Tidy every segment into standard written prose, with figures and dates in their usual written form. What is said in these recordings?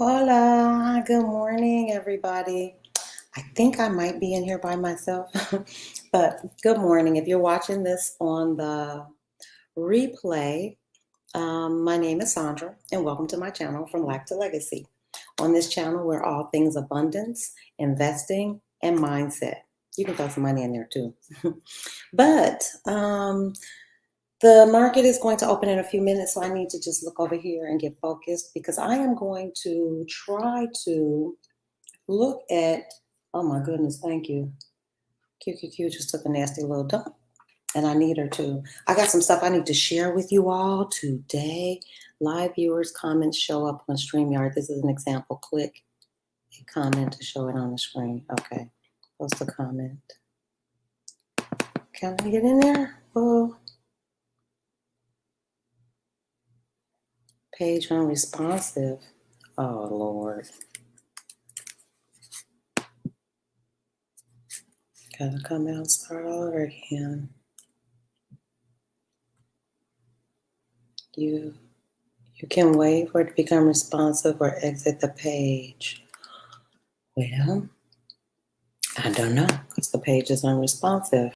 Hola, good morning, everybody. I think I might be in here by myself, but good morning. If you're watching this on the replay, my name is Sandra, and welcome to my channel, From Lack to Legacy. On this channel, we're all things abundance, investing, and mindset. You can throw some money in there too. But the market is going to open in a few minutes, so I need to just look over here and get focused because I am going to try to look at, oh my goodness, thank you. QQQ just took a nasty little dump, and I need her to. I got some stuff I need to share with you all today. Live viewers' comments show up on StreamYard. This is an example. Click a comment to show it on the screen. Okay, post a comment. Can I get in there? Oh. Page unresponsive. Oh, Lord. Gotta come out and start all over again. You can wait for it to become responsive or exit the page. Well, I don't know because the page is unresponsive.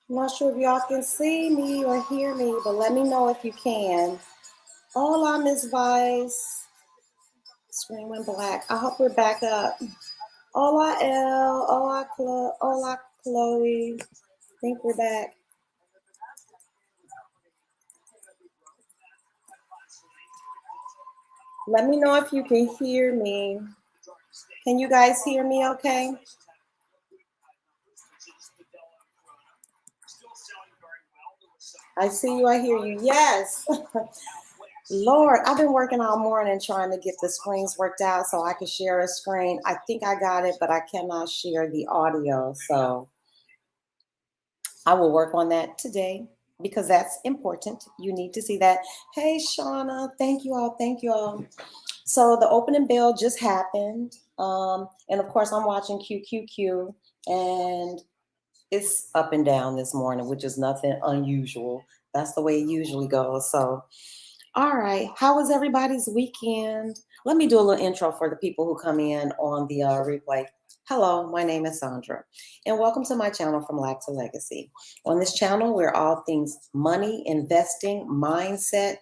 I'm not sure if y'all can see me or hear me, but let me know if you can. Hola, Miss Vice. Screen went black. I hope we're back up. Hola, Elle. Hola, Chloe. I think we're back. Let me know if you can hear me. Can you guys hear me okay? I see you, I hear you. Yes. Lord, I've been working all morning trying to get the screens worked out so I can share a screen. I think I got it, but I cannot share the audio. So I will work on that today because that's important. You need to see that. Hey, Shauna, thank you all. Thank you all. So the opening bell just happened. And of course, I'm watching QQQ, and it's up and down this morning, which is nothing unusual. That's the way it usually goes. So, all right. How was everybody's weekend? Let me do a little intro for the people who come in on the replay. Hello, my name is Sandra, and welcome to my channel, From Lack to Legacy. On this channel, we're all things money, investing, mindset,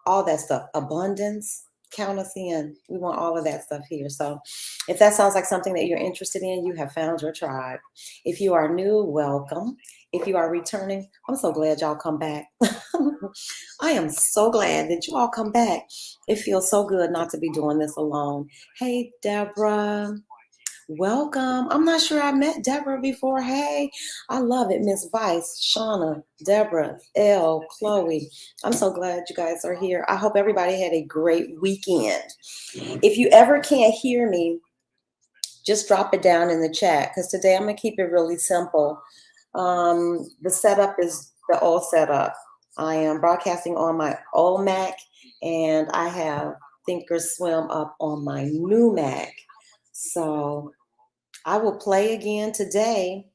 all that stuff, abundance, count us in. We want all of that stuff here. So if that sounds like something that you're interested in, you have found your tribe. If you are new, welcome. If you are returning, I'm so glad y'all come back. I am so glad that you all come back. It feels so good not to be doing this alone. Hey, Deborah. Welcome. I'm not sure I met Deborah before. Hey, I love it. Miss Vice, Shauna, Deborah, Elle, Chloe. I'm so glad you guys are here. I hope everybody had a great weekend. If you ever can't hear me, just drop it down in the chat, because today I'm going to keep it really simple. The setup is the old setup. I am broadcasting on my old Mac, and I have Thinkorswim up on my new Mac. So I will play again today.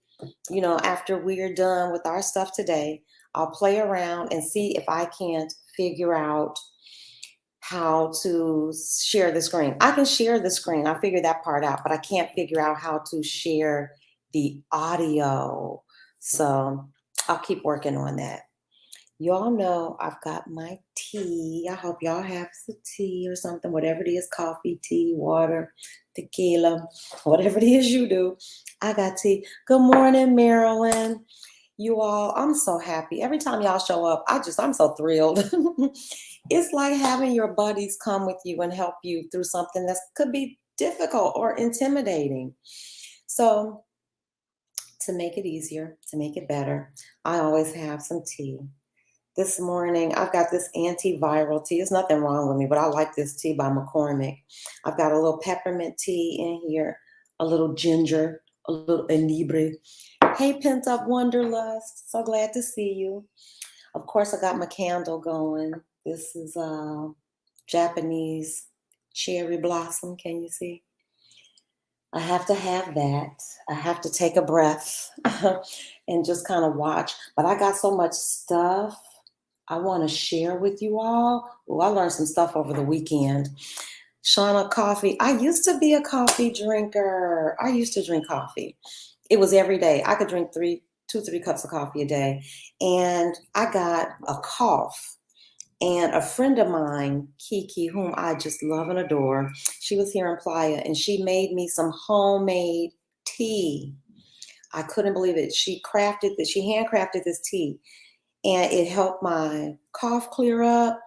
You know, after we're done with our stuff today, I'll play around and see if I can't figure out how to share the screen. I can share the screen. I figured that part out, but I can't figure out how to share the audio. So I'll keep working on that. Y'all know I've got my tea. I hope y'all have some tea or something, whatever it is, coffee, tea, water, tequila, whatever it is you do. I got tea. Good morning, Marilyn. You all, I'm so happy. Every time y'all show up, I'm so thrilled. It's like having your buddies come with you and help you through something that could be difficult or intimidating. So to make it easier, to make it better, I always have some tea. This morning, I've got this antiviral tea. There's nothing wrong with me, but I like this tea by McCormick. I've got a little peppermint tea in here, a little ginger, a little enibri. Hey, Pent Up Wanderlust. So glad to see you. Of course, I got my candle going. This is Japanese cherry blossom. Can you see? I have to have that. I have to take a breath and just kind of watch. But I got so much stuff I want to share with you all. Well, I learned some stuff over the weekend. Shauna, coffee. I used to be a coffee drinker. I used to drink coffee. It was every day. I could drink 3 cups of coffee a day. And I got a cough. And a friend of mine, Kiki, whom I just love and adore, she was here in Playa, and she made me some homemade tea. I couldn't believe it. She handcrafted this tea, and it helped my cough clear up.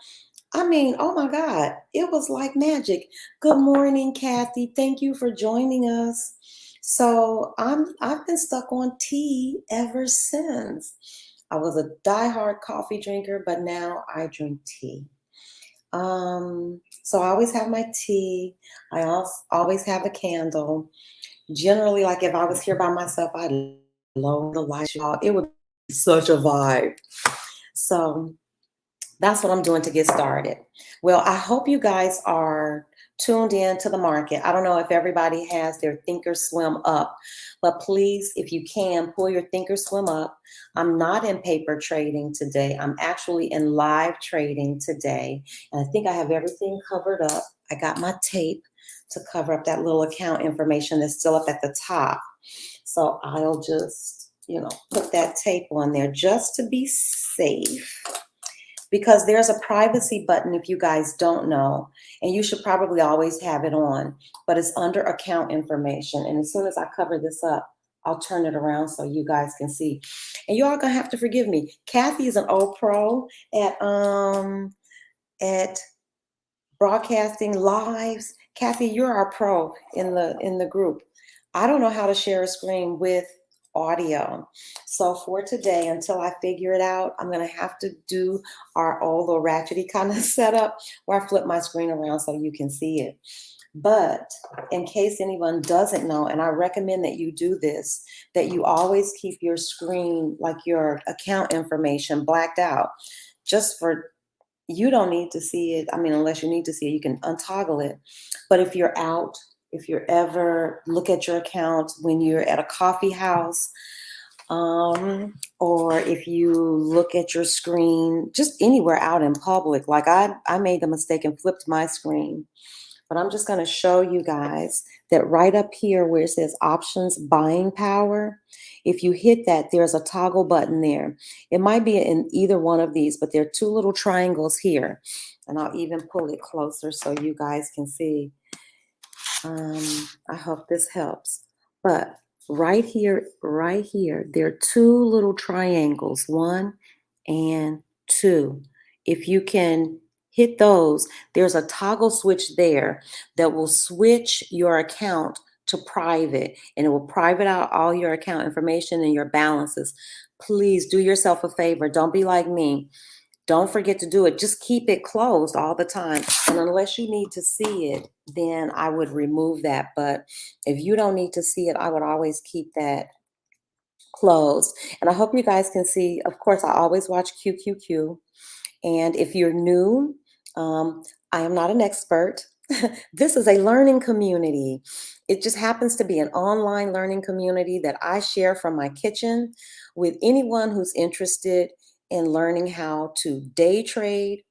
I mean, oh my God, it was like magic. Good morning, Kathy. Thank you for joining us. So I've been stuck on tea ever since. I was a diehard coffee drinker, but now I drink tea. So I always have my tea. I also always have a candle. Generally, like if I was here by myself, I'd lower the lights, y'all. It would be such a vibe. So that's what I'm doing to get started. Well, I hope you guys are tuned in to the market. I don't know if everybody has their Thinkorswim up, but please, if you can, pull your Thinkorswim up. I'm not in paper trading today. I'm actually in live trading today. And I think I have everything covered up. I got my tape to cover up that little account information that's still up at the top. So I'll just, put that tape on there just to be safe, because there's a privacy button, if you guys don't know, and you should probably always have it on, but it's under account information. And as soon as I cover this up, I'll turn it around so you guys can see. And you all gonna have to forgive me. Kathy is an old pro at broadcasting lives. Kathy, you're our pro in the group. I don't know how to share a screen with audio. So for today, until I figure it out, I'm going to have to do our old little ratchety kind of setup where I flip my screen around so you can see it. But in case anyone doesn't know, and I recommend that you do this, that you always keep your screen, like your account information, blacked out, just for you don't need to see it. I mean, unless you need to see it, you can untoggle it. But if you're out, if you're ever look at your account when you're at a coffee house, or if you look at your screen just anywhere out in public, like I made the mistake and flipped my screen. But I'm just going to show you guys that right up here where it says options buying power, if you hit that, there's a toggle button there. It might be in either one of these, but there are two little triangles here. And I'll even pull it closer so you guys can see. I hope this helps. But right here, there are two little triangles, 1 and 2. If you can hit those, there's a toggle switch there that will switch your account to private, and it will private out all your account information and your balances. Please do yourself a favor. Don't be like me. Don't forget to do it. Just keep it closed all the time. And unless you need to see it, then I would remove that. But if you don't need to see it, I would always keep that closed. And I hope you guys can see, of course, I always watch QQQ. And if you're new, I am not an expert. This is a learning community. It just happens to be an online learning community that I share from my kitchen with anyone who's interested in learning how to day trade,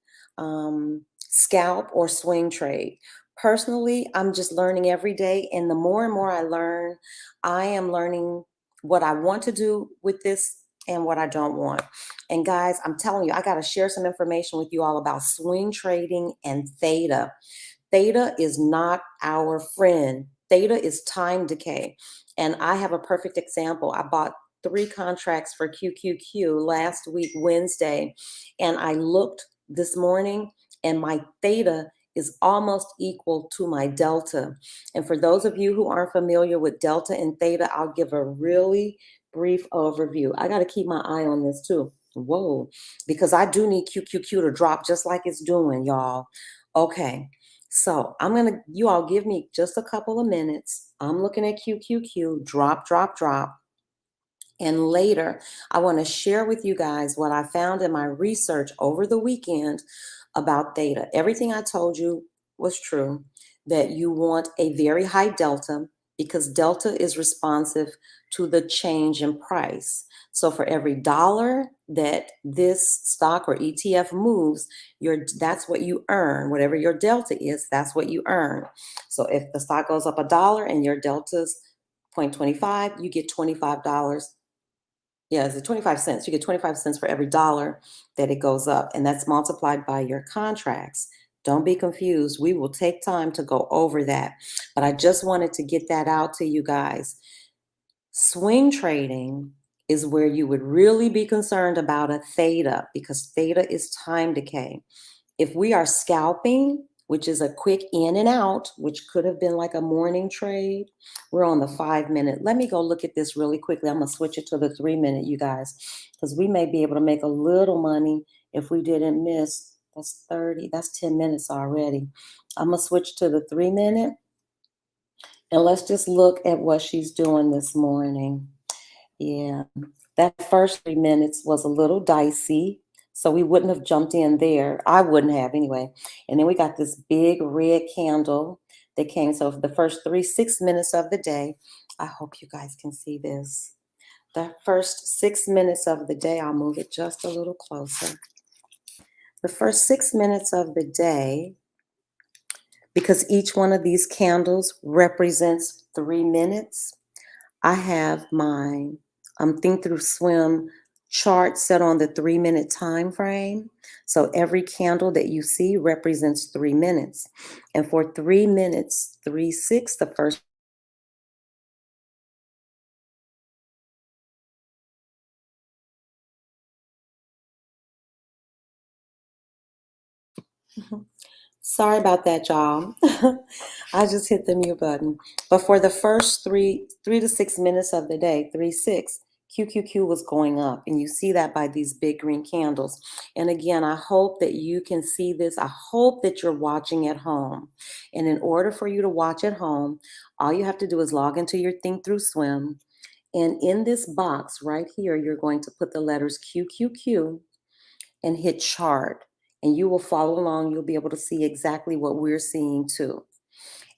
scalp, or swing trade. Personally, I'm just learning every day. And the more and more I learn, I am learning what I want to do with this and what I don't want. And guys, I'm telling you, I got to share some information with you all about swing trading and theta. Theta is not our friend. Theta is time decay. And I have a perfect example. I bought 3 contracts for QQQ last week, Wednesday, and I looked this morning and my theta is almost equal to my delta. And for those of you who aren't familiar with delta and theta, I'll give a really brief overview. I got to keep my eye on this too. Whoa, because I do need QQQ to drop just like it's doing, y'all. Okay, so you all give me just a couple of minutes. I'm looking at QQQ, drop, drop, drop. And later, I want to share with you guys what I found in my research over the weekend about theta. Everything I told you was true, that you want a very high delta because delta is responsive to the change in price. So for every dollar that this stock or ETF moves, that's what you earn. Whatever your delta is, that's what you earn. So if the stock goes up $1 and your delta's 0.25, you get $25. Yeah, it's 25 cents. You get 25 cents for every dollar that it goes up, and that's multiplied by your contracts. Don't be confused. We will take time to go over that, but I just wanted to get that out to you guys. Swing trading is where you would really be concerned about a theta because theta is time decay. If we are scalping, which is a quick in and out, which could have been like a morning trade, we're on the 5-minute. Let me go look at this really quickly. I'm going to switch it to the 3-minute, you guys, because we may be able to make a little money if we didn't miss. That's 10 minutes already. I'm going to switch to the 3-minute. And let's just look at what she's doing this morning. Yeah, that first 3 minutes was a little dicey, so we wouldn't have jumped in there. I wouldn't have anyway. And then we got this big red candle that came. So for the first 6 minutes of the day, I hope you guys can see this. The first 6 minutes of the day, I'll move it just a little closer. The first 6 minutes of the day, because each one of these candles represents 3 minutes, I have my Think Through Swim chart set on the 3-minute time frame. So every candle that you see represents 3 minutes. And for 3 minutes, 3/6, the first. Sorry about that, y'all. I just hit the mute button. But for the first 3 to 6 minutes of the day, 3/6, QQQ was going up. And you see that by these big green candles. And again, I hope that you can see this. I hope that you're watching at home. And in order for you to watch at home, all you have to do is log into your Think Through Swim. And in this box right here, you're going to put the letters QQQ and hit chart. and you will follow along. You'll be able to see exactly what we're seeing too.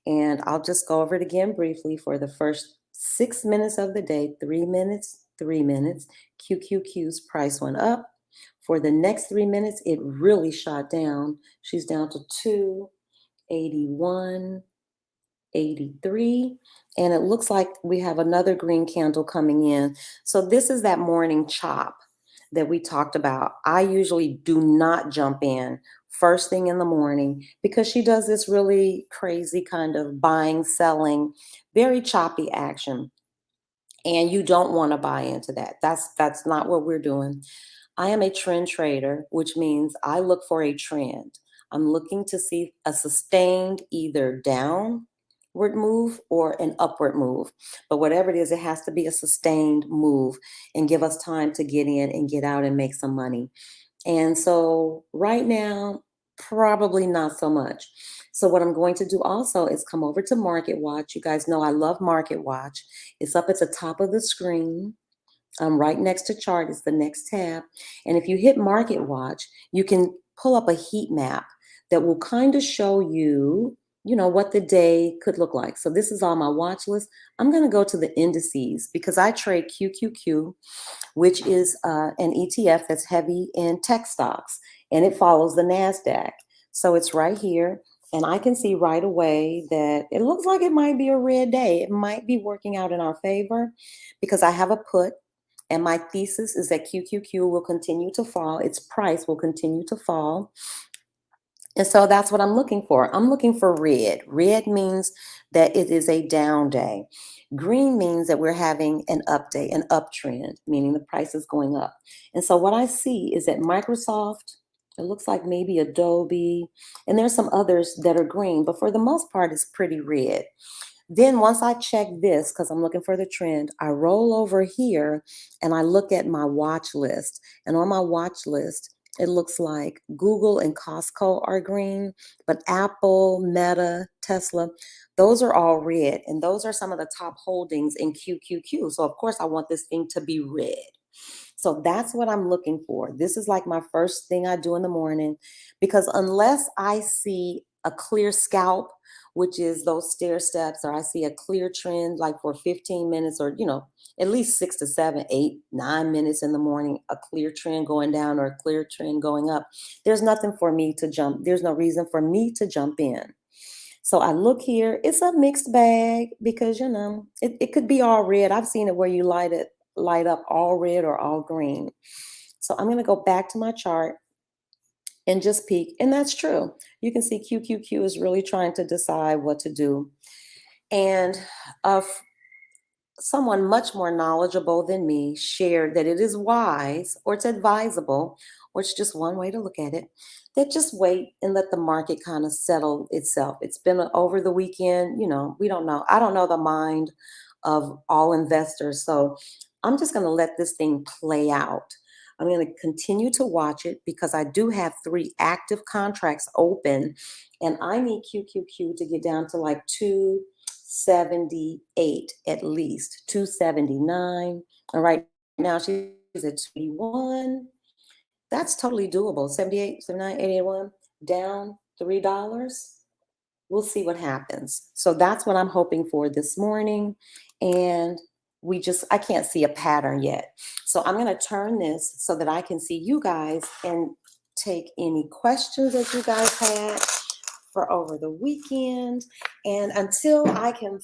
And I'll just go over it again briefly. For the first 6 minutes of the day, 3 minutes, 3 minutes, QQQ's price went up. For the next 3 minutes, it really shot down. She's down to 281. 83, and it looks like we have another green candle coming in. So this is that morning chop that we talked about. I usually do not jump in first thing in the morning because she does this really crazy kind of buying, selling, very choppy action. And you don't want to buy into that. That's not what we're doing. I am a trend trader, which means I look for a trend. I'm looking to see a sustained either downward move or an upward move. But whatever it is, it has to be a sustained move and give us time to get in and get out and make some money. And so right now, probably not so much. So what I'm going to do also is come over to Market Watch. You guys know I love Market Watch. It's up at the top of the screen. Right next to chart is the next tab. And if you hit Market Watch, you can pull up a heat map that will kind of show you, what the day could look like. So this is on my watch list. I'm going to go to the indices because I trade QQQ, which is an ETF that's heavy in tech stocks, and it follows the NASDAQ. So it's right here. And I can see right away that it looks like it might be a red day. It might be working out in our favor because I have a put. And my thesis is that QQQ will continue to fall. Its price will continue to fall. And so that's what I'm looking for. I'm looking for red. Red means that it is a down day. Green means that we're having an up day, an uptrend, meaning the price is going up. And so what I see is that Microsoft, it looks like maybe Adobe, and there's some others that are green, but for the most part, it's pretty red. Then once I check this, because I'm looking for the trend, I roll over here and I look at my watch list. And on my watch list, it looks like Google and Costco are green, but Apple, Meta, Tesla, those are all red. And those are some of the top holdings in QQQ. So of course I want this thing to be red. So that's what I'm looking for. This is like my first thing I do in the morning, because unless I see a clear scalp, which is those stair steps, or I see a clear trend like for 15 minutes or, at least 6 to 7, 8, 9 minutes in the morning, a clear trend going down or a clear trend going up, there's nothing for me to jump. There's no reason for me to jump in. So I look here, it's a mixed bag because, it could be all red. I've seen it where you light up all red or all green. So I'm going to go back to my chart and just peek. And that's true. You can see QQQ is really trying to decide what to do. And someone much more knowledgeable than me shared that it is wise, or it's advisable, or it's just one way to look at it, that just wait and let the market kind of settle itself. It's been over the weekend, we don't know. I don't know the mind of all investors. So I'm just going to let this thing play out. I'm going to continue to watch it because I do have 3 active contracts open, and I need QQQ to get down to like 278 at least, 279. And right now she's at 21. That's totally doable. 78, 79, 81, down $3. We'll see what happens. So that's what I'm hoping for this morning. And I can't see a pattern yet. So I'm going to turn this so that I can see you guys and take any questions that you guys had for over the weekend. And until I can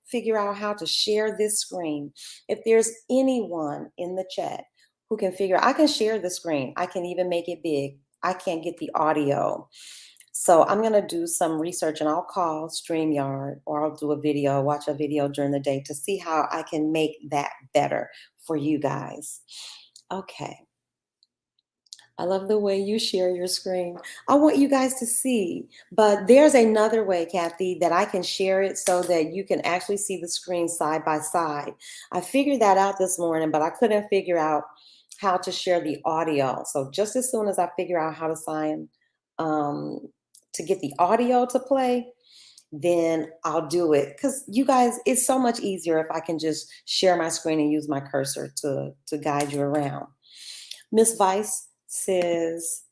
figure out how to share this screen, if there's anyone in the chat who can I can share the screen. I can even make it big. I can't get the audio. So I'm going to do some research and I'll call StreamYard, or I'll do watch a video during the day to see how I can make that better for you guys. Okay. I love the way you share your screen. I want you guys to see, but there's another way, Kathy, that I can share it so that you can actually see the screen side by side. I figured that out this morning, but I couldn't figure out how to share the audio. So just as soon as I figure out how to get the audio to play, then I'll do it. Because you guys, it's so much easier if I can just share my screen and use my cursor to guide you around. Miss Vice says,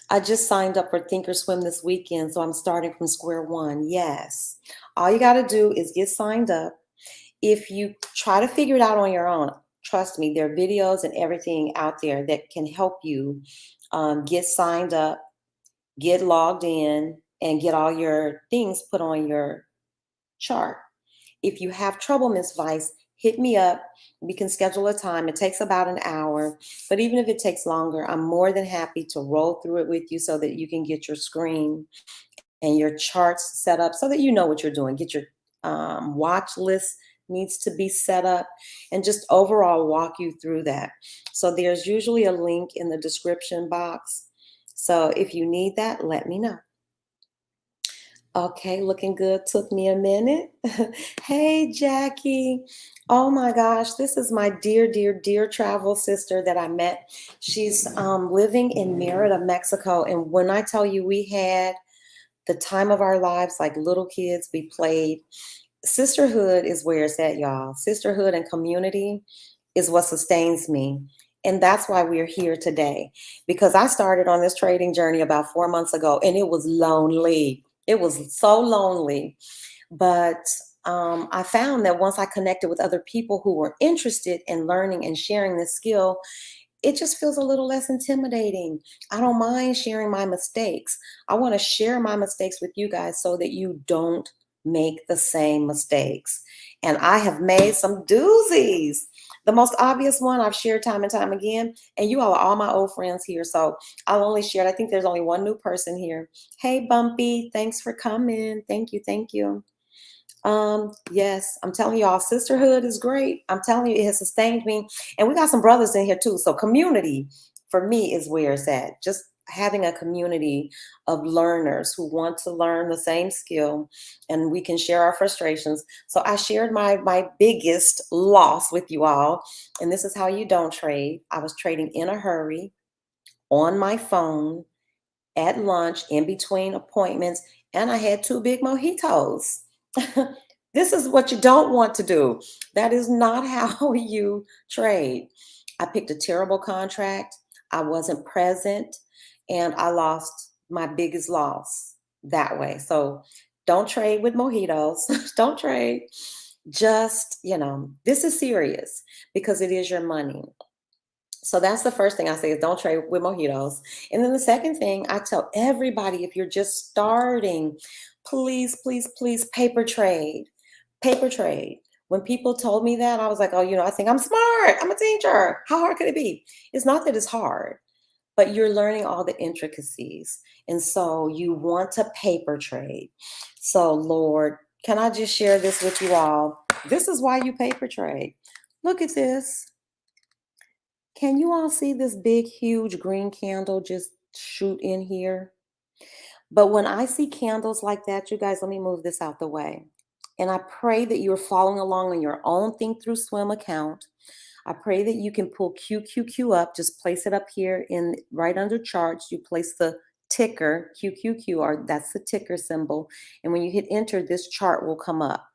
I just signed up for Thinkorswim this weekend, so I'm starting from square one. Yes. All you got to do is get signed up. If you try to figure it out on your own, trust me, there are videos and everything out there that can help you get signed up, get logged in, and get all your things put on your chart. If you have trouble, Miss Vice, hit me up. We can schedule a time. It takes about an hour, but even if it takes longer, I'm more than happy to roll through it with you so that you can get your screen and your charts set up so that you know what you're doing. Get your watch list needs to be set up and just overall walk you through that. So there's usually a link in the description box. So if you need that, let me know. Okay, looking good. Took me a minute. Hey, Jackie. Oh my gosh, this is my dear, dear, dear travel sister that I met. She's living in Merida, Mexico. And when I tell you we had the time of our lives like little kids, we played. Sisterhood is where it's at, y'all. Sisterhood and community is what sustains me. And that's why we're here today. Because I started on this trading journey about 4 months ago and it was lonely. It was so lonely. But I found that once I connected with other people who were interested in learning and sharing this skill, it just feels a little less intimidating. I don't mind sharing my mistakes. I want to share my mistakes with you guys so that you don't make the same mistakes. And I have made some doozies. The most obvious one I've shared time and time again, and you all are all my old friends here. So I'll only share it. I think there's only one new person here. Hey, Bumpy, thanks for coming. Thank you. Thank you. Yes, I'm telling y'all, sisterhood is great. I'm telling you, it has sustained me. And we got some brothers in here too. So community for me is where it's at. Just having a community of learners who want to learn the same skill and we can share our frustrations. So I shared my biggest loss with you all. And this is how you don't trade. I was trading in a hurry on my phone at lunch in between appointments, and I had two big mojitos. This is what you don't want to do. That is not how you trade. I picked a terrible contract. I wasn't present, and I lost my biggest loss that way. So don't trade with mojitos. Don't trade. Just, this is serious because it is your money. So that's the first thing I say is don't trade with mojitos. And then the second thing I tell everybody, if you're just starting, please, please, please paper trade. Paper trade. When people told me that, I was like, oh, I think I'm smart. I'm a teacher. How hard could it be? It's not that it's hard, but you're learning all the intricacies. And so you want to paper trade. So, Lord, can I just share this with you all? This is why you paper trade. Look at this. Can you all see this big, huge green candle just shoot in here? But when I see candles like that, you guys, let me move this out the way. And I pray that you're following along on your own Think Through Swim account. I pray that you can pull QQQ up. Just place it up here in right under charts. You place the ticker QQQ, or that's the ticker symbol. And when you hit enter, this chart will come up.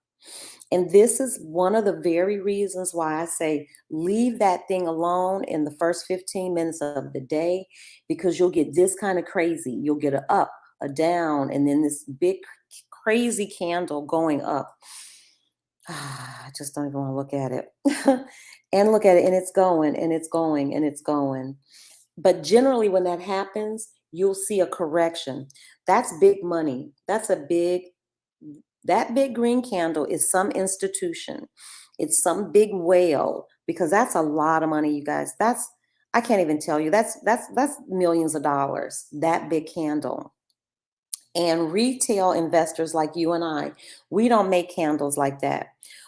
And this is one of the very reasons why I say leave that thing alone in the first 15 minutes of the day, because you'll get this kind of crazy. You'll get a up, a down, and then this big crazy candle going up. I just don't even want to look at it. And look at it, and it's going, and it's going, and it's going. But generally, when that happens, you'll see a correction. That's big money. That big green candle is some institution. It's some big whale, because that's a lot of money, you guys. I can't even tell you. That's millions of dollars, that big candle. And retail investors like you and I, we don't make candles like that.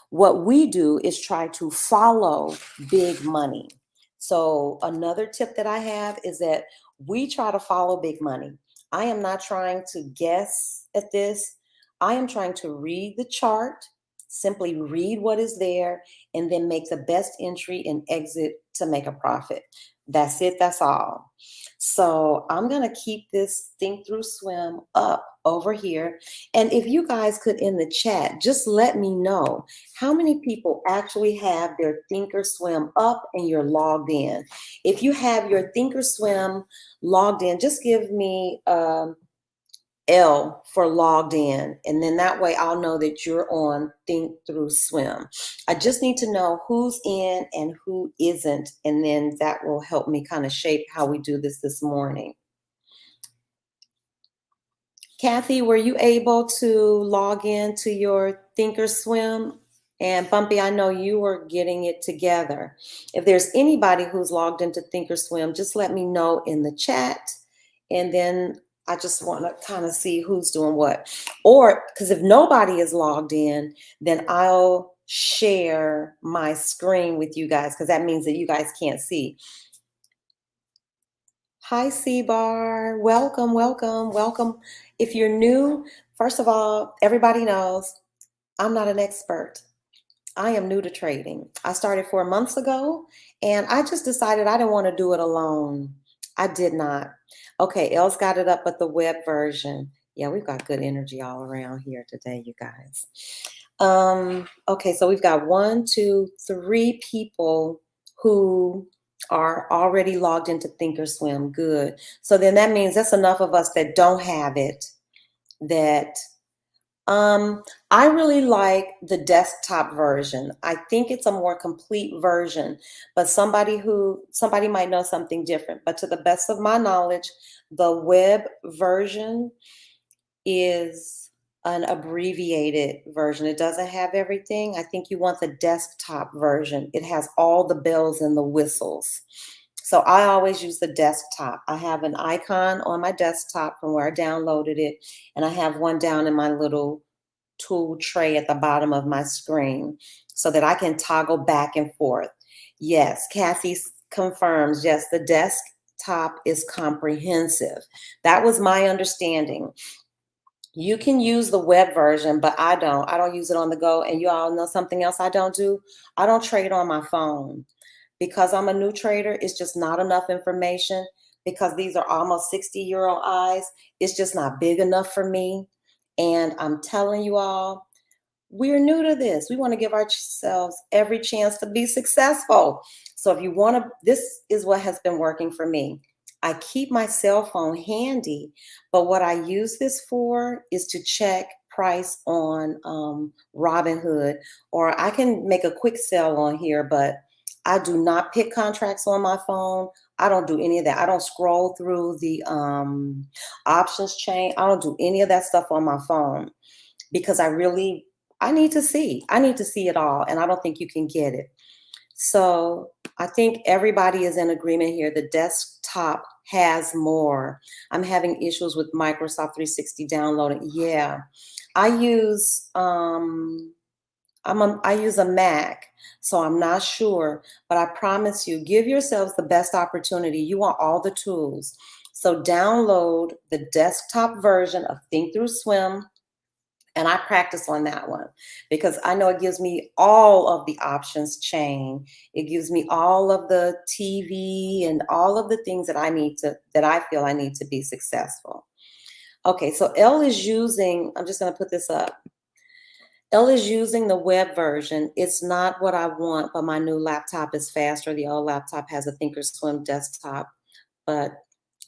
What we do is try to follow big money. So another tip that I have is that we try to follow big money. I am not trying to guess at this. I am trying to read the chart, simply read what is there, and then make the best entry and exit to make a profit. That's it. That's all. So I'm going to keep this Think Through Swim up over here. And if you guys could in the chat, just let me know how many people actually have their Thinkorswim up and you're logged in. If you have your Thinkorswim logged in, just give me L for logged in. And then that way I'll know that you're on Think Through Swim. I just need to know who's in and who isn't. And then that will help me kind of shape how we do this morning. Kathy, were you able to log in to your Thinkorswim? And Bumpy, I know you were getting it together. If there's anybody who's logged into Thinkorswim, just let me know in the chat. And then I just want to kind of see who's doing what. Or, because if nobody is logged in, then I'll share my screen with you guys, because that means that you guys can't see. Hi, C-Bar. Welcome, welcome, welcome. If you're new, first of all, everybody knows I'm not an expert. I am new to trading. I started 4 months ago, and I just decided I didn't want to do it alone. I did not. Okay, Elle's got it up, but the web version. Yeah, we've got good energy all around here today, you guys. Okay, so we've got 1, 2, 3 people who are already logged into Thinkorswim. Good. So then that means that's enough of us that don't have it. That I really like the desktop version. I think it's a more complete version, but somebody might know something different. But to the best of my knowledge, the web version is an abbreviated version. It doesn't have everything. I think you want the desktop version. It has all the bells and the whistles. So I always use the desktop. I have an icon on my desktop from where I downloaded it, and I have one down in my little tool tray at the bottom of my screen so that I can toggle back and forth. Yes, Kathy confirms, yes, the desktop is comprehensive. That was my understanding. You can use the web version, but I don't. I don't use it on the go. And you all know something else I don't do? I don't trade on my phone. Because I'm a new trader, it's just not enough information. Because these are almost 60-year-old eyes, it's just not big enough for me. And I'm telling you all, we're new to this. We want to give ourselves every chance to be successful. So if you want to, this is what has been working for me. I keep my cell phone handy, but what I use this for is to check price on Robinhood, or I can make a quick sell on here, but I do not pick contracts on my phone. I don't do any of that. I don't scroll through the options chain. I don't do any of that stuff on my phone because I need to see. I need to see it all, and I don't think you can get it. So I think everybody is in agreement here. The desktop has more. I'm having issues with Microsoft 360 downloading. Yeah, I use I use a Mac, so I'm not sure, but I promise you, give yourselves the best opportunity. You want all the tools. So download the desktop version of Think Through Swim, and I practice on that one because I know it gives me all of the options chain. It gives me all of the TV and all of the things that I feel I need to be successful. Okay, so Elle is using, I'm just gonna put this up. Elle is using the web version. It's not what I want, but my new laptop is faster. The old laptop has a Thinkorswim desktop, but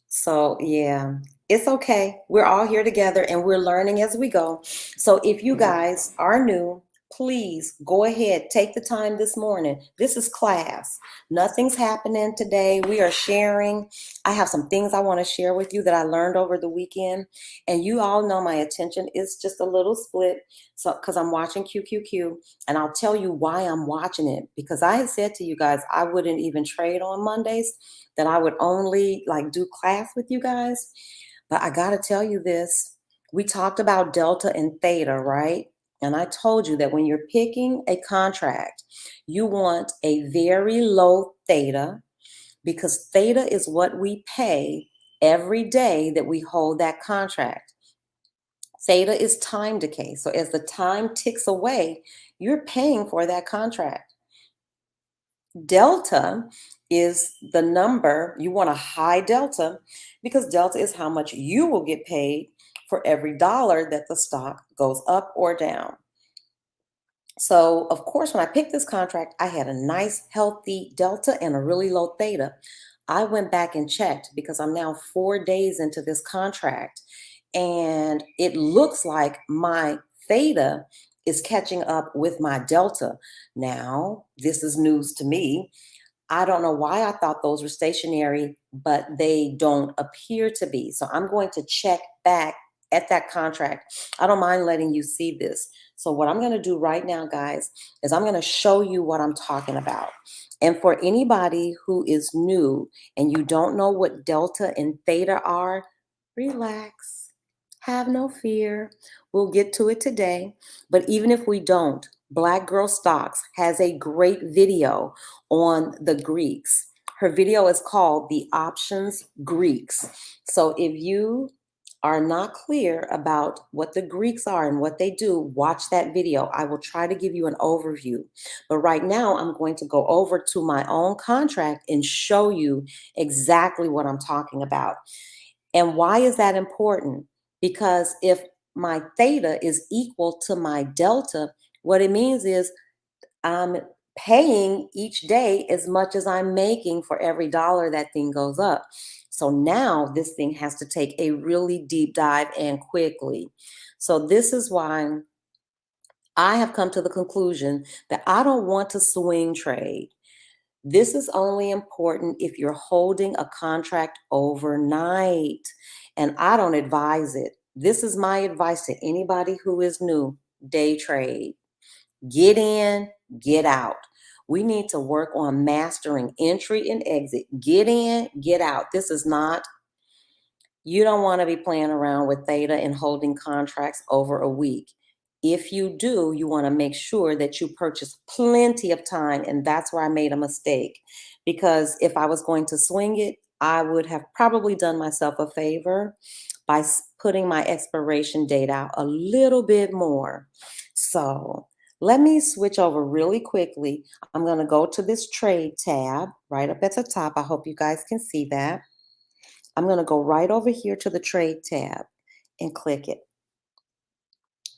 so yeah, it's okay. We're all here together and we're learning as we go. So if you guys are new, please go ahead, take the time this morning. This is class. Nothing's happening today. We are sharing. I have some things I want to share with you that I learned over the weekend. And you all know my attention is just a little split. So because I'm watching QQQ, and I'll tell you why I'm watching it. Because I had said to you guys, I wouldn't even trade on Mondays, that I would only like do class with you guys. But I got to tell you this. We talked about delta and theta, right? And I told you that when you're picking a contract, you want a very low theta, because theta is what we pay every day that we hold that contract. Theta is time decay. So as the time ticks away, you're paying for that contract. Delta is the number. You want a high delta because delta is how much you will get paid for every dollar that the stock goes up or down. So, of course, when I picked this contract, I had a nice, healthy delta and a really low theta. I went back and checked because I'm now 4 days into this contract, and it looks like my theta is catching up with my delta. Now, this is news to me. I don't know why I thought those were stationary, but they don't appear to be. So I'm going to check back at that contract. I don't mind letting you see this. So what I'm going to do right now, guys, is I'm going to show you what I'm talking about. And for anybody who is new and you don't know what delta and theta are, relax. Have no fear. We'll get to it today. But even if we don't, Black Girl Stocks has a great video on the Greeks. Her video is called The Options Greeks. So if you are not clear about what the Greeks are and what they do, watch that video. I will try to give you an overview. But right now, I'm going to go over to my own contract and show you exactly what I'm talking about. And why is that important? Because if my theta is equal to my delta, what it means is I'm paying each day as much as I'm making for every dollar that thing goes up. So now this thing has to take a really deep dive and quickly. So this is why I have come to the conclusion that I don't want to swing trade. This is only important if you're holding a contract overnight, and I don't advise it. This is my advice to anybody who is new: day trade. Get in, get out. We need to work on mastering entry and exit. Get in, get out. This is not, you don't want to be playing around with theta and holding contracts over a week. If you do, you want to make sure that you purchase plenty of time. And that's where I made a mistake. Because if I was going to swing it, I would have probably done myself a favor by putting my expiration date out a little bit more. So let me switch over really quickly. I'm going to go to this trade tab right up at the top. I hope you guys can see that. I'm going to go right over here to the trade tab and click it.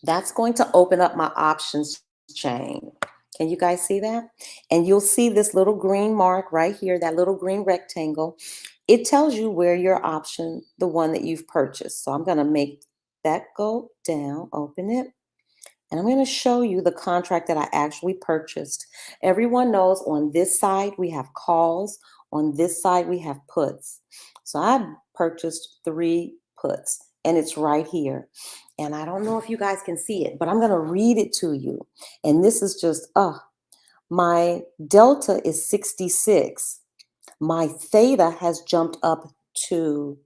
That's going to open up my options chain. Can you guys see that? And you'll see this little green mark right here, that little green rectangle. It tells you where your option, the one that you've purchased. So I'm going to make that go down, open it. And I'm going to show you the contract that I actually purchased. Everyone knows on this side we have calls. On this side we have puts. So I purchased 3 puts, and it's right here. And I don't know if you guys can see it, but I'm going to read it to you. And this is just, my delta is 66. My theta has jumped up to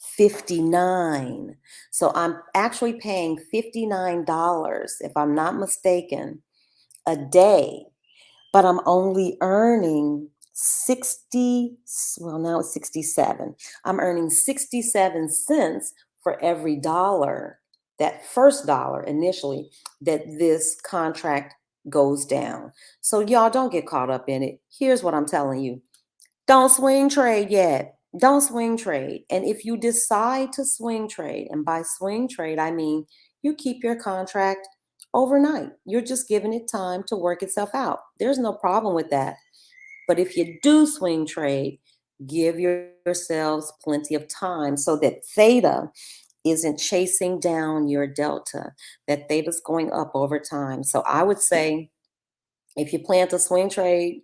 59. So I'm actually paying $59, if I'm not mistaken, a day, but I'm only earning 60, well, now it's 67. I'm earning 67 cents for every dollar, that first dollar initially, that this contract goes down. So y'all don't get caught up in it. Here's what I'm telling you. Don't swing trade yet. Don't swing trade. And if you decide to swing trade, and by swing trade, I mean you keep your contract overnight. You're just giving it time to work itself out. There's no problem with that. But if you do swing trade, give yourselves plenty of time so that theta isn't chasing down your delta, that theta's going up over time. So I would say if you plan to swing trade,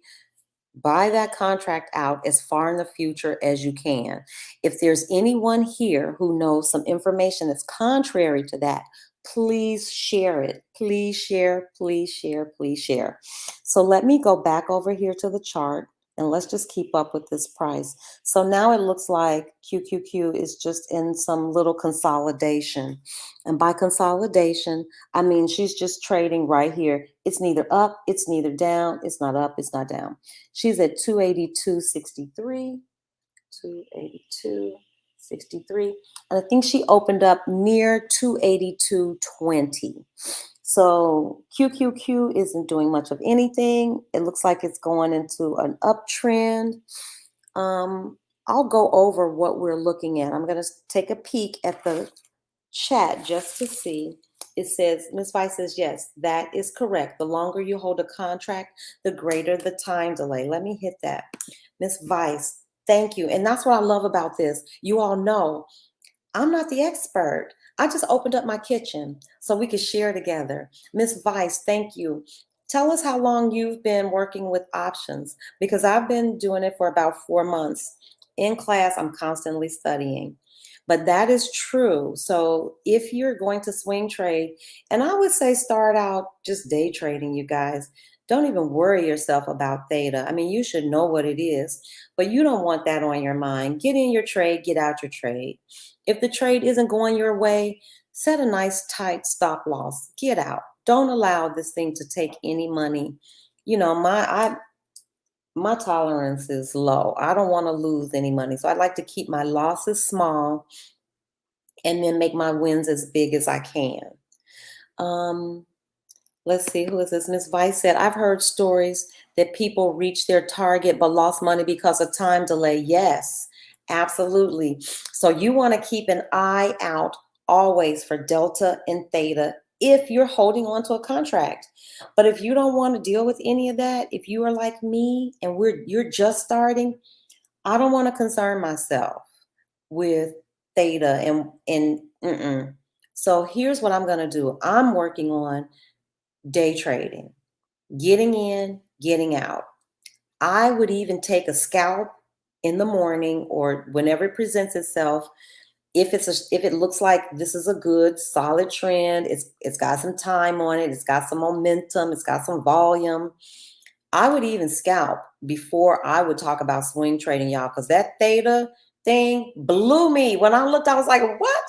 buy that contract out as far in the future as you can. If there's anyone here who knows some information that's contrary to that, please share it. Please share, please share, please share. So let me go back over here to the chart and let's just keep up with this price. So now it looks like QQQ is just in some little consolidation. And by consolidation, I mean she's just trading right here. It's neither up, it's neither down, it's not up, it's not down. She's at 282.63, 282.63. And I think she opened up near 282.20. So QQQ isn't doing much of anything. It looks like it's going into an uptrend. Um, I'll go over what we're looking at. I'm going to take a peek at the chat just to see. It says, Ms. Vice says, yes, that is correct. The longer you hold a contract, the greater the time delay. Let me hit that. Ms. Vice, thank you. And that's what I love about this. You all know I'm not the expert. I just opened up my kitchen so we could share together. Miss Vice, thank you. Tell us how long you've been working with options, because I've been doing it for about 4 months. In class, I'm constantly studying. But that is true. So if you're going to swing trade, and I would say start out just day trading, you guys. Don't even worry yourself about theta. I mean, you should know what it is, but you don't want that on your mind. Get in your trade, get out your trade. If the trade isn't going your way, set a nice tight stop loss. Get out. Don't allow this thing to take any money. You know, my tolerance is low. I don't want to lose any money. So I like to keep my losses small and then make my wins as big as I can. Um, Let's see, who is this? Miss Vice said, I've heard stories that people reach their target but lost money because of time delay. Yes, absolutely. So you want to keep an eye out always for delta and theta if you're holding on to a contract. But if you don't want to deal with any of that, if you are like me and you're just starting, I don't want to concern myself with theta and So here's what I'm going to do. I'm working on day trading, getting in, getting out. I would even take a scalp in the morning or whenever it presents itself. If it looks like this is a good solid trend, it's got some time on it, it's got some momentum, it's got some volume. I would even scalp before I would talk about swing trading, y'all, because that theta thing blew me. When I looked, I was like, what?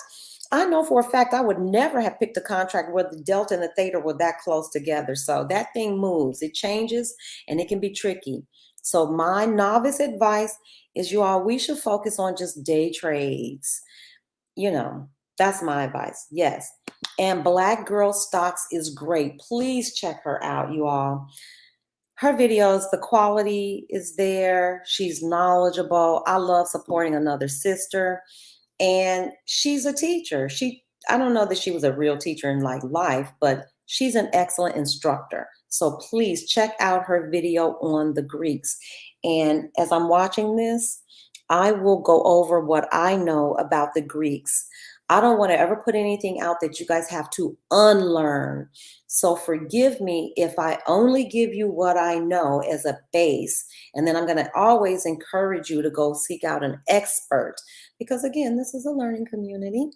I know for a fact I would never have picked a contract where the delta and the theta were that close together. So that thing moves, it changes, and it can be tricky. So my novice advice is, you all, we should focus on just day trades. You know, that's my advice. Yes. And Black Girl Stocks is great. Please check her out, you all. Her videos, the quality is there. She's knowledgeable. I love supporting another sister. And she's a teacher. I don't know that she was a real teacher in like life, but she's an excellent instructor. So please check out her video on the Greeks. And as I'm watching this, I will go over what I know about the Greeks. I don't want to ever put anything out that you guys have to unlearn. So forgive me if I only give you what I know as a base. And then I'm going to always encourage you to go seek out an expert, because again, this is a learning community.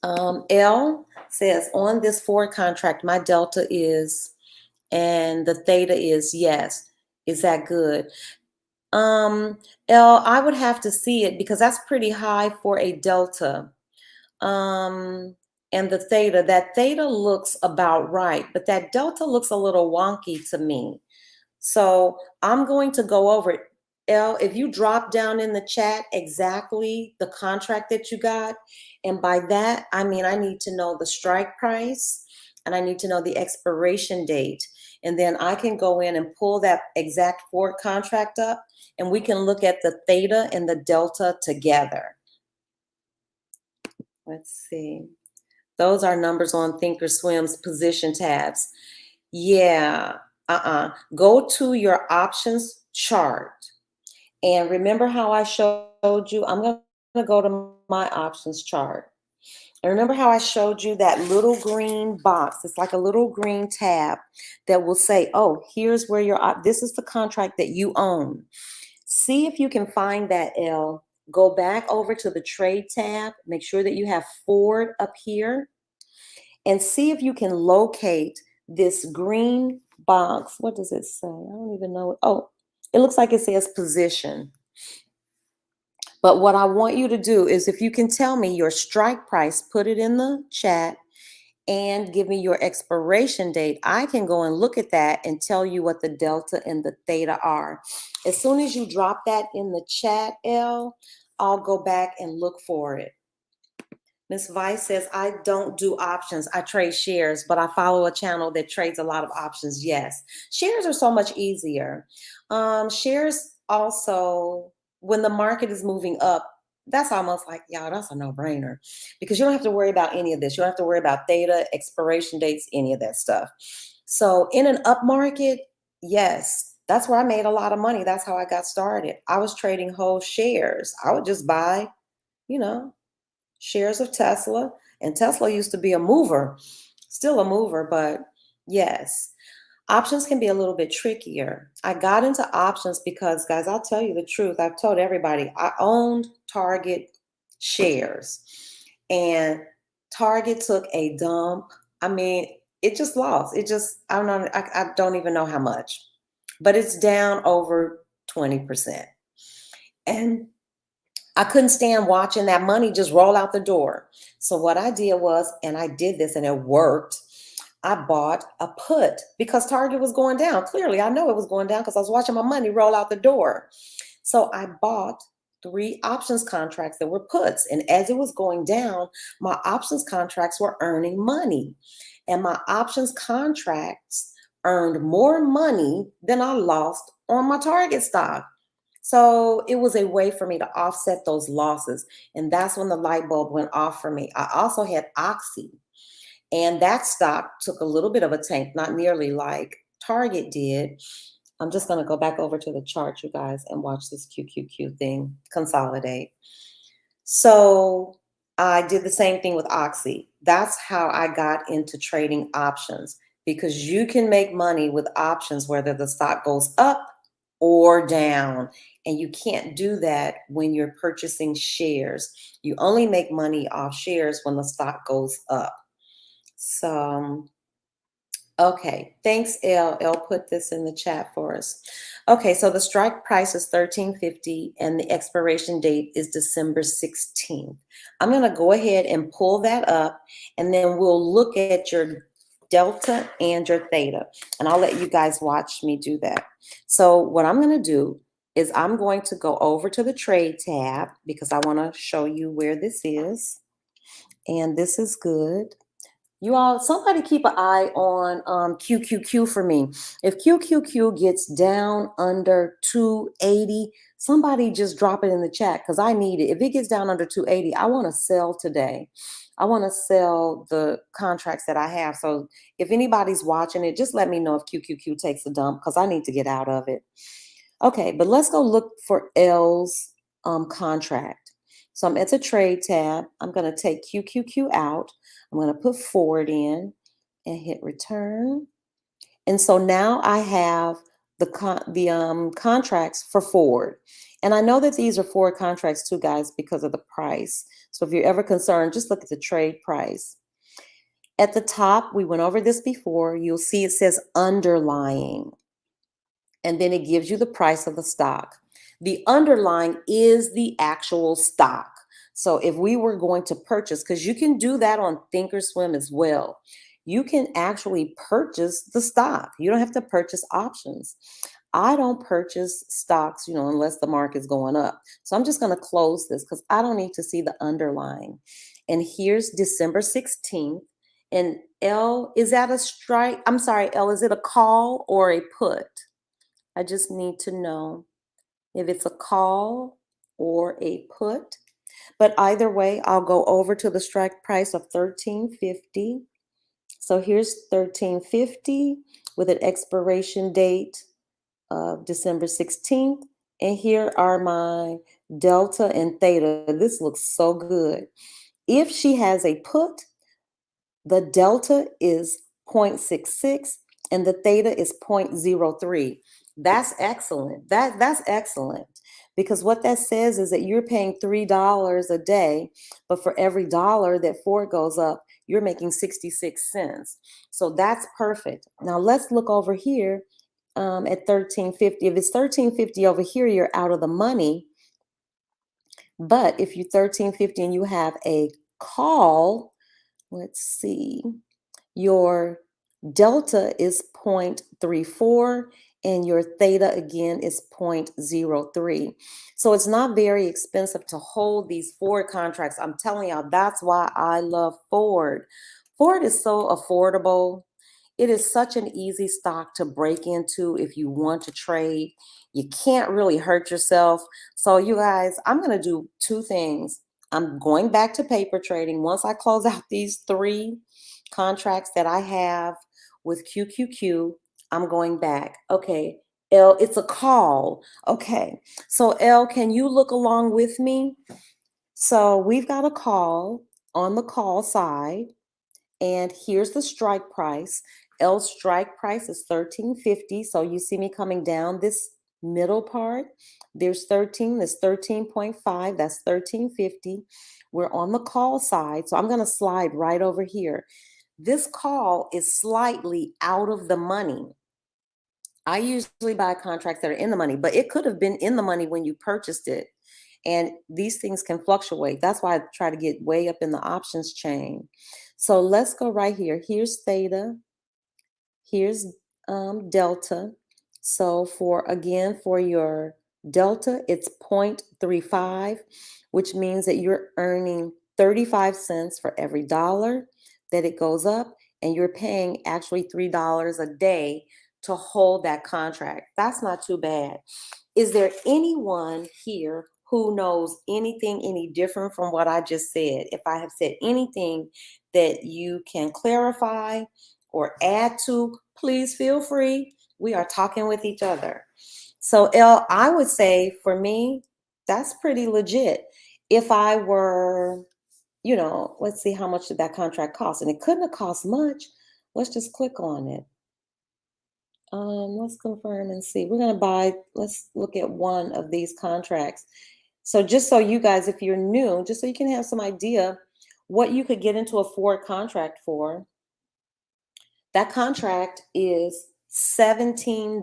L says, on this forward contract, my delta is, and the theta is yes. Is that good? L, I would have to see it because that's pretty high for a delta. And the theta, that theta looks about right, but that delta looks a little wonky to me. So I'm going to go over it. L, if you drop down in the chat exactly the contract that you got, and by that, I mean, I need to know the strike price and I need to know the expiration date. And then I can go in and pull that exact forward contract up and we can look at the theta and the delta together. Let's see. Those are numbers on Thinkorswim's position tabs. Yeah, Go to your options chart. And remember how I showed you? I'm going to go to my options chart. And remember how I showed you that little green box? It's like a little green tab that will say, oh, here's where this is the contract that you own. See if you can find that, L. Go back over to the trade tab. Make sure that you have forward up here. And see if you can locate this green box. What does it say? I don't even know. Oh, it looks like it says position. But what I want you to do is, if you can tell me your strike price, put it in the chat and give me your expiration date. I can go and look at that and tell you what the delta and the theta are. As soon as you drop that in the chat, L, I'll go back and look for it. Miss Vice says, I don't do options. I trade shares, but I follow a channel that trades a lot of options. Yes. Shares are so much easier. Shares also, when the market is moving up, that's almost like, y'all, that's a no-brainer because you don't have to worry about any of this. You don't have to worry about data, expiration dates, any of that stuff. So in an up market, yes, that's where I made a lot of money. That's how I got started. I was trading whole shares. I would just buy, you know, shares of Tesla. And Tesla used to be a mover, still a mover, but yes, options can be a little bit trickier. I got into options because, guys, I'll tell you the truth. I've told everybody I owned Target shares, and Target took a dump. I mean, it just lost. It just, I don't know, I don't even know how much, but it's down over 20%. And I couldn't stand watching that money just roll out the door. So what I did was, and I did this and it worked, I bought a put because Target was going down. Clearly, I know it was going down because I was watching my money roll out the door. So I bought 3 options contracts that were puts. And as it was going down, my options contracts were earning money. And my options contracts earned more money than I lost on my Target stock. So it was a way for me to offset those losses. And that's when the light bulb went off for me. I also had Oxy, and that stock took a little bit of a tank, not nearly like Target did. I'm just going to go back over to the chart, you guys, and watch this QQQ thing consolidate. So I did the same thing with Oxy. That's how I got into trading options, because you can make money with options whether the stock goes up or down. And you can't do that when you're purchasing shares. You only make money off shares when the stock goes up. So okay, thanks, Elle. Elle put this in the chat for us. Okay, so the strike price is $13.50 and the expiration date is December 16th. I'm going to go ahead and pull that up, and then we'll look at your delta and your theta, and I'll let you guys watch me do that. So what I'm going to do is I'm going to go over to the trade tab because I want to show you where this is, and this is good. You all, somebody keep an eye on QQQ for me. If QQQ gets down under 280, somebody just drop it in the chat because I need it. If it gets down under 280, I want to sell today. I want to sell the contracts that I have. So if anybody's watching it, just let me know if QQQ takes a dump because I need to get out of it. Okay, but let's go look for L's contract. So I'm at the trade tab. I'm going to take QQQ out. I'm going to put forward in and hit return. And so now I have the contracts for forward. And I know that these are forward contracts too, guys, because of the price. So if you're ever concerned, just look at the trade price. At the top, we went over this before. You'll see it says underlying, and then it gives you the price of the stock. The underlying is the actual stock. So if we were going to purchase, because you can do that on Thinkorswim as well, you can actually purchase the stock. You don't have to purchase options. I don't purchase stocks, unless the market's going up. So I'm just going to close this because I don't need to see the underlying. And here's December 16th. And L, is that a strike? I'm sorry, L, is it a call or a put? I just need to know if it's a call or a put. But either way, I'll go over to the strike price of $13.50. So here's $13.50 with an expiration date of December 16th. And here are my delta and theta. This looks so good. If she has a put, the delta is 0.66 and the theta is 0.03. That's excellent. That's excellent, because what that says is that you're paying $3 a day, but for every dollar that Ford goes up, you're making 66 cents. So that's perfect. Now let's look over here at $13.50. If it's $13.50 over here, you're out of the money. But if you're $13.50 and you have a call, let's see, your delta is 0.34 and your theta again is 0.03. So it's not very expensive to hold these Ford contracts. I'm telling y'all, that's why I love Ford. Ford is so affordable. It is such an easy stock to break into if you want to trade. You can't really hurt yourself. So you guys, I'm going to do two things. I'm going back to paper trading. Once I close out these 3 contracts that I have with QQQ, I'm going back. Okay, L, it's a call. Okay, so L, can you look along with me? So we've got a call on the call side, and here's the strike price. L strike price is 13.50. So you see me coming down this middle part. There's 13, there's 13.5, that's 13.50. We're on the call side, so I'm going to slide right over here. This call is slightly out of the money. I usually buy contracts that are in the money, but it could have been in the money when you purchased it. And these things can fluctuate. That's why I try to get way up in the options chain. So let's go right here. Here's theta. Here's delta. So for your delta, it's 0.35, which means that you're earning 35 cents for every dollar that it goes up, and you're paying actually $3 a day to hold that contract. That's not too bad. Is there anyone here who knows anything any different from what I just said? If I have said anything that you can clarify or add to, please feel free. We are talking with each other. So L, I would say for me, that's pretty legit. If I were, let's see how much did that contract cost? And it couldn't have cost much. Let's just click on it. Let's confirm and see. We're going to let's look at one of these contracts. So just so you guys, if you're new, just so you can have some idea what you could get into a Ford contract for. That contract is $17.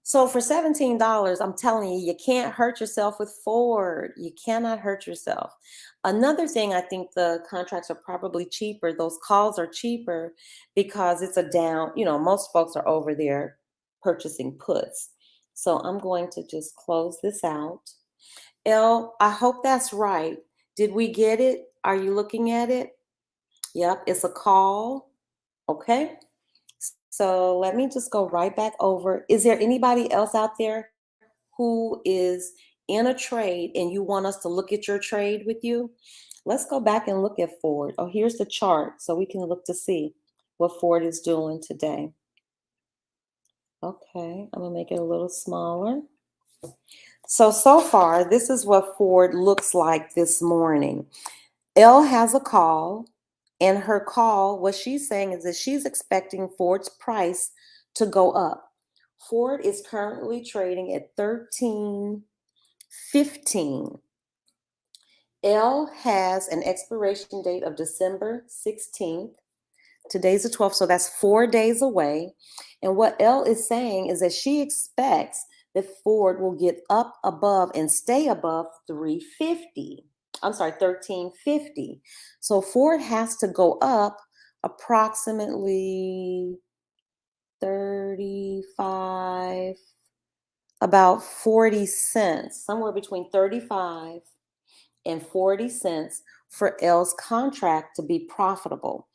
So for $17, I'm telling you, you can't hurt yourself with Ford. You cannot hurt yourself. Another thing, I think the contracts are probably cheaper. Those calls are cheaper because it's a down, most folks are over there purchasing puts. So I'm going to just close this out. L, I hope that's right. Did we get it? Are you looking at it? Yep, it's a call. Okay. So let me just go right back over. Is there anybody else out there who is in a trade and you want us to look at your trade with you? Let's go back and look at Ford. Oh, here's the chart so we can look to see what Ford is doing today. Okay, I'm gonna make it a little smaller. So far, this is what Ford looks like this morning. Elle has a call, and her call, what she's saying is that she's expecting Ford's price to go up. Ford is currently trading at $13.15. Elle has an expiration date of December 16th. Today's the 12th, so that's 4 days away. And what Elle is saying is that she expects that Ford will get up above and stay above 1350. So Ford has to go up approximately 35, about 40 cents, somewhere between 35 and 40 cents for L's contract to be profitable.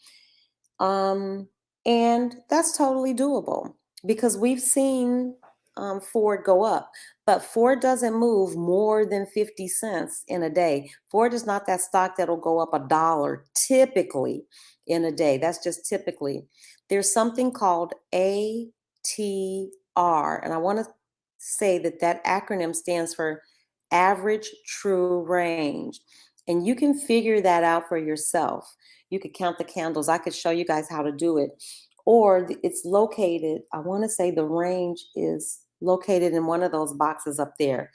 And that's totally doable because we've seen Ford go up, but Ford doesn't move more than 50 cents in a day. Ford is not that stock that'll go up $1 typically in a day. That's just typically. There's something called ATR, and I want to say that acronym stands for average true range. And you can figure that out for yourself. You could count the candles. I could show you guys how to do it. Or it's located, I want to say the range is located in one of those boxes up there.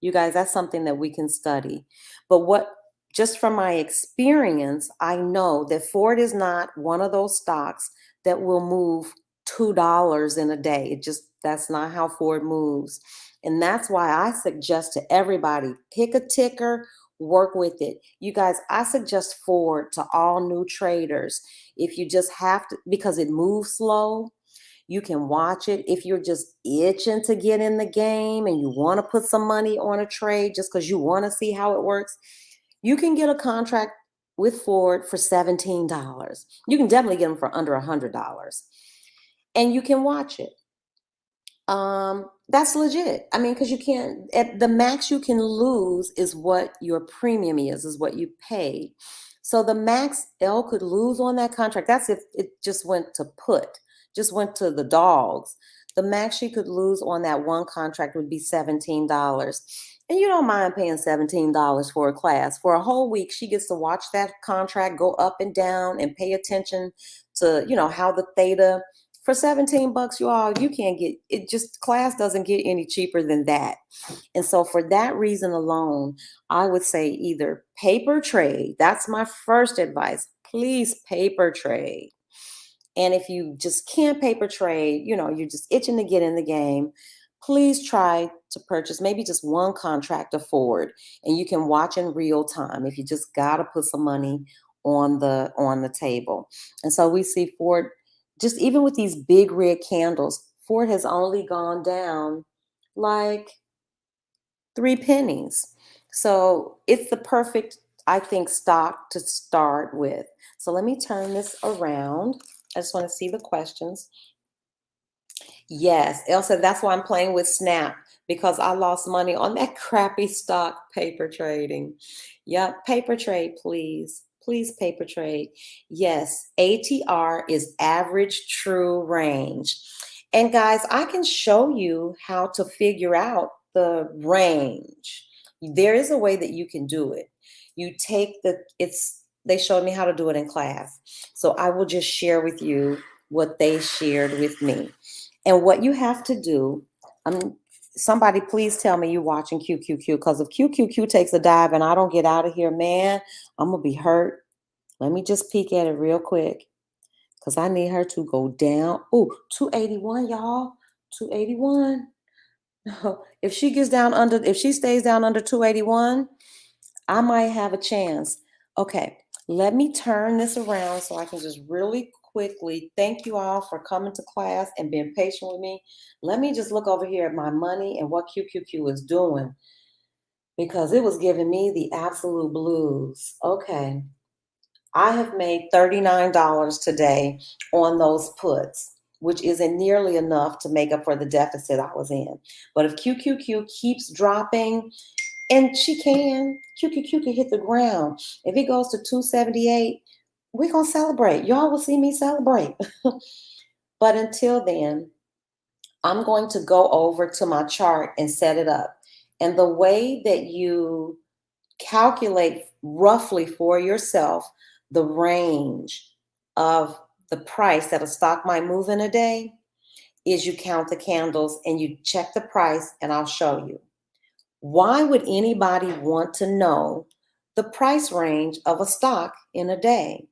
You guys, that's something that we can study. But just from my experience, I know that Ford is not one of those stocks that will move $2 in a day. That's not how Ford moves. And that's why I suggest to everybody, pick a ticker, work with it. You guys, I suggest Ford to all new traders. If you just have to, because it moves slow, You can watch it. If you're just itching to get in the game and you want to put some money on a trade just because you want to see how it works, you can get a contract with Ford for $17. You can definitely get them for under $100, and you can watch it. That's legit. I mean, because you can't, at the max you can lose is what your premium is what you pay. So the max L could lose on that contract. That's if it just went to put, just went to the dogs. The max she could lose on that one contract would be $17. And you don't mind paying $17 for a class. For a whole week, she gets to watch that contract go up and down and pay attention to, how the theta for $17, you all, you can't get it. Just class doesn't get any cheaper than that. And so for that reason alone, I would say either paper trade. That's my first advice. Please paper trade. And if you just can't paper trade, you're just itching to get in the game, please try to purchase maybe just one contract of Ford, and you can watch in real time if you just got to put some money on the table. And so we see Ford, just even with these big red candles, Ford has only gone down like 3 pennies. So it's the perfect, I think, stock to start with. So let me turn this around. I just want to see the questions. Yes, Elsa, that's why I'm playing with Snap, because I lost money on that crappy stock paper trading. Yep, paper trade, please. Please paper trade. Yes, ATR is average true range. And guys, I can show you how to figure out the range. There is a way that you can do it. You take they showed me how to do it in class. So I will just share with you what they shared with me. And what you have to do, somebody please tell me you're watching QQQ, because if QQQ takes a dive and I don't get out of here, man, I'm going to be hurt. Let me just peek at it real quick, because I need her to go down. Oh, 281, y'all. 281. If she stays down under 281, I might have a chance. Okay, let me turn this around so I can just really quickly thank you all for coming to class and being patient with me. Let me just look over here at my money and what QQQ is doing, because it was giving me the absolute blues. Okay, I have made $39 today on those puts, which isn't nearly enough to make up for the deficit I was in. But if QQQ keeps dropping, and QQQ can hit the ground. If it goes to 278, we're going to celebrate. Y'all will see me celebrate. But until then, I'm going to go over to my chart and set it up. And the way that you calculate roughly for yourself the range of the price that a stock might move in a day is you count the candles and you check the price, and I'll show you. Why would anybody want to know the price range of a stock in a day?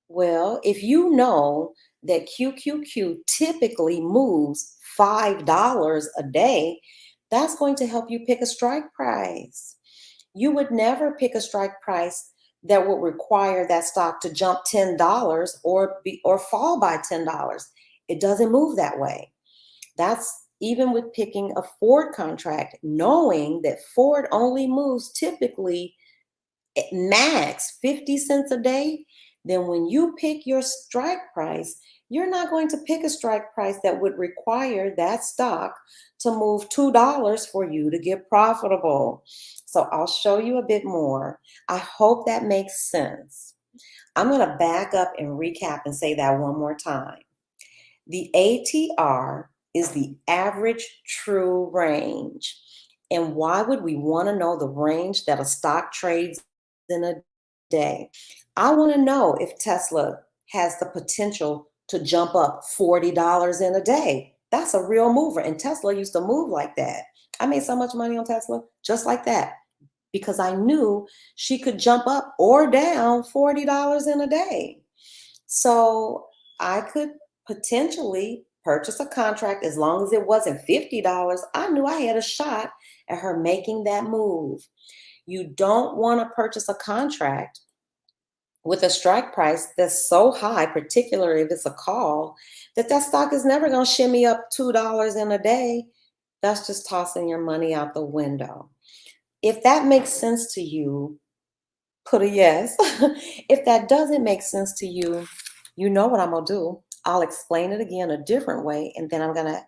Well, if you know that QQQ typically moves $5 a day, that's going to help you pick a strike price. You would never pick a strike price that would require that stock to jump $10 or fall by $10. It doesn't move that way. That's even with picking a Ford contract, knowing that Ford only moves typically at max 50 cents a day. Then when you pick your strike price, you're not going to pick a strike price that would require that stock to move $2 for you to get profitable. So I'll show you a bit more. I hope that makes sense. I'm going to back up and recap and say that one more time. The ATR is the average true range. And why would we want to know the range that a stock trades in a day? I want to know if Tesla has the potential to jump up $40 in a day. That's a real mover. And Tesla used to move like that. I made so much money on Tesla just like that, because I knew she could jump up or down $40 in a day. So I could potentially purchase a contract as long as it wasn't $50. I knew I had a shot at her making that move. You don't want to purchase a contract with a strike price that's so high, particularly if it's a call, that that stock is never going to shimmy up $2 in a day. That's just tossing your money out the window. If that makes sense to you, put a yes. If that doesn't make sense to you, you know what I'm going to do. I'll explain it again a different way, and then I'm going to,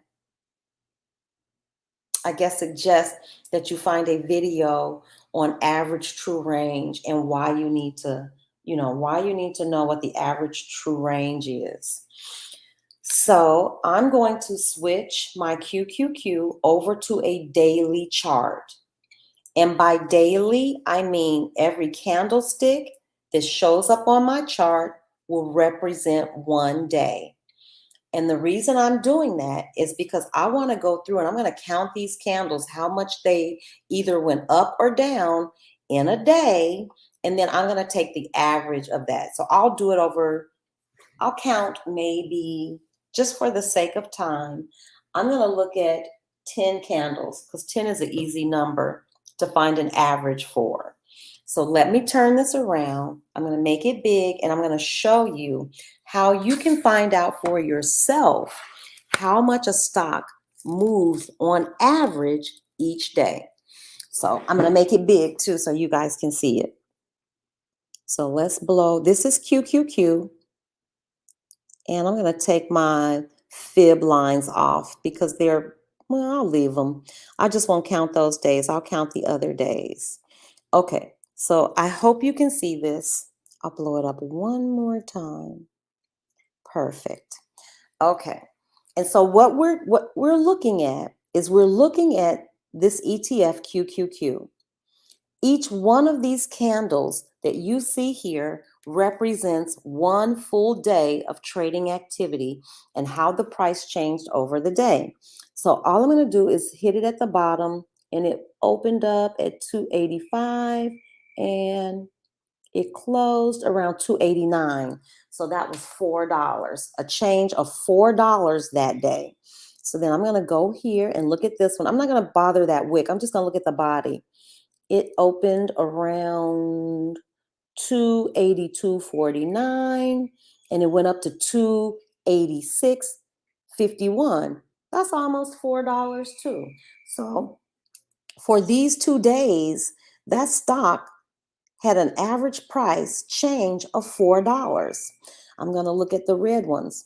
I guess, suggest that you find a video on average true range and why you need to, why you need to know what the average true range is. So I'm going to switch my QQQ over to a daily chart. And by daily, I mean every candlestick that shows up on my chart will represent one day. And the reason I'm doing that is because I want to go through and I'm going to count these candles, how much they either went up or down in a day. And then I'm going to take the average of that. So I'll do it over, I'll count maybe, just for the sake of time, I'm going to look at 10 candles because 10 is an easy number to find an average for. So let me turn this around. I'm going to make it big and I'm going to show you how you can find out for yourself how much a stock moves on average each day. So I'm going to make it big too so you guys can see it. So let's blow. This is QQQ. And I'm going to take my fib lines off because they're, well, I'll leave them. I just won't count those days. I'll count the other days. Okay, so I hope you can see this. I'll blow it up one more time. Perfect. Okay. And so what we're looking at is we're looking at this ETF QQQ. Each one of these candles that you see here represents one full day of trading activity and how the price changed over the day. So all I'm going to do is hit it at the bottom, and it opened up at 285 and it closed around 289. So that was $4, a change of $4 that day. So then I'm going to go here and look at this one. I'm not going to bother that wick. I'm just going to look at the body. It opened around 282.49 and it went up to 286.51. That's almost $4 too. So for these 2 days, that stock had an average price change of $4. I'm going to look at the red ones.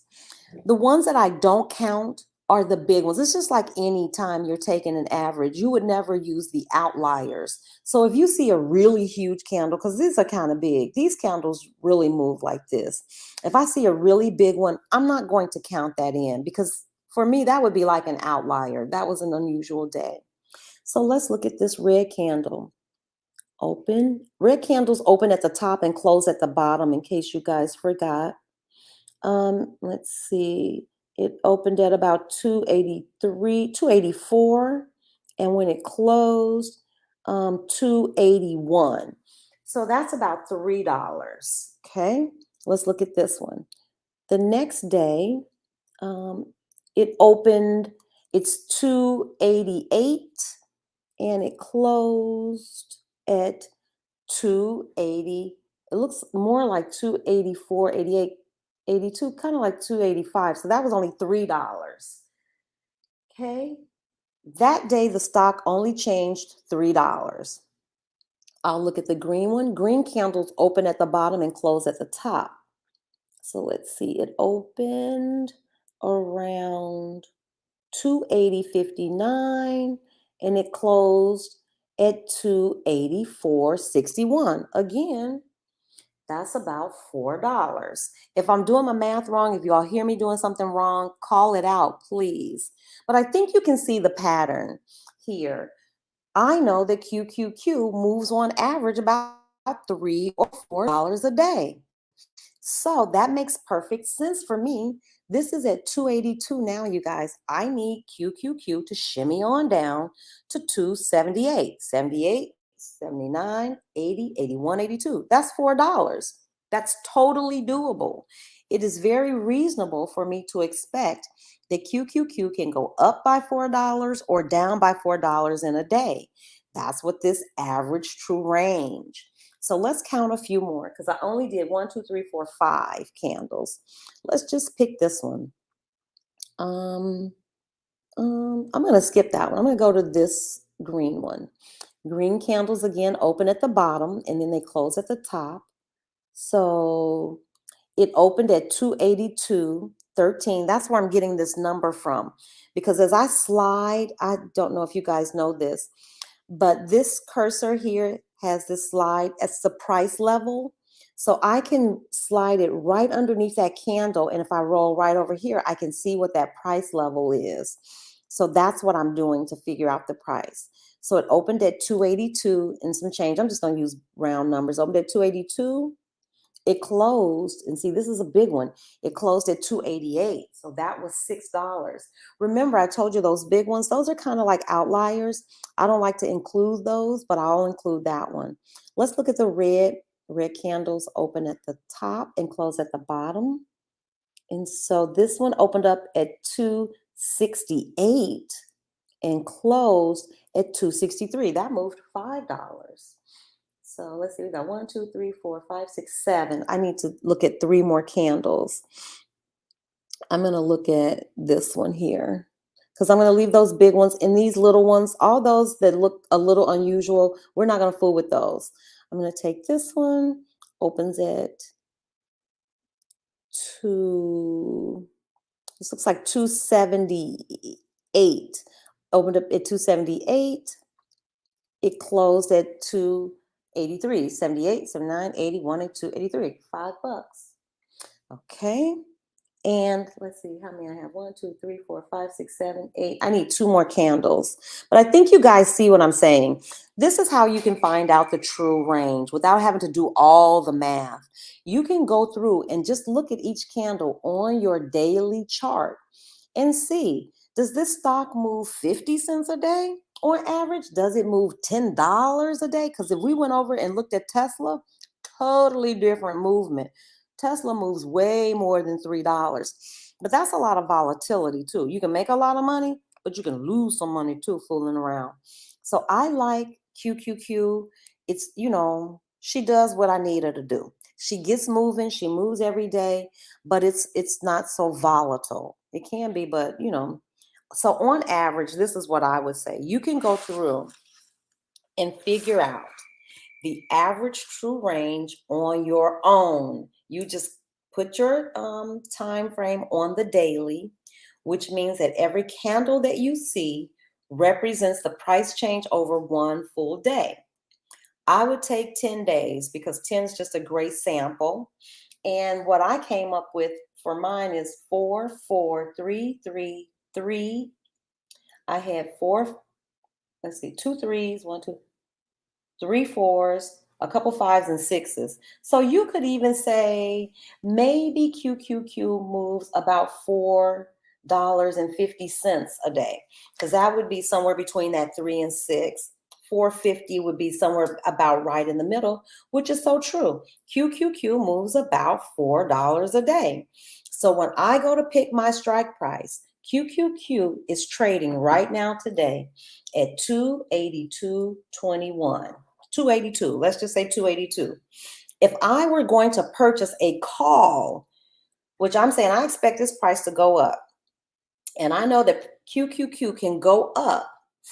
The ones that I don't count are the big ones. It's just like any time you're taking an average, you would never use the outliers. So if you see a really huge candle, because these are kind of big, these candles really move like this. If I see a really big one, I'm not going to count that in because for me, that would be like an outlier. That was an unusual day. So let's look at this red candle. Open. Red candles open at the top and close at the bottom in case you guys forgot. Let's see. It opened at about 283, 284, and when it closed, 281. So that's about $3. Okay, let's look at this one. The next day, it opened, it's 288, and it closed at 280. It looks more like 284, 88. 82, kind of like 285. So that was only $3. Okay. That day, the stock only changed $3. I'll look at the green one. Green candles open at the bottom and close at the top. So let's see. It opened around 280.59 and it closed at 284.61. Again, that's about $4. If I'm doing my math wrong, if y'all hear me doing something wrong, call it out, please. But I think you can see the pattern here. I know that QQQ moves on average about $3 or $4 a day. So that makes perfect sense for me. This is at 282 now, you guys. I need QQQ to shimmy on down to 278, 78, 79, 80, 81, 82. That's $4. That's totally doable. It is very reasonable for me to expect that QQQ can go up by $4 or down by $4 in a day. That's what this average true range. So let's count a few more because I only did 1, 2, 3, 4, 5 candles. Let's just pick this one. Um, I'm going to skip that one. I'm going to go to this green one. Green candles again open at the bottom and then they close at the top. So it opened at 282.13. That's where I'm getting this number from. Because as I slide, I don't know if you guys know this, but this cursor here has this slide. It's the price level. So I can slide it right underneath that candle. And if I roll right over here, I can see what that price level is. So that's what I'm doing to figure out the price. So it opened at 282 and some change. I'm just going to use round numbers. Opened at 282. It closed, and see, this is a big one. It closed at 288. So that was $6. Remember, I told you those big ones, those are kind of like outliers. I don't like to include those, but I'll include that one. Let's look at the red. Red candles open at the top and close at the bottom. And so this one opened up at 268 and closed at 263. That moved $5. So let's see, we got 1, 2, 3, 4, 5, 6, 7. I need to look at 3 more candles. I'm going to look at this one here because I'm going to leave those big ones and these little ones, all those that look a little unusual, we're not going to fool with those. I'm going to take this one, opens at 2, this looks like 278. Opened up at 278. It closed at 283, 78, 79, 80, 182, 83, $5. Okay. And let's see how many I have. 1, 2, 3, 4, 5, 6, 7, 8. I need 2 more candles. But I think you guys see what I'm saying. This is how you can find out the true range without having to do all the math. You can go through and just look at each candle on your daily chart and see, does this stock move 50 cents a day on average? Does it move $10 a day? Because if we went over and looked at Tesla, totally different movement. Tesla moves way more than $3, but that's a lot of volatility too. You can make a lot of money, but you can lose some money too fooling around. So I like QQQ. It's, she does what I need her to do. She gets moving, she moves every day, but it's not so volatile. It can be, but so on average, this is what I would say. You can go through and figure out the average true range on your own. You just put your time frame on the daily, which means that every candle that you see represents the price change over one full day. I would take 10 days because 10 is just a great sample. And what I came up with for mine is 4, 4, 3, 3, 3. I had 4, let's see, 2 threes, 1, 2, 3 fours, a couple 5s and 6s. So you could even say maybe QQQ moves about $4.50 a day, because that would be somewhere between that 3 and 6. 450 would be somewhere about right in the middle, which is so true. QQQ moves about $4 a day. So when I go to pick my strike price, QQQ is trading right now today at 282.21. 282. Let's just say 282. If I were going to purchase a call, which I'm saying I expect this price to go up, and I know that QQQ can go up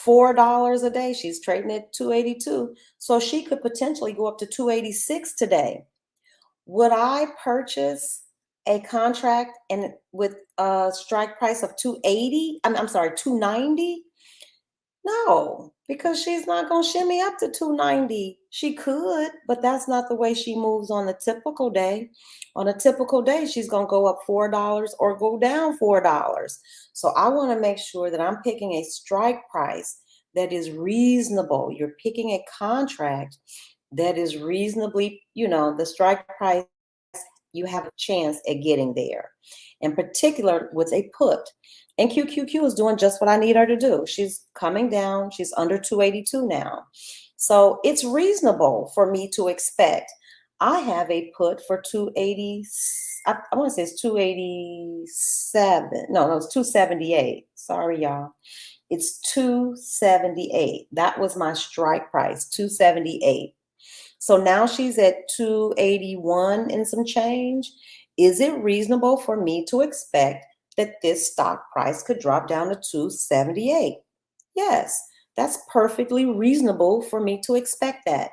$4 a day. She's trading at 282. So she could potentially go up to 286 today. Would I purchase a contract and with a strike price of 280? I'm sorry, 290? No, because she's not going to shimmy up to 290. She could, but that's not the way she moves on a typical day. On a typical day, she's going to go up $4 or go down $4. So I want to make sure that I'm picking a strike price that is reasonable. You're picking a contract that is reasonably, the strike price, you have a chance at getting there. In particular, with a put. And QQQ is doing just what I need her to do. She's coming down. She's under 282 now. So it's reasonable for me to expect. I have a put for 280. I want to say it's 287. No, it's 278. Sorry, y'all. It's 278. That was my strike price, 278. So now she's at 281 and some change. Is it reasonable for me to expect that this stock price could drop down to 278? Yes, that's perfectly reasonable for me to expect that.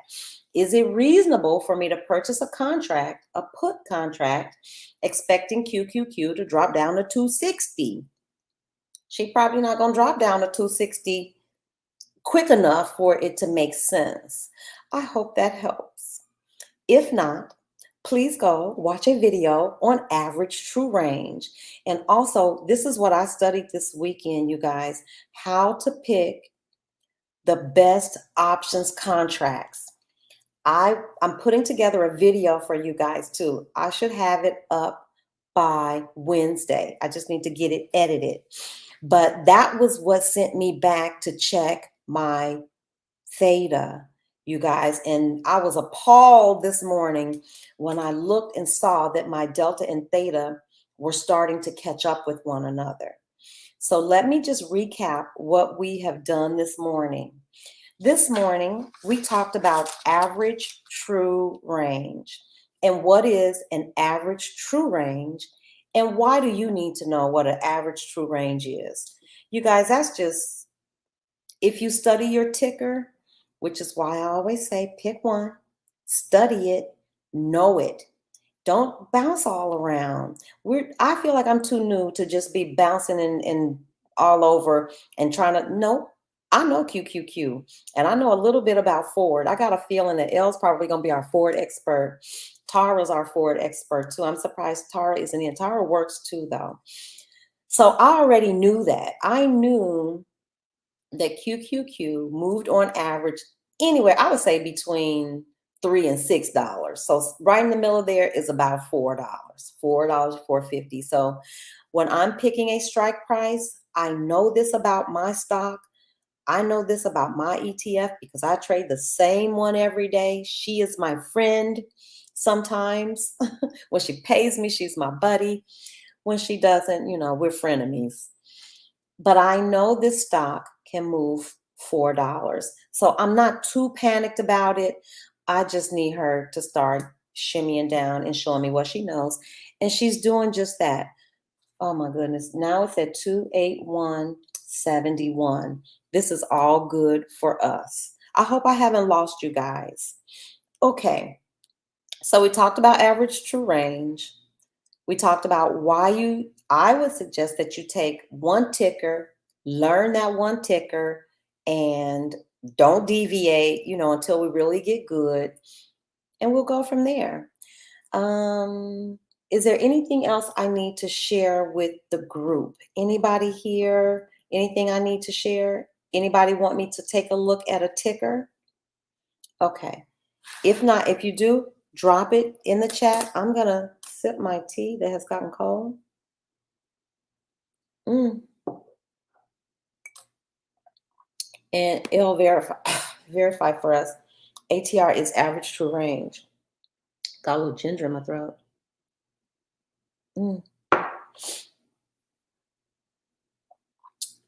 Is it reasonable for me to purchase a contract, a put contract, expecting QQQ to drop down to 260? She probably not going to drop down to 260 quick enough for it to make sense. I hope that helps. If not, please go watch a video on average true range. And also, this is what I studied this weekend, you guys, how to pick the best options contracts. I'm putting together a video for you guys too. I should have it up by Wednesday. I just need to get it edited. But that was what sent me back to check my theta, you guys. And I was appalled this morning when I looked and saw that my delta and theta were starting to catch up with one another. So let me just recap what we have done this morning. This morning, we talked about average true range. And what is an average true range? And why do you need to know what an average true range is? You guys, that's just, if you study your ticker, which is why I always say pick one, study it, know it. Don't bounce all around. I feel like I'm too new to just be bouncing and all over and trying to, no, I know QQQ and I know a little bit about Ford. I got a feeling that L's probably going to be our Ford expert. Tara's our Ford expert too. I'm surprised Tara isn't in. Tara works too though. So I already knew that. I knew that QQQ moved on average anywhere, I would say between $3 and $6. So right in the middle there is about $4, $4.50. So when I'm picking a strike price, I know this about my stock. I know this about my ETF because I trade the same one every day. She is my friend sometimes. When she pays me, she's my buddy. When she doesn't, we're frenemies. But I know this stock can move $4. So I'm not too panicked about it. I just need her to start shimmying down and showing me what she knows. And she's doing just that. Oh my goodness. Now it's at 281.71. This is all good for us. I hope I haven't lost you guys. Okay. So we talked about average true range. We talked about I would suggest that you take one ticker, learn that one ticker, and don't deviate, until we really get good. And we'll go from there. Is there anything else I need to share with the group? Anybody here? Anything I need to share? Anybody want me to take a look at a ticker? Okay. If not, if you do, drop it in the chat. I'm going to sip my tea that has gotten cold. And it'll verify for us. ATR is average true range. Got a little ginger in my throat.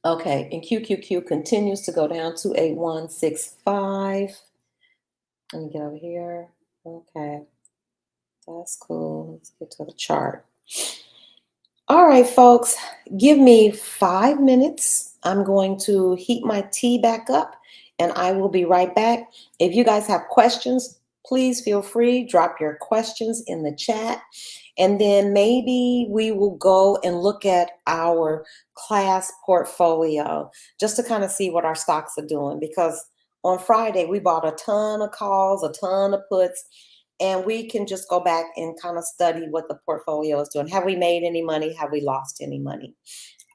Okay, and QQQ continues to go down to 8165. Let me get over here. Okay, that's cool. Let's get to the chart. All right, folks, give me 5 minutes. I'm going to heat my tea back up and I will be right back. If you guys have questions, please feel free, drop your questions in the chat. And then maybe we will go and look at our class portfolio just to kind of see what our stocks are doing. Because on Friday, we bought a ton of calls, a ton of puts, and we can just go back and kind of study what the portfolio is doing. Have we made any money? Have we lost any money?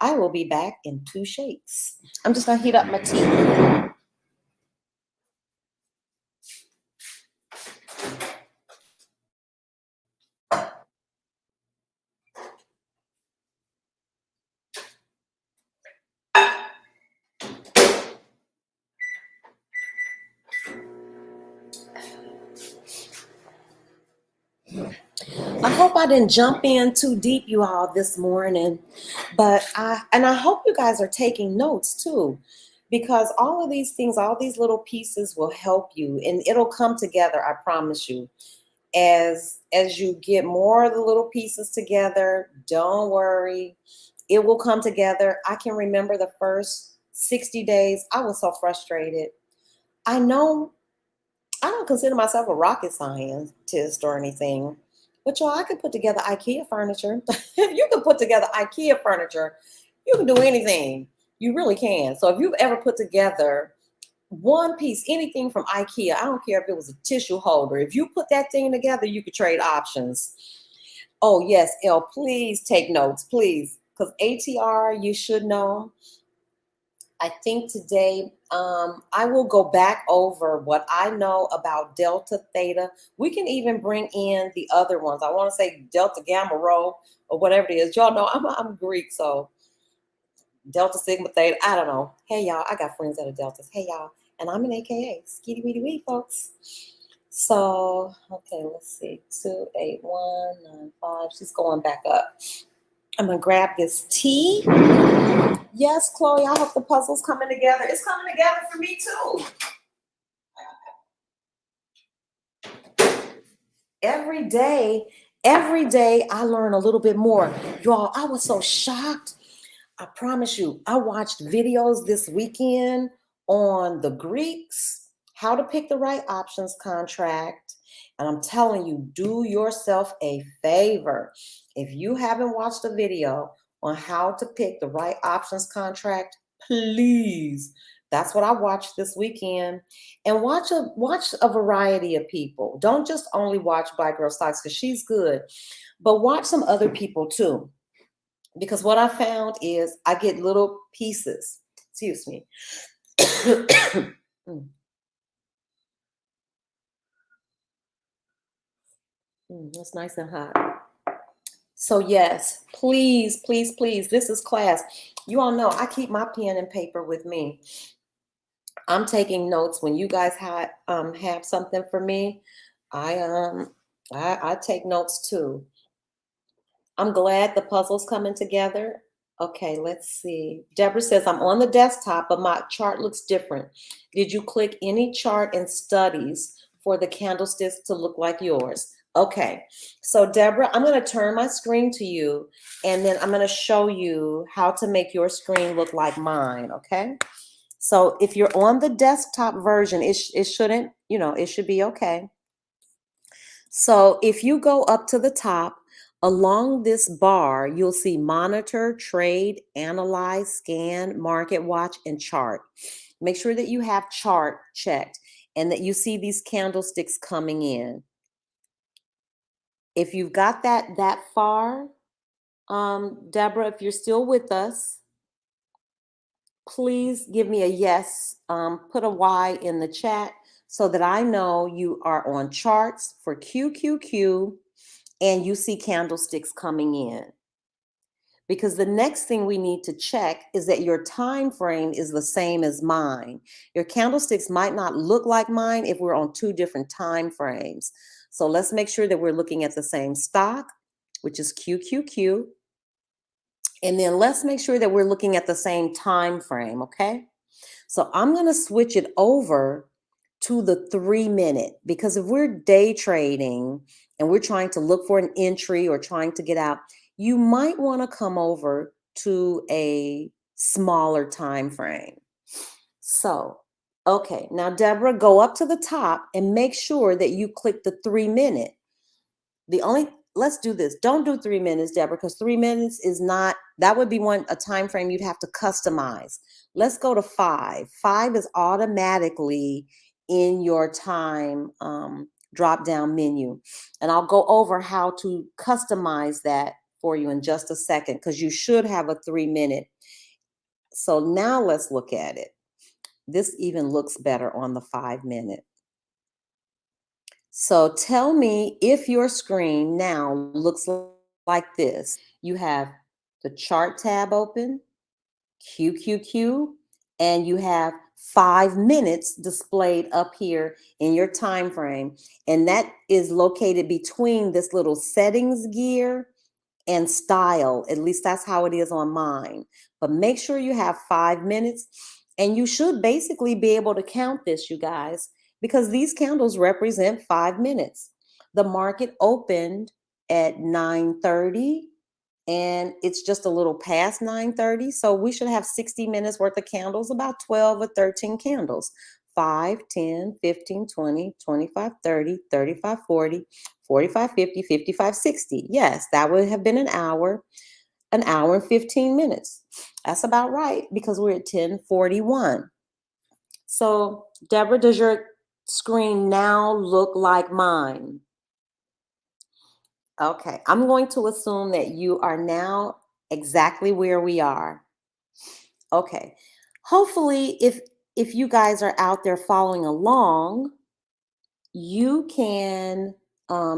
I will be back in 2 shakes. I'm just going to heat up my tea. I hope I didn't jump in too deep, you all, this morning, but I hope you guys are taking notes too. because all of these things, all these little pieces will help you, and it'll come together, I promise you. As you get more of the little pieces together, don't worry, it will come together. I can remember the first 60 days, I was so frustrated. I know I don't consider myself a rocket scientist or anything, but y'all, I can put together IKEA furniture. If you can put together IKEA furniture, you can do anything. You really can. So if you've ever put together one piece, anything from IKEA, I don't care if it was a tissue holder, if you put that thing together, you could trade options. Oh, yes, Elle, please take notes, please. Because ATR, you should know. I think today I will go back over what I know about Delta Theta. We can even bring in the other ones. I want to say Delta Gamma Rho or whatever it is. Y'all know I'm Greek, so Delta Sigma Theta. I don't know. Hey, y'all, I got friends that are Deltas. Hey, y'all. And I'm an AKA. Skitty weedy wee, folks. So, okay, let's see. 28195. She's going back up. I'm going to grab this tea. Yes, Chloe, I hope the puzzle's coming together. It's coming together for me too. Every day I learn a little bit more. Y'all, I was so shocked. I promise you, I watched videos this weekend on the Greeks, how to pick the right options contract. And I'm telling you, do yourself a favor. If you haven't watched a video on how to pick the right options contract, please. That's what I watched this weekend. And watch a variety of people. Don't just only watch Black Girl Stocks because she's good, but watch some other people too. Because what I found is I get little pieces. Excuse me. That's nice and hot. So yes, please, please, please, this is class. You all know I keep my pen and paper with me. I'm taking notes when you guys have something for me. I take notes too. I'm glad the puzzle's coming together. Okay, let's see. Deborah says, I'm on the desktop, but my chart looks different. Did you click any chart in studies for the candlesticks to look like yours? Okay, so Deborah, I'm going to turn my screen to you, and then I'm going to show you how to make your screen look like mine, okay? So if you're on the desktop version, it shouldn't, it should be okay. So if you go up to the top, along this bar, you'll see monitor, trade, analyze, scan, market watch, and chart. Make sure that you have chart checked and that you see these candlesticks coming in. If you've got that far, Deborah, if you're still with us, please give me a yes. Put a Y in the chat so that I know you are on charts for QQQ and you see candlesticks coming in. Because the next thing we need to check is that your time frame is the same as mine. Your candlesticks might not look like mine if we're on two different time frames. So let's make sure that we're looking at the same stock, which is QQQ. And then let's make sure that we're looking at the same time frame, okay? So I'm going to switch it over to the 3-minute, because if we're day trading and we're trying to look for an entry or trying to get out, you might want to come over to a smaller time frame. So, okay, now Deborah, go up to the top and make sure that you click the 3-minute. Let's do this. Don't do 3 minutes, Deborah, because 3 minutes is not, that would be a time frame you'd have to customize. Let's go to 5. 5 is automatically in your time drop down menu. And I'll go over how to customize that for you in just a second, because you should have a 3-minute. So now let's look at it. This even looks better on the 5-minute. So tell me if your screen now looks like this. You have the chart tab open, QQQ, and you have 5 minutes displayed up here in your time frame. And that is located between this little settings gear and style. At least that's how it is on mine. But make sure you have 5 minutes. And you should basically be able to count this, you guys, because these candles represent 5 minutes. The market opened at 9:30 and it's just a little past 9:30. So we should have 60 minutes worth of candles, about 12 or 13 candles. 5, 10, 15, 20, 25, 30, 35, 40, 45, 50, 55, 60. Yes, that would have been an hour and 15 minutes. That's about right because we're at 10:41. So, Deborah, does your screen now look like mine? Okay, I'm going to assume that you are now exactly where we are. Okay. Hopefully, if you guys are out there following along, you can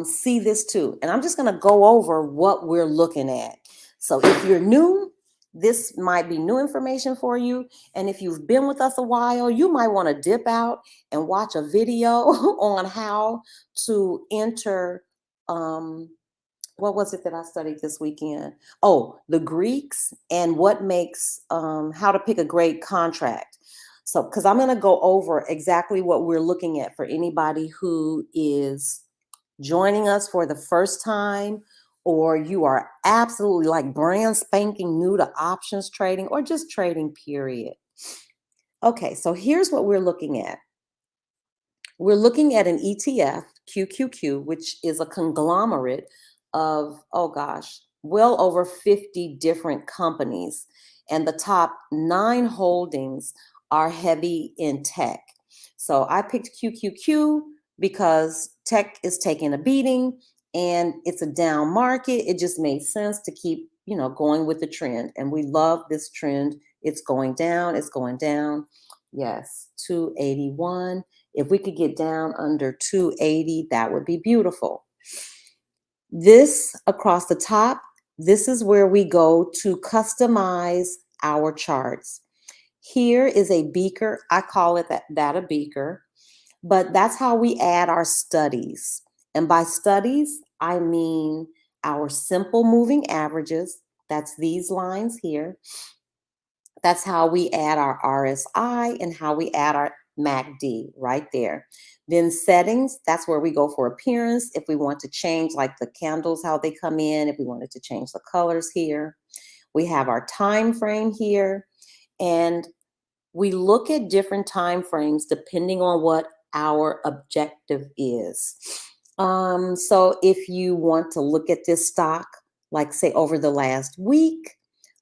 see this too. And I'm just going to go over what we're looking at. So if you're new, this might be new information for you. And if you've been with us a while, you might want to dip out and watch a video on how to enter. What was it that I studied this weekend? Oh, the Greeks and what makes, how to pick a great contract. So, because I'm going to go over exactly what we're looking at for anybody who is joining us for the first time, or you are absolutely like brand spanking new to options trading or just trading, period. Okay, so here's what we're looking at. We're looking at an ETF, QQQ, which is a conglomerate of, oh gosh, well over 50 different companies. And the top 9 holdings are heavy in tech. So I picked QQQ because tech is taking a beating and it's a down market. It just made sense to keep, going with the trend. And we love this trend. It's going down, it's going down. Yes, 281. If we could get down under 280, that would be beautiful. This across the top, this is where we go to customize our charts. Here is a beaker. I call it that a beaker, but that's how we add our studies. And by studies, I mean our simple moving averages. That's these lines here. That's how we add our RSI and how we add our MACD right there. Then settings, that's where we go for appearance. If we want to change like the candles, how they come in, if we wanted to change the colors here. We have our time frame here. And we look at different time frames depending on what our objective is. So if you want to look at this stock, like say over the last week,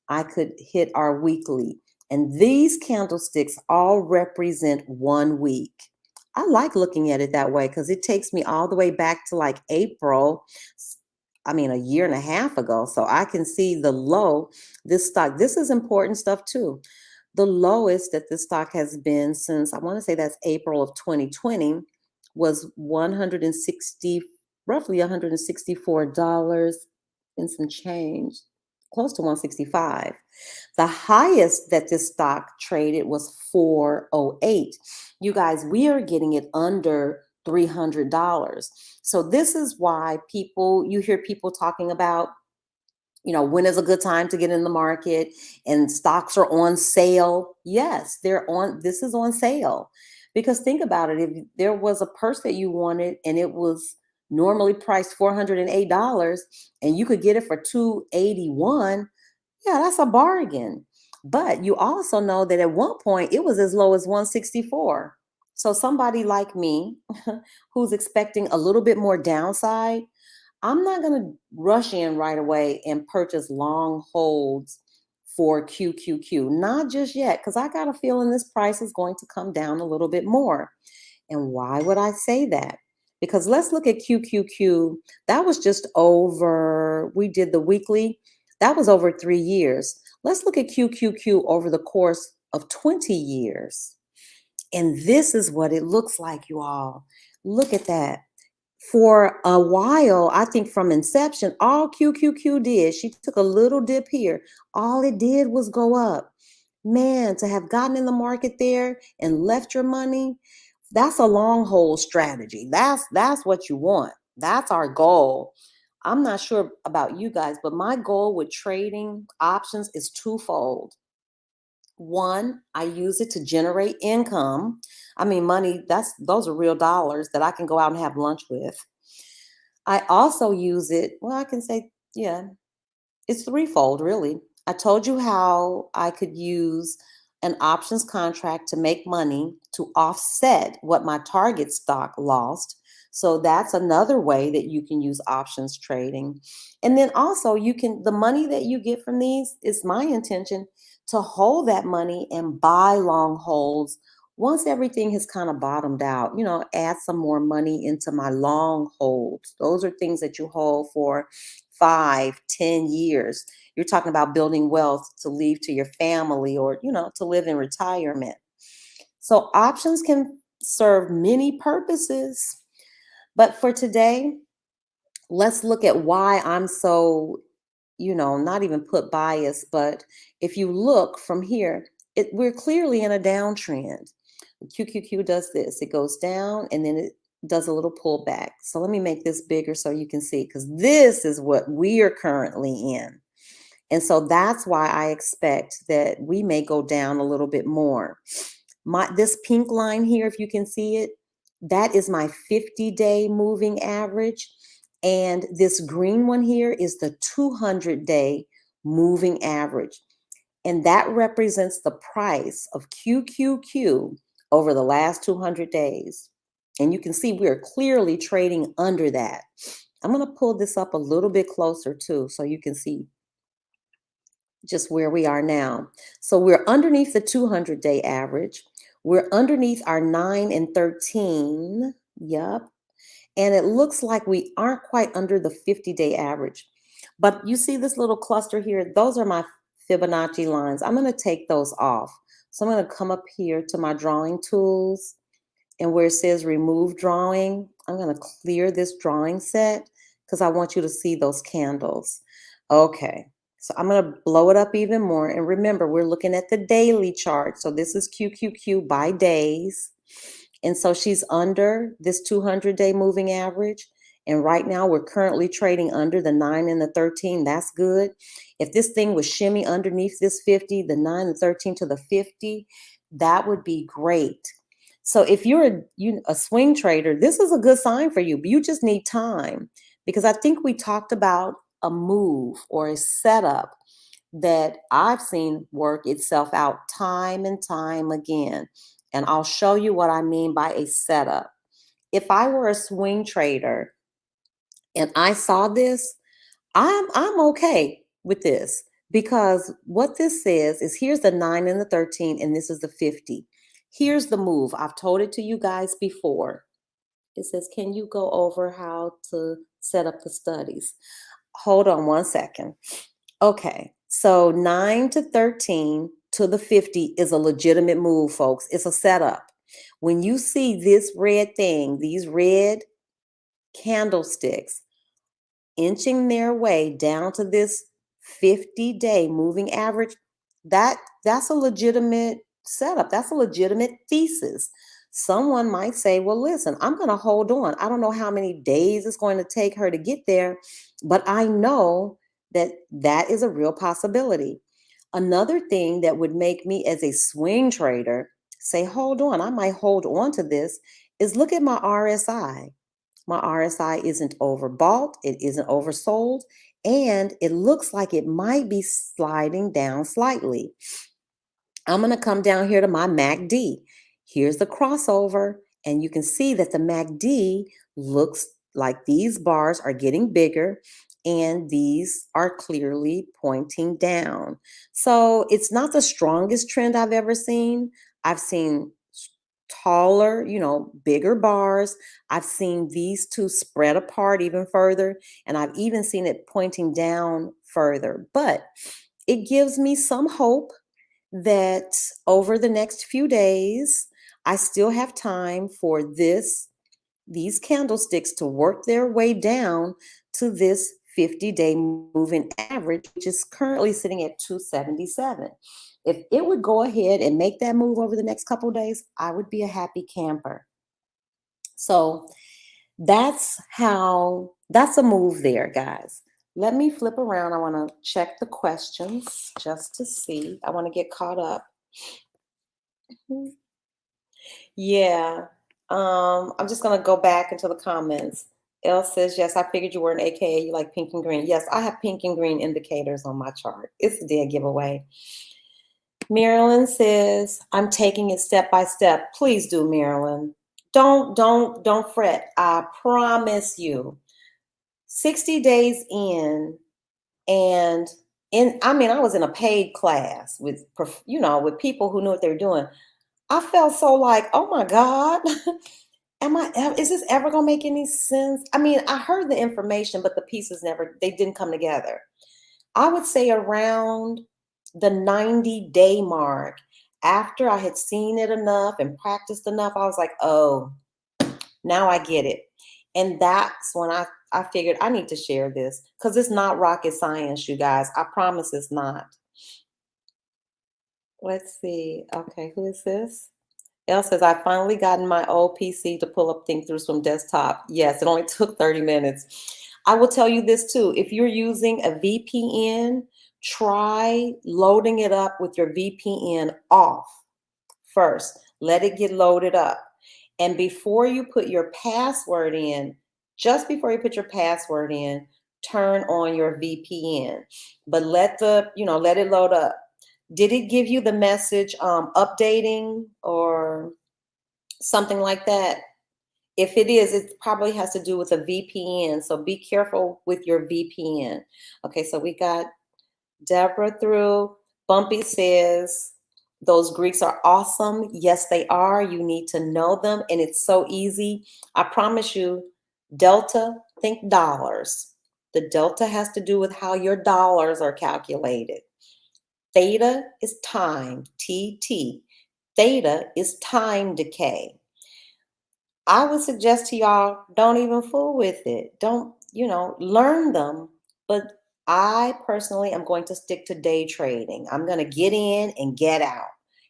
I could hit our weekly. And these candlesticks all represent 1 week. I like looking at it that way because it takes me all the way back to like April. I mean, a year and a half ago. So I can see the low, this stock. This is important stuff too. The lowest that this stock has been since, I want to say that's April of 2020, was 160, roughly $164 and some change, close to 165. The highest that this stock traded was 408. You guys, we are getting it under $300. So this is why you hear people talking about, when is a good time to get in the market and stocks are on sale. Yes, this is on sale. Because think about it, if there was a purse that you wanted and it was normally priced $408 and you could get it for $281, yeah, that's a bargain. But you also know that at one point it was as low as 164. So somebody like me who's expecting a little bit more downside, I'm not going to rush in right away and purchase long holds for QQQ. Not just yet, because I got a feeling this price is going to come down a little bit more. And why would I say that? Because let's look at QQQ. That was just over, we did the weekly. That was over 3 years. Let's look at QQQ over the course of 20 years. And this is what it looks like, you all. Look at that. For a while, I think from inception, all QQQ did, she took a little dip here. All it did was go up. Man, to have gotten in the market there and left your money, that's a long hold strategy. That's what you want. That's our goal. I'm not sure about you guys, but my goal with trading options is twofold. One, I use it to generate income. I mean, money, those are real dollars that I can go out and have lunch with. I also use it, well, I can say, yeah, it's threefold, really. I told you how I could use an options contract to make money to offset what my target stock lost. So that's another way that you can use options trading. And then also, the money that you get from these, is my intention to hold that money and buy long holds once everything has kind of bottomed out, add some more money into my long holds. Those are things that you hold for 5, 10 years. You're talking about building wealth to leave to your family, or, to live in retirement. So options can serve many purposes. But for today, let's look at why I'm so, not even put bias, but if you look from here, we're clearly in a downtrend. QQQ does this. It goes down and then it does a little pullback. So let me make this bigger so you can see, because this is what we are currently in. And so that's why I expect that we may go down a little bit more. This pink line here, if you can see it, that is my 50-day moving average. And this green one here is the 200-day moving average. And that represents the price of QQQ over the last 200 days. And you can see we're clearly trading under that. I'm going to pull this up a little bit closer too, so you can see just where we are now. So we're underneath the 200-day average. We're underneath our 9 and 13. Yep. And it looks like we aren't quite under the 50-day average. But you see this little cluster here? Those are my Fibonacci lines. I'm going to take those off. So I'm going to come up here to my drawing tools, and where it says remove drawing, I'm going to clear this drawing set because I want you to see those candles. Okay. So I'm going to blow it up even more. And remember, we're looking at the daily chart. So this is QQQ by days. And so she's under this 200-day moving average. And right now we're currently trading under the 9 and the 13. That's good. If this thing was shimmy underneath this 50, the 9 and 13 to the 50, that would be great. So if you're a swing trader, this is a good sign for you. But you just need time, because I think we talked about a move or a setup that I've seen work itself out time and time again. And I'll show you what I mean by a setup. If I were a swing trader and I saw this, I'm okay with this, because what this says is here's the 9 and the 13, and this is the 50. Here's the move. I've told it to you guys before. It says, can you go over how to set up the studies? Hold on one second. Okay, so 9 to 13 to the 50 is a legitimate move, folks. It's a setup. When you see this red thing, these red candlesticks inching their way down to this 50-day moving average, that's a legitimate setup. That's a legitimate thesis. Someone might say, well, listen, I'm going to hold on. I don't know how many days it's going to take her to get there, but I know that that is a real possibility. Another thing that would make me, as a swing trader, say, hold on, I might hold on to this, is look at my RSI. My RSI isn't overbought, it isn't oversold, and it looks like it might be sliding down slightly. I'm going to come down here to my MACD. Here's the crossover, and you can see that the MACD looks like these bars are getting bigger, and these are clearly pointing down. So it's not the strongest trend I've ever seen. I've seen taller, bigger bars. I've seen these two spread apart even further, and I've even seen it pointing down further. But it gives me some hope that over the next few days, I still have time for these candlesticks to work their way down to this 50-day moving average, which is currently sitting at 277. If it would go ahead and make that move over the next couple of days, I would be a happy camper. So that's a move there, guys. Let me flip around. I want to check the questions just to see. I want to get caught up. Yeah. I'm just gonna go back into the comments. Elle says, yes, I figured you were an AKA, you like pink and green. Yes, I have pink and green indicators on my chart. It's a dead giveaway. Marilyn says, I'm taking it step by step. Please do, Marilyn. Don't fret. I promise you. 60 days in, and I was in a paid class with with people who knew what they were doing. I felt so like, oh my God, is this ever gonna make any sense? I mean, I heard the information, but the pieces they didn't come together. I would say around the 90-day mark, after I had seen it enough and practiced enough, I was like, oh, now I get it. And that's when I figured I need to share this, because it's not rocket science, you guys. I promise it's not. Let's see. Okay, who is this? Elle says, I finally gotten my old PC to pull up think-throughs from desktop. Yes, it only took 30 minutes. I will tell you this too. If you're using a VPN, try loading it up with your VPN off first. Let it get loaded up. And before you put your password in, just before you put your password in, turn on your VPN. But let it load up. Did it give you the message updating or something like that? If it is, it probably has to do with a VPN. So be careful with your VPN. Okay, so we got Deborah through. Bumpy says, those Greeks are awesome. Yes, they are. You need to know them, and it's so easy. I promise you, delta, think dollars. The delta has to do with how your dollars are calculated. Theta is time, TT. Theta is time decay. I would suggest to y'all, don't even fool with it. Don't, learn them. But I personally am going to stick to day trading. I'm going to get in and get out.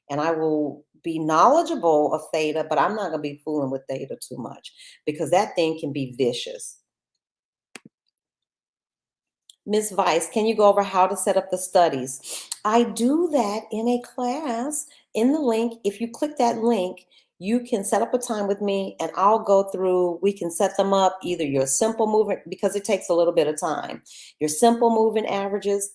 And I will be knowledgeable of theta, but I'm not going to be fooling with theta too much, because that thing can be vicious. Ms. Weiss, can you go over how to set up the studies? I do that in a class in the link. If you click that link, you can set up a time with me and I'll go through, we can set them up, either your simple moving, because it takes a little bit of time, your simple moving averages.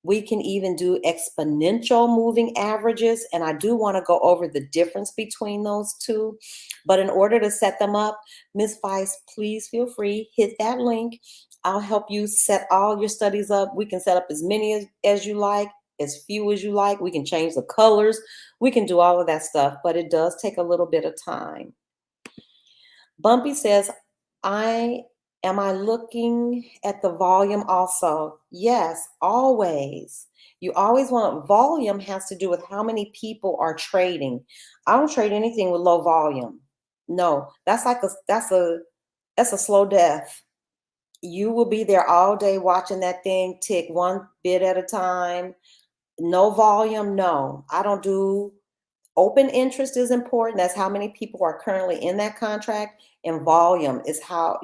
We can even do exponential moving averages. And I do want to go over the difference between those two. But in order to set them up, Ms. Weiss, please feel free, hit that link. I'll help you set all your studies up. We can set up as many as you like, as few as you like. We can change the colors. We can do all of that stuff, but it does take a little bit of time. Bumpy says, am I looking at the volume also? Yes, always. You always want, volume has to do with how many people are trading. I don't trade anything with low volume. No, that's a slow death. You will be there all day watching that thing tick one bit at a time. No volume, no. I don't do open interest is important. That's how many people are currently in that contract. And volume is how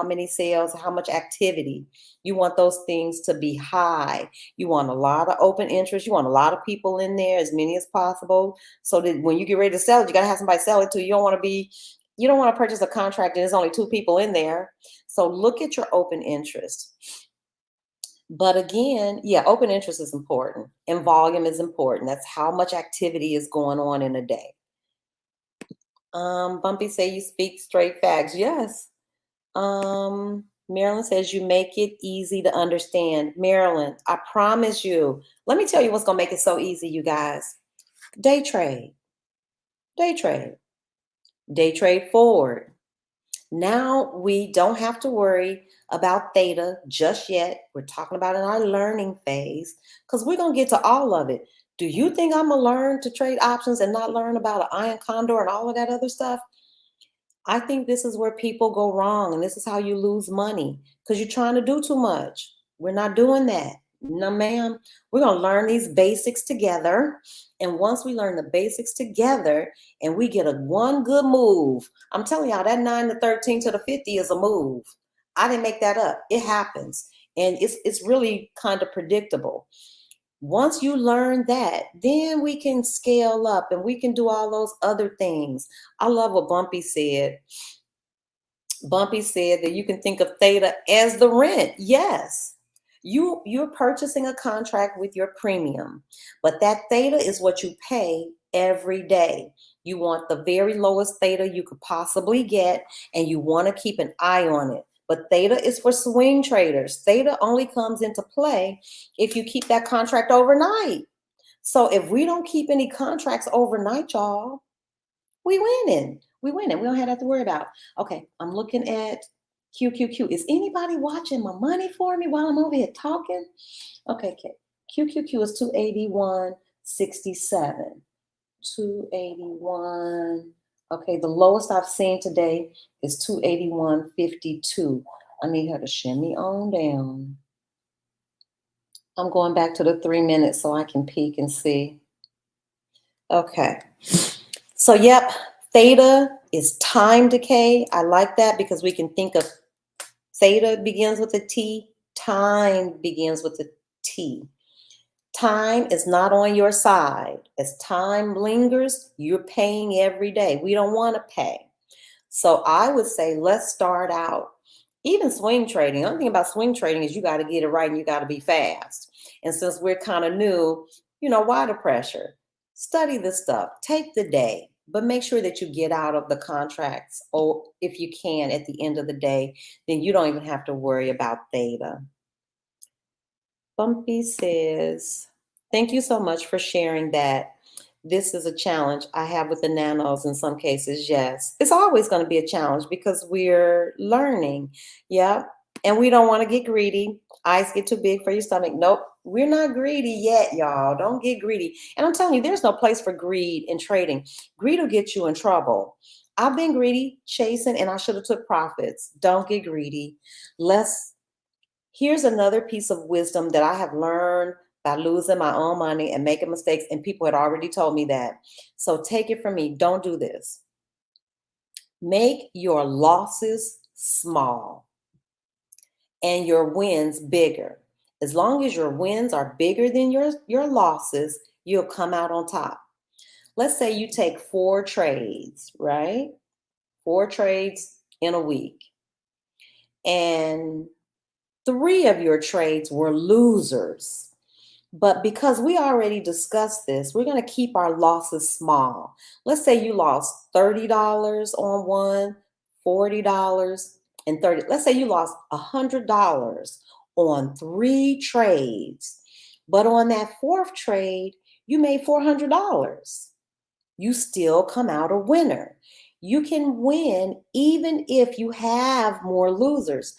many sales, how much activity. You want those things to be high. You want a lot of open interest. You want a lot of people in there, as many as possible. So that when you get ready to sell it, you got to have somebody sell it to you. You don't want to purchase a contract and there's only 2 people in there. So look at your open interest. But again, yeah, open interest is important and volume is important. That's how much activity is going on in a day. Bumpy say you speak straight facts. Yes. Marilyn says you make it easy to understand. Marilyn, I promise you. Let me tell you what's going to make it so easy, you guys. Day trade. Day trade. Day trade forward. Now we don't have to worry about theta just yet. We're talking about in our learning phase, because we're going to get to all of it. Do you think I'm going to learn to trade options and not learn about an iron condor and all of that other stuff? I think this is where people go wrong, and this is how you lose money, because you're trying to do too much. We're not doing that. No, ma'am. We're going to learn these basics together. And once we learn the basics together and we get one good move, I'm telling y'all, that 9 to 13 to the 50 is a move. I didn't make that up. It happens. And it's really kind of predictable. Once you learn that, then we can scale up and we can do all those other things. I love what Bumpy said. Bumpy said that you can think of theta as the rent. Yes. You're purchasing a contract with your premium, but that theta is what you pay every day. You want the very lowest theta you could possibly get, and you want to keep an eye on it. But theta is for swing traders. Theta only comes into play if you keep that contract overnight. So if we don't keep any contracts overnight, y'all, we winning. We winning. We don't have that to worry about. Okay, I'm looking at QQQ. Is anybody watching my money for me while I'm over here talking? Okay. QQQ is 281.67. 281. Okay, the lowest I've seen today is 281.52. I need her to shimmy on down. I'm going back to the 3 minutes so I can peek and see. Okay. So, yep, theta is time decay. I like that because we can think of theta begins with a T, time begins with a T. Time is not on your side. As time lingers, you're paying every day. We don't want to pay. So I would say let's start out. Even swing trading, the only thing about swing trading is you got to get it right and you got to be fast. And since we're kind of new, why the pressure? Study this stuff. Take the day, but make sure that you get out of the contracts, or if you can at the end of the day, then you don't even have to worry about theta. Bumpy says, thank you so much for sharing that. This is a challenge I have with the nanos in some cases. Yes, it's always going to be a challenge because we're learning. Yeah. And we don't want to get greedy. Eyes get too big for your stomach. Nope. We're not greedy yet, y'all. Don't get greedy. And I'm telling you, there's no place for greed in trading. Greed will get you in trouble. I've been greedy, chasing, and I should have took profits. Don't get greedy. Here's another piece of wisdom that I have learned by losing my own money and making mistakes, and people had already told me that. So take it from me. Don't do this. Make your losses small and your wins bigger. As long as your wins are bigger than your losses, you'll come out on top. Let's say you take 4 trades, right? 4 trades in a week. And 3 of your trades were losers. But because we already discussed this, we're going to keep our losses small. Let's say you lost $30 on one, $40, and $30. Let's say you lost $100 on 3 trades. But on that 4th trade, you made $400. You still come out a winner. You can win even if you have more losers.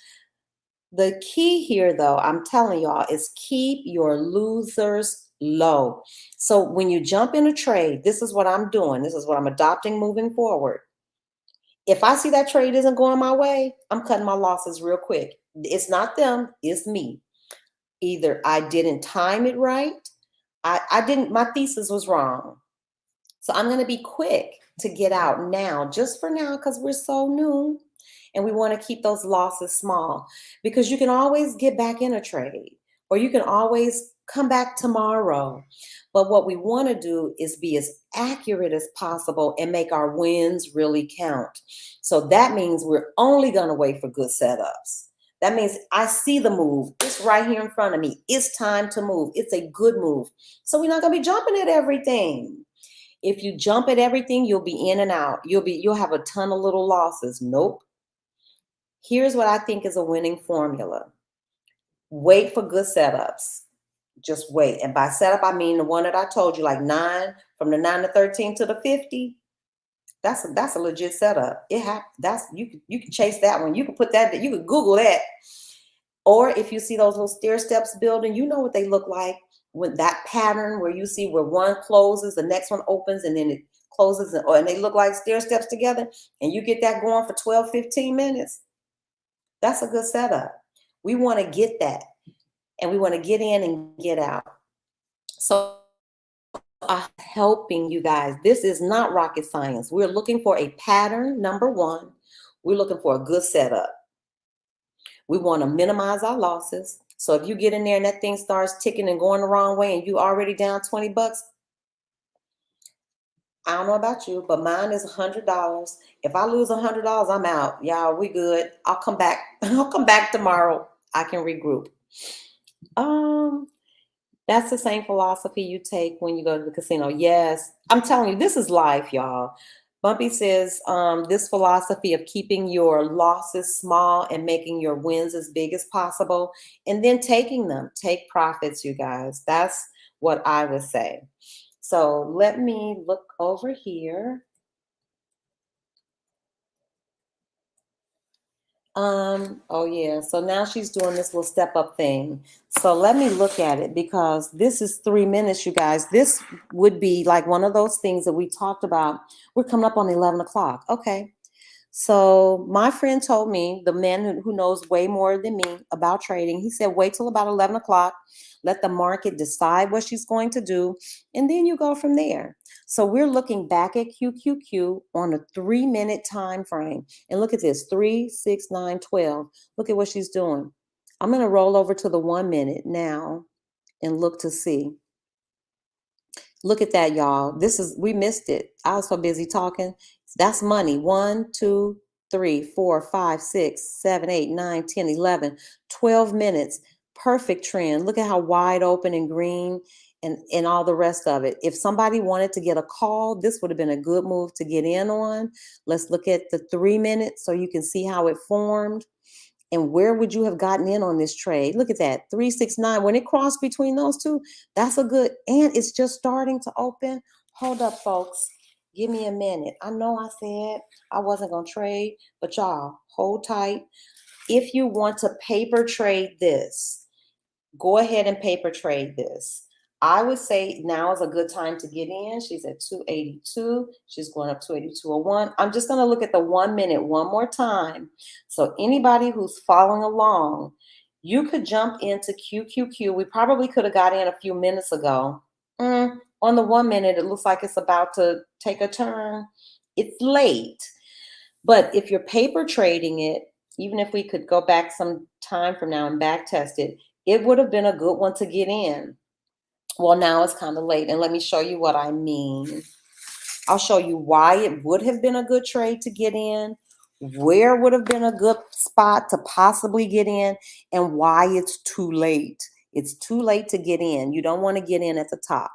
The key here, though, I'm telling y'all, is keep your losers low. So when you jump in a trade, this is what I'm doing. This is what I'm adopting moving forward. If I see that trade isn't going my way, I'm cutting my losses real quick. It's not them, it's me. Either I didn't time it right, my thesis was wrong. So I'm going to be quick to get out now, just for now, because we're so new. And we want to keep those losses small because you can always get back in a trade, or you can always come back tomorrow. But what we want to do is be as accurate as possible and make our wins really count. So that means we're only going to wait for good setups. That means I see the move. It's right here in front of me. It's time to move. It's a good move. So we're not going to be jumping at everything. If you jump at everything, you'll be in and out. You'll have a ton of little losses. Nope. Here's what I think is a winning formula. Wait for good setups. Just wait. And by setup, I mean the one that I told you, like 9, from the 9 to 13 to the 50. That's a legit setup. You can chase that one. You can put that, you can Google that. Or if you see those little stair steps building, you know what they look like. With that pattern where you see where one closes, the next one opens, and then it closes, and they look like stair steps together, and you get that going for 12, 15 minutes. That's a good setup. We want to get that, and we want to get in and get out. So I'm helping you guys. This is not rocket science. We're looking for a pattern, number one. We're looking for a good setup. We want to minimize our losses. So if you get in there and that thing starts ticking and going the wrong way and you already down $20, I don't know about you, but mine is $100. If I lose $100, I'm out. Y'all, we good. I'll come back. I'll come back tomorrow. I can regroup. Um, that's the same philosophy you take when you go to the casino. Yes, I'm telling you, this is life, y'all. Bumpy says this philosophy of keeping your losses small and making your wins as big as possible, and then taking them. Take profits, you guys. That's what I would say. So let me look over here. Oh yeah, so now she's doing this little step up thing. So let me look at it because this is 3 minutes, you guys. This would be like one of those things that we talked about. We're coming up on 11 o'clock. Okay. So my friend told me, the man who knows way more than me about trading, he said, wait till about 11 o'clock, let the market decide what she's going to do, and then you go from there. So we're looking back at QQQ on a 3-minute time frame. And look at this, 3, 6, 9, 12. Look at what she's doing. I'm going to roll over to the 1 minute now and look to see. Look at that, y'all. We missed it. I was so busy talking. That's money. 1, 2, 3, 4, 5, 6, 7, 8, 9, 10, 11, 12 minutes. Perfect trend. Look at how wide open and green and all the rest of it. If somebody wanted to get a call, this would have been a good move to get in on. Let's look at the 3 minutes so you can see how it formed. And where would you have gotten in on this trade? Look at that, 369. When it crossed between those two, that's a good, and it's just starting to open. Hold up, folks. Give me a minute. I know I said I wasn't going to trade, but y'all, hold tight. If you want to paper trade this, go ahead and paper trade this. I would say now is a good time to get in. She's at 282. She's going up 282.01. I'm just going to look at the 1 minute one more time. So anybody who's following along, you could jump into QQQ. We probably could have got in a few minutes ago. On the 1 minute, it looks like it's about to take a turn. It's late. But if you're paper trading it, even if we could go back some time from now and back test it, it would have been a good one to get in. Well, now it's kind of late, and let me show you what I mean. I'll show you why it would have been a good trade to get in, where would have been a good spot to possibly get in, and why it's too late. It's too late to get in. You don't want to get in at the top.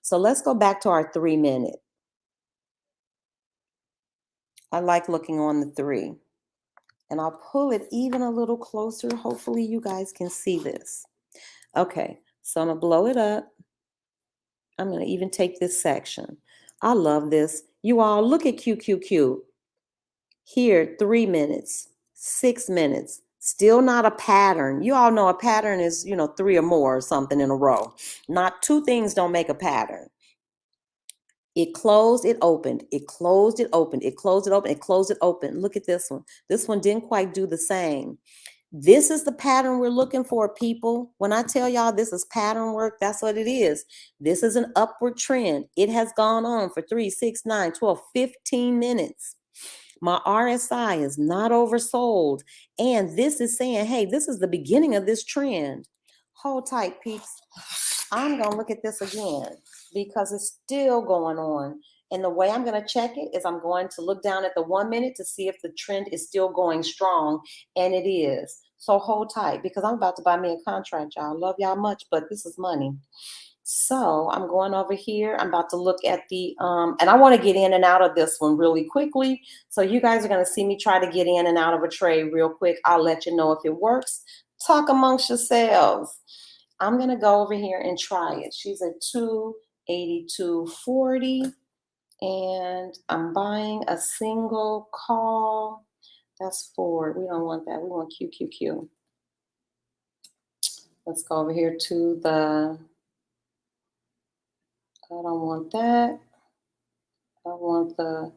So let's go back to our 3 minute. I like looking on the 3. And I'll pull it even a little closer. Hopefully you guys can see this. Okay, so I'm gonna blow it up. I'm gonna even take this section. I love this. You all look at QQQ. Here, 3 minutes, 6 minutes, still not a pattern. You all know a pattern is, 3 or more or something in a row. Not two things don't make a pattern. It closed, it opened, it closed, it opened, it closed, it opened, it closed, it opened. Look at this one. This one didn't quite do the same. This is the pattern we're looking for, people. When I tell y'all this is pattern work, that's what it is. This is an upward trend. It has gone on for 3, 6, 9, 12, 15 minutes. My RSI is not oversold. And this is saying, hey, this is the beginning of this trend. Hold tight, peeps. I'm going to look at this again because it's still going on. And the way I'm going to check it is I'm going to look down at the 1 minute to see if the trend is still going strong. And it is. So hold tight because I'm about to buy me a contract, y'all. Love y'all much, but this is money. So I'm going over here. I'm about to look at the, and I want to get in and out of this one really quickly. So you guys are going to see me try to get in and out of a trade real quick. I'll let you know if it works. Talk amongst yourselves. I'm going to go over here and try it. She's at 282.40 and I'm buying a single call. That's forward. We don't want that. We want QQQ. Let's go over here to the, I don't want that. I want the,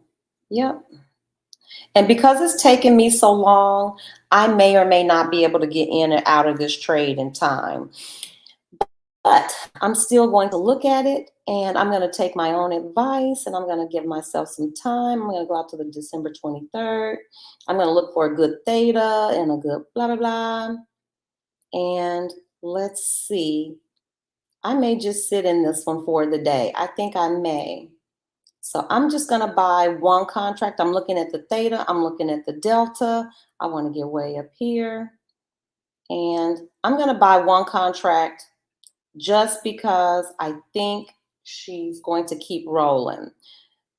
yep. And because it's taken me so long, I may or may not be able to get in and out of this trade in time. But I'm still going to look at it and I'm going to take my own advice and I'm going to give myself some time. I'm going to go out to the December 23rd. I'm going to look for a good theta and a good blah, blah, blah. And let's see. I may just sit in this one for the day. I think I may. So I'm just going to buy one contract. I'm looking at the theta. I'm looking at the delta. I want to get way up here. And I'm going to buy one contract just because I think she's going to keep rolling.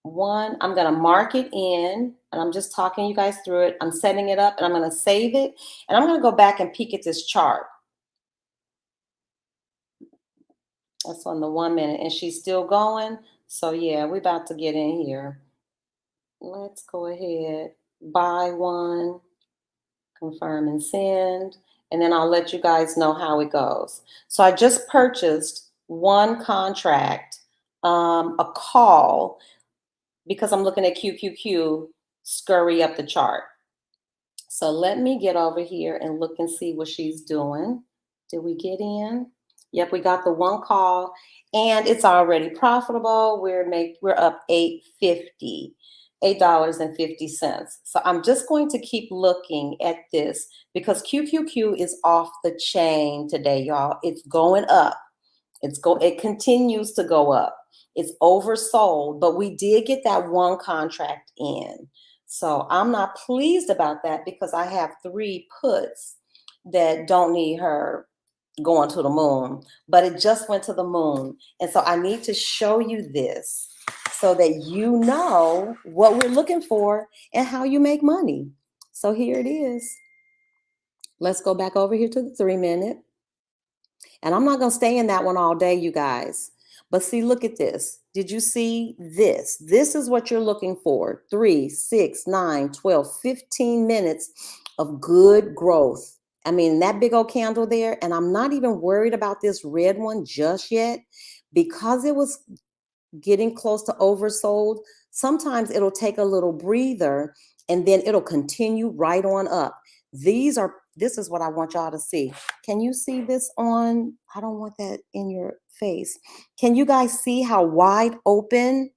One, I'm going to mark it in, and I'm just talking you guys through it. I'm setting it up, and I'm going to save it. And I'm going to go back and peek at this chart. That's on the 1 minute, and she's still going. So yeah, we're about to get in here. Let's go ahead, buy one, confirm and send, and then I'll let you guys know how it goes. So I just purchased one contract, a call, because I'm looking at QQQ scurry up the chart. So let me get over here and look and see what she's doing. Did we get in? Yep, we got the one call, and it's already profitable. We're up $8.50. So I'm just going to keep looking at this because QQQ is off the chain today, y'all. It's going up. It continues to go up. It's oversold, but we did get that one contract in. So I'm not pleased about that because I have 3 puts that don't need her going to the moon, but it just went to the moon. And so I need to show you this so that you know what we're looking for and how you make money. So here it is. Let's go back over here to the 3 minute. And I'm not going to stay in that one all day, you guys. But see, look at this. Did you see this? This is what you're looking for. 3, 6, 9, 12, 15 minutes of good growth. I mean, that big old candle there. And I'm not even worried about this red one just yet because it was getting close to oversold. Sometimes it'll take a little breather and then it'll continue right on up. This is what I want y'all to see. Can you see this on? I don't want that in your face. Can you guys see how wide open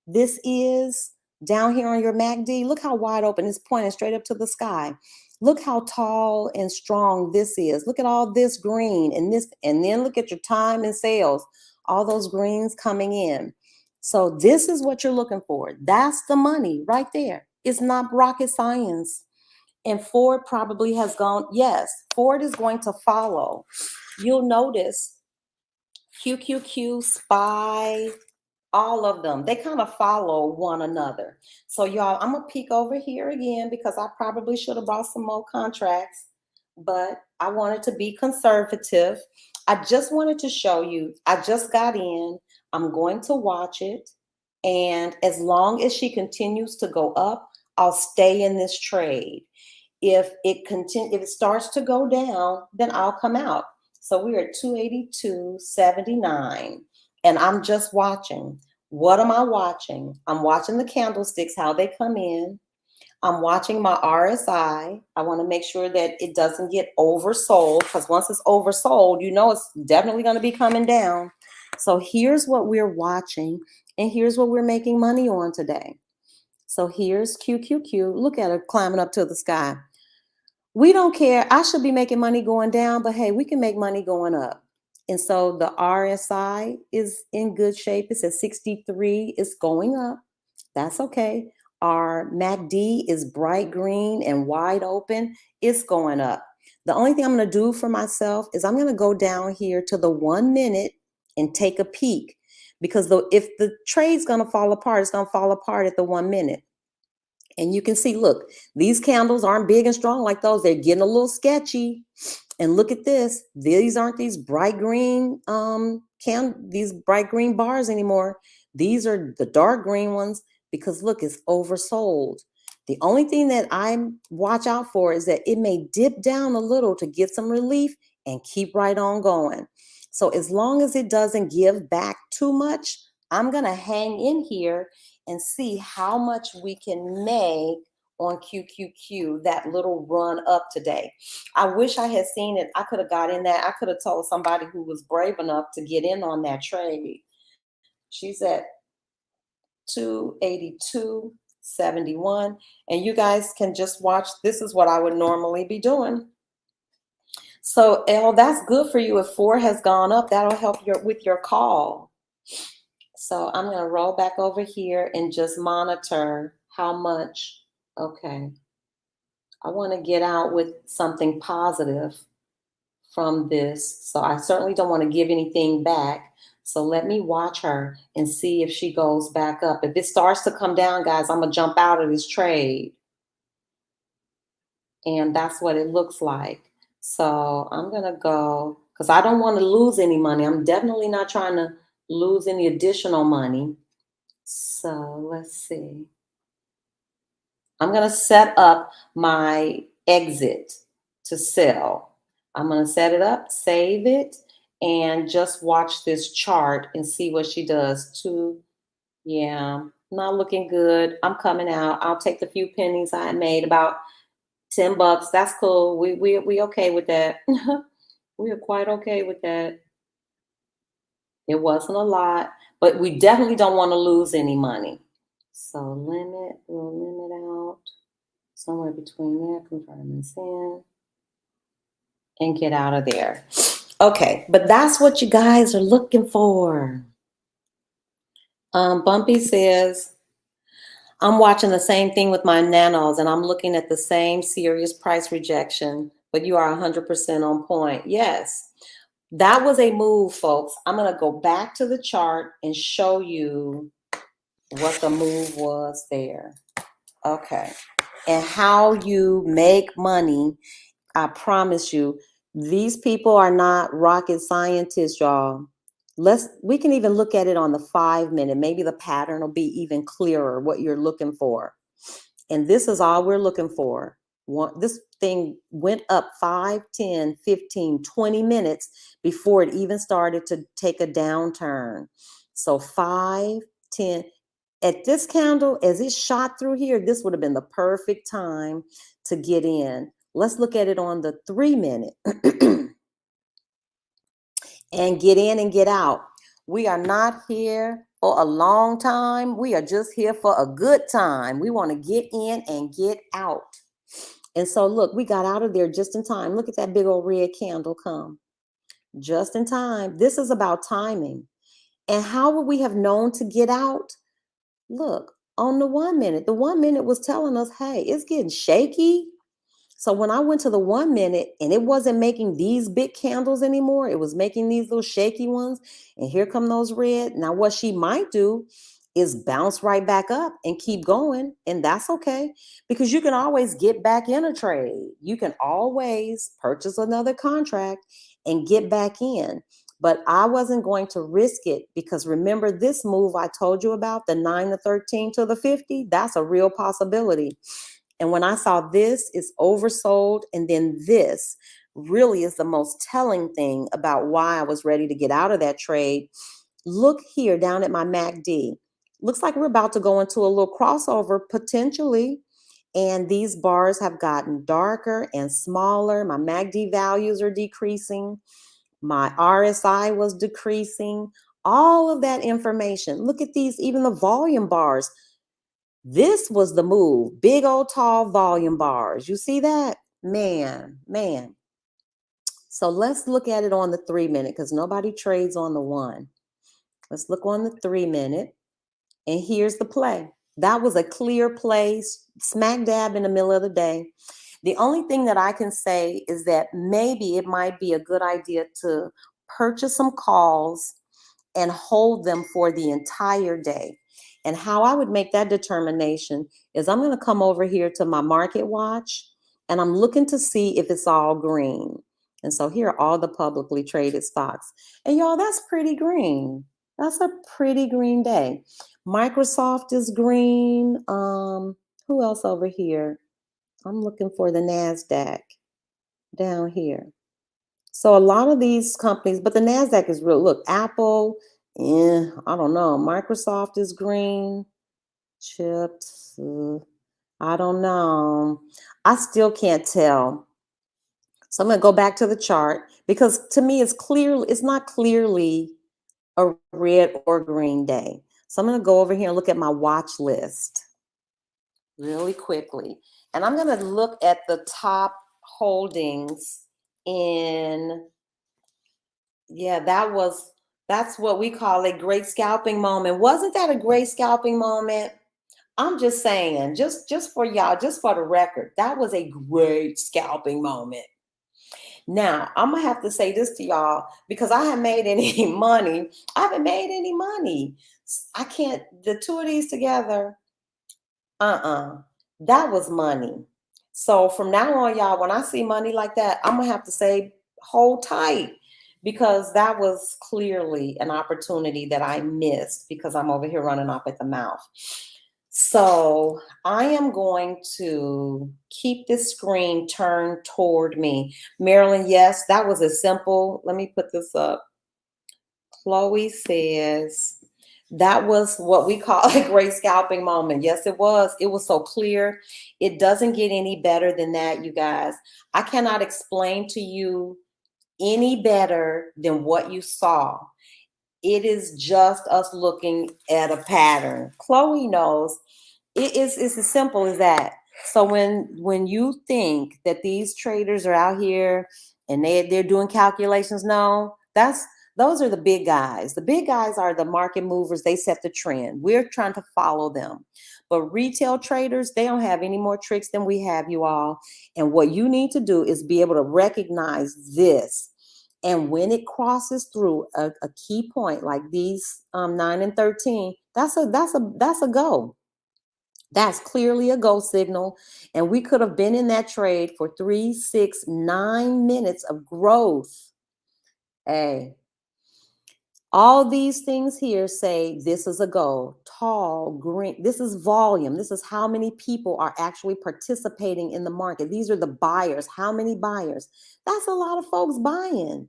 this is down here on your MACD? Look how wide open. It's pointing straight up to the sky. Look how tall and strong this is. Look at all this green and this, and then look at your time and sales, all those greens coming in. So this is what you're looking for. That's the money right there. It's not rocket science. And Ford probably has gone, yes, Ford is going to follow. You'll notice QQQ, SPY, all of them, they kind of follow one another. So y'all, I'm gonna peek over here again because I probably should have bought some more contracts, but I wanted to be conservative. I just wanted to show you, I just got in, I'm going to watch it. And as long as she continues to go up, I'll stay in this trade. If it starts to go down, then I'll come out. So we're at 282.79, and I'm just watching. What am I watching? I'm watching the candlesticks, how they come in. I'm watching my RSI. I want to make sure that it doesn't get oversold, because once it's oversold, you know it's definitely going to be coming down. So here's what we're watching, and here's what we're making money on today. So here's QQQ. Look at it climbing up to the sky. We don't care. I should be making money going down, but hey, we can make money going up. And so the RSI is in good shape. It's at 63. It's going up. That's okay. Our MACD is bright green and wide open. It's going up. The only thing I'm going to do for myself is I'm going to go down here to the 1 minute and take a peek, because if the trade's going to fall apart, it's going to fall apart at the 1 minute. And you can see, look, these candles aren't big and strong like those. They're getting a little sketchy. And look at this. These aren't these bright green these bright green bars anymore. These are the dark green ones, because look, it's oversold. The only thing that I watch out for is that it may dip down a little to get some relief and keep right on going. So as long as it doesn't give back too much, I'm going to hang in here and see how much we can make on QQQ, that little run up today. I wish I had seen it. I could have got in that. I could have told somebody who was brave enough to get in on that trade. She's at 282.71. And you guys can just watch. This is what I would normally be doing. So, Elle, that's good for you. If 4 has gone up, that'll help with your call. So I'm going to roll back over here and just monitor how much. Okay. I want to get out with something positive from this. So I certainly don't want to give anything back. So let me watch her and see if she goes back up. If it starts to come down, guys, I'm going to jump out of this trade. And that's what it looks like. So I'm going to go, because I don't want to lose any money. I'm definitely not trying to lose any additional money. So let's see. I'm going to set up my exit to sell. I'm going to set it up, save it, and just watch this chart and see what she does. Yeah, not looking good. I'm coming out. I'll take the few pennies I made, about $10. That's cool. We okay with that. We are quite okay with that. It wasn't a lot, but we definitely don't want to lose any money. So we'll limit out somewhere between there, confirm and send, and get out of there. Okay, but that's what you guys are looking for. Bumpy says, I'm watching the same thing with my nanos, and I'm looking at the same serious price rejection, but you are 100% on point. Yes, that was a move, folks. I'm going to go back to the chart and show you what the move was there. Okay, and how you make money. I promise you, these people are not rocket scientists, y'all. We can even look at it on the 5-minute. Maybe the pattern will be even clearer what you're looking for. And this is all we're looking for. This thing went up 5, 10, 15, 20 minutes before it even started to take a downturn. So 5, 10. At this candle, as it shot through here, this would have been the perfect time to get in. Let's look at it on the 3-minute and get in and get out. We are not here for a long time. We are just here for a good time. We want to get in and get out. And so look, we got out of there just in time. Look at that big old red candle come. Just in time. This is about timing. And how would we have known to get out? Look, on the 1-minute, the 1-minute was telling us, hey, it's getting shaky. So when I went to the 1-minute and it wasn't making these big candles anymore, it was making these little shaky ones. And here come those red. Now what she might do is bounce right back up and keep going. And that's okay, because you can always get back in a trade. You can always purchase another contract and get back in. But I wasn't going to risk it, because remember this move I told you about, the 9 to 13 to the 50, that's a real possibility. And when I saw this is oversold, and then this really is the most telling thing about why I was ready to get out of that trade. Look here down at my MACD. Looks like we're about to go into a little crossover potentially. And these bars have gotten darker and smaller. My MACD values are decreasing. My RSI was decreasing. All of that information. Look at these, even the volume bars. This was the move. Big old tall volume bars. You see that? Man. So let's look at it on the 3-minute, because nobody trades on the 1. Let's look on the 3-minute. And here's the play. That was a clear play, smack dab in the middle of the day. The only thing that I can say is that maybe it might be a good idea to purchase some calls and hold them for the entire day. And how I would make that determination is I'm going to come over here to my market watch, and I'm looking to see if it's all green. And so here are all the publicly traded stocks. And y'all, that's pretty green. That's a pretty green day. Microsoft is green. Who else over here? I'm looking for the NASDAQ down here. So a lot of these companies, but the NASDAQ is real. Look, Apple, I don't know. Microsoft is green. Chips, I don't know. I still can't tell. So I'm going to go back to the chart, because to me it's not clearly a red or green day. So I'm going to go over here and look at my watch list really quickly. And I'm going to look at the top holdings in, yeah, that's what we call a great scalping moment. Wasn't that a great scalping moment? I'm just saying, just for y'all, just for the record, that was a great scalping moment. Now, I'm gonna have to say this to y'all because I haven't made any money. I haven't made any money. I can't, the two of these together, that was money. So from now on, y'all, when I see money like that, I'm gonna have to say, hold tight, because that was clearly an opportunity that I missed because I'm over here running off at the mouth. So I am going to keep this screen turned toward me. Marilyn, yes, that was a simple. Let me put this up. Chloe says that was what we call a great scalping moment. Yes, it was. It was so clear. It doesn't get any better than that, you guys. I cannot explain to you any better than what you saw. It is just us looking at a pattern. Chloe knows it's as simple as that. So when you think that these traders are out here and they're doing calculations, no, those are the big guys. The big guys are the market movers. They set the trend. We're trying to follow them. But retail traders, they don't have any more tricks than we have, you all. And what you need to do is be able to recognize this. And when it crosses through a key point like these 9 and 13, that's a go. That's clearly a go signal. And we could have been in that trade for 3, 6, 9 minutes of growth. Hey, all these things here say this is a go. Tall, green. This is volume. This is how many people are actually participating in the market. These are the buyers. How many buyers? That's a lot of folks buying.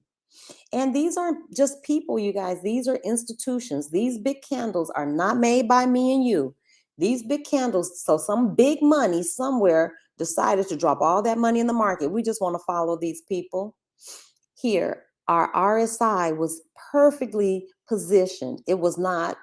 And these aren't just people, you guys. These are institutions. These big candles are not made by me and you. These big candles, so some big money somewhere decided to drop all that money in the market. We just want to follow these people. Here, our RSI was perfectly positioned. It was not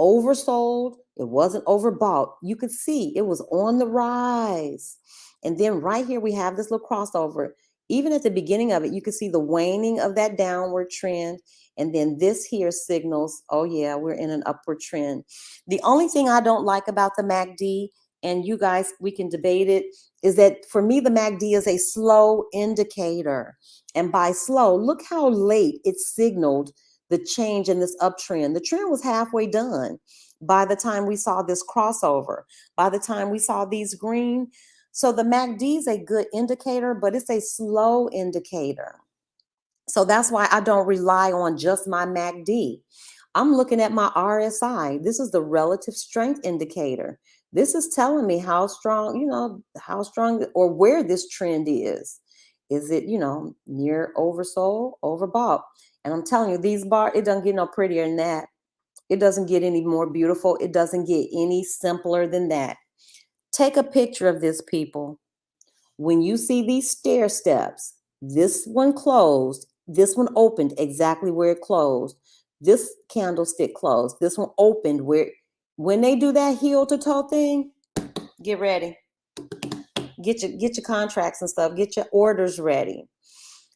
oversold. It wasn't overbought. You could see it was on the rise. And then right here, we have this little crossover. Even at the beginning of it, you can see the waning of that downward trend. And then this here signals, oh yeah, we're in an upward trend. The only thing I don't like about the MACD, and you guys, we can debate it, is that for me, the MACD is a slow indicator. And by slow, look how late it signaled the change in this uptrend. The trend was halfway done by the time we saw this crossover, by the time we saw these green. So the MACD is a good indicator, but it's a slow indicator. So that's why I don't rely on just my MACD. I'm looking at my RSI. This is the relative strength indicator. This is telling me how strong, how strong or where this trend is. Is it, near oversold, overbought? And I'm telling you, these bars, it doesn't get no prettier than that. It doesn't get any more beautiful. It doesn't get any simpler than that. Take a picture of this, people. When you see these stair steps, this one closed, this one opened exactly where it closed. This candlestick closed. This one opened when they do that heel to toe thing, get ready. Get your contracts and stuff, get your orders ready.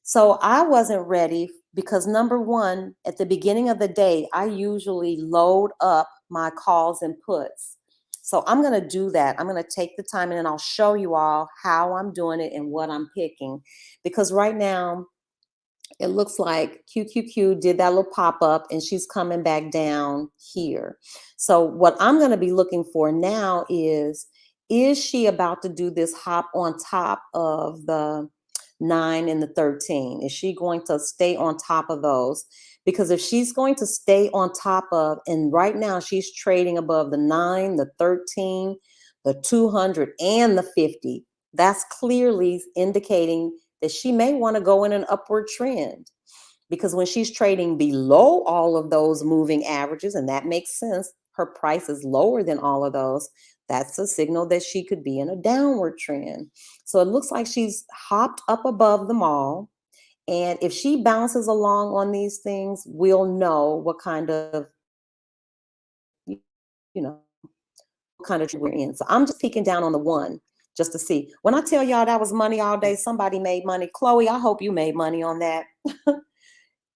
So I wasn't ready because number one, at the beginning of the day, I usually load up my calls and puts. So I'm going to do that. I'm going to take the time and then I'll show you all how I'm doing it and what I'm picking. Because right now, it looks like QQQ did that little pop-up and she's coming back down here. So what I'm going to be looking for now is she about to do this hop on top of the 9 and the 13? Is she going to stay on top of those? Because if she's going to stay on top of, and right now she's trading above the 9, the 13, the 200, and the 50, that's clearly indicating that she may want to go in an upward trend. Because when she's trading below all of those moving averages, and that makes sense, her price is lower than all of those, that's a signal that she could be in a downward trend. So it looks like she's hopped up above them all. And if she bounces along on these things, we'll know what kind of, what kind of trend we're in. So I'm just peeking down on the one just to see. When I tell y'all that was money all day, somebody made money. Chloe, I hope you made money on that.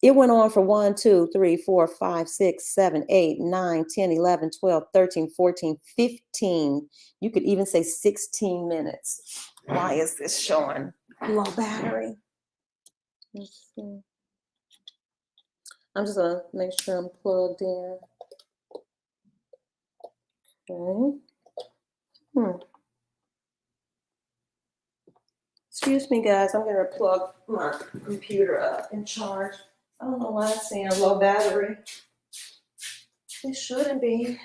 It went on for 1, 2, 3, 4, 5, 6, 7, 8, 9, 10, 11, 12, 13, 14, 15. You could even say 16 minutes. Why is this showing low battery? Let's see. I'm just gonna make sure I'm plugged in. Okay. Excuse me, guys. I'm gonna plug my computer up and charge. I don't know why it's saying low battery. It shouldn't be.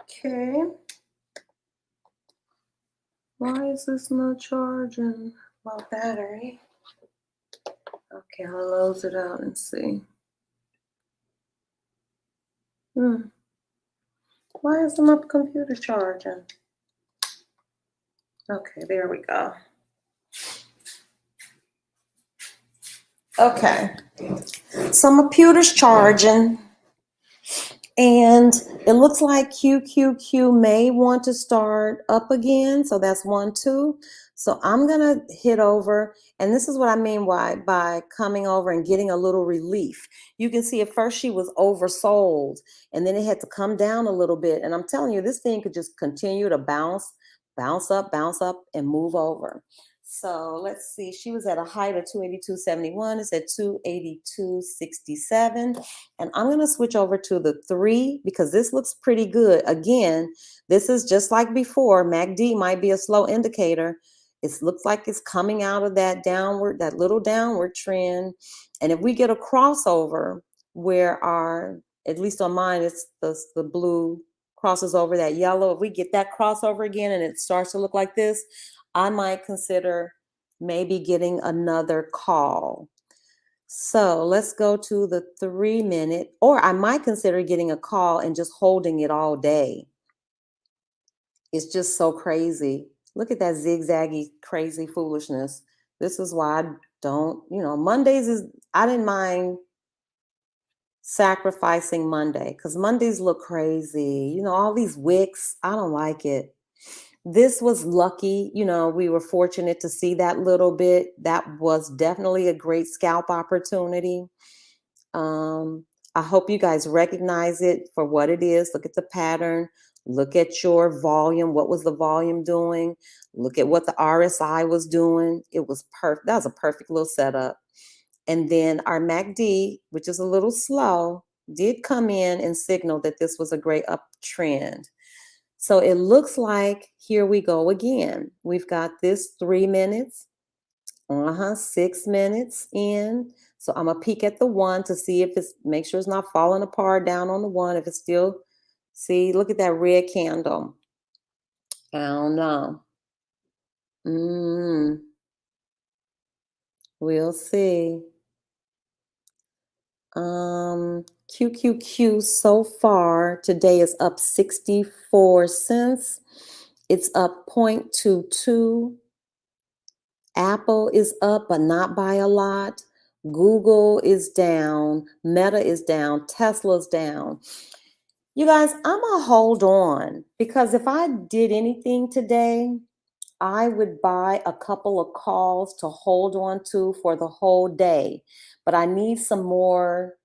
Okay. Why is this not charging? Low battery. Okay, I'll close it out and see. Why isn't my computer charging? Okay, there we go. Okay, so my computer's charging, and it looks like QQQ may want to start up again. So that's 1, 2. So I'm gonna hit over, and this is what I mean by coming over and getting a little relief. You can see at first she was oversold, and then it had to come down a little bit. And I'm telling you, this thing could just continue to bounce up, and move over. So let's see, she was at a height of 282.71. It's at 282.67. And I'm going to switch over to the 3 because this looks pretty good. Again, this is just like before. MACD might be a slow indicator. It looks like it's coming out of that downward, that little downward trend. And if we get a crossover where at least on mine, it's the blue crosses over that yellow. If we get that crossover again and it starts to look like this, I might consider maybe getting another call. So let's go to the 3 minute, or I might consider getting a call and just holding it all day. It's just so crazy. Look at that zigzaggy, crazy foolishness. This is why I don't, Mondays I didn't mind sacrificing Monday because Mondays look crazy. All these wicks, I don't like it. This was lucky. We were fortunate to see that little bit. That was definitely a great scalp opportunity. I hope you guys recognize it for what it is. Look at the pattern. Look at your volume. What was the volume doing? Look at what the RSI was doing. It was perfect. That was a perfect little setup. And then our MACD, which is a little slow, did come in and signal that this was a great uptrend. So it looks like here we go again. We've got this 3 minutes, 6 minutes in. So I'm gonna peek at the 1 to see if make sure it's not falling apart down on the 1. If it's still, see, look at that red candle. I don't know. We'll see. QQQ so far today is up 64 cents. It's up 0.22. Apple is up, but not by a lot. Google is down. Meta is down. Tesla's down. You guys, I'm going to hold on because if I did anything today, I would buy a couple of calls to hold on to for the whole day. But I need some more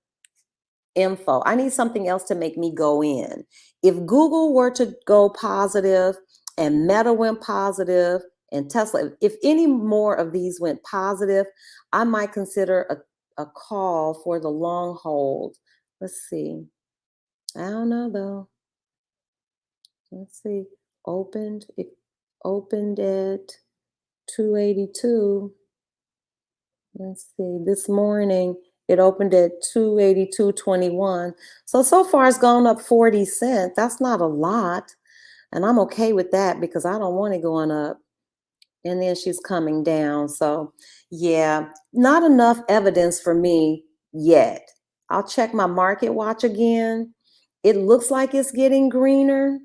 info. I need something else to make me go in. If Google were to go positive and Meta went positive and Tesla, if any more of these went positive, I might consider a call for the long hold. Let's see. I don't know though. Let's see. It opened at 282. Let's see. This morning it opened at 282.21. So far it's gone up 40 cents. That's not a lot. And I'm okay with that because I don't want it going up. And then she's coming down. So yeah, not enough evidence for me yet. I'll check my market watch again. It looks like it's getting greener.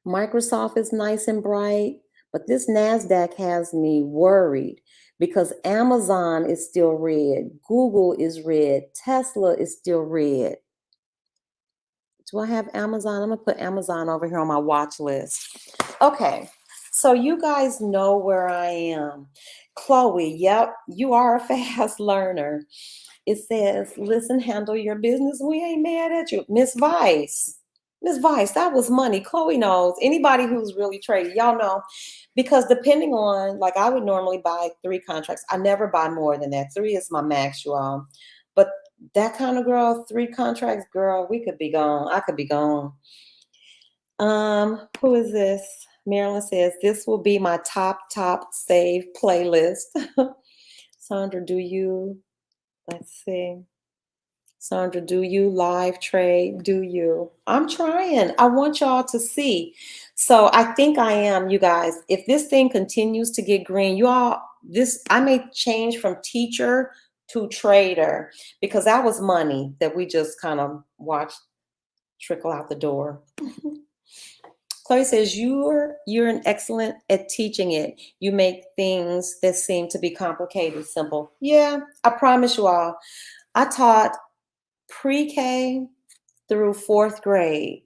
Microsoft is nice and bright, But this NASDAQ has me worried because Amazon is still red, Google is red, Tesla is still red. Do I have Amazon? I'm gonna put Amazon over here on my watch list. Okay, so you guys know where I am. Chloe, yep, you are a fast learner. It says, listen, handle your business. We ain't mad at you. Miss Vice. Miss Vice, that was money. Chloe knows. Anybody who's really traded, y'all know. Because depending on, like I would normally buy 3 contracts. I never buy more than that. 3 is my max, you all. But that kind of girl, 3 contracts, girl, we could be gone. I could be gone. Who is this? Marilyn says, this will be my top save playlist. Sandra, do you? Let's see. Sandra, do you live trade? Do you? I'm trying. I want y'all to see. So I think I am, you guys. If this thing continues to get green, you all, I may change from teacher to trader because that was money that we just kind of watched trickle out the door. Chloe says, you're an excellent at teaching it. You make things that seem to be complicated simple. Yeah, I promise you all. I taught pre-K through 4th grade.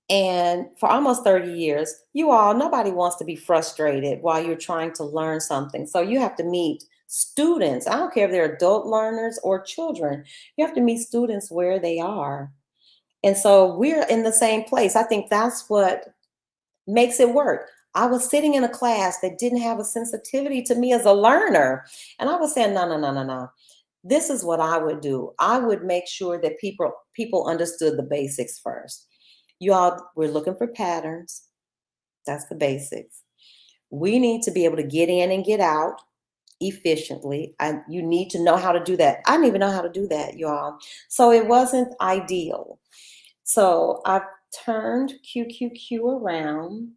And for almost 30 years, you all, nobody wants to be frustrated while you're trying to learn something. So you have to meet students. I don't care if they're adult learners or children. You have to meet students where they are. And so we're in the same place. I think that's what makes it work. I was sitting in a class that didn't have a sensitivity to me as a learner. And I was saying, no. This is what I would do. I would make sure that people understood the basics first. You all, we're looking for patterns. That's the basics. We need to be able to get in and get out efficiently. You need to know how to do that. I didn't even know how to do that, y'all. So it wasn't ideal. So I've turned QQQ around.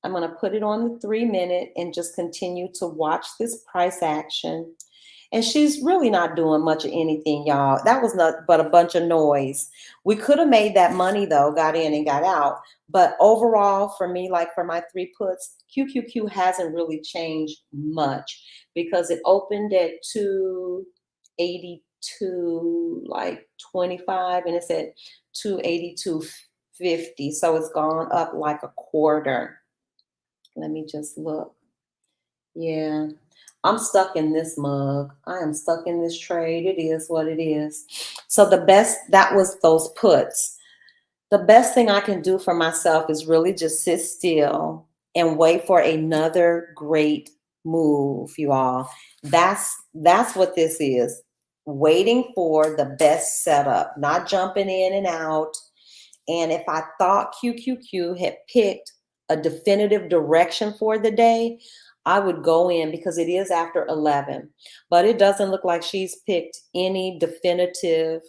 I'm going to put it on the 3-minute and just continue to watch this price action. And she's really not doing much of anything, y'all. That was not but a bunch of noise. We could have made that money though, got in and got out. But overall, for me, like for my 3 puts, QQQ hasn't really changed much because it opened at 282, like 25, and it's at 282.50. So it's gone up like a quarter. Let me just look. Yeah. I'm stuck in this mug. I am stuck in this trade. It is what it is. So that was those puts. The best thing I can do for myself is really just sit still and wait for another great move, you all. That's what this is. Waiting for the best setup, not jumping in and out. And if I thought QQQ had picked a definitive direction for the day, I would go in because it is after 11. But it doesn't look like she's picked any definitive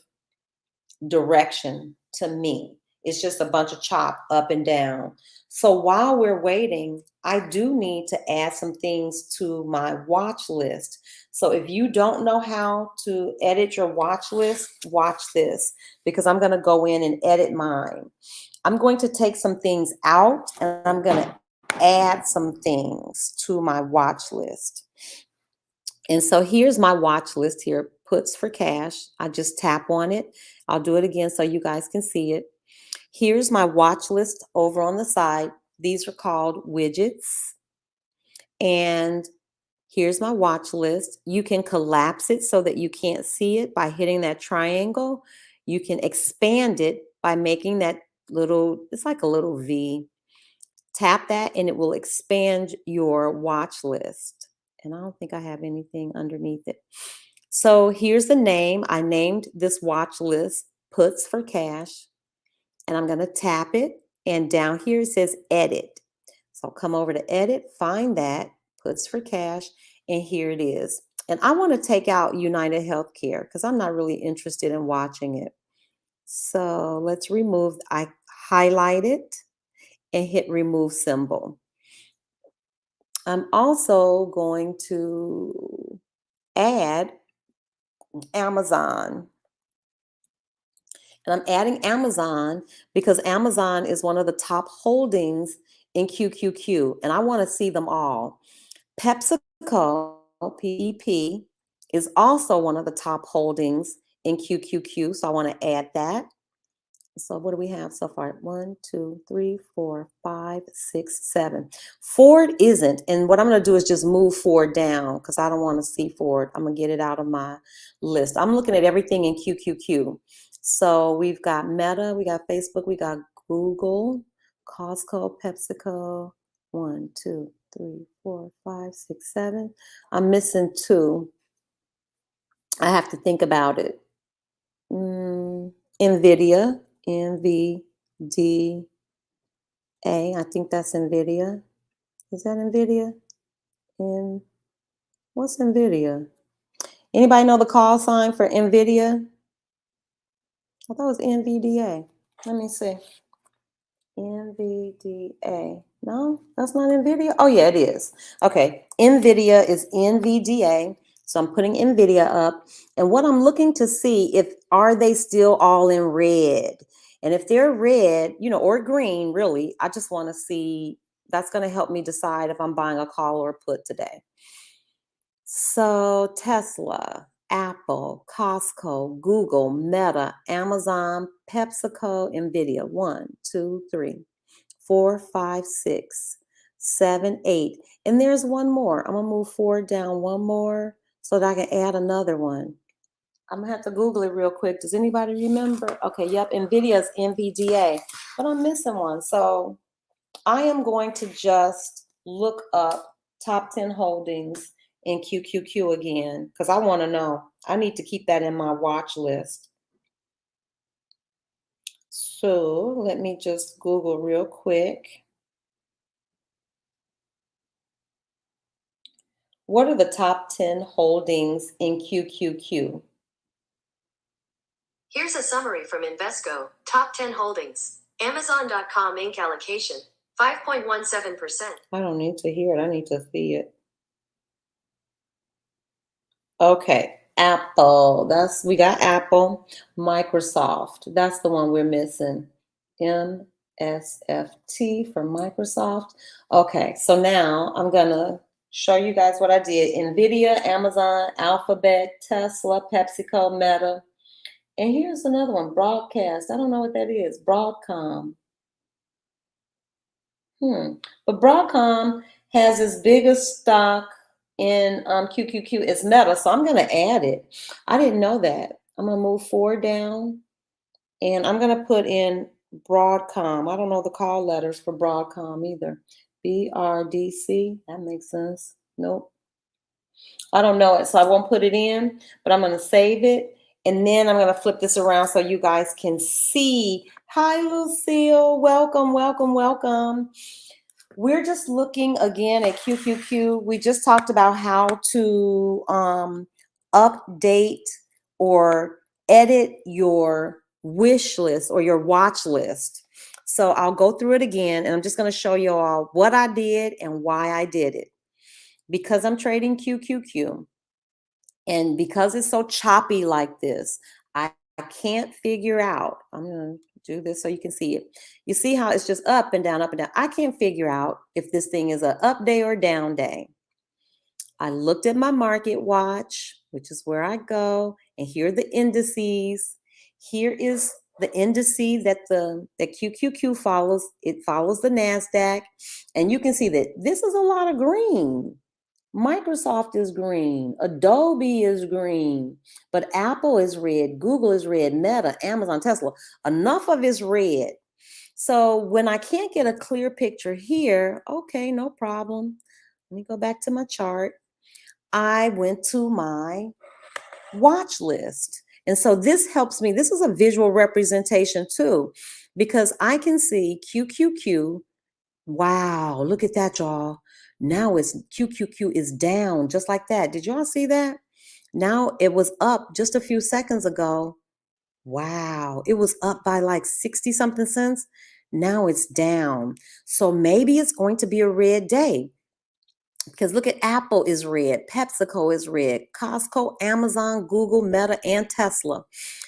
direction to me. It's just a bunch of chop up and down. So while we're waiting, I do need to add some things to my watch list. So if you don't know how to edit your watch list, watch this because I'm going to go in and edit mine. I'm going to take some things out and I'm going to add some things to my watch list. And so here's my watch list here, puts for cash. I just tap on it. I'll do it again so you guys can see it. Here's my watch list over on the side. These are called widgets. And here's my watch list. You can collapse it so that you can't see it by hitting that triangle. You can expand it by making that little, it's like a little V. Tap that and it will expand your watch list. And I don't think I have anything underneath it. So here's the name. I named this watch list puts for cash. And I'm going to tap it. And down here it says edit. So I'll come over to edit, find that, puts for cash. And here it is. And I want to take out United Healthcare because I'm not really interested in watching it. So let's remove, I highlight it and hit remove symbol. I'm also going to add Amazon. And I'm adding Amazon because Amazon is one of the top holdings in QQQ, and I want to see them all. PepsiCo, PEP, is also one of the top holdings in QQQ, so I want to add that. So what do we have so far? 1, 2, 3, 4, 5, 6, 7. Ford isn't, and what I'm going to do is just move Ford down because I don't want to see Ford. I'm going to get it out of my list. I'm looking at everything in QQQ. So we've got Meta, we got Facebook, we got Google, Costco, PepsiCo. 1, 2, 3, 4, 5, 6, 7. I'm missing 2. I have to think about it. NVIDIA, NVDA. I think that's NVIDIA. Is that NVIDIA? What's NVIDIA? Anybody know the call sign for NVIDIA? I thought it was NVDA. Let me see. NVDA. No, that's not NVIDIA. Oh, yeah, it is. Okay. NVIDIA is NVDA. So I'm putting NVIDIA up. And what I'm looking to see if are they still all in red? And if they're red, or green, really, I just want to see. That's going to help me decide if I'm buying a call or a put today. So Tesla, Apple, Costco, Google, Meta, Amazon, PepsiCo, NVIDIA. 1, 2, 3, 4, 5, 6, 7, 8. And there's one more. I'm going to move Ford down one more so that I can add another one. I'm going to have to Google it real quick. Does anybody remember? Okay, yep, NVIDIA is NVDA, but I'm missing one. So I am going to just look up top 10 holdings in QQQ again because I want to know. I need to keep that in my watch list. So let me just Google real quick. What are the top 10 holdings in QQQ? Here's a summary from Invesco. Top 10 holdings. Amazon.com Inc. allocation, 5.17%. I don't need to hear it. I need to see it. Okay, Apple. We got Apple. Microsoft. That's the one we're missing. MSFT for Microsoft. Okay, so now I'm gonna show you guys what I did. NVIDIA, Amazon, Alphabet, Tesla, PepsiCo, Meta. And here's another one, Broadcast. I don't know what that is. Broadcom. But Broadcom has its biggest stock in QQQ is Meta, so I'm going to add it. I didn't know that. I'm going to move Ford down, and I'm going to put in Broadcom. I don't know the call letters for Broadcom either. BRDC, that makes sense. Nope. I don't know it, so I won't put it in, but I'm going to save it. And then I'm going to flip this around so you guys can see. Hi, Lucille. Welcome, welcome, welcome. We're just looking again at QQQ. We just talked about how to update or edit your wish list or your watch list. So I'll go through it again, and I'm just going to show you all what I did and why I did it. Because I'm trading QQQ, and because it's so choppy like this, I can't figure out. I'm going to do this so you can see it. You see how it's just up and down, up and down. I can't figure out if this thing is a up day or down day. I looked at my market watch, which is where I go, and here are the indices. Here is the indice that QQQ follows. It follows the NASDAQ, and you can see that this is a lot of green. Microsoft is green, Adobe is green, but Apple is red, Google is red, Meta, Amazon, Tesla, enough of it's red. So when I can't get a clear picture here, okay, no problem. Let me go back to my chart. I went to my watch list. And so this helps me. This is a visual representation too, because I can see QQQ. Wow, look at that, y'all. Now it's QQQ is down just like that. Did y'all see that? Now it was up just a few seconds ago. Wow, it was up by like 60 something cents. Now it's down. So maybe it's going to be a red day. Because look at Apple is red, PepsiCo is red, Costco, Amazon, Google, Meta, and Tesla.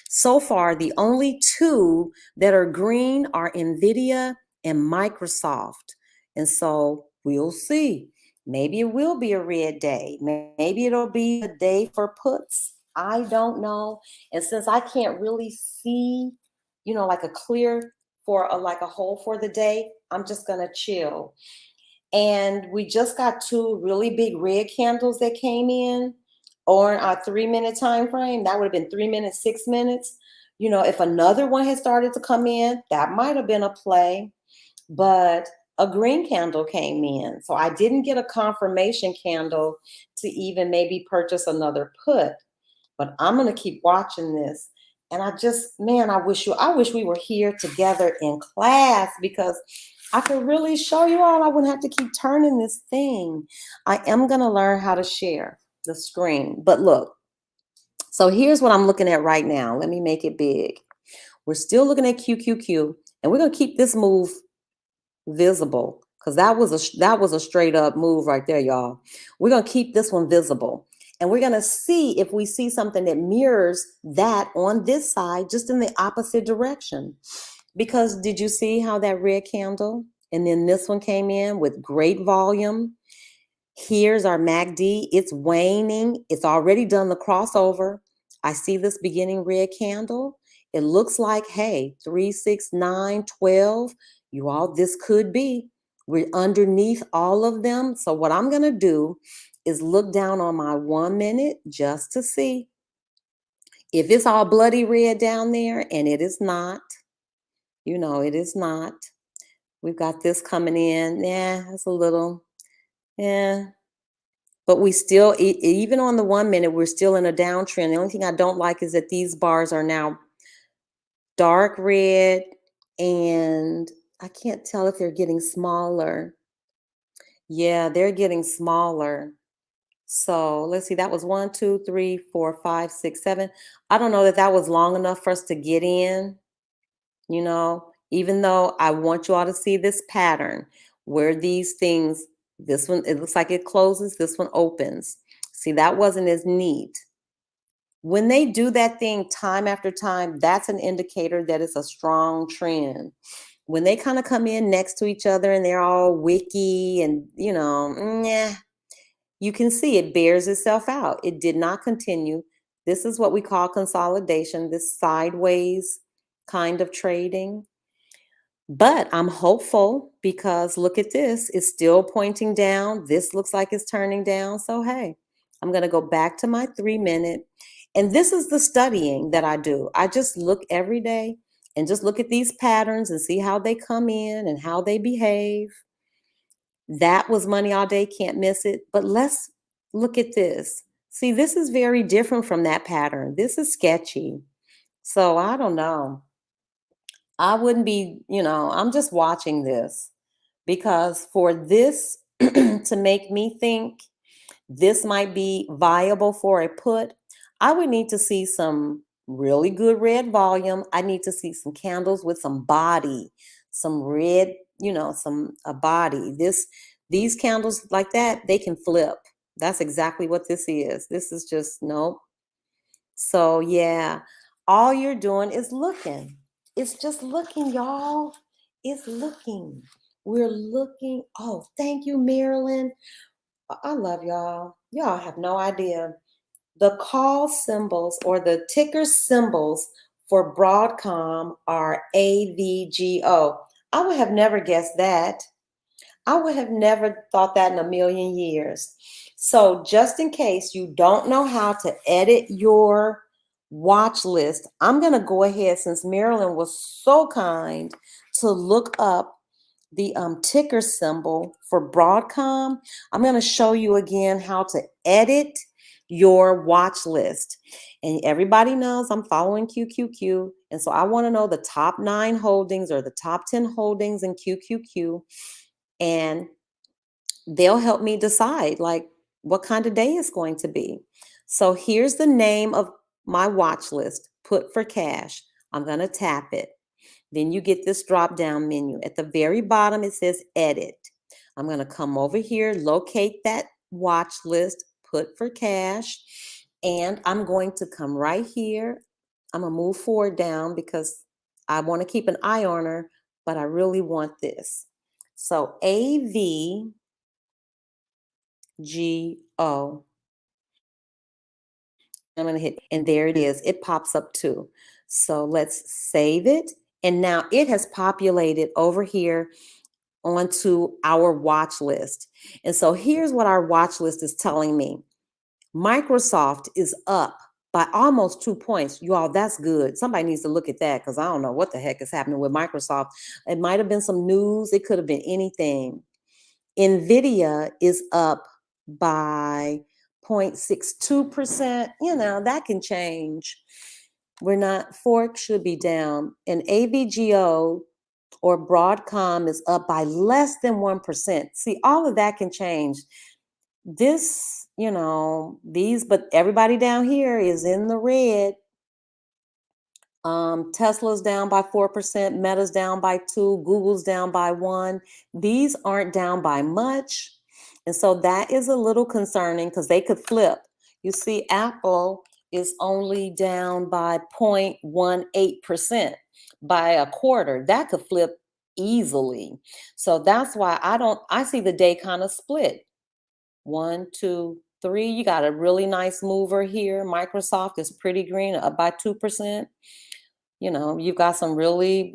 So far, the only two that are green are NVIDIA and Microsoft. And so we'll see. Maybe it will be a red day. Maybe it'll be a day for puts. I don't know. And since I can't really see, like a clear for like a hole for the day, I'm just going to chill. And we just got two really big red candles that came in on our 3-minute time frame. That would have been 3 minutes, 6 minutes. If another one had started to come in, that might have been a play. But a green candle came in. So I didn't get a confirmation candle to even maybe purchase another put. But I'm going to keep watching this. And I wish we were here together in class, because I could really show you all. I wouldn't have to keep turning this thing. I am going to learn how to share the screen. But look, so here's what I'm looking at right now. Let me make it big. We're still looking at QQQ, and we're going to keep this move visible, because that was a straight up move right there, y'all. We're going to keep this one visible, and we're going to see if we see something that mirrors that on this side, just in the opposite direction. Because did you see how that red candle and then this one came in with great volume? Here's our MACD. It's waning. It's already done the crossover. I see this beginning red candle. It looks like, hey, 3, 6, 9, 12. You all, this could be. We're underneath all of them. So what I'm going to do is look down on my 1 minute just to see if it's all bloody red down there, and it is not. It is not. We've got this coming in. Yeah, it's a little, yeah. But we still, even on the 1 minute, we're still in a downtrend. The only thing I don't like is that these bars are now dark red, and I can't tell if they're getting smaller. Yeah, they're getting smaller. So let's see, that was 1, 2, 3, 4, 5, 6, 7. I don't know that that was long enough for us to get in, even though I want you all to see this pattern where these things, this one, it looks like it closes, this one opens. See, that wasn't as neat. When they do that thing time after time, that's an indicator that it's a strong trend. When they kind of come in next to each other and they're all wicky and, you can see it bears itself out. It did not continue. This is what we call consolidation, this sideways kind of trading. But I'm hopeful, because look at this. It's still pointing down. This looks like it's turning down. So, hey, I'm going to go back to my 3 minute. And this is the studying that I do. I just look every day and just look at these patterns and see how they come in and how they behave. That was money all day. Can't miss it. But let's look at this. See, this is very different from that pattern. This is sketchy. So I don't know. I wouldn't be, I'm just watching this, because for this to make me think this might be viable for a put, I would need to see some really good red volume. I need to see some candles with some body, some red, a body. These candles like that, they can flip. That's exactly what this is. This is just, nope. So yeah, all you're doing is looking. It's just looking, y'all. It's looking. We're looking. Oh, thank you, Marilyn. I love y'all. Y'all have no idea. The call symbols, or the ticker symbols for Broadcom, are AVGO. I would have never guessed that. I would have never thought that in a million years. So just in case you don't know how to edit your watch list, I'm going to go ahead, since Marilyn was so kind to look up the ticker symbol for Broadcom. I'm going to show you again how to edit your watch list. And everybody knows I'm following QQQ. And so I want to know the top 9 holdings or the top 10 holdings in QQQ. And they'll help me decide like what kind of day it's going to be. So here's the name of my watch list, put for cash. I'm going to tap it. Then you get this drop down menu. At the very bottom, it says edit. I'm going to come over here, locate that watch list, put for cash, and I'm going to come right here. I'm going to move forward down because I want to keep an eye on her, but I really want this. So AVGO. I'm going to hit, and there it is. It pops up too. So let's save it. And now it has populated over here onto our watch list. And so here's what our watch list is telling me. Microsoft is up by almost 2 points. You all, that's good. Somebody needs to look at that because I don't know what the heck is happening with Microsoft. It might have been some news. It could have been anything. NVIDIA is up by 0.62%. You know, that can change. Fork should be down. And AVGO or Broadcom is up by less than 1%. See, all of that can change. This, but everybody down here is in the red. Tesla's down by 4%, Meta's down by 2%, Google's down by 1%. These aren't down by much. And so that is a little concerning because they could flip. You see, Apple is only down by 0.18%, by a quarter. That could flip easily. So that's why I see the day kind of split. 1, 2, 3. You got a really nice mover here. Microsoft is pretty green, up by 2%. You've got some really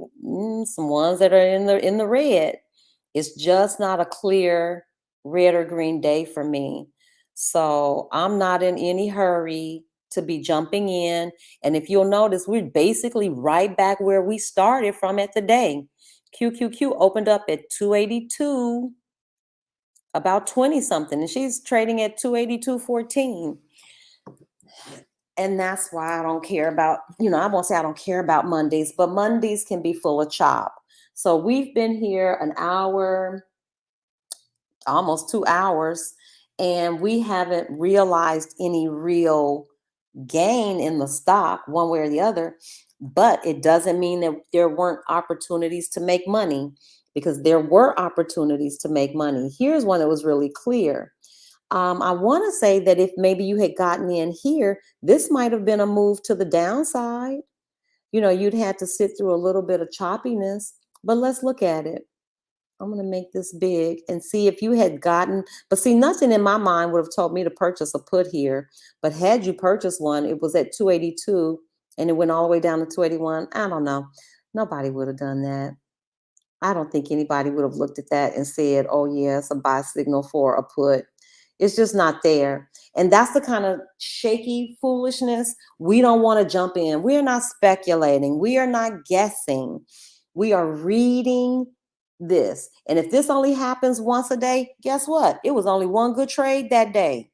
some ones that are in the red. It's just not a clear red or green day for me. So I'm not in any hurry to be jumping in. And if you'll notice, we're basically right back where we started from at the day. QQQ opened up at 282, about 20 something, and she's trading at 282.14. And that's why I don't care about, I won't say I don't care about Mondays, but Mondays can be full of chop. So we've been here an hour, almost 2 hours, and we haven't realized any real gain in the stock one way or the other. But it doesn't mean that there weren't opportunities to make money, because there were opportunities to make money. Here's one that was really clear. I want to say that if maybe you had gotten in here, this might have been a move to the downside. You'd had to sit through a little bit of choppiness, but let's look at it. I'm going to make this big and see if you had gotten, but see, nothing in my mind would have told me to purchase a put here. But had you purchased one, it was at 282 and it went all the way down to 281. I don't know. Nobody would have done that. I don't think anybody would have looked at that and said, oh, yeah, it's a buy signal for a put. It's just not there. And that's the kind of shaky foolishness. We don't want to jump in. We are not speculating. We are not guessing. We are reading this. And if this only happens once a day, guess what? It was only one good trade that day.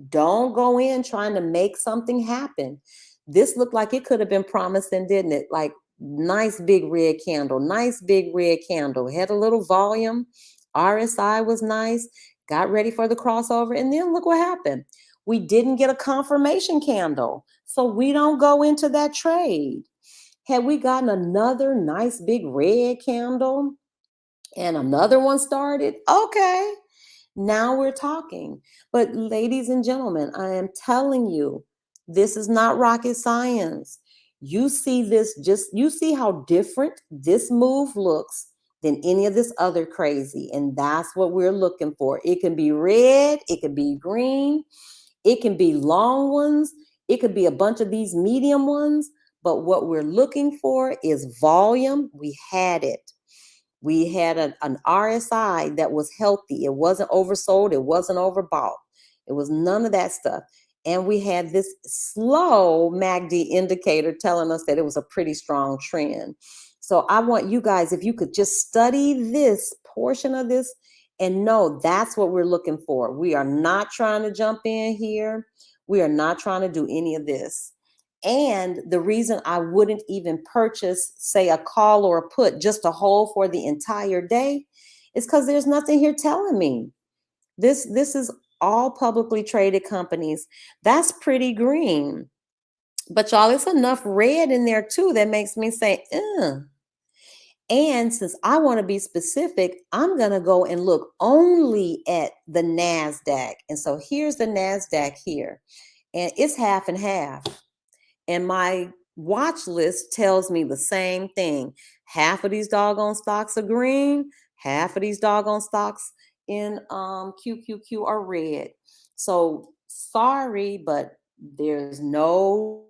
Don't go in trying to make something happen. This looked like it could have been promising, didn't it? Like, nice big red candle, nice big red candle. Had a little volume. RSI was nice. Got ready for the crossover. And then look what happened. We didn't get a confirmation candle. So we don't go into that trade. Had we gotten another nice big red candle and another one started, okay, now we're talking. But ladies and gentlemen, I am telling you, this is not rocket science. You see you see how different this move looks than any of this other crazy. And that's what we're looking for. It can be red, it could be green, it can be long ones, it could be a bunch of these medium ones. But what we're looking for is volume. We had it. We had an RSI that was healthy. It wasn't oversold. It wasn't overbought. It was none of that stuff. And we had this slow MACD indicator telling us that it was a pretty strong trend. So I want you guys, if you could just study this portion of this and know that's what we're looking for. We are not trying to jump in here. We are not trying to do any of this. And the reason I wouldn't even purchase, say, a call or a put just to hold for the entire day is because there's nothing here telling me. This is all publicly traded companies. That's pretty green. But y'all, it's enough red in there too that makes me say, ugh. And since I want to be specific, I'm going to go and look only at the NASDAQ. And so here's the NASDAQ here. And it's half and half. And my watch list tells me the same thing. Half of these doggone stocks are green. Half of these doggone stocks in QQQ are red. So sorry, but there's nothing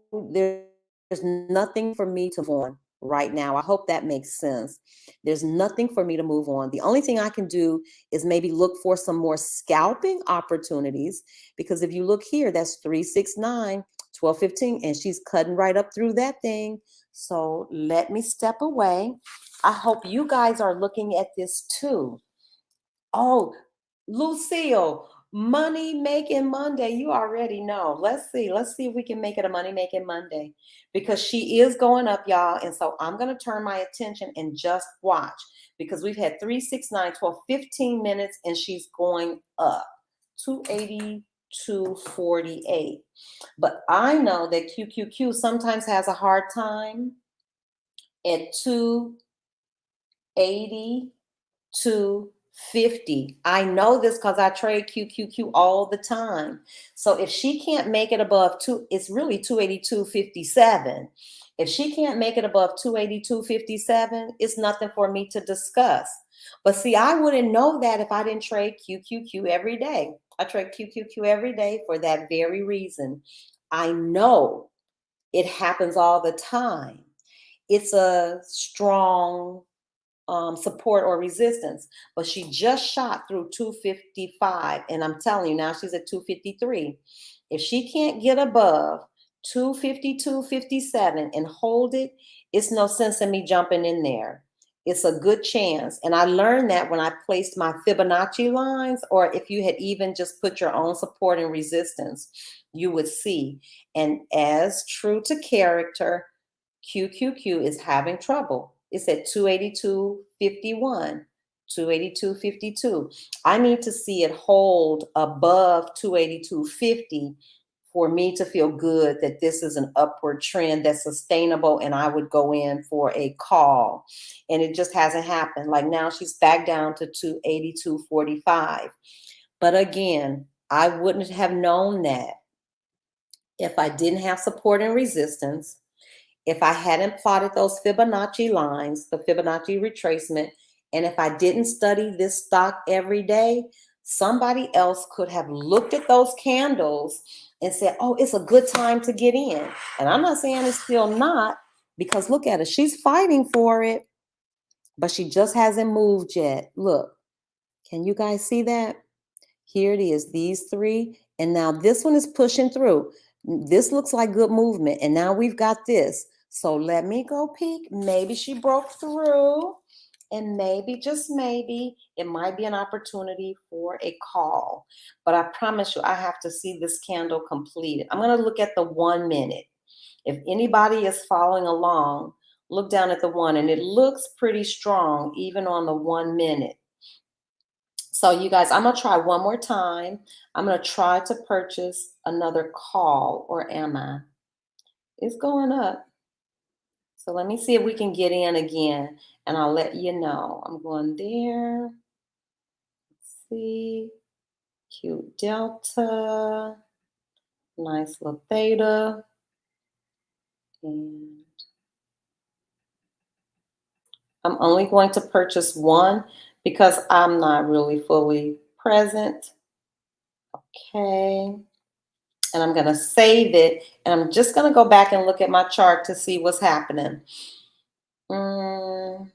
for me to move on right now. I hope that makes sense. There's nothing for me to move on. The only thing I can do is maybe look for some more scalping opportunities, because if you look here, that's 369, 1215, and she's cutting right up through that thing. So let me step away. I hope you guys are looking at this too. Oh, Lucille, money making Monday. You already know. Let's see. Let's see if we can make it a money making Monday, because she is going up, y'all. And so I'm going to turn my attention and just watch, because we've had 369, 12, 15 minutes, and she's going up 280, 248. But I know that QQQ sometimes has a hard time at 280 to 50. I know this because I trade QQQ all the time. So if she can't make it above two, it's really 282.57. If she can't make it above 282.57, it's nothing for me to discuss. But see, I wouldn't know that if I didn't trade QQQ every day. I trade QQQ every day for that very reason. I know it happens all the time. It's a strong support or resistance, but she just shot through 255, and I'm telling you, now she's at 253. If she can't get above 252.57 and hold it, it's no sense in me jumping in there. It's a good chance. And I learned that when I placed my Fibonacci lines, or if you had even just put your own support and resistance, you would see. And as true to character, QQQ is having trouble. It's at 282.51, 282.52. I need to see it hold above 282.50 for me to feel good that this is an upward trend that's sustainable, and I would go in for a call. And it just hasn't happened. Like now she's back down to 282.45. But again, I wouldn't have known that if I didn't have support and resistance, if I hadn't plotted those Fibonacci lines, the Fibonacci retracement, and if I didn't study this stock every day, somebody else could have looked at those candles and said, oh, it's a good time to get in. And I'm not saying it's still not, because look at her. She's fighting for it, but she just hasn't moved yet. Look, can you guys see that? Here it is, these three. And now this one is pushing through. This looks like good movement. And now we've got this. So let me go peek. Maybe she broke through. And maybe, just maybe, it might be an opportunity for a call. But I promise you, I have to see this candle completed. I'm going to look at the 1 minute. If anybody is following along, look down at the one. And it looks pretty strong, even on the 1 minute. So you guys, I'm going to try one more time. I'm going to try to purchase another call, or am I? It's going up. So let me see if we can get in again, and I'll let you know. I'm going there. Let's see. Q delta. Nice little theta. And I'm only going to purchase one because I'm not really fully present. Okay. And I'm going to save it. And I'm just going to go back and look at my chart to see what's happening. On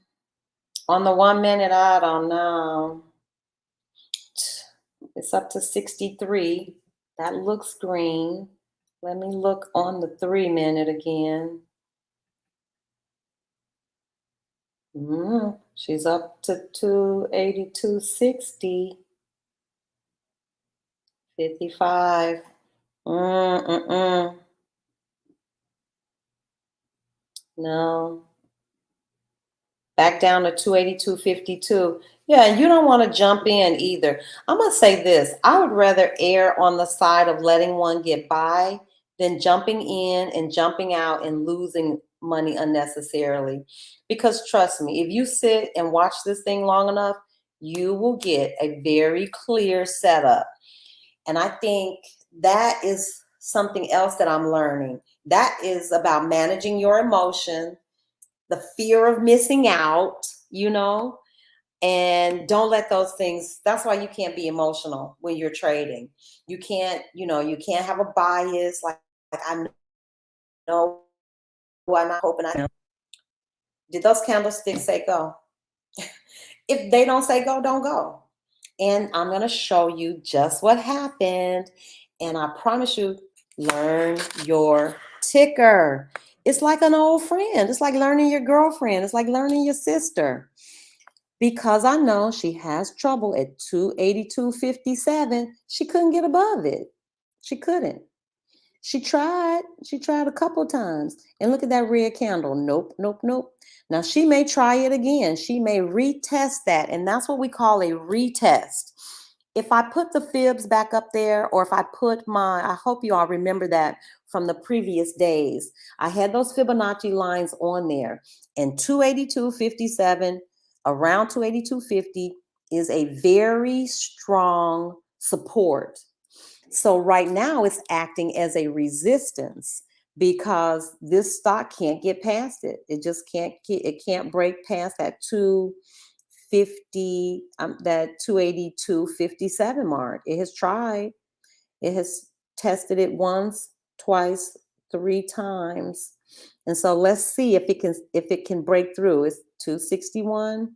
the 1 minute, I don't know. It's up to 63. That looks green. Let me look on the 3 minute again. She's up to 282.60. 55. No. Back down to 282.52. Yeah, you don't want to jump in either. I'm going to say this. I would rather err on the side of letting one get by than jumping in and jumping out and losing money unnecessarily. Because trust me, if you sit and watch this thing long enough, you will get a very clear setup. And I think that is something else that I'm learning. That is about managing your emotion, the fear of missing out, And don't let those things, that's why you can't be emotional when you're trading. You can't, you can't have a bias. Like I know, I'm not hoping I know. Did those candlesticks say go? If they don't say go, don't go. And I'm going to show you just what happened. And I promise you, learn your ticker. It's like an old friend. It's like learning your girlfriend. It's like learning your sister. Because I know she has trouble at 282.57. She couldn't get above it. She couldn't. She tried. She tried a couple of times. And look at that red candle. Nope, nope, nope. Now she may try it again. She may retest that. And that's what we call a retest. If I put the fibs back up there, or if I put I hope you all remember that from the previous days. I had those Fibonacci lines on there. And 282.57, around 282.50 is a very strong support. So right now it's acting as a resistance because this stock can't get past it. It just can't break past that 250, that 282.57 mark. It has tried. It has tested it once, twice, 3 times. And so let's see if it can break through. It's 261.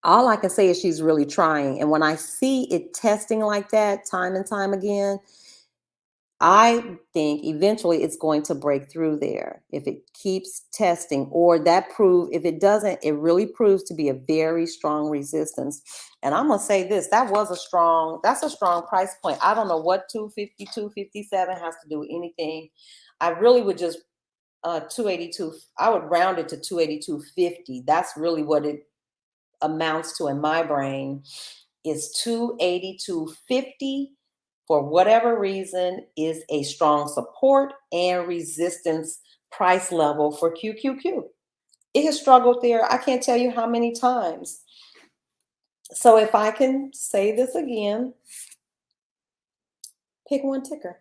All I can say is she's really trying. And when I see it testing like that time and time again, I think eventually it's going to break through there if it keeps testing, or if it doesn't, it really proves to be a very strong resistance. And I'm going to say this, that's a strong price point. I don't know what 250, 257 has to do with anything. I really would just 282, I would round it to 282.50. That's really what it amounts to in my brain, is 282.50. For whatever reason, is a strong support and resistance price level for QQQ. It has struggled there. I can't tell you how many times. So if I can say this again, pick one ticker.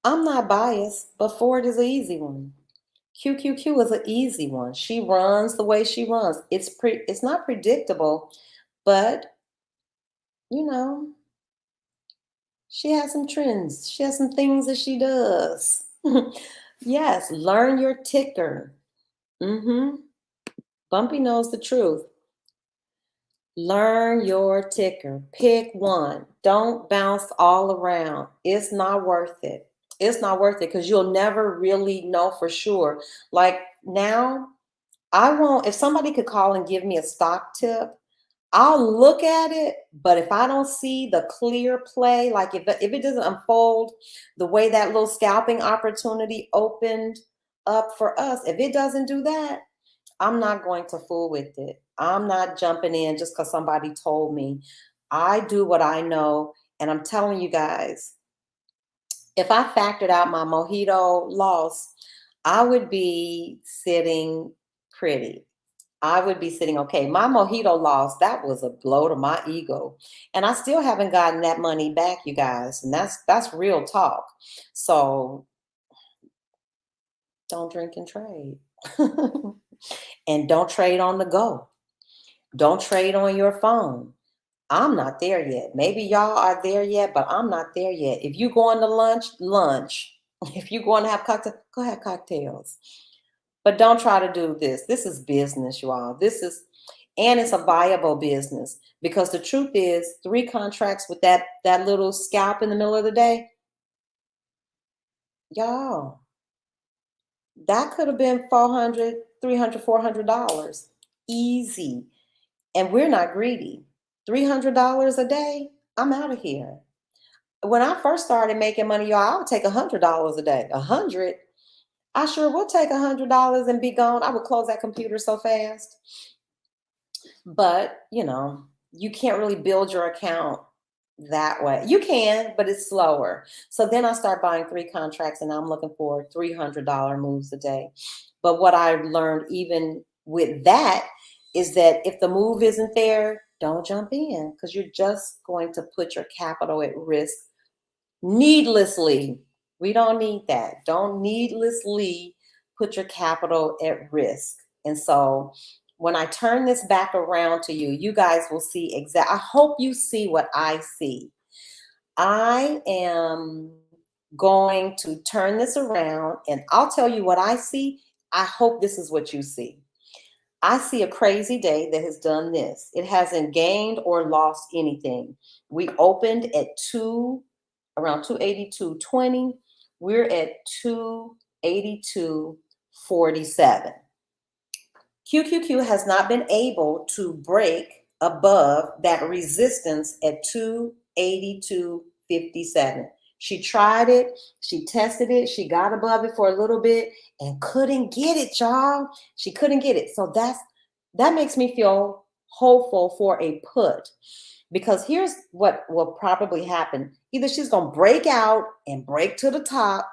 I'm not biased, but Ford is an easy one. QQQ is an easy one. She runs the way she runs. It's not predictable, but she has some trends. She has some things that she does. Yes, learn your ticker. Bumpy knows the truth. Learn your ticker. Pick one. Don't bounce all around. It's not worth it. It's not worth it because you'll never really know for sure. Like now, I won't, if somebody could call and give me a stock tip, I'll look at it, but if I don't see the clear play, like if it doesn't unfold the way that little scalping opportunity opened up for us, if it doesn't do that, I'm not going to fool with it. I'm not jumping in just because somebody told me. I do what I know, and I'm telling you guys, if I factored out my mojito loss, I would be sitting pretty. I would be sitting okay. My mojito loss, that was a blow to my ego. And I still haven't gotten that money back, you guys. And that's real talk. So don't drink and trade. And don't trade on the go. Don't trade on your phone. I'm not there yet. Maybe y'all are there yet, but I'm not there yet. If you going to lunch. If you going to have cocktails, go have cocktails. But don't try to do this. This is business, you all. And it's a viable business, because the truth is 3 contracts with that little scalp in the middle of the day, y'all, that could have been $400, $300, $400 easy. And we're not greedy. $300 a day, I'm out of here. When I first started making money, y'all, I would take $100 a day. 100. I sure would take $100 and be gone. I would close that computer so fast. But, you can't really build your account that way. You can, but it's slower. So then I start buying 3 contracts, and I'm looking for $300 moves a day. But what I learned even with that is that if the move isn't there, don't jump in, because you're just going to put your capital at risk needlessly. We don't need that. Don't needlessly put your capital at risk. And so when I turn this back around to you, you guys will see I hope you see what I see. I am going to turn this around and I'll tell you what I see. I hope this is what you see. I see a crazy day that has done this. It hasn't gained or lost anything. We opened at around 282.20. We're at 282.47. QQQ has not been able to break above that resistance at 282.57. She tried it, she tested it, she got above it for a little bit and couldn't get it, y'all. She couldn't get it. So that makes me feel hopeful for a put, because here's what will probably happen. Either she's going to break out and break to the top,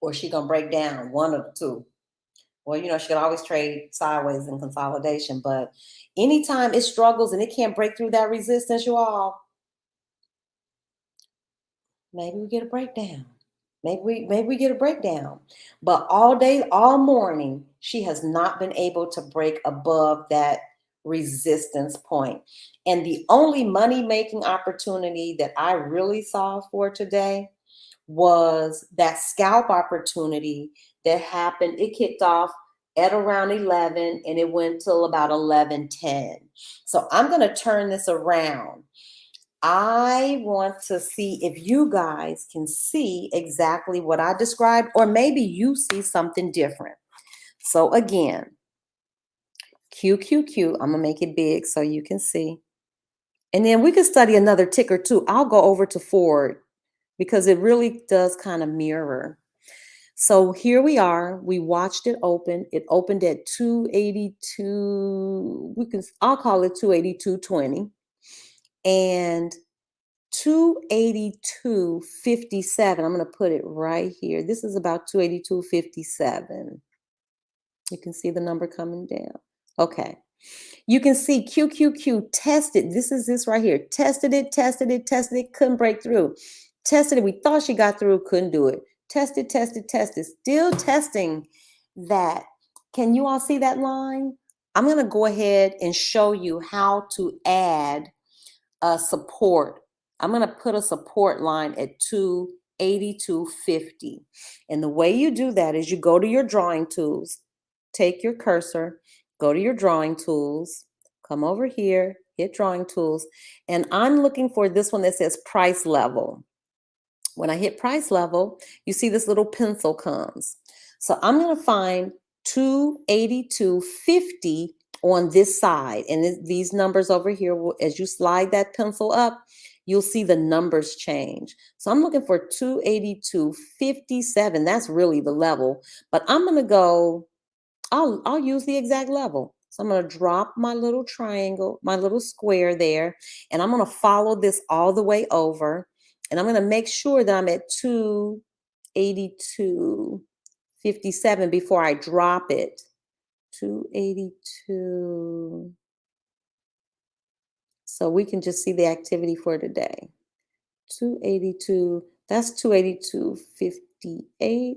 or she's going to break down, one of the two. Well, you know, she can always trade sideways in consolidation, but anytime it struggles and it can't break through that resistance, you all, maybe we get a breakdown. Maybe we get a breakdown. But all day, all morning, she has not been able to break above that resistance point. And the only money-making opportunity that I really saw for today was that scalp opportunity that happened. It kicked off at around 11 and it went till about 11:10. So I'm going to turn this around. I want to see if you guys can see exactly what I described, or maybe you see something different. So again, QQQ, I'm going to make it big so you can see. And then we can study another ticker too. I'll go over to Ford because it really does kind of mirror. So here we are. We watched it open. It opened at 282. I'll call it 282.20. And 282.57. I'm going to put it right here. This is about 282.57. You can see the number coming down. Okay. You can see QQQ tested. This is this right here. Tested it, couldn't break through. Tested it. We thought she got through, couldn't do it. Tested. Still testing that. Can you all see that line? I'm going to go ahead and show you how to add a support. I'm going to put a support line at 282.50. And the way you do that is you go to your drawing tools, take your cursor, go to your drawing tools, come over here, hit drawing tools, and I'm looking for this one that says price level. When I hit price level, you see this little pencil comes. So I'm going to find 282.50 on this side. And these numbers over here, as you slide that pencil up, you'll see the numbers change. So I'm looking for 282.57. That's really the level. But I'm going to go, I'll use the exact level. So I'm going to drop my little triangle, my little square there, and I'm going to follow this all the way over. And I'm going to make sure that I'm at 282.57 before I drop it. 282. So we can just see the activity for today. 282, that's 282.58.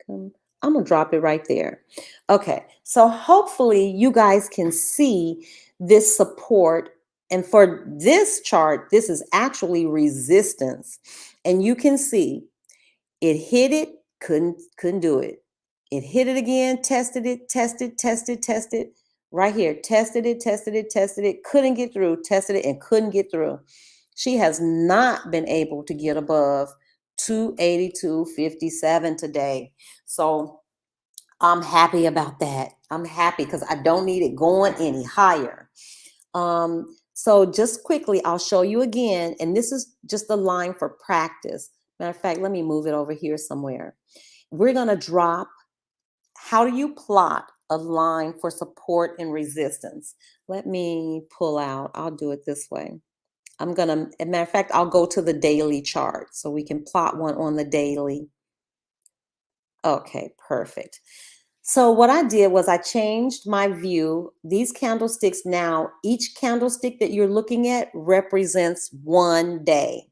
I'm going to drop it right there. Okay, so hopefully you guys can see this support. And for this chart, this is actually resistance. And you can see it hit it, couldn't do it. It hit it again, tested it, tested. Right here, tested it, couldn't get through, tested it, and couldn't get through. She has not been able to get above 282.57 today. So I'm happy about that. I'm happy because I don't need it going any higher. So just quickly, I'll show you again, and this is just a line for practice. Matter of fact, let me move it over here somewhere. We're going to drop. How do you plot a line for support and resistance? Let me pull out. I'll do it this way. I'm going to, as a matter of fact, I'll go to the daily chart so we can plot one on the daily. Okay, perfect. So what I did was I changed my view. These candlesticks now, each candlestick that you're looking at represents one day.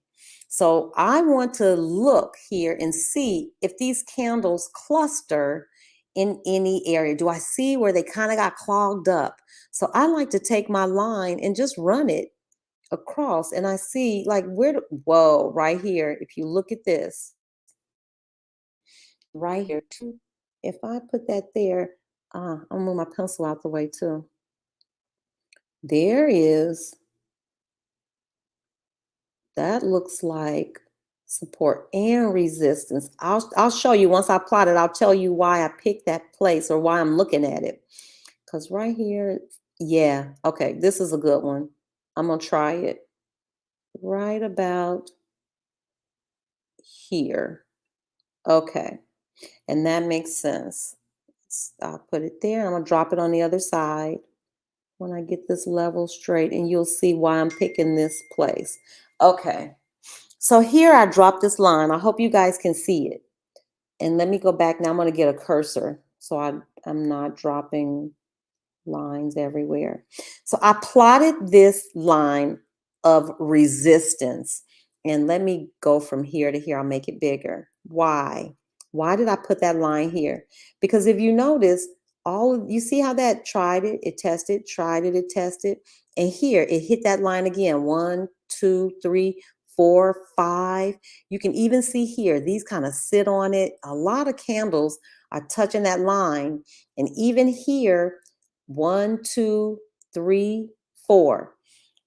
So I want to look here and see if these candles cluster in any area? Do I see where they kind of got clogged up? So I like to take my line and just run it across, and I see like whoa, right here. If you look at this right here, if I put that there, I'll move my pencil out the way too. There is, that looks like support and resistance. I'll show you once I plot it. I'll tell you why I picked that place or why I'm looking at it. Because right here, yeah, okay, this is a good one. I'm gonna try it right about here. Okay, and that makes sense. I'll put it there. I'm gonna drop it on the other side when I get this level straight, and you'll see why I'm picking this place. Okay, so here I dropped this line. I hope you guys can see it. And let me go back now. I'm gonna get a cursor so I'm not dropping lines everywhere. So I plotted this line of resistance. And let me go from here to here. I'll make it bigger. Why? Why did I put that line here? Because if you notice, you see how that tried it, it tested, tried it, it tested. And here it hit that line again. 1, 2, 3, 4, 5. You can even see here, these kind of sit on it. A lot of candles are touching that line. And even here, 1, 2, 3, 4.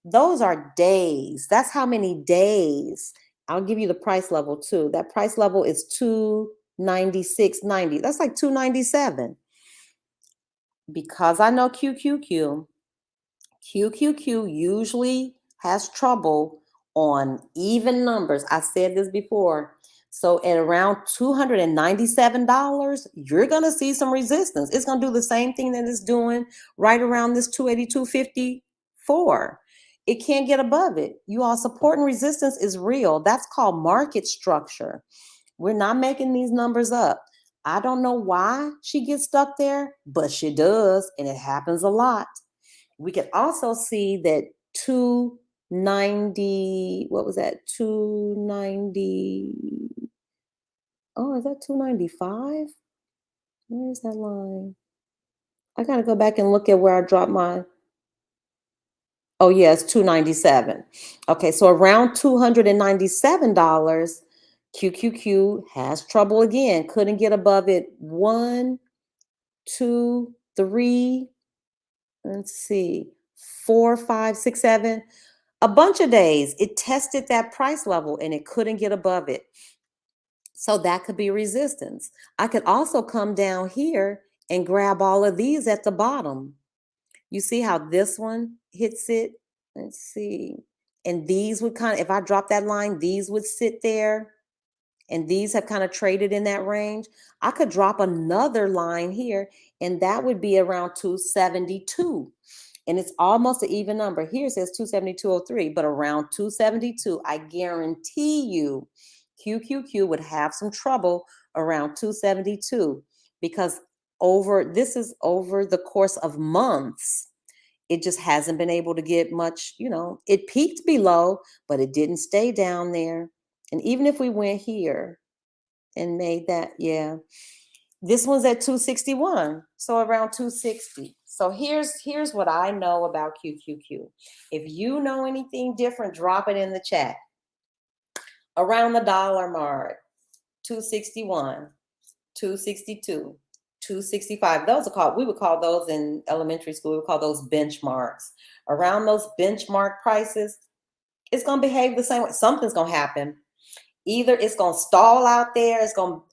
Those are days. That's how many days. I'll give you the price level too. That price level is 296.90. That's like 297. Because I know QQQ usually has trouble on even numbers. I said this before. So at around $297, you're going to see some resistance. It's going to do the same thing that it's doing right around this 282.54. It can't get above it. You all, support and resistance is real. That's called market structure. We're not making these numbers up. I don't know why she gets stuck there, but she does, and it happens a lot. We can also see that 290, what was that? 290. Oh, is that 295? Where is that line? I got to go back and look at where I dropped my. Oh, yes, 297. Okay, so around $297, QQQ has trouble again. Couldn't get above it. 1, 2, 3. Let's see, 4, 5, 6, 7. A bunch of days it tested that price level and it couldn't get above it. So that could be resistance. I could also come down here and grab all of these at the bottom. You see how this one hits it? Let's see. And these would kind of, if I drop that line, these would sit there. And these have kind of traded in that range. I could drop another line here, and that would be around 272. And it's almost an even number. Here it says 272.03, but around 272, I guarantee you QQQ would have some trouble around 272 because this is over the course of months. It just hasn't been able to get much, it peaked below, but it didn't stay down there. And even if we went here and made that, yeah, this one's at 261, so around 260. So here's what I know about QQQ. If you know anything different, drop it in the chat. Around the dollar mark, 261, 262, 265. Those are called, we would call those in elementary school, we would call those benchmarks. Around those benchmark prices, it's going to behave the same way. Something's going to happen. Either it's going to stall out there,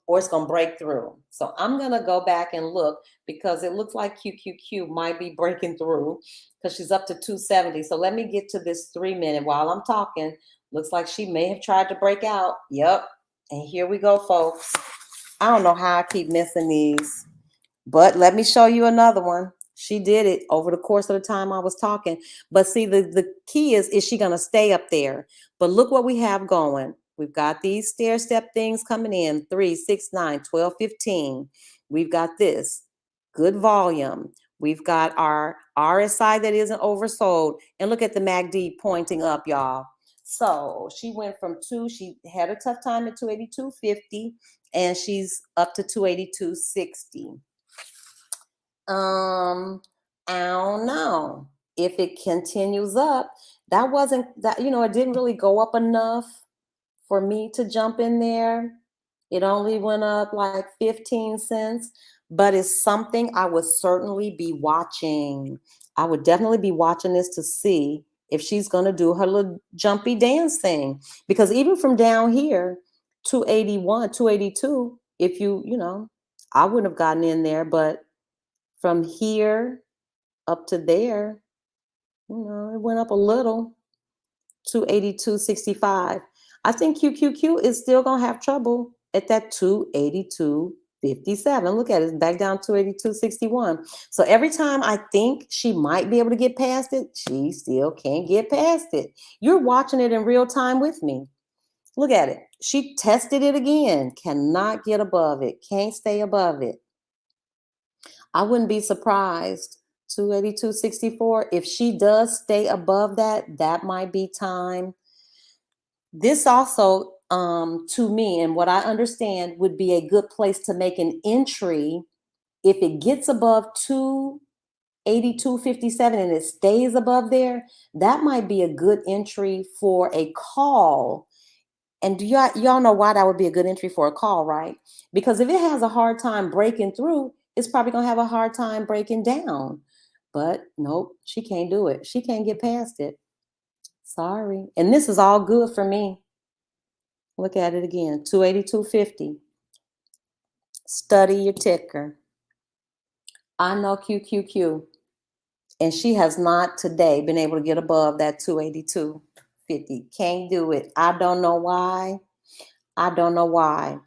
or it's going to break through. So I'm going to go back and look because it looks like QQQ might be breaking through because she's up to 270. So let me get to this 3 minute while I'm talking. Looks like she may have tried to break out. Yep. And here we go, folks. I don't know how I keep missing these, but let me show you another one. She did it over the course of the time I was talking. But see, the key is she going to stay up there? But look what we have going. We've got these stair step things coming in, 3, 6, 9, 12, 15. We've got this good volume. We've got our RSI that isn't oversold. And look at the MACD pointing up, y'all. So she went from she had a tough time at 282.50, and she's up to 282.60. I don't know. If it continues up, that wasn't that, it didn't really go up enough for me to jump in there. It only went up like 15 cents, but it's something I would certainly be watching. I would definitely be watching this to see if she's going to do her little jumpy dance thing. Because even from down here, 281, 282, if I wouldn't have gotten in there, but from here up to there, it went up a little. 282.65. I think QQQ is still gonna have trouble at that 282.57. Look at it, it's back down 282.61. So every time I think she might be able to get past it, she still can't get past it. You're watching it in real time with me. Look at it. She tested it again, cannot get above it, can't stay above it. I wouldn't be surprised. 282.64. If she does stay above that, that might be time. This also, to me, and what I understand, would be a good place to make an entry if it gets above 282.57 and it stays above there. That might be a good entry for a call. And do y'all know why that would be a good entry for a call, right? Because if it has a hard time breaking through, it's probably gonna have a hard time breaking down. But nope, she can't do it. She can't get past it. Sorry. And this is all good for me. Look at it again, 282.50. Study your ticker. I know QQQ, and she has not today been able to get above that 282.50. Can't do it. I don't know why. I don't know why.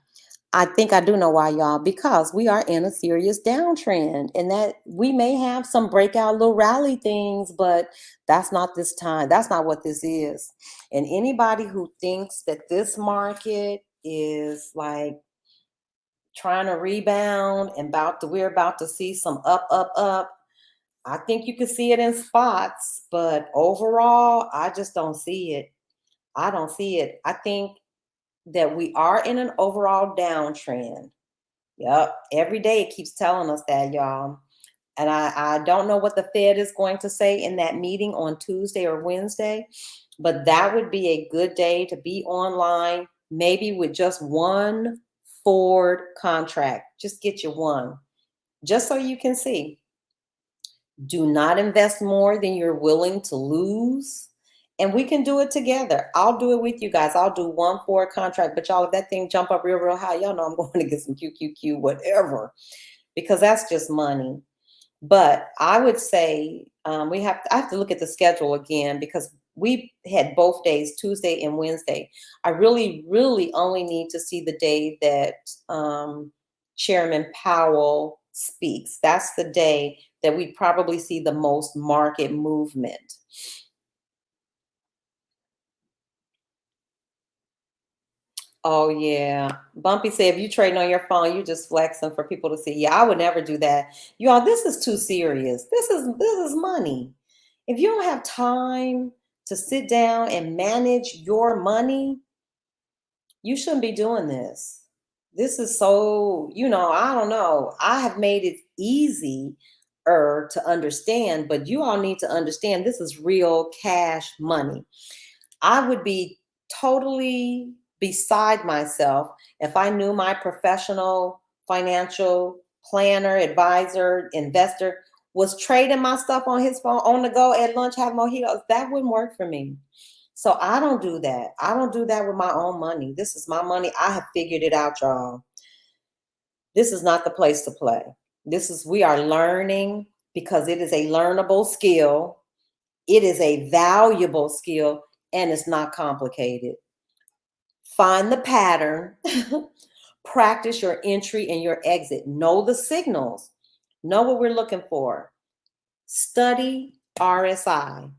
I think I do know why, y'all, because we are in a serious downtrend, and that we may have some breakout little rally things, but that's not this time. That's not what this is. And anybody who thinks that this market is like trying to rebound and we're about to see some up. I think you can see it in spots, but overall, I just don't see it. I don't see it. I think that we are in an overall downtrend. Yep. Every day it keeps telling us that, y'all. And I don't know what the Fed is going to say in that meeting on Tuesday or Wednesday, but that would be a good day to be online, maybe with just one forward contract. Just get you one, just so you can see. Do not invest more than you're willing to lose. And we can do it together. I'll do it with you guys. I'll do one forward contract. But y'all, if that thing jump up real high, y'all know I'm going to get some QQQ, whatever, because that's just money. But I would say I have to look at the schedule again, because we had both days, Tuesday and Wednesday. I really, really only need to see the day that Chairman Powell speaks. That's the day that we probably see the most market movement. Oh yeah. Bumpy said if you trading on your phone, you just flexing for people to see. Yeah, I would never do that. Y'all, this is too serious. This is money. If you don't have time to sit down and manage your money, you shouldn't be doing this. This is so, I don't know. I have made it easy to understand, but you all need to understand this is real cash money. I would be totally beside myself if I knew my professional financial planner, advisor, investor was trading my stuff on his phone on the go at lunch, having mojitos. That wouldn't work for me. So I don't do that. I don't do that with my own money. This is my money. I have figured it out, y'all. This is not the place to play. We are learning, because it is a learnable skill. It is a valuable skill, and it's not complicated. Find the pattern, practice your entry and your exit, know the signals, know what we're looking for. Study RSI.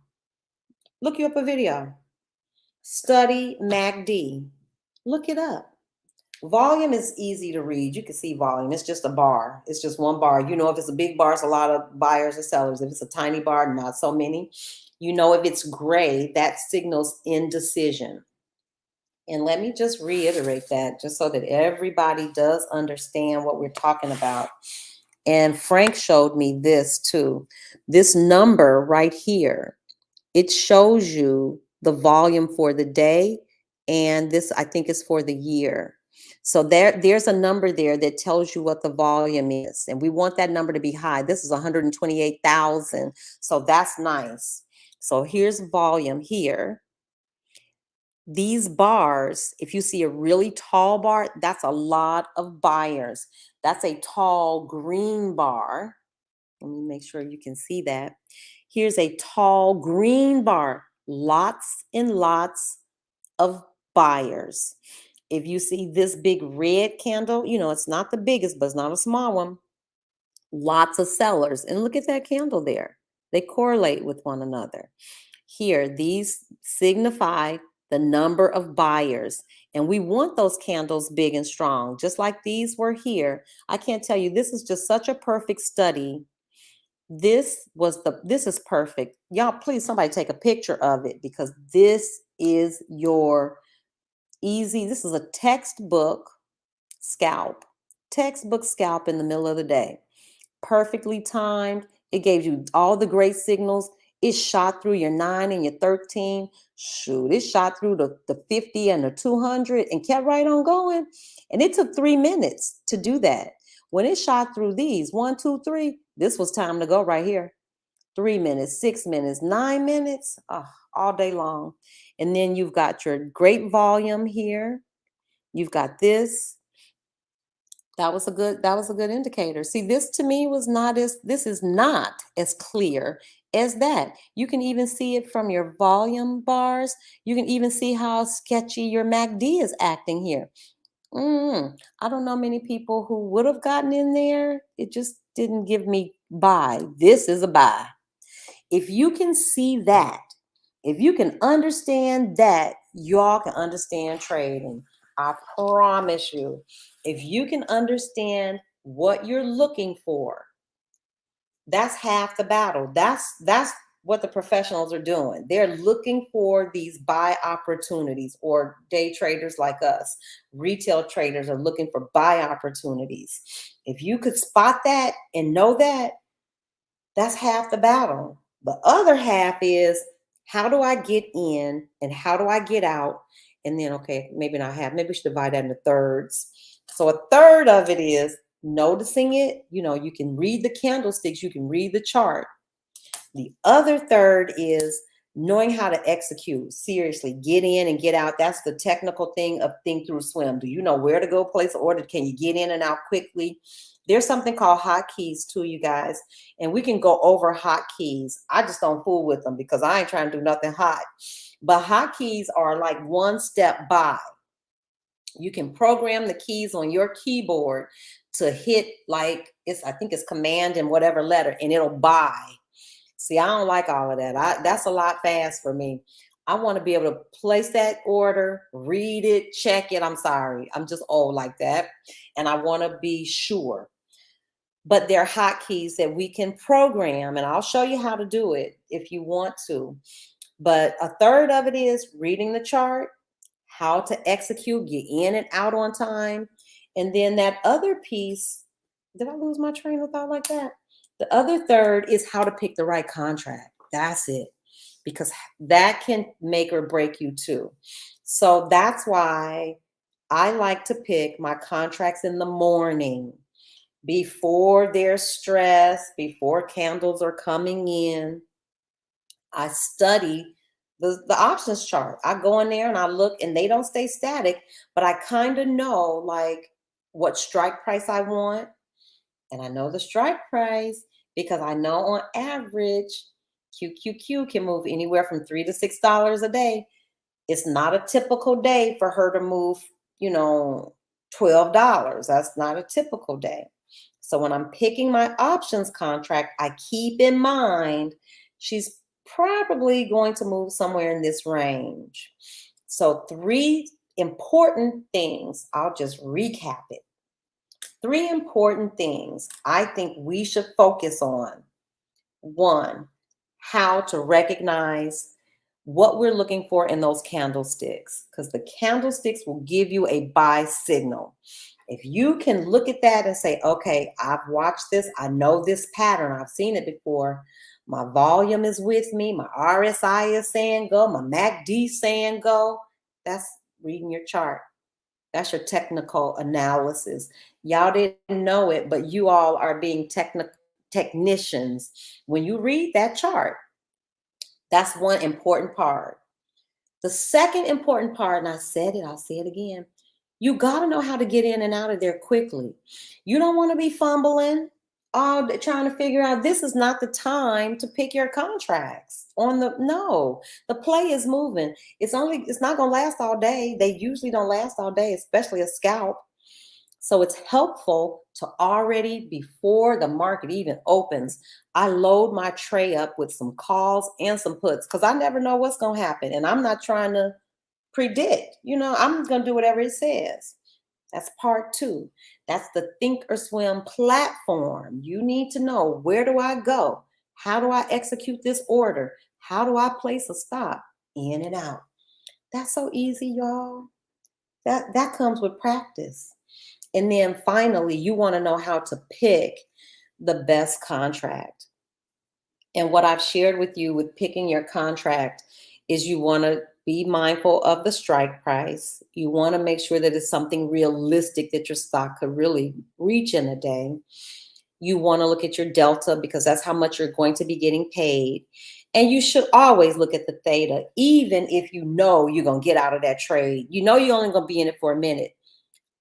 Look you up a video. Study MACD. Look it up. Volume is easy to read. You can see volume. It's just a bar. It's just one bar. If it's a big bar, it's a lot of buyers or sellers. If it's a tiny bar, not so many. If it's gray, that signals indecision. And let me just reiterate that, just so that everybody does understand what we're talking about. And Frank showed me this too. This number right here, it shows you the volume for the day, and this I think is for the year. So there's a number there that tells you what the volume is, and we want that number to be high. This is 128,000, so that's nice. So here's volume here. These bars, if you see a really tall bar, that's a lot of buyers. That's a tall green bar. Let me make sure you can see that. Here's a tall green bar, lots and lots of buyers. If you see this big red candle, you know, it's not the biggest, but it's not a small one. Lots of sellers. And look at that candle there. They correlate with one another. Here, these signify the number of buyers. And we want those candles big and strong, just like these were here. I can't tell you, this is just such a perfect study. This is perfect. Y'all, please, somebody take a picture of it, because this is your this is a textbook scalp. Textbook scalp in the middle of the day. Perfectly timed. It gave you all the great signals. It shot through your 9 and your 13. Shoot, it shot through the 50 and the 200 and kept right on going. And it took 3 minutes to do that. When it shot through these, 1, 2, 3, this was time to go right here. 3 minutes, 6 minutes, 9 minutes, all day long. And then you've got your great volume here. You've got this. That was a good indicator. See, this to me this is not as clear as that. You can even see it from your volume bars. You can even see how sketchy your MACD is acting here. I don't know many people who would have gotten in there. It just didn't give me buy. This is a buy. If you can see that, if you can understand that, y'all can understand trading. I promise you. If you can understand what you're looking for, that's half the battle. That's what the professionals are doing. They're looking for these buy opportunities, or day traders like us. Retail traders are looking for buy opportunities. If you could spot that and know that, that's half the battle. The other half is, how do I get in and how do I get out? And then, okay, maybe not half, maybe we should divide that into thirds. So a third of it is noticing it. You know, you can read the candlesticks, you can read the chart. The other third is knowing how to execute. Seriously, get in and get out. That's the technical thing of think through swim. Do you know where to go place an order? Can you get in and out quickly? There's something called hotkeys too, you guys, and we can go over hotkeys. I just don't fool with them because I ain't trying to do nothing hot. But hotkeys are like one step by. You can program the keys on your keyboard to hit, like, I think it's command and whatever letter, and it'll buy. See, I don't like all of that. That's a lot fast for me. I want to be able to place that order, read it, check it. I'm sorry. I'm just old like that. And I want to be sure. But there are hotkeys that we can program, and I'll show you how to do it if you want to. But a third of it is reading the chart, how to execute, get in and out on time. And then that other piece, did I lose my train of thought like that? The other third is how to pick the right contract. That's it. Because that can make or break you too. So that's why I like to pick my contracts in the morning, before there's stress, before candles are coming in. I study the options chart. I go in there and I look, and they don't stay static, but I kind of know like what strike price I want. And I know the strike price because I know on average, QQQ can move anywhere from $3 to $6 a day. It's not a typical day for her to move, $12. That's not a typical day. So when I'm picking my options contract, I keep in mind she's probably going to move somewhere in this range. So 3 important things, I'll just recap it. 3 important things I think we should focus on. 1, how to recognize what we're looking for in those candlesticks, because the candlesticks will give you a buy signal. If you can look at that and say, okay, I've watched this, I know this pattern, I've seen it before. My volume is with me, my RSI is saying go, my MACD saying go. That's reading your chart. That's your technical analysis. Y'all didn't know it, but you all are being technicians. When you read that chart, that's one important part. The second important part, and I said it, I'll say it again, you got to know how to get in and out of there quickly. You don't want to be fumbling, all trying to figure out this is not the time to pick your contracts on the play is moving. It's not going to last all day. They usually don't last all day, especially a scalp. So it's helpful to already, before the market even opens, I load my tray up with some calls and some puts because I never know what's going to happen. And I'm not trying to predict, I'm going to do whatever it says. That's part two. That's the Think or Swim platform. You need to know, where do I go? How do I execute this order? How do I place a stop? In and out. That's so easy, y'all. That comes with practice. And then finally, you want to know how to pick the best contract. And what I've shared with you with picking your contract is you want to be mindful of the strike price. You want to make sure that it's something realistic that your stock could really reach in a day. You want to look at your delta because that's how much you're going to be getting paid. And you should always look at the theta, even if you know you're going to get out of that trade. You know you're only going to be in it for a minute.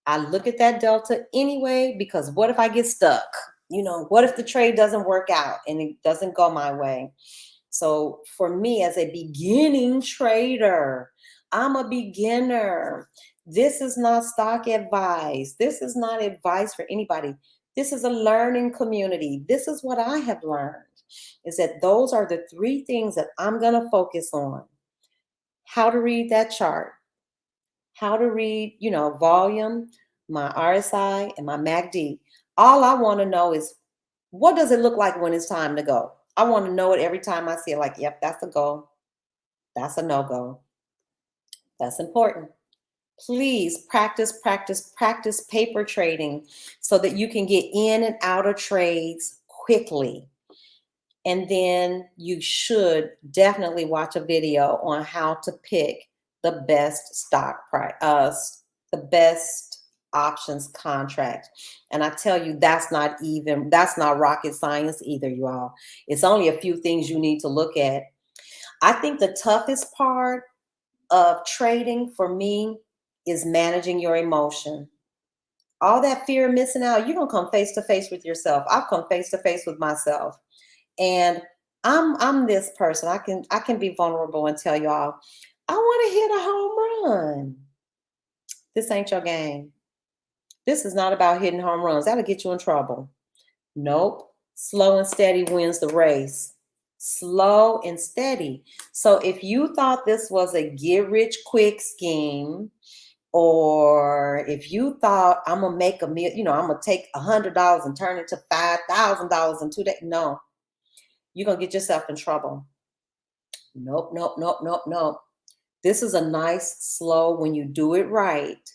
I look at that delta anyway, because what if I get stuck? What if the trade doesn't work out and it doesn't go my way? So for me, as a beginning trader, I'm a beginner. This is not stock advice. This is not advice for anybody. This is a learning community. This is what I have learned, is that those are the three things that I'm going to focus on. How to read that chart, how to read, volume, my RSI, and my MACD. All I want to know is, what does it look like when it's time to go? I want to know it every time I see it, like, yep, that's a go. That's a no-go. That's important. Please practice, practice, practice paper trading so that you can get in and out of trades quickly. And then you should definitely watch a video on how to pick the best stock price, the best options contract. And I tell you, that's not rocket science either, you all. It's only a few things you need to look at. I think the toughest part of trading for me is managing your emotion. All that fear of missing out, you're gonna come face to face with yourself. I've come face to face with myself. And I'm this person. I can be vulnerable and tell y'all, I want to hit a home run. This ain't your game. This is not about hitting home runs. That'll get you in trouble. Nope. Slow and steady wins the race. Slow and steady. So if you thought this was a get rich quick scheme, or if you thought I'm gonna make I'm gonna take $100 and turn it to $5,000 in 2 days, no, you're going to get yourself in trouble. Nope, nope, nope, nope, nope. This is a nice, slow, when you do it right.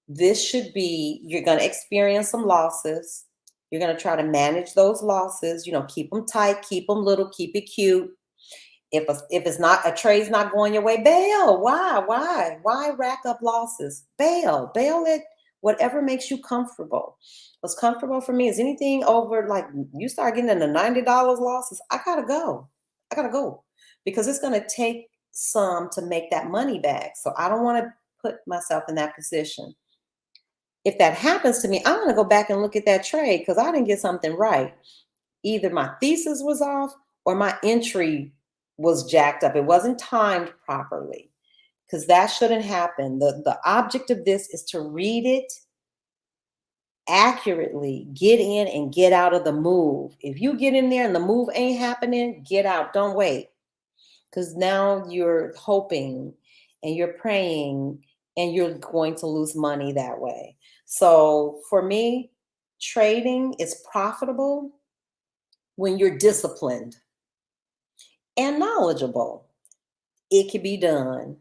This should be, you're going to experience some losses. You're going to try to manage those losses, keep them tight, keep them little, keep it cute. If it's not, a trade's not going your way, bail. Why rack up losses? Bail it. Whatever makes you comfortable. What's comfortable for me is anything over, like, you start getting into $90 losses, I gotta go. Because it's gonna take some to make that money back. So I don't want to put myself in that position. If that happens to me, I'm gonna go back and look at that trade because I didn't get something right. Either my thesis was off or my entry was jacked up. It wasn't timed properly, because that shouldn't happen. The object of this is to read it accurately, get in and get out of the move. If you get in there and the move ain't happening, get out. Don't wait, because now you're hoping and you're praying and you're going to lose money that way. So for me, trading is profitable when you're disciplined and knowledgeable. It can be done.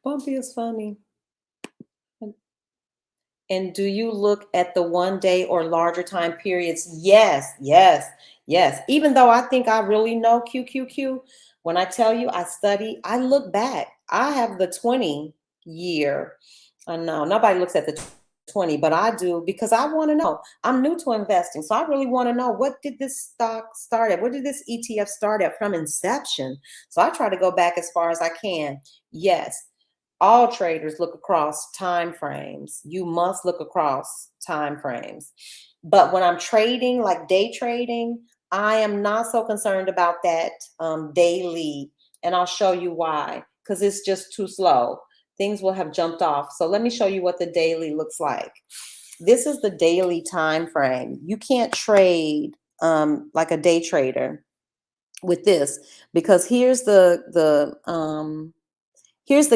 Bumpy is funny. And do you look at the 1 day or larger time periods? Yes, yes, yes. Even though I think I really know QQQ, when I tell you I study, I look back. I have the 20 year. I know nobody looks at the 20, but I do because I want to know. I'm new to investing. So I really want to know, what did this stock start at? What did this ETF start at from inception? So I try to go back as far as I can. Yes, all traders look across time frames. You must look across time frames. But when I'm trading, like day trading, I am not so concerned about that daily. And I'll show you why, because it's just too slow. Things will have jumped off. So let me show you what the daily looks like. This is the daily time frame. You can't trade like a day trader with this, because here's the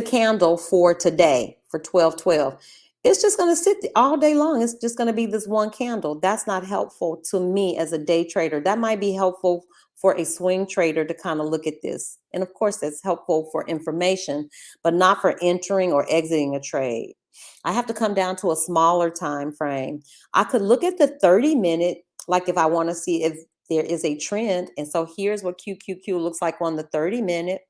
candle for today, for 12/12. It's just going to sit all day long. It's just going to be this one candle. That's not helpful to me as a day trader. That might be helpful for a swing trader to kind of look at this. And of course, that's helpful for information, but not for entering or exiting a trade. I have to come down to a smaller time frame. I could look at the 30-minute, like if I want to see if there is a trend. And so here's what QQQ looks like on the 30-minute.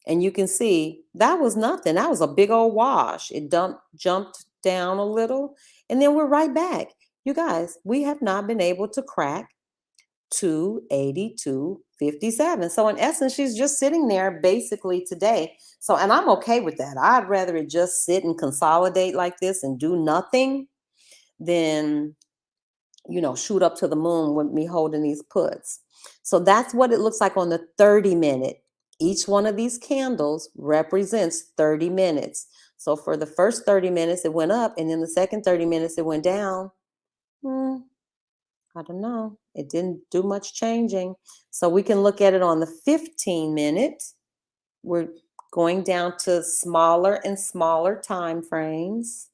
And you can see that was nothing. That was a big old wash. It jumped down a little, and then we're right back. You guys, we have not been able to crack 282.57. So in essence, she's just sitting there basically today. So, and I'm okay with that. I'd rather it just sit and consolidate like this and do nothing than, shoot up to the moon with me holding these puts. So that's what it looks like on the 30-minute. Each one of these candles represents 30 minutes. So for the first 30 minutes, it went up, and then the second 30 minutes, it went down. I don't know. It didn't do much changing. So we can look at it on the 15-minute. We're going down to smaller and smaller time frames.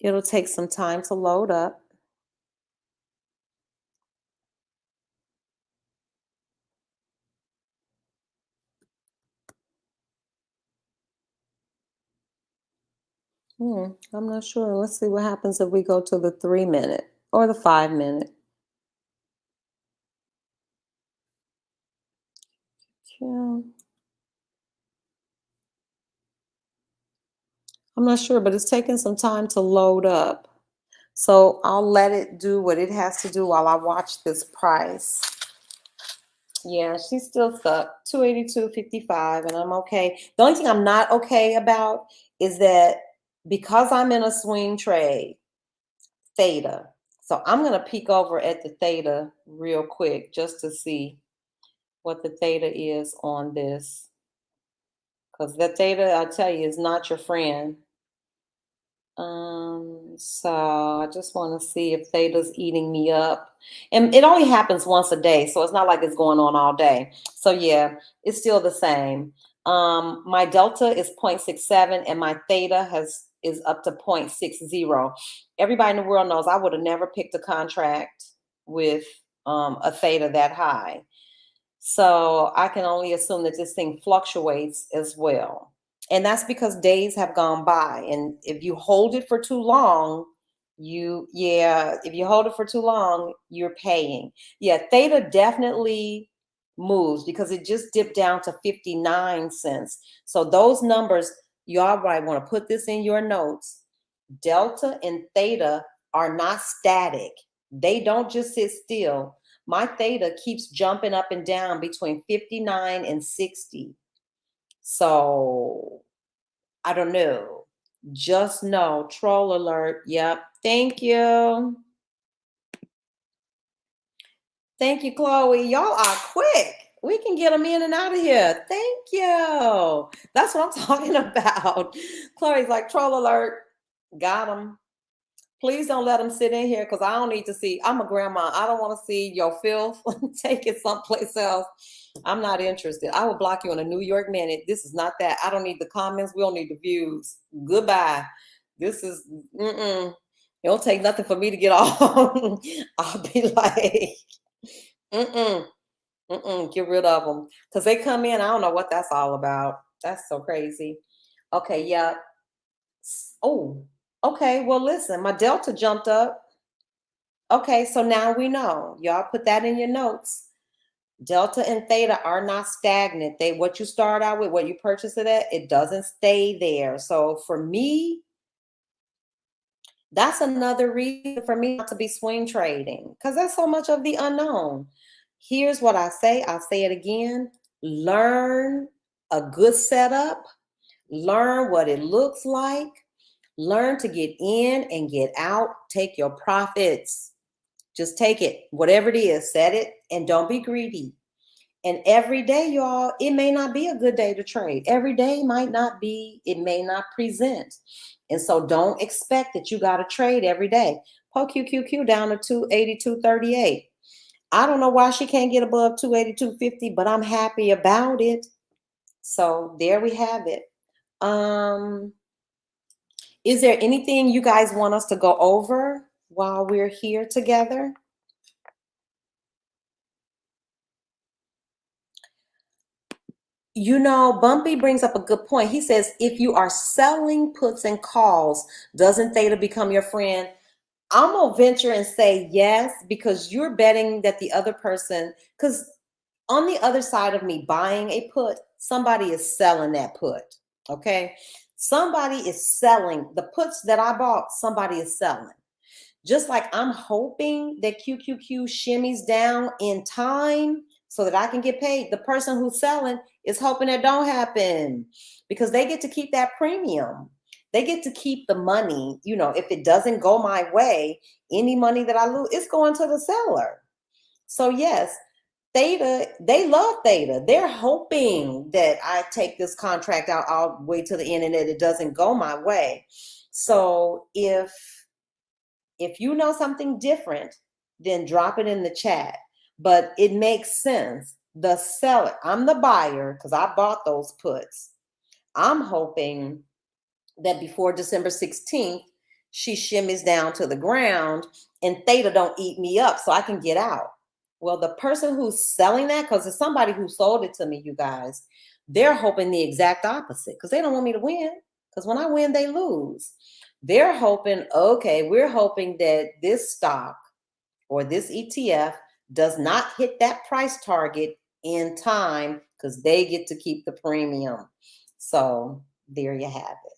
It'll take some time to load up. I'm not sure. Let's see what happens if we go to the 3-minute or the 5-minute. Yeah. I'm not sure, but it's taking some time to load up. So I'll let it do what it has to do while I watch this price. Yeah, she's still stuck, 282.55, and I'm okay. The only thing I'm not okay about is that because I'm in a swing trade, theta. So I'm going to peek over at the theta real quick just to see what the theta is on this. Because the theta, I tell you, is not your friend. So I just want to see if theta's eating me up. And it only happens once a day, so it's not like it's going on all day. So yeah, it's still the same. My delta is 0.67 and my theta is up to 0.60. Everybody in the world knows I would have never picked a contract with a theta that high. So I can only assume that this thing fluctuates as well. And that's because days have gone by. And if you hold it for too long, if you hold it for too long, you're paying. Yeah, theta definitely moves because it just dipped down to 59 cents. So those numbers, y'all might want to put this in your notes. Delta and theta are not static. They don't just sit still. My theta keeps jumping up and down between 59 and 60. So I don't know. Just know, troll alert. Yep. Thank you. Thank you, Chloe. Y'all are quick. We can get them in and out of here. Thank you. That's what I'm talking about. Chloe's like, troll alert. Got them. Please don't let them sit in here because I don't need to see. I'm a grandma. I don't want to see your filth. Take it someplace else. I'm not interested. I will block you in a New York minute. This is not that. I don't need the comments. We don't need the views. Goodbye. This is, it don't take nothing for me to get on. I'll be like, get rid of them. Because they come in, I don't know what that's all about. That's so crazy. Okay, yeah. Oh, okay. Well, listen, my delta jumped up. Okay, so now we know. Y'all put that in your notes. Delta and theta are not stagnant. They what you start out with, what you purchase it at, it doesn't stay there. So for me, that's another reason for me not to be swing trading because there's so much of the unknown. Here's what I say. I'll say it again. Learn a good setup. Learn what it looks like. Learn to get in and get out. Take your profits. Just take it, whatever it is, set it, and don't be greedy. And every day, y'all, it may not be a good day to trade. Every day might not be, it may not present. And so don't expect that you got to trade every day. QQQ down to 282.38. I don't know why she can't get above 282.50, but I'm happy about it. So there we have it. Is there anything you guys want us to go over while we're here together? You know, Bumpy brings up a good point. He says, if you are selling puts and calls, doesn't theta become your friend? I'm going to venture and say yes, because you're betting that the other person, because on the other side of me buying a put, somebody is selling that put. Okay. Somebody is selling the puts that I bought, somebody is selling. Just like I'm hoping that QQQ shimmies down in time so that I can get paid, the person who's selling is hoping that don't happen because they get to keep that premium. They get to keep the money. You know, if it doesn't go my way, any money that I lose, it's going to the seller. So yes, theta, they love theta. They're hoping that I take this contract out all the way to the end and that it doesn't go my way. So if you know something different, then drop it in the chat. But it makes sense. The seller, I'm the buyer because I bought those puts. I'm hoping that before December 16th, she shimmies down to the ground and theta don't eat me up so I can get out. Well, the person who's selling that, because it's somebody who sold it to me, you guys, they're hoping the exact opposite because they don't want me to win. Because when I win, they lose. They're hoping, okay, we're hoping that this stock or this ETF does not hit that price target in time because they get to keep the premium. So there you have it.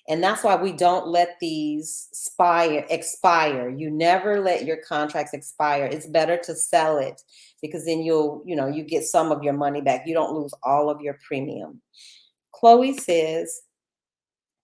And that's why we don't let these expire. You never let your contracts expire. It's better to sell it because then you get some of your money back. You don't lose all of your premium. Chloe says,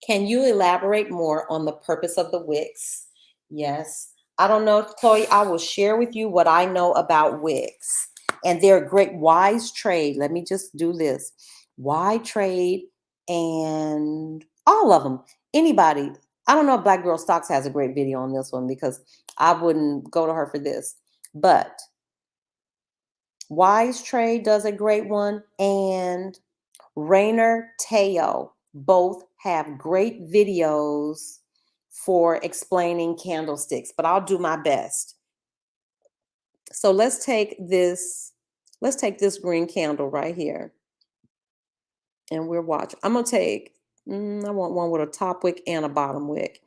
can you elaborate more on the purpose of the wicks? Yes. I don't know, Chloe, I will share with you what I know about wicks. And they're a great wise trade. Let me just do this. Why trade and all of them. Anybody. I don't know if Black Girl Stocks has a great video on this one because I wouldn't go to her for this. But Wise Trade does a great one. And Rainer Teo both have great videos for explaining candlesticks, but I'll do my best. So let's take this green candle right here. And we're watching. I'm going to take, I want one with a top wick and a bottom wick.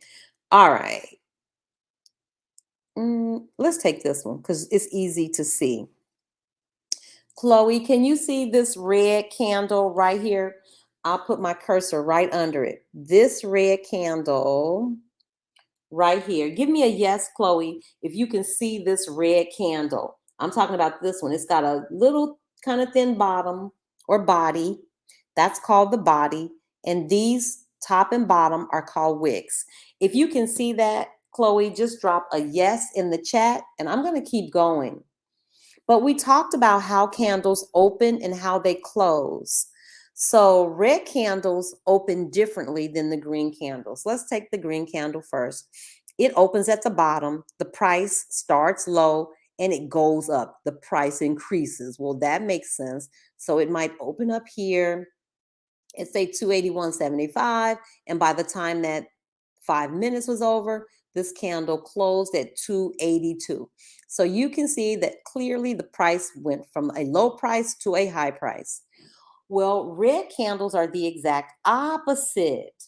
All right. Let's take this one because it's easy to see. Chloe, can you see this red candle right here? I'll put my cursor right under it. This red candle right here. Give me a yes, Chloe, if you can see this red candle. I'm talking about this one. It's got a little kind of thin bottom or body. That's called the body. And these top and bottom are called wicks. If you can see that, Chloe, just drop a yes in the chat and I'm going to keep going. But we talked about how candles open and how they close. So red candles open differently than the green candles. Let's take the green candle first. It opens at the bottom. The price starts low and it goes up. The price increases. Well, that makes sense. So it might open up here and say 281.75. And by the time that 5 minutes was over, this candle closed at 282. So you can see that clearly the price went from a low price to a high price. Well, red candles are the exact opposite.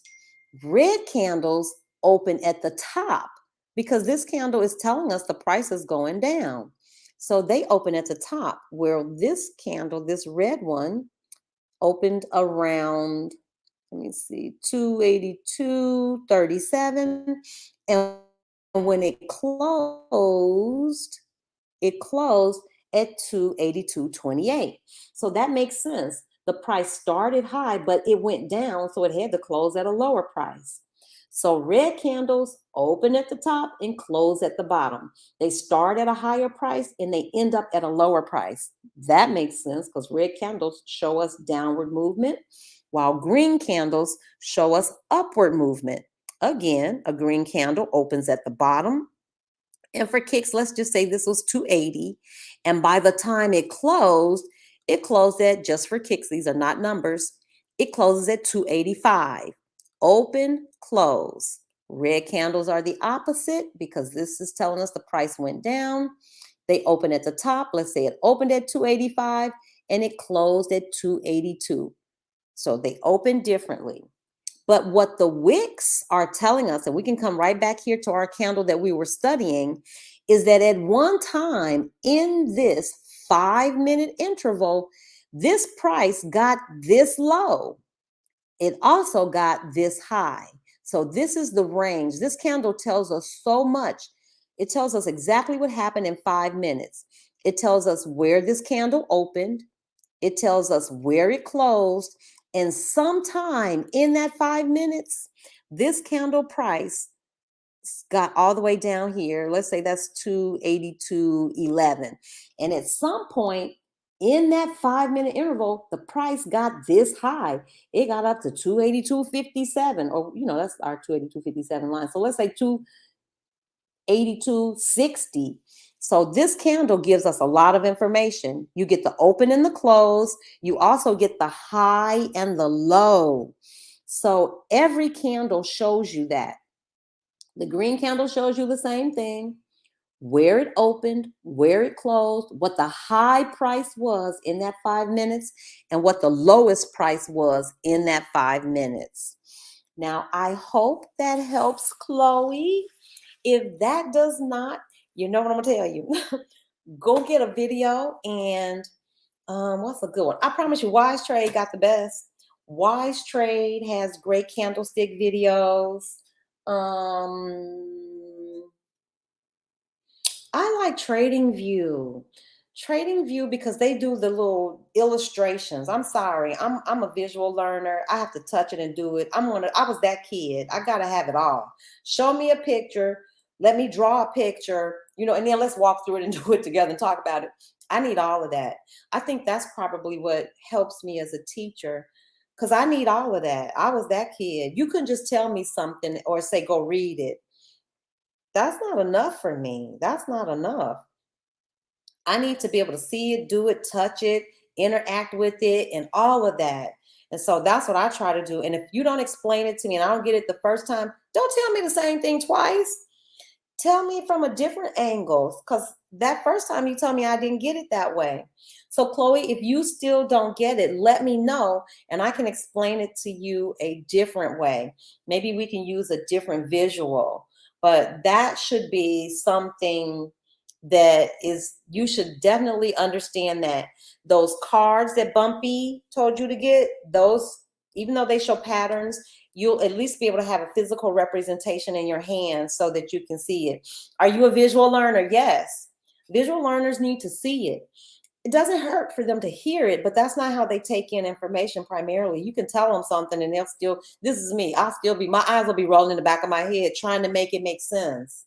Red candles open at the top because this candle is telling us the price is going down. So they open at the top, where this candle, this red one, opened around, let me see, 282.37. And when it closed at 282.28. So that makes sense. The price started high, but it went down, so it had to close at a lower price. So red candles open at the top and close at the bottom. They start at a higher price and they end up at a lower price. That makes sense because red candles show us downward movement, while green candles show us upward movement. Again, a green candle opens at the bottom. And for kicks, let's just say this was 280. And by the time it closed at, just for kicks, these are not numbers, it closes at 285. Open, close. Red candles are the opposite because this is telling us the price went down. They open at the top. Let's say it opened at 285 and it closed at 282. So they open differently. But what the wicks are telling us, and we can come right back here to our candle that we were studying, is that at one time in this 5-minute interval, this price got this low. It also got this high. So this is the range. This candle tells us so much. It tells us exactly what happened in 5 minutes. It tells us where this candle opened. It tells us where it closed. And sometime in that 5 minutes, this candle price got all the way down here. Let's say that's 282.11. And at some point in that 5-minute interval, the price got this high. It got up to 282.57, or, that's our 282.57 line. So let's say 282.60. So this candle gives us a lot of information. You get the open and the close. You also get the high and the low. So every candle shows you that. The green candle shows you the same thing, where it opened, where it closed, what the high price was in that 5 minutes, and what the lowest price was in that 5 minutes. Now, I hope that helps, Chloe. If that does not, you know what I'm gonna tell you. Go get a video, and what's a good one? I promise you, Wise Trade got the best. Wise Trade has great candlestick videos. I like Trading View. Trading View because they do the little illustrations. I'm sorry, I'm a visual learner. I have to touch it and do it. I was that kid. I gotta have it all. Show me a picture, let me draw a picture, and then let's walk through it and do it together and talk about it. I need all of that. I think that's probably what helps me as a teacher, because I need all of that. I was that kid. You couldn't just tell me something or say, go read it. That's not enough for me. That's not enough. I need to be able to see it, do it, touch it, interact with it, and all of that. And so that's what I try to do. And if you don't explain it to me and I don't get it the first time, don't tell me the same thing twice. Tell me from a different angle, because that first time you told me I didn't get it that way. So Chloe, if you still don't get it, let me know and I can explain it to you a different way. Maybe we can use a different visual, but that should be something that you should definitely understand, that those cards that Bumpy told you to get, those, even though they show patterns, you'll at least be able to have a physical representation in your hands so that you can see it. Are you a visual learner? Yes. Visual learners need to see it. It doesn't hurt for them to hear it, but that's not how they take in information primarily. You can tell them something and they'll still, this is me, my eyes will be rolling in the back of my head trying to make it make sense.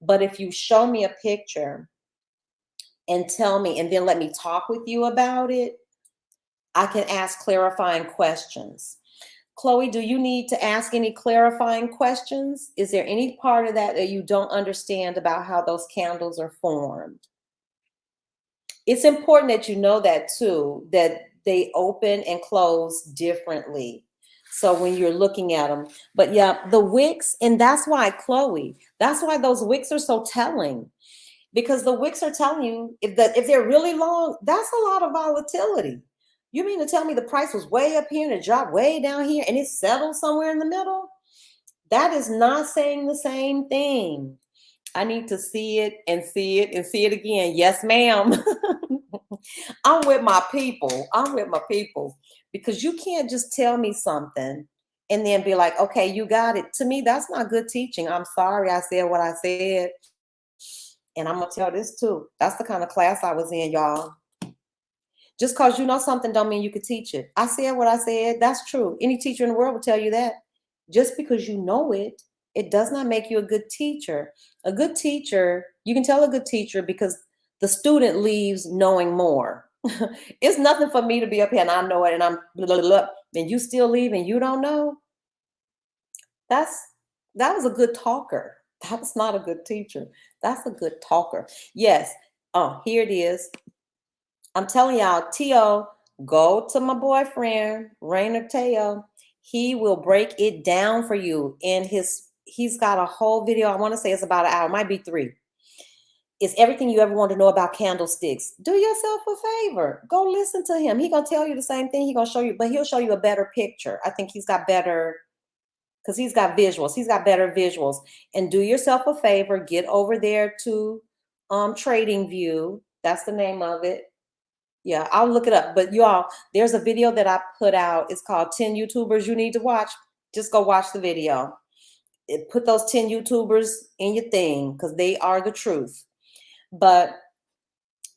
But if you show me a picture and tell me, and then let me talk with you about it, I can ask clarifying questions. Chloe, do you need to ask any clarifying questions? Is there any part of that that you don't understand about how those candles are formed? It's important that you know that too, that they open and close differently. So when you're looking at them, but yeah, the wicks, and that's why, Chloe, that's why those wicks are so telling, because the wicks are telling you if they're really long, that's a lot of volatility. You mean to tell me the price was way up here and it dropped way down here and it settled somewhere in the middle? That is not saying the same thing. I need to see it and see it and see it again. Yes, ma'am. I'm with my people. I'm with my people. Because you can't just tell me something and then be like, okay, you got it. To me, that's not good teaching. I'm sorry I said what I said. And I'm going to tell this too. That's the kind of class I was in, y'all. Just because you know something don't mean you could teach it. I said what I said. That's true. Any teacher in the world will tell you that. Just because you know it, it does not make you a good teacher. A good teacher, you can tell a good teacher because the student leaves knowing more. It's nothing for me to be up here and I know it and I'm blah, blah, blah, and you still leave and you don't know. That was a good talker. That was not a good teacher. That's a good talker. Yes. Oh, here it is. I'm telling y'all, Tio, go to my boyfriend, Rainer Teo. He will break it down for you. And he's got a whole video. I want to say it's about an hour, it might be 3. It's everything you ever want to know about candlesticks. Do yourself a favor. Go listen to him. He's gonna tell you the same thing. He's gonna show you, but he'll show you a better picture. I think he's got better, because he's got visuals. He's got better visuals. And do yourself a favor, get over there to Trading View. That's the name of it. Yeah, I'll look it up. But y'all, there's a video that I put out. It's called 10 YouTubers You Need to Watch. Just go watch the video. Put those 10 YouTubers in your thing because they are the truth. But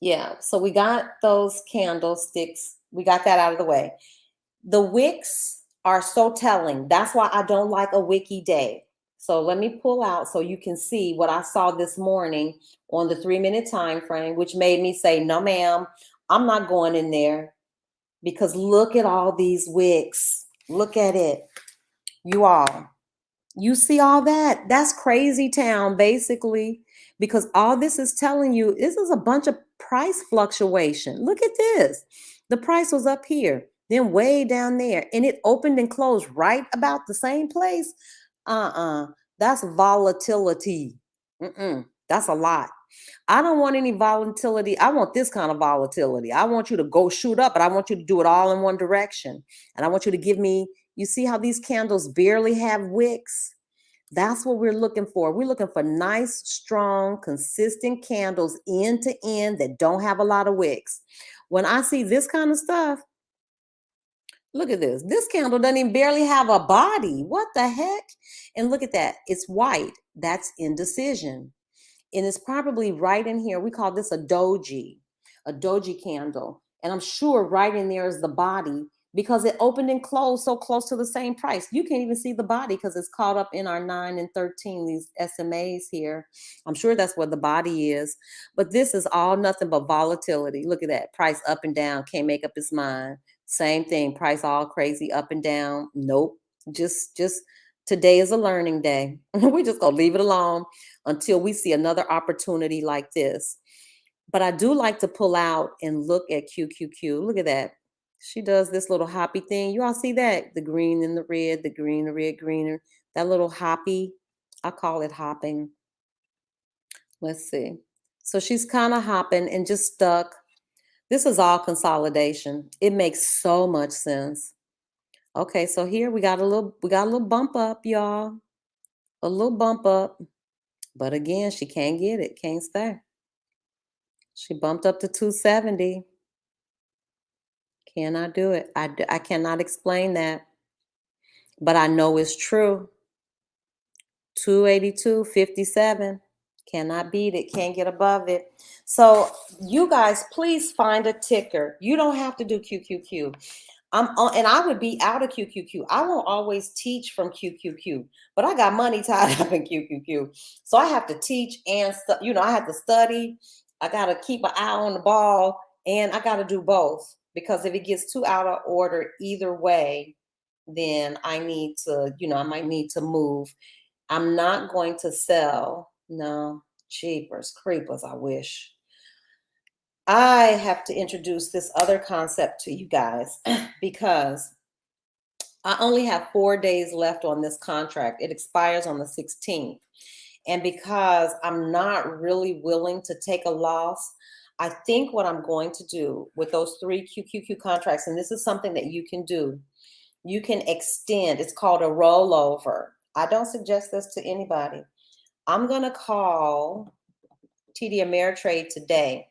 yeah, so we got those candlesticks. We got that out of the way. The wicks are so telling. That's why I don't like a wiki day. So let me pull out so you can see what I saw this morning on the 3-minute time frame, which made me say, no, ma'am, I'm not going in there because look at all these wicks. Look at it. You all, you see all that? That's crazy town, basically, because all this is telling you, this is a bunch of price fluctuation. Look at this. The price was up here, then way down there, and it opened and closed right about the same place. That's volatility. That's a lot. I don't want any volatility. I want this kind of volatility. I want you to go shoot up, but I want you to do it all in one direction. And I want you to give me, you see how these candles barely have wicks? That's what we're looking for. We're looking for nice, strong, consistent candles end to end that don't have a lot of wicks. When I see this kind of stuff, look at this. This candle doesn't even barely have a body. What the heck? And look at that. It's white. That's indecision. And it's probably right in here. We call this a doji candle. And I'm sure right in there is the body because it opened and closed so close to the same price. You can't even see the body because it's caught up in our 9 and 13, these SMAs here. I'm sure that's what the body is. But this is all nothing but volatility. Look at that. Price up and down. Can't make up its mind. Same thing. Price all crazy up and down. Nope. Just today is a learning day. We just gonna leave it alone until we see another opportunity like this. But I do like to pull out and look at QQQ. Look at that. She does this little hoppy thing. You all see that? The green and the red, the green, the red, greener. That little hoppy. I call it hopping. Let's see. So she's kind of hopping and just stuck. This is all consolidation. It makes so much sense. Okay, so here we got a little bump up, y'all. A little bump up. But again, she can't get it, can't stay. She bumped up to 270. Cannot do it. I cannot explain that. But I know it's true. 282.57. Cannot beat it. Can't get above it. So you guys, please find a ticker. You don't have to do QQQ. And I would be out of QQQ. I won't always teach from QQQ, but I got money tied up in QQQ. So I have to teach and I have to study. I got to keep an eye on the ball and I got to do both because if it gets too out of order either way, then I need to, I might need to move. I'm not going to sell. No, jeepers, creepers, I wish. I have to introduce this other concept to you guys because I only have 4 days left on this contract. It expires on the 16th. And because I'm not really willing to take a loss, I think what I'm going to do with those 3 QQQ contracts, and this is something that you can do, you can extend. It's called a rollover. I don't suggest this to anybody. I'm going to call TD Ameritrade today.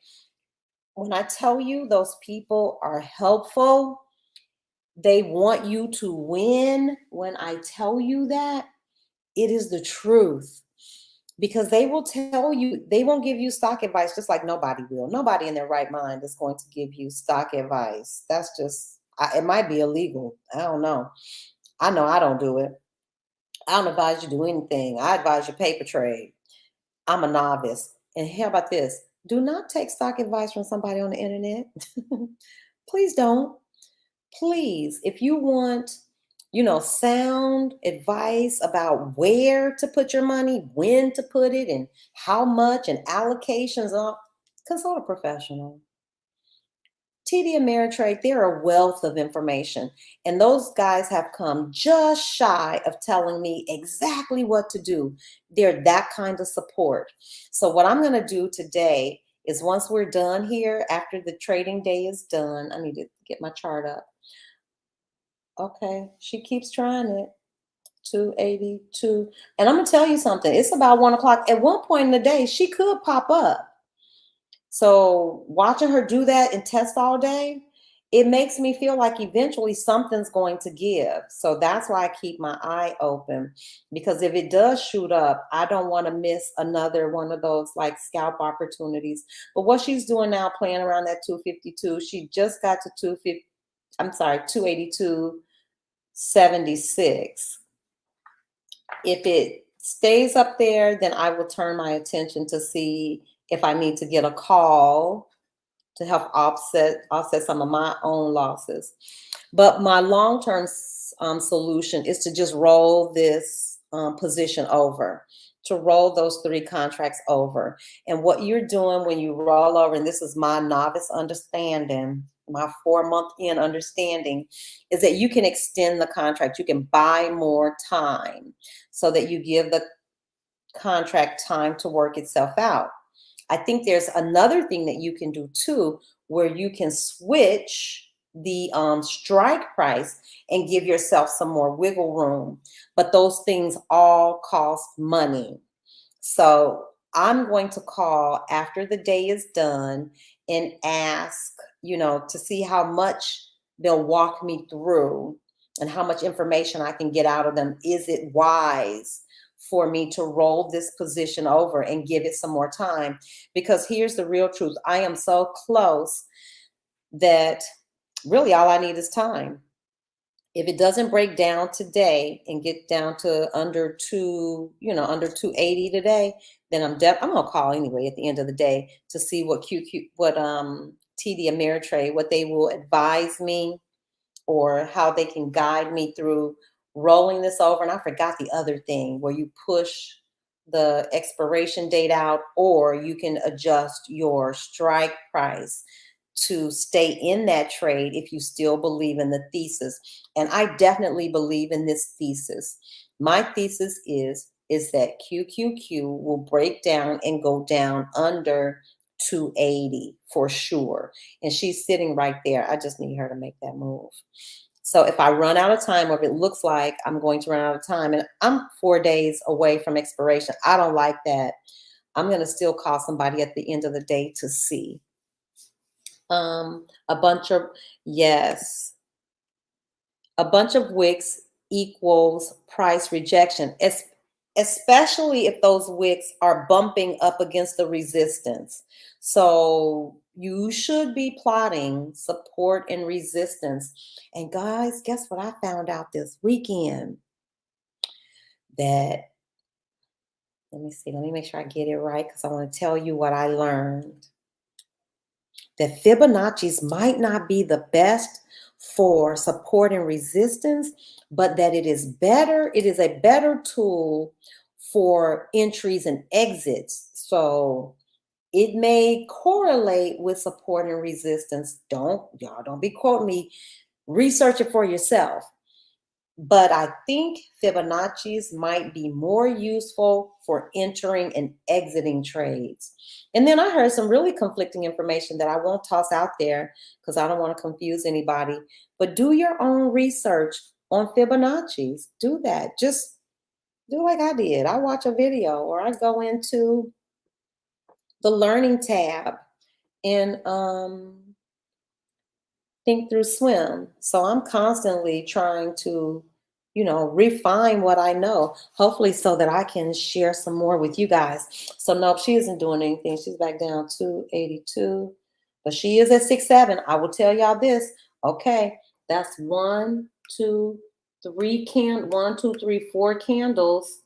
When I tell you those people are helpful, they want you to win. When I tell you that, it is the truth. Because they will tell you, they won't give you stock advice, just like nobody will. Nobody in their right mind is going to give you stock advice. That's just, it might be illegal. I don't know. I know I don't do it. I don't advise you do anything. I advise you paper trade. I'm a novice. And how about this? Do not take stock advice from somebody on the internet. Please don't. Please, if you want, sound advice about where to put your money, when to put it, and how much, and allocations, consult a professional. TD Ameritrade, they're a wealth of information. And those guys have come just shy of telling me exactly what to do. They're that kind of support. So what I'm going to do today is, once we're done here, after the trading day is done, I need to get my chart up. Okay, she keeps trying it. 282. And I'm going to tell you something. It's about 1 o'clock. At one point in the day, she could pop up. So watching her do that and test all day, it makes me feel like eventually something's going to give. So that's why I keep my eye open, because if it does shoot up, I don't want to miss another one of those like scalp opportunities. But what she's doing now, playing around that 252, she just got to 282.76. If it stays up there, then I will turn my attention to see if I need to get a call to help offset some of my own losses. But my long-term solution is to just roll this position over, to roll those 3 contracts over. And what you're doing when you roll over, and this is my novice understanding, my 4-month in understanding, is that you can extend the contract. You can buy more time so that you give the contract time to work itself out. I think there's another thing that you can do too, where you can switch the strike price and give yourself some more wiggle room. But those things all cost money. So I'm going to call after the day is done and ask, to see how much they'll walk me through and how much information I can get out of them. Is it wise for me to roll this position over and give it some more time? Because here's the real truth. I am so close that really all I need is time. If it doesn't break down today and get down to under 280 today, then I'm gonna call anyway at the end of the day to see what TD Ameritrade, what they will advise me, or how they can guide me through rolling this over. And I forgot the other thing, where you push the expiration date out, or you can adjust your strike price to stay in that trade if you still believe in the thesis. And I definitely believe in this thesis. My thesis is that QQQ will break down and go down under 280 for sure. And she's sitting right there. I just need her to make that move. So if I run out of time, or if it looks like I'm going to run out of time, and I'm 4 days away from expiration, I don't like that. I'm going to still call somebody at the end of the day to see. A bunch of, yes, a bunch of wicks equals price rejection, especially if those wicks are bumping up against the resistance. So you should be plotting support and resistance. And guys, guess what I found out this weekend? That, let me make sure I get it right, because I want to tell you what I learned. That Fibonacci's might not be the best for support and resistance, but that it is a better tool for entries and exits. So it may correlate with support and resistance. Don't be quoting me. Research it for yourself. But I think Fibonacci's might be more useful for entering and exiting trades. And then I heard some really conflicting information that I won't toss out there because I don't want to confuse anybody. But do your own research on Fibonacci's. Do that. Just Do like I did. I watch a video or I go into the learning tab and think through swim. So I'm constantly trying to, refine what I know, hopefully so that I can share some more with you guys. So nope, she isn't doing anything. She's back down to 82, but she is at 6.7. I will tell y'all this. Okay, that's one, two, three, four candles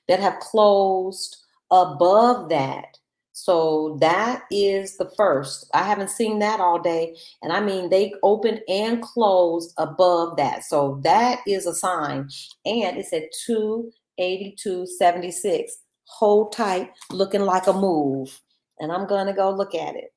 that have closed above that. So that is the first. I haven't seen that all day. And I mean, they opened and closed above that. So that is a sign. And it's at 282.76. Hold tight, looking like a move. And I'm going to go look at it.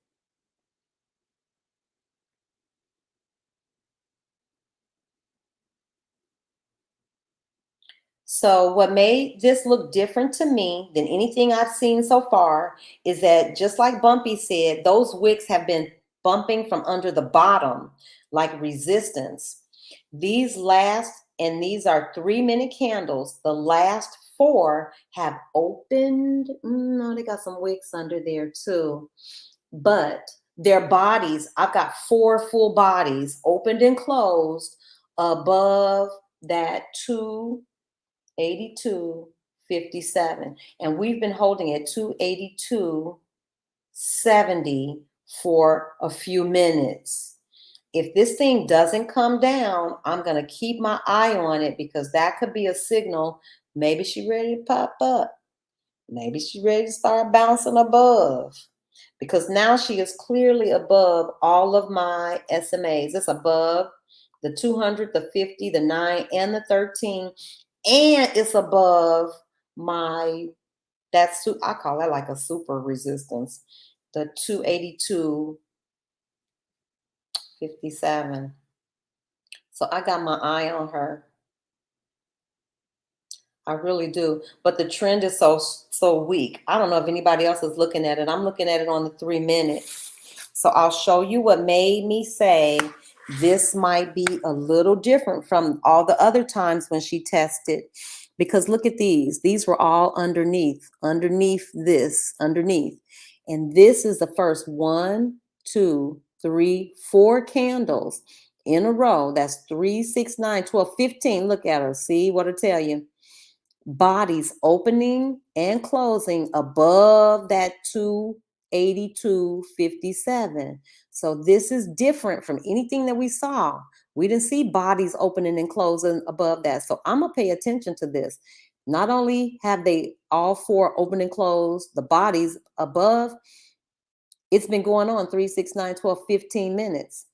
So what made this look different to me than anything I've seen so far is that, just like Bumpy said, those wicks have been bumping from under the bottom like resistance. These last, and these are 3-minute candles, the last four have opened. No, they got some wicks under there too. But their bodies, I've got 4 full bodies opened and closed above that 282.57, and we've been holding at 282.70 for a few minutes. If this thing doesn't come down, I'm going to keep my eye on it, because that could be a signal. Maybe she's ready to pop up. Maybe she's ready to start bouncing above, because now she is clearly above all of my SMAs. It's above the 200, the 50, the 9, and the 13. And it's above my, I call that like a super resistance, the 282.57. So I got my eye on her. I really do. But the trend is so weak. I don't know if anybody else is looking at it. I'm looking at it on the 3-minute. So I'll show you what made me say this might be a little different from all the other times when she tested. Because look at these. These were all underneath. And this is the first 1, 2, 3, 4 candles in a row. That's 3, 6, 9, 12, 15. Look at her. See what I tell you? Bodies opening and closing above that 282.57. So this is different from anything that we saw. We didn't see bodies opening and closing above that. So I'm going to pay attention to this. Not only have they all 4 open and closed, the bodies above, it's been going on 3, 6, 9, 12, 15 minutes.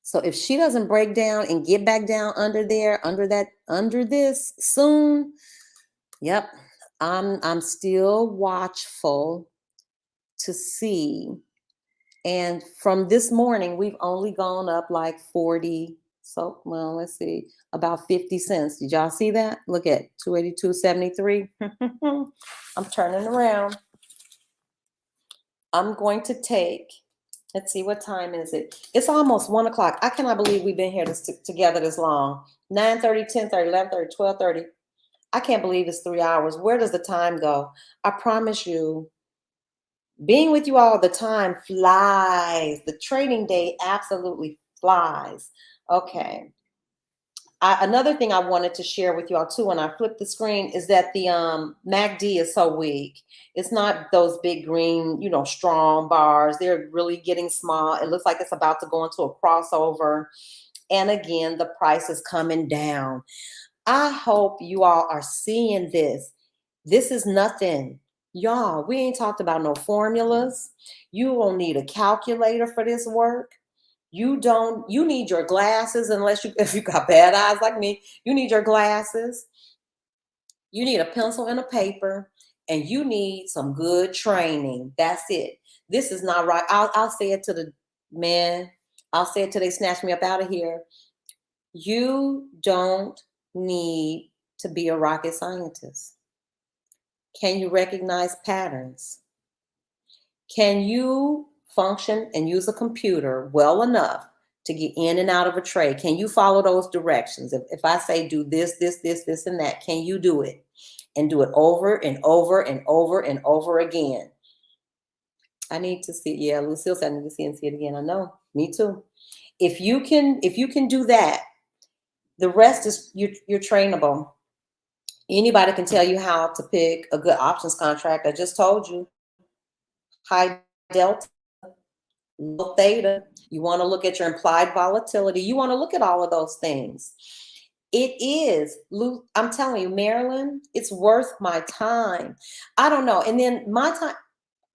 So if she doesn't break down and get back down under there, under this soon, yep, I'm still watchful to see. And from this morning, we've only gone up like 40. So, well, let's see, about 50 cents. Did y'all see that? Look at 282.73. I'm turning around. I'm going to take, let's see, what time is it? It's almost 1 o'clock. I cannot believe we've been here together this long. 9:30, 10:30, 11:30, 12:30. I can't believe it's 3 hours. Where does the time go? I promise you, being with you all the time flies. The trading day absolutely flies. Okay. Another thing I wanted to share with y'all too when I flipped the screen is that the MACD is so weak. It's not those big green, strong bars. They're really getting small. It looks like it's about to go into a crossover. And again, the price is coming down. I hope you all are seeing this. This is nothing. Y'all, we ain't talked about no formulas. You won't need a calculator for this work. You need your glasses, if you got bad eyes like me, you need your glasses. You need a pencil and a paper, and you need some good training. That's it. This is not right. I'll say it to the man. I'll say it till they snatch me up out of here. You don't need to be a rocket scientist. Can you recognize patterns? Can you function and use a computer well enough to get in and out of a trade? Can you follow those directions? If I say do this, and that, can you do it? and do it over and over and over and over again. I need to see. Yeah, Lucille said I need to see and see it again. I know. Me too. If you can do that, the rest is you're trainable. Anybody can tell you how to pick a good options contract. I just told you. High delta, low theta. You want to look at your implied volatility. You want to look at all of those things. It is, I'm telling you, Marilyn, it's worth my time. I don't know. And then my time,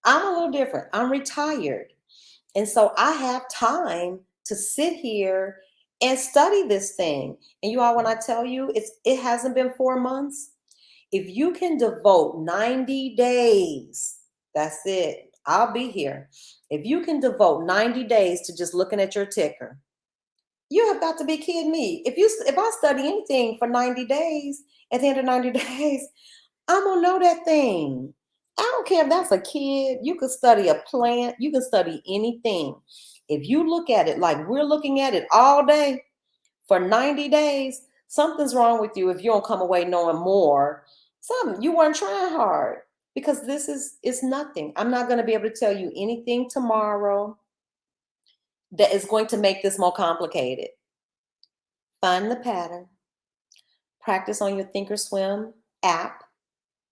I'm a little different. I'm retired. And so I have time to sit here and study this thing. And you all, when I tell you it hasn't been 4 months, if you can devote 90 days, that's it. I'll be here. If you can devote 90 days to just looking at your ticker, you have got to be kidding me. If I study anything for 90 days, at the end of 90 days, I'm gonna know that thing. I don't care if that's a kid. You could study a plant. You can study anything. If you look at it like we're looking at it all day for 90 days, something's wrong with you if you don't come away knowing more. Something you weren't trying hard, because this is nothing. I'm not going to be able to tell you anything tomorrow that is going to make this more complicated. Find the pattern. Practice on your Thinkorswim app.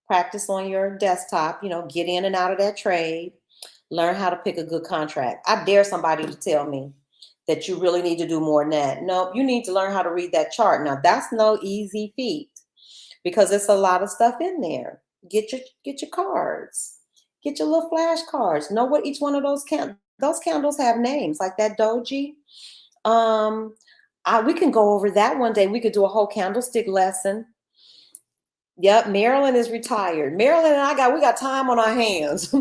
Practice on your desktop, get in and out of that trade. Learn how to pick a good contract. I dare somebody to tell me that you really need to do more than that. No, you need to learn how to read that chart. Now, that's no easy feat because it's a lot of stuff in there. Get your cards. Get your little flashcards. Know what each one of those candles have names, like that doji. We can go over that one day. We could do a whole candlestick lesson. Yep, Marilyn is retired. Marilyn and we got time on our hands.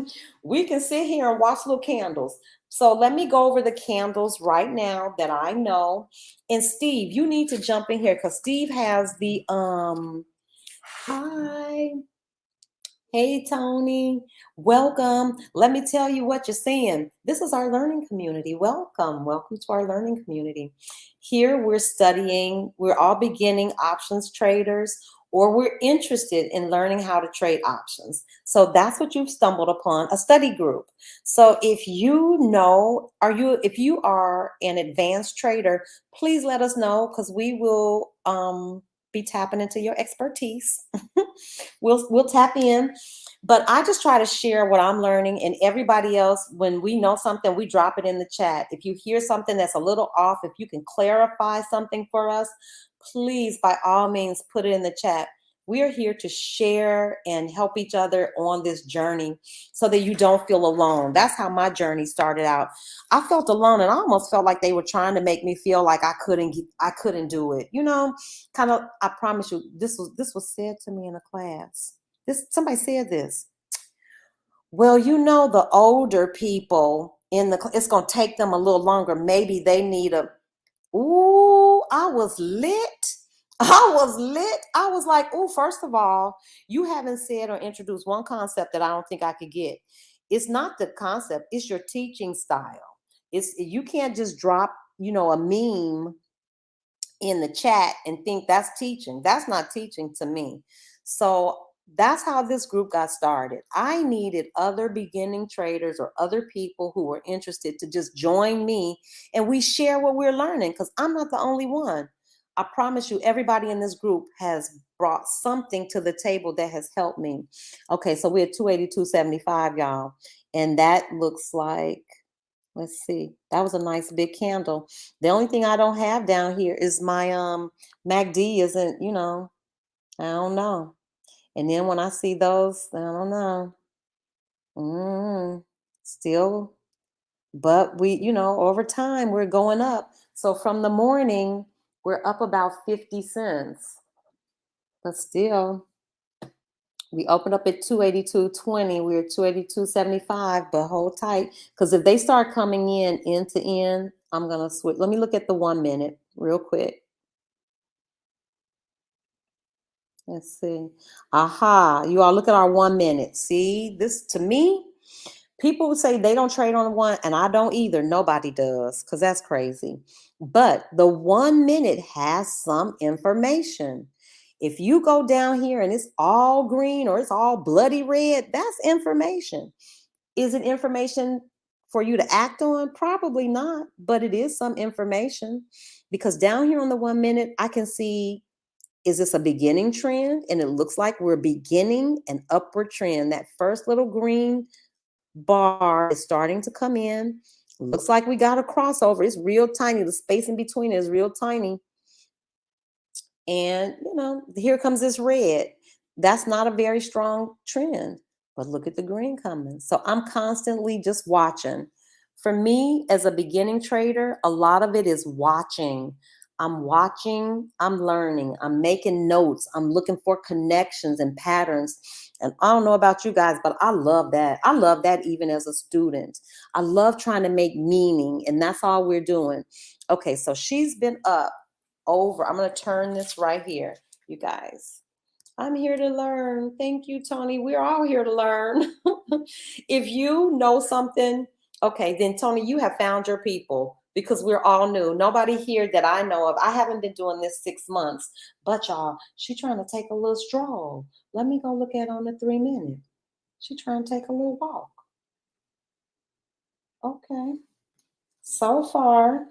We can sit here and watch little candles. So let me go over the candles right now that I know. And Steve, you need to jump in here because Steve has the hi. Hey, Tony, welcome. Let me tell you what you're seeing. This is our learning community. Welcome to our learning community. Here we're all beginning options traders, or we're interested in learning how to trade options. So that's what you've stumbled upon, a study group. So if if you are an advanced trader, please let us know because we will be tapping into your expertise. We'll tap in. But I just try to share what I'm learning, and everybody else, when we know something, we drop it in the chat. If you hear something that's a little off, if you can clarify something for us, please, by all means, put it in the chat. We're here to share and help each other on this journey so that you don't feel alone. That's how my journey started out. I felt alone, and I almost felt like they were trying to make me feel like I couldn't do it. Kind of, I promise you, this was said to me in a class. Somebody said this. Well, the older people it's going to take them a little longer. Maybe they need ooh, I was lit. I was like, ooh, first of all, you haven't said or introduced one concept that I don't think I could get. It's not the concept, it's your teaching style. You can't just drop, a meme in the chat and think that's teaching. That's not teaching to me. So that's how this group got started. I needed other beginning traders or other people who were interested to just join me, and we share what we're learning, because I'm not the only one. I promise you, everybody in this group has brought something to the table that has helped me. Okay, so we're at 282.75, y'all. And that looks like, let's see, that was a nice big candle. The only thing I don't have down here is my MACD isn't, I don't know. And then when I see those, I don't know. Still, but we, over time, we're going up. So from the morning, we're up about 50 cents. But still, we opened up at 282.20. We're at 282.75, but hold tight. Because if they start coming in end to end, I'm going to switch. Let me look at the 1 minute real quick. Let's see. Aha. You all look at our 1 minute. See, this to me, people would say they don't trade on the one, and I don't either. Nobody does, because that's crazy. But the 1 minute has some information. If you go down here and it's all green or it's all bloody red, that's information. Is it information for you to act on? Probably not, but it is some information, because down here on the 1 minute, I can see, is this a beginning trend? And it looks like we're beginning an upward trend. That first little green bar is starting to come in. Looks like we got a crossover. It's real tiny. The space in between is real tiny. And, here comes this red. That's not a very strong trend, but look at the green coming. So I'm constantly just watching. For me, as a beginning trader, a lot of it is watching. I'm watching, I'm learning, I'm making notes, I'm looking for connections and patterns. And I don't know about you guys, but I love that. I love that even as a student. I love trying to make meaning, and that's all we're doing. Okay, so she's been up over. I'm going to turn this right here, you guys. I'm here to learn. Thank you, Tony. We're all here to learn. If you know something, okay, then Tony, you have found your people, because we're all new. Nobody here that I know of. I haven't been doing this 6 months, but y'all, she trying to take a little stroll. Let me go look at on the 3 minute. She trying to take a little walk. Okay. So far,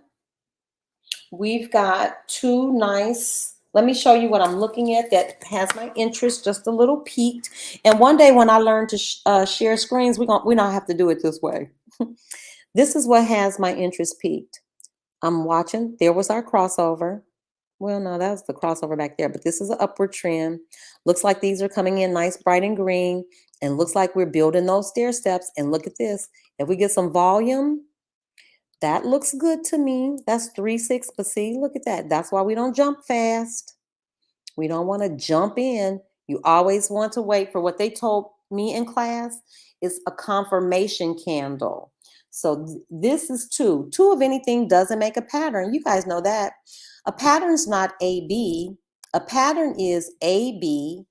we've got two nice, let me show you what I'm looking at that has my interest just a little peaked. And one day when I learn to share screens, we don't have to do it this way. This is what has my interest peaked. I'm watching, there was our crossover. Well, no, that was the crossover back there, but this is an upward trend. Looks like these are coming in nice, bright and green, and looks like we're building those stair steps. And look at this. If we get some volume, that looks good to me. That's 3-6, but see, look at that. That's why we don't jump fast. We don't want to jump in. You always want to wait for what they told me in class is a confirmation candle. So this is two. Two of anything doesn't make a pattern. You guys know that. A pattern's not AB. A pattern is AB,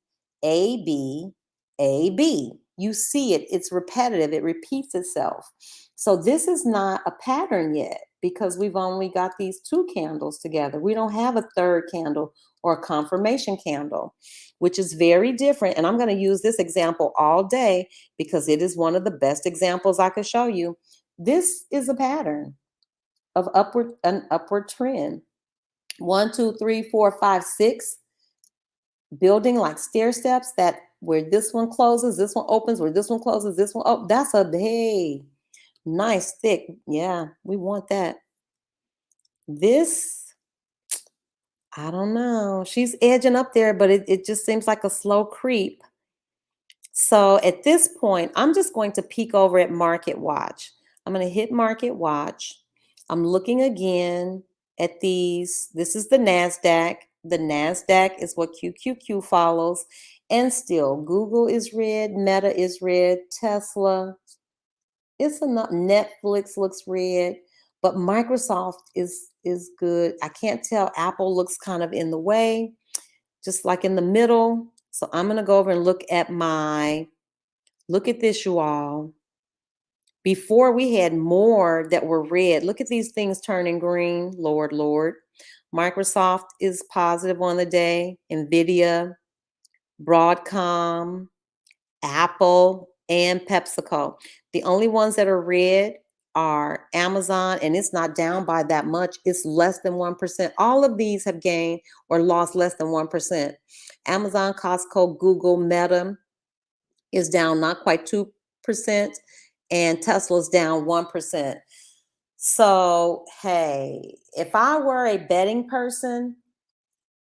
AB, AB. You see it. It's repetitive. It repeats itself. So this is not a pattern yet, because we've only got these two candles together. We don't have a third candle or a confirmation candle, which is very different. And I'm going to use this example all day because it is one of the best examples I could show you. This is a pattern of an upward trend. 1, 2, 3, 4, 5, 6, building like stair steps, that where this one closes, this one opens, where this one closes, this one, oh, that's a, hey, nice thick. Yeah, we want that. This, I don't know. She's edging up there, but it just seems like a slow creep. So at this point, I'm just going to peek over at Market Watch. I'm going to hit Market Watch. I'm looking again at these. This is the NASDAQ. The NASDAQ is what QQQ follows. And still, Google is red, Meta is red, Tesla, it's enough. Netflix looks red, but Microsoft is good. I can't tell. Apple looks kind of in the way, just like in the middle. So I'm going to go over and look at look at this, you all. Before we had more that were red. Look at these things turning green. Lord, Lord. Microsoft is positive on the day. Nvidia, Broadcom, Apple, and PepsiCo. The only ones that are red are Amazon, and it's not down by that much. It's less than 1%. All of these have gained or lost less than 1%. Amazon, Costco, Google, Meta is down not quite 2%, and Tesla's down 1%. So, hey, if I were a betting person,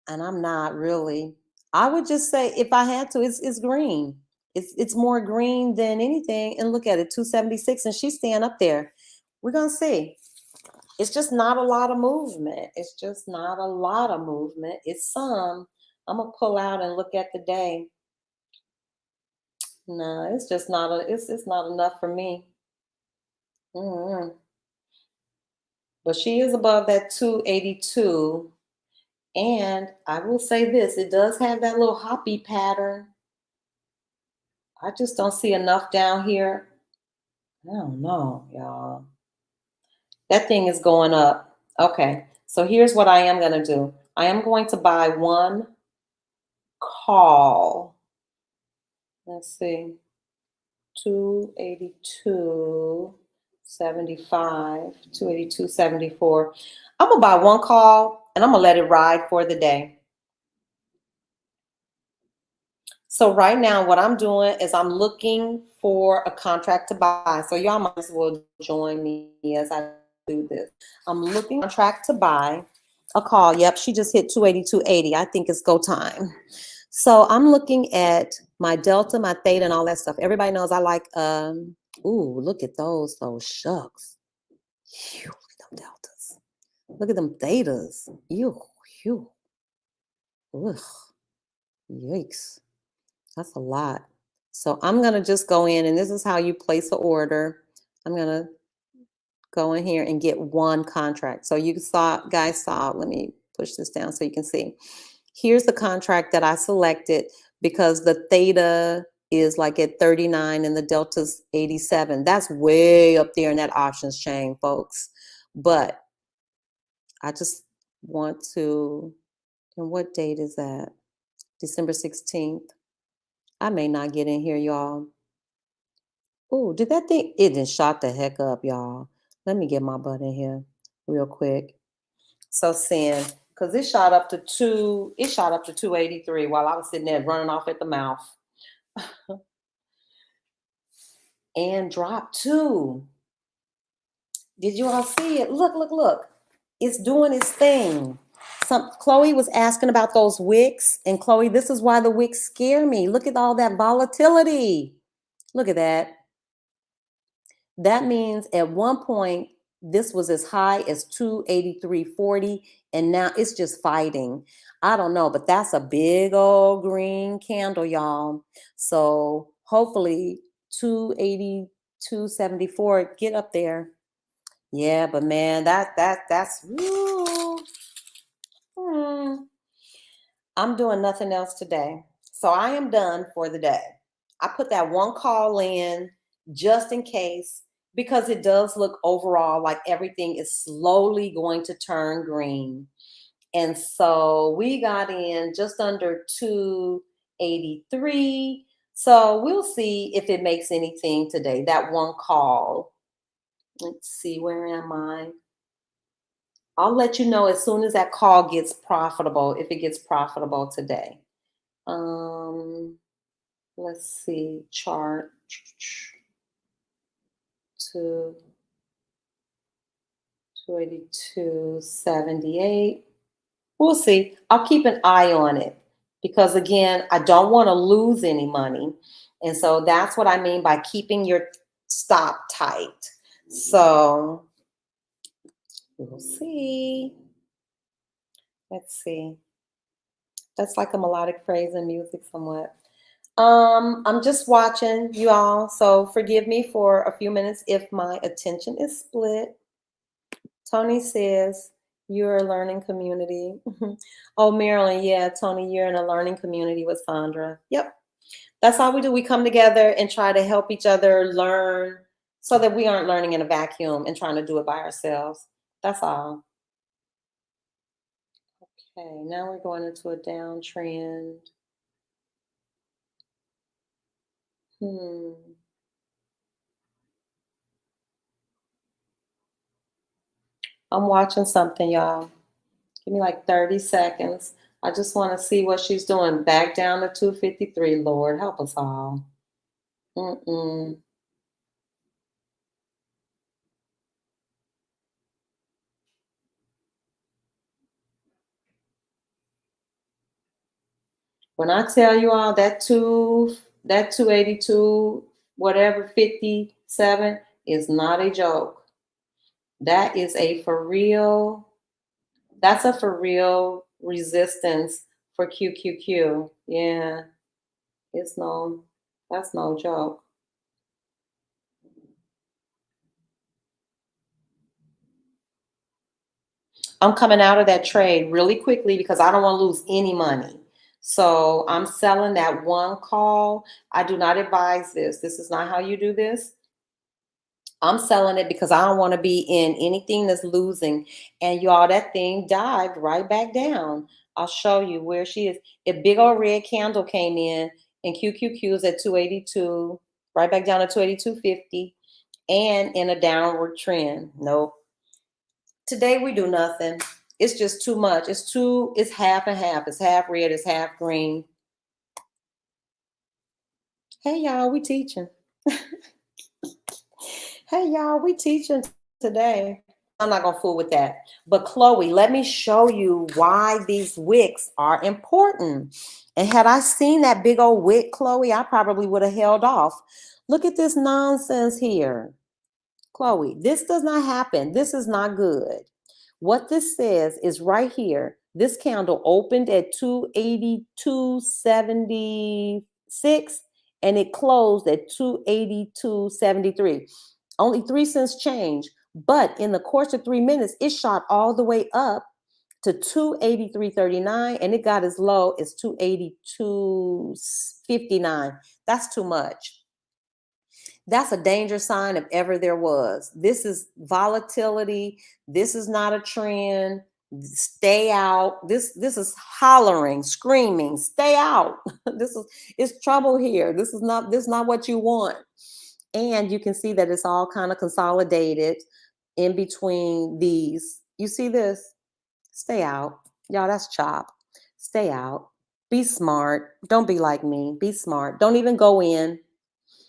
and I'm not really, I would just say, if I had to, it's green. It's more green than anything. And look at it, 276, and she's staying up there. We're gonna see. It's just not a lot of movement. It's just not a lot of movement. It's some. I'm gonna pull out and look at the day. No, it's just not it's not enough for me. Mm-hmm. But she is above that 282. And I will say this, it does have that little hoppy pattern. I just don't see enough down here. I don't know, y'all. That thing is going up. Okay, so here's what I am going to do. I am going to buy one call. Let's see. 282.75, 282.74. I'm gonna buy one call and I'm gonna let it ride for the day. So right now, what I'm doing is I'm looking for a contract to buy. So y'all might as well join me as I do this. I'm looking for a contract to buy. A call. Yep, she just hit 282.80. I think it's go time. So I'm looking at my delta, my theta, and all that stuff. Everybody knows I like ooh, look at those shucks. Phew, look at them deltas. Look at them thetas. Ew, phew. Ugh. Yikes. That's a lot. So I'm going to just go in, and this is how you place an order. I'm going to go in here and get one contract. So you guys saw, let me push this down so you can see. Here's the contract that I selected because the theta is like at 39 and the delta's 87. That's way up there in that options chain, folks. But I just want to, and what date is that? December 16th. I may not get in here, y'all. Oh, did that thing? It done shot the heck up, y'all. Let me get my butt in here real quick. So send, because it shot up to 283 while I was sitting there running off at the mouth. And drop two. Did you all see it? Look. It's doing its thing. Chloe was asking about those wicks, and Chloe, this is why the wicks scare me. Look at all that volatility. Look at that. That means at one point, this was as high as 283.40, and now it's just fighting. I don't know, but that's a big old green candle, y'all. So hopefully 282.74, get up there. Yeah, but man, that's woo. I'm doing nothing else today. So I am done for the day. I put that one call in just in case because it does look overall like everything is slowly going to turn green. And so we got in just under 283. So we'll see if it makes anything today. That one call. Let's see, where am I? I'll let you know as soon as that call gets profitable, if it gets profitable today. Let's see, chart to 282.78. We'll see. I'll keep an eye on it because again, I don't want to lose any money. And so that's what I mean by keeping your stop tight. So we'll see. Let's see. That's like a melodic phrase in music somewhat. I'm just watching you all, so forgive me for a few minutes if my attention is split. Tony says you're a learning community. Oh, Marilyn, yeah, Tony, you're in a learning community with Sandra. Yep, that's all we do. We come together and try to help each other learn so that we aren't learning in a vacuum and trying to do it by ourselves. That's all. Okay, now we're going into a downtrend. I'm watching something, y'all. Give me like 30 seconds. I just want to see what she's doing. Back down to 253. Lord, help us all. Mm-mm. When I tell you all that 282, whatever 57 is not a joke. That is a for real. That's a for real resistance for QQQ. Yeah, that's no joke. I'm coming out of that trade really quickly because I don't want to lose any money. So I'm selling that one call. I do not advise this. This is not how you do this. I'm selling it because I don't want to be in anything that's losing. And y'all, that thing dived right back down. I'll show you where she is. A big old red candle came in, and QQQ is at 282, right back down to 282.50, and in a downward trend. Nope. Today we do nothing. It's just too much. It's half and half. It's half red, it's half green. Hey y'all, we teaching. Hey y'all, we teaching today. I'm not gonna fool with that. But Chloe, let me show you why these wicks are important. And had I seen that big old wick, Chloe, I probably would have held off. Look at this nonsense here. Chloe, this does not happen. This is not good. What this says is right here. This candle opened at 282.76 and it closed at 282.73. Only 3 cents change. But in the course of 3 minutes, it shot all the way up to 283.39 and it got as low as 282.59. That's too much. That's a danger sign if ever there was. This is volatility. This is not a trend. Stay out. This is hollering, screaming, stay out. It's trouble here. This is not what you want. And you can see that it's all kind of consolidated in between these. You see this? Stay out. Y'all, that's chop. Stay out. Be smart. Don't be like me. Be smart. Don't even go in,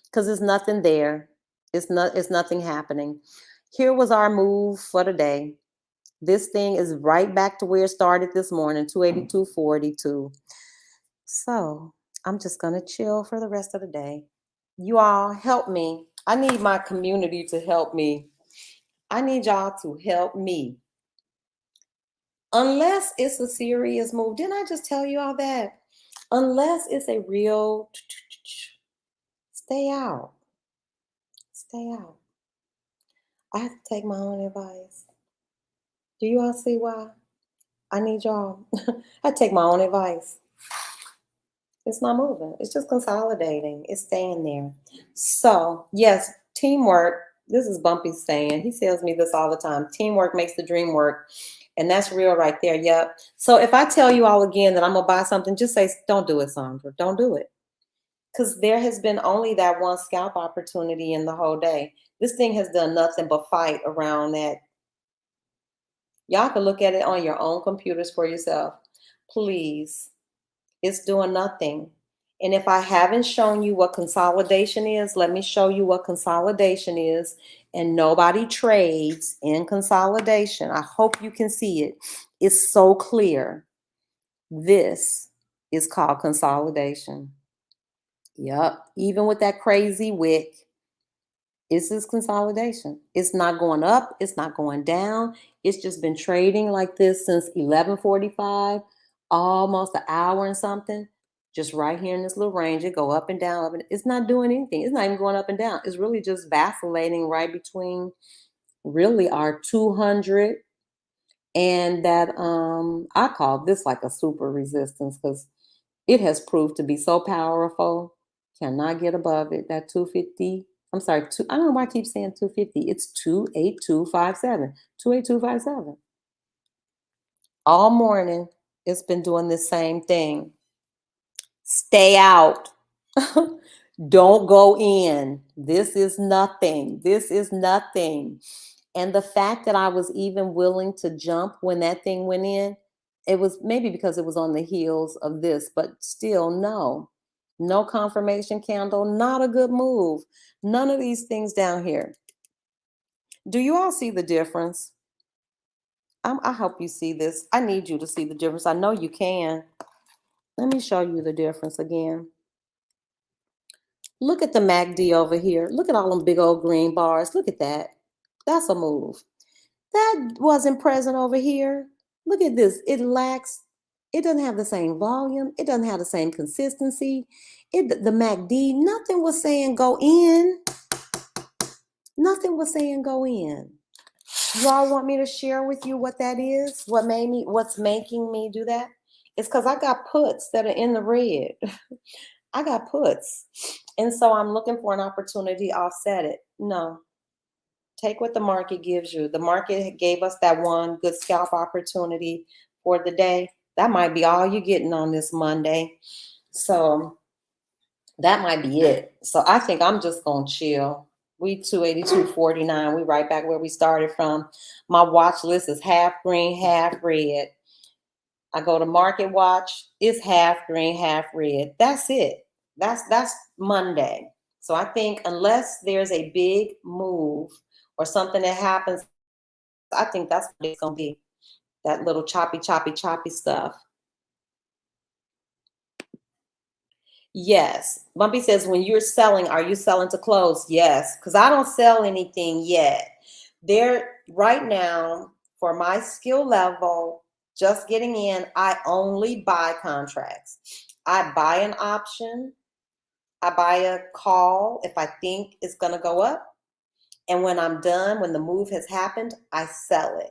because there's nothing there. It's nothing happening. Here was our move for the day. This thing is right back to where it started this morning, 282.42. So I'm just gonna chill for the rest of the day. You all help me. I need my community to help me. I need y'all to help me. Unless it's a serious move. Didn't I just tell you all that? Unless it's a real, stay out. Stay out. I have to take my own advice. Do you all see why? I need y'all. I take my own advice. It's not moving. It's just consolidating. It's staying there. So, yes, teamwork. This is Bumpy saying. He tells me this all the time. Teamwork makes the dream work. And that's real right there. Yep. So if I tell you all again that I'm going to buy something, just say, don't do it, Sandra. Don't do it. Because there has been only that one scalp opportunity in the whole day. This thing has done nothing but fight around that. Y'all can look at it on your own computers for yourself. Please. It's doing nothing. And if I haven't shown you what consolidation is, let me show you what consolidation is. And nobody trades in consolidation. I hope you can see it. It's so clear. This is called consolidation. Yep. Even with that crazy wick, this is consolidation. It's not going up. It's not going down. It's just been trading like this since 11:45, almost an hour and something. Just right here in this little range. It go up and down. It's not doing anything. It's not even going up and down. It's really just vacillating right between really our 200 and that I call this like a super resistance because it has proved to be so powerful. Cannot get above it. That 250. I'm sorry, I don't know why I keep saying 250. It's 28257. 28257. All morning, it's been doing the same thing. Stay out. Don't go in. This is nothing. This is nothing. And the fact that I was even willing to jump when that thing went in, it was maybe because it was on the heels of this, but still, no confirmation candle, not a good move. None of these things down here. Do you all see the difference? I hope you see this. I need you to see the difference. I know you can. Let me show you the difference again. Look at the MACD over here. Look at all them big old green bars. Look at that. That's a move. That wasn't present over here. Look at this. It lacks, it doesn't have the same volume. It doesn't have the same consistency. The MACD, nothing was saying go in. Nothing was saying go in. Y'all want me to share with you what that is? What's making me do that? It's because I got puts that are in the red. I got puts. And so I'm looking for an opportunity to offset it. No. Take what the market gives you. The market gave us that one good scalp opportunity for the day. That might be all you're getting on this Monday. So that might be it. So I think I'm just gonna chill. We 282.49. We right back where we started from. My watch list is half green, half red. I go to Market Watch, it's half green, half red. That's it. That's Monday. So I think unless there's a big move or something that happens, I think that's what it's gonna be. That little choppy, choppy, choppy stuff. Yes. Bumpy says, when you're selling, are you selling to close? Yes, because I don't sell anything yet. There, right now, for my skill level, just getting in, I only buy contracts. I buy an option, I buy a call if I think it's going to go up. And when I'm done, when the move has happened, I sell it.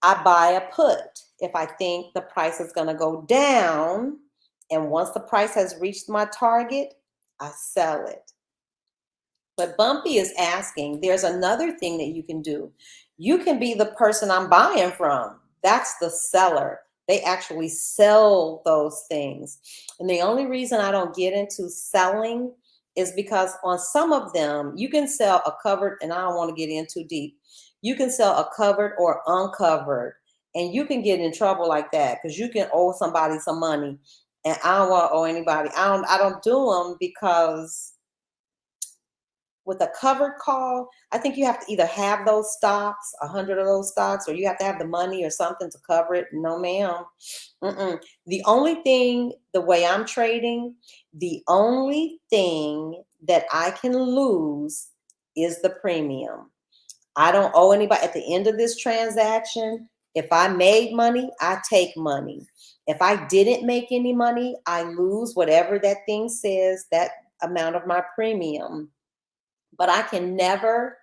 I buy a put if I think the price is going to go down. And once the price has reached my target, I sell it. But Bumpy is asking, there's another thing that you can do. You can be the person I'm buying from. That's the seller. They actually sell those things. And the only reason I don't get into selling is because on some of them, you can sell a covered, and I don't want to get in too deep. You can sell a covered or uncovered, and you can get in trouble like that because you can owe somebody some money. And I don't want to owe anybody. I don't do them because with a covered call, I think you have to either have those stocks, 100 of those stocks, or you have to have the money or something to cover it. No, ma'am. The only thing, the way I'm trading, the only thing that I can lose is the premium. I don't owe anybody at the end of this transaction. If I made money, I take money. If I didn't make any money, I lose whatever that thing says, that amount of my premium. But I can never,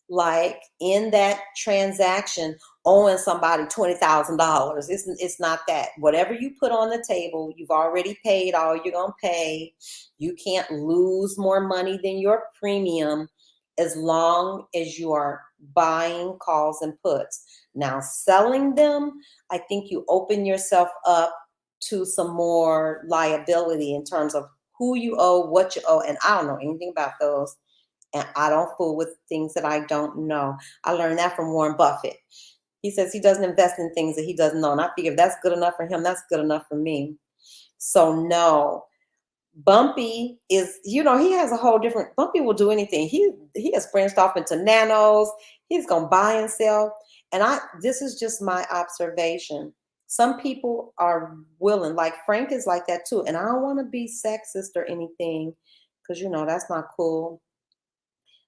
like in that transaction, owing somebody $20,000. It's not that. Whatever you put on the table, you've already paid all you're gonna pay. You can't lose more money than your premium as long as you are buying calls and puts. Now, selling them, I think you open yourself up to some more liability in terms of who you owe, what you owe, and I don't know anything about those. And I don't fool with things that I don't know. I learned that from Warren Buffett. He says he doesn't invest in things that he doesn't know. And I figure if that's good enough for him, that's good enough for me. So no, Bumpy is, he has a whole different, Bumpy will do anything. He has branched off into nanos. He's going to buy and sell. And this is just my observation. Some people are willing, like Frank is like that too. And I don't want to be sexist or anything because, that's not cool.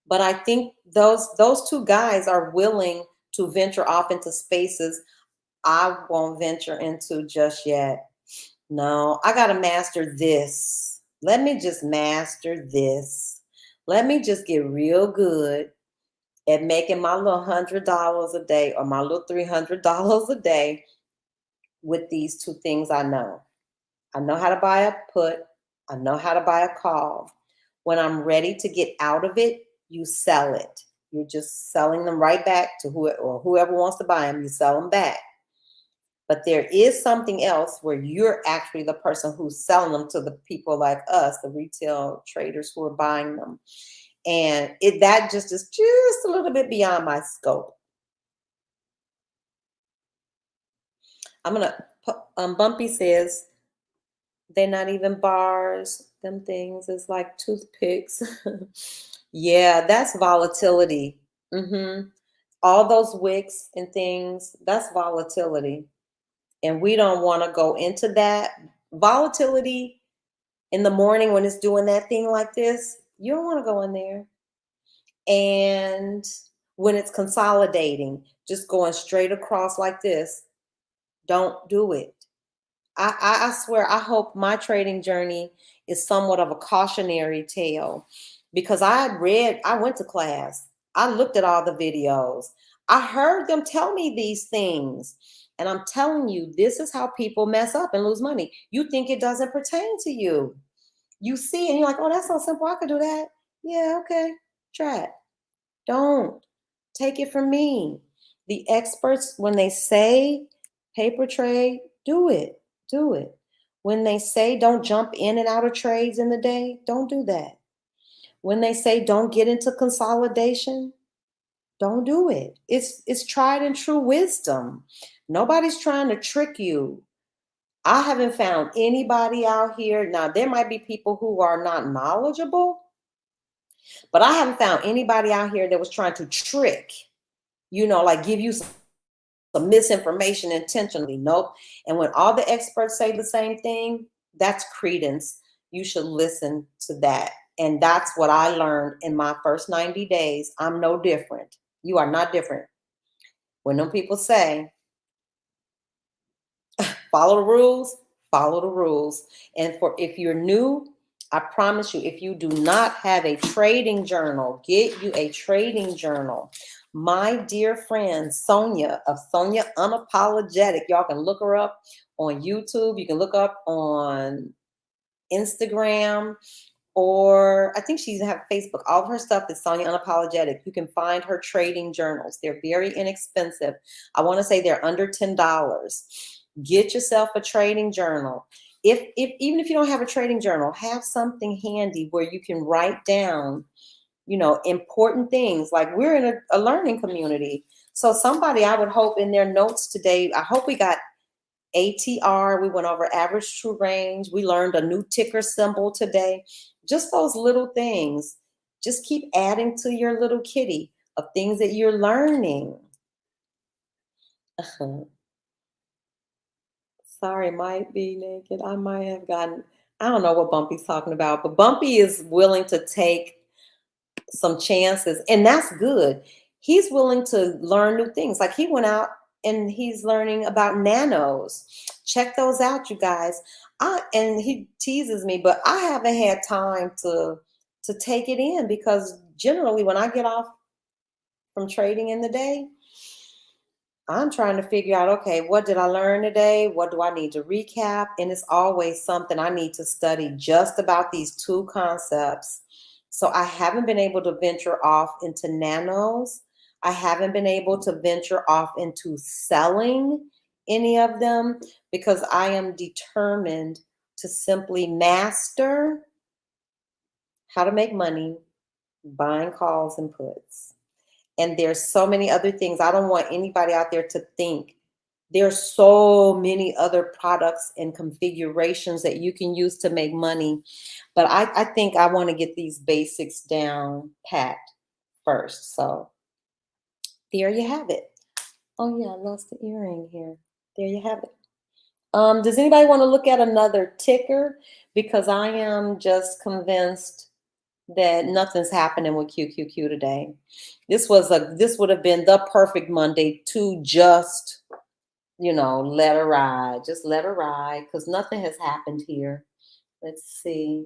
But I think those two guys are willing to venture off into spaces I won't venture into just yet. No, I got to master this. Let me just master this. Let me just get real good at making my little $100 a day or my little $300 a day with these two things I know. I know how to buy a put. I know how to buy a call. When I'm ready to get out of it, you sell it. You're just selling them right back to whoever wants to buy them. You sell them back. But there is something else where you're actually the person who's selling them to the people like us, the retail traders who are buying them. And that just is just a little bit beyond my scope. I'm going to, Bumpy says, they're not even bars. Them things is like toothpicks. Yeah, that's volatility. All those wicks and things, that's volatility. And we don't want to go into that. Volatility in the morning when it's doing that thing like this, you don't want to go in there. And when it's consolidating, just going straight across like this, don't do it. I swear, I hope my trading journey is somewhat of a cautionary tale because I went to class. I looked at all the videos. I heard them tell me these things. And I'm telling you, this is how people mess up and lose money. You think it doesn't pertain to you. You see, and you're like, oh, that's so simple. I could do that. Yeah, okay. Try it. Don't. Take it from me. The experts, when they say Paper trade, do it. Do it. When they say don't jump in and out of trades in the day, don't do that. When they say don't get into consolidation, don't do it. It's tried and true wisdom. Nobody's trying to trick you. I haven't found anybody out here. Now, there might be people who are not knowledgeable, but I haven't found anybody out here that was trying to trick, like give you some misinformation intentionally. Nope. And when all the experts say the same thing, that's credence. You should listen to that. And that's what I learned in my first 90 days. I'm no different. You are not different. When them people say, follow the rules, follow the rules. And for if you're new, I promise you, if you do not have a trading journal, get you a trading journal. My dear friend Sonia of Sonia Unapologetic, y'all can look her up on YouTube. You can look up on Instagram, or I think she's have Facebook. All of her stuff is Sonia Unapologetic. You can find her trading journals. They're very inexpensive. I want to say they're under $10. Get yourself a trading journal. If even if you don't have a trading journal, have something handy where you can write down, important things. Like, we're in a learning community. So somebody, I would hope in their notes today, I hope we got ATR. We went over average true range. We learned a new ticker symbol today. Just those little things. Just keep adding to your little kitty of things that you're learning. Sorry, might be naked. I might have gotten, I don't know what Bumpy's talking about, but Bumpy is willing to take some chances, and that's good. He's willing to learn new things. Like, he went out and he's learning about nanos. Check those out, you guys. And he teases me, but I haven't had time to take it in, because generally when I get off from trading in the day, I'm trying to figure out, okay, what did I learn today? What do I need to recap? And it's always something I need to study just about these two concepts. So I haven't been able to venture off into nanos. I haven't been able to venture off into selling any of them, because I am determined to simply master how to make money buying calls and puts. And there's so many other things. I don't want anybody out there to think there's so many other products and configurations that you can use to make money. But I think I want to get these basics down pat first. So there you have it. Oh yeah, I lost the earring here. There you have it. Does anybody want to look at another ticker? Because I am just convinced that nothing's happening with QQQ today. This would have been the perfect Monday to just, let her ride. Just let her ride, because nothing has happened here. Let's see.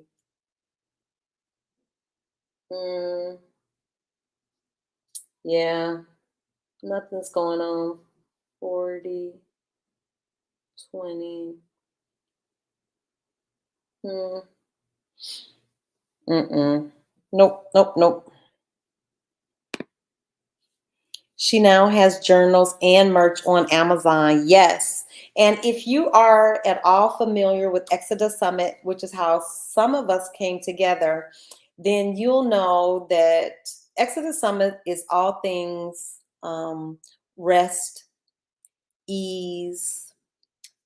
Yeah, nothing's going on. 40, 20. Nope, nope, nope. She now has journals and merch on Amazon. Yes. And if you are at all familiar with Exodus Summit, which is how some of us came together, then you'll know that Exodus Summit is all things rest, ease,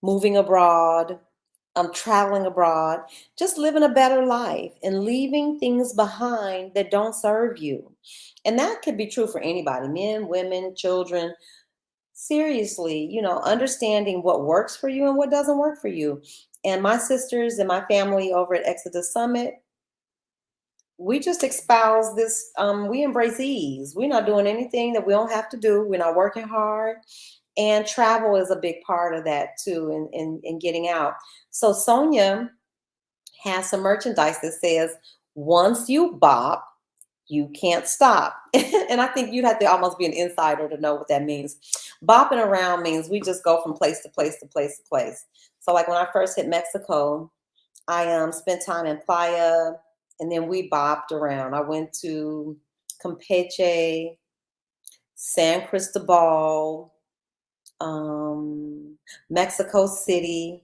moving abroad, traveling abroad, just living a better life and leaving things behind that don't serve you. And that could be true for anybody, men, women, children. Seriously, understanding what works for you and what doesn't work for you. And my sisters and my family over at Exodus Summit, we just espouse this. We embrace ease. We're not doing anything that we don't have to do. We're not working hard. And travel is a big part of that too, in getting out. So Sonia has some merchandise that says, once you bop, you can't stop. And I think you'd have to almost be an insider to know what that means. Bopping around means we just go from place to place to place to place. So like when I first hit Mexico, I spent time in Playa, and then we bopped around. I went to Campeche, San Cristobal, Mexico City.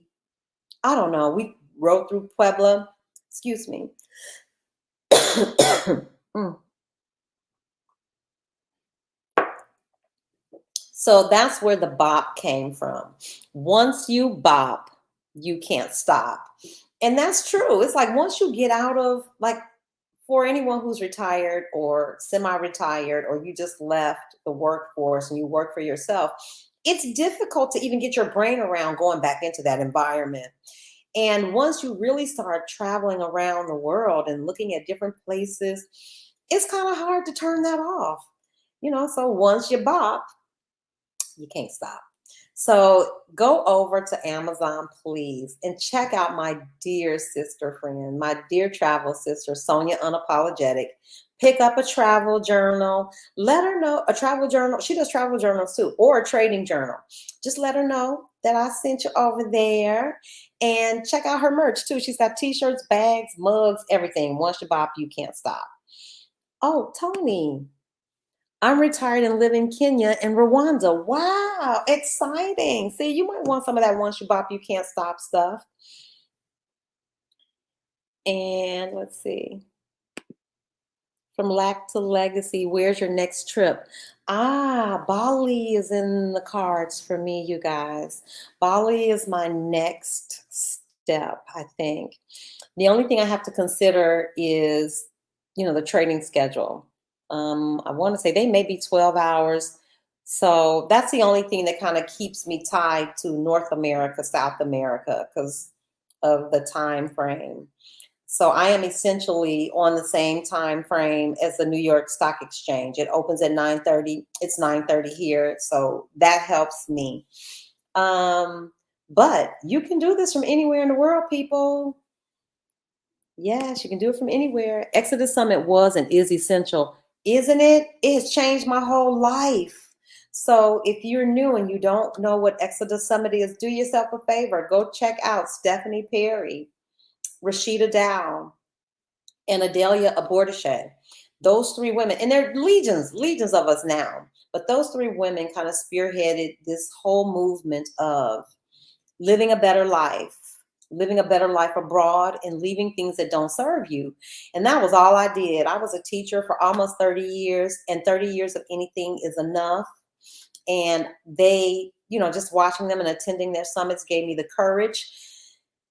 I don't know. We rode through Puebla. Excuse me. Mm. So that's where the bop came from. Once you bop, you can't stop. And that's true. It's like once you get out of, like, for anyone who's retired or semi-retired, or you just left the workforce and you work for yourself, it's difficult to even get your brain around going back into that environment. And once you really start traveling around the world and looking at different places, it's kind of hard to turn that off. So once you bop, you can't stop. So go over to Amazon, please, and check out my dear sister friend, my dear travel sister, Sonia Unapologetic. Pick up a travel journal. Let her know, a travel journal. She does travel journals too, or a trading journal. Just let her know that I sent you over there, and check out her merch too. She's got t-shirts, bags, mugs, everything. Once you bop, you can't stop. Oh, Tony, I'm retired and live in Kenya and Rwanda. Wow, exciting. See, you might want some of that once you bop, you can't stop stuff. And let's see. From lack to legacy, where's your next trip? Bali is in the cards for me, you guys. Bali is my next step, I think. The only thing I have to consider is, the trading schedule. I want to say they may be 12 hours. So that's the only thing that kind of keeps me tied to North America, South America, because of the time frame. So I am essentially on the same time frame as the New York Stock Exchange. It opens at 9:30. It's 9:30 here, so that helps me. But you can do this from anywhere in the world, people. Yes, you can do it from anywhere. Exodus Summit was and is essential, isn't it? It has changed my whole life. So if you're new and you don't know what Exodus Summit is, do yourself a favor. Go check out Stephanie Perry, Rashida Dow, and Adelia Abortishe. Those three women, and there are legions of us now, but those three women kind of spearheaded this whole movement of living a better life, living a better life abroad, and leaving things that don't serve you. And that was all I did. I was a teacher for almost 30 years, and 30 years of anything is enough. And they, just watching them and attending their summits gave me the courage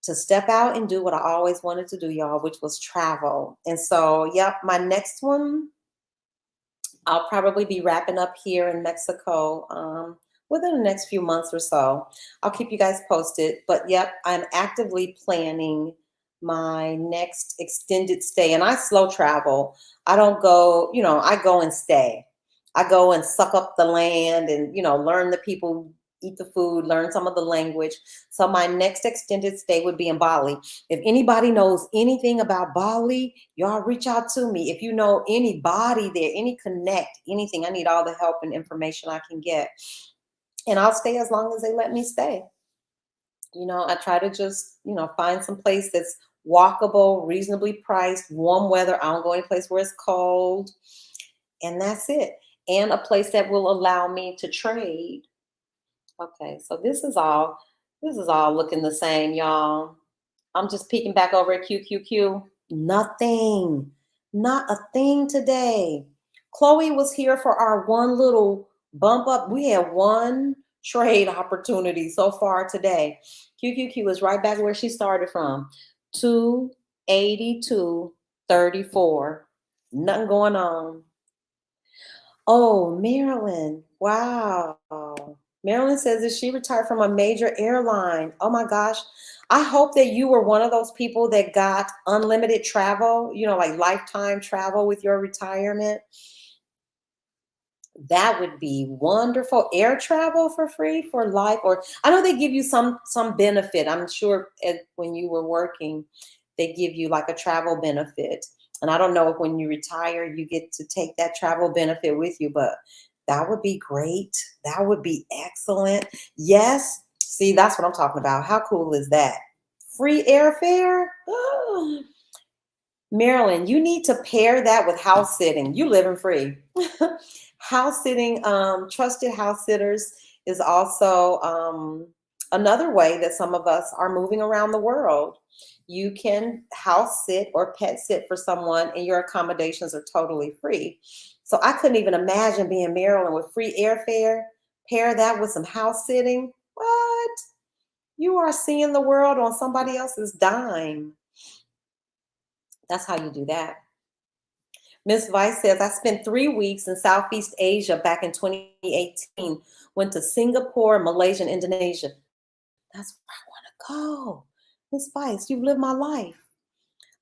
to step out and do what I always wanted to do, y'all, which was travel. And so, yep, my next one, I'll probably be wrapping up here in Mexico within the next few months or so. I'll keep you guys posted. But yep, I'm actively planning my next extended stay. And I slow travel. I don't go, I go and stay. I go and suck up the land and, learn the people, eat the food, learn some of the language. So my next extended stay would be in Bali. If anybody knows anything about Bali, y'all reach out to me. If you know anybody there, any connect, anything, I need all the help and information I can get. And I'll stay as long as they let me stay. I try to just, find some place that's walkable, reasonably priced, warm weather. I don't go any place where it's cold. And that's it. And a place that will allow me to trade. Okay, so this is all looking the same, y'all. I'm just peeking back over at QQQ. Nothing. Not a thing today. Chloe was here for our one little bump up. We had one trade opportunity so far today. QQQ is right back where she started from. 282.34. Nothing going on. Oh, Marilyn. Wow. Marilyn says that she retired from a major airline. Oh my gosh. I hope that you were one of those people that got unlimited travel, like lifetime travel with your retirement. That would be wonderful. Air travel for free for life, or I know they give you some benefit. I'm sure when you were working, they give you like a travel benefit. And I don't know if when you retire, you get to take that travel benefit with you, but that would be great. That would be excellent. Yes. See, that's what I'm talking about. How cool is that? Free airfare? Marilyn, you need to pair that with house sitting. You living free. House sitting, trusted house sitters is also another way that some of us are moving around the world. You can house sit or pet sit for someone, and your accommodations are totally free. So I couldn't even imagine being in Maryland with free airfare. Pair that with some house sitting. What? You are seeing the world on somebody else's dime. That's how you do that. Miss Vice says, I spent 3 weeks in Southeast Asia back in 2018. Went to Singapore, Malaysia, and Indonesia. That's where I want to go. Miss Vice, you've lived my life.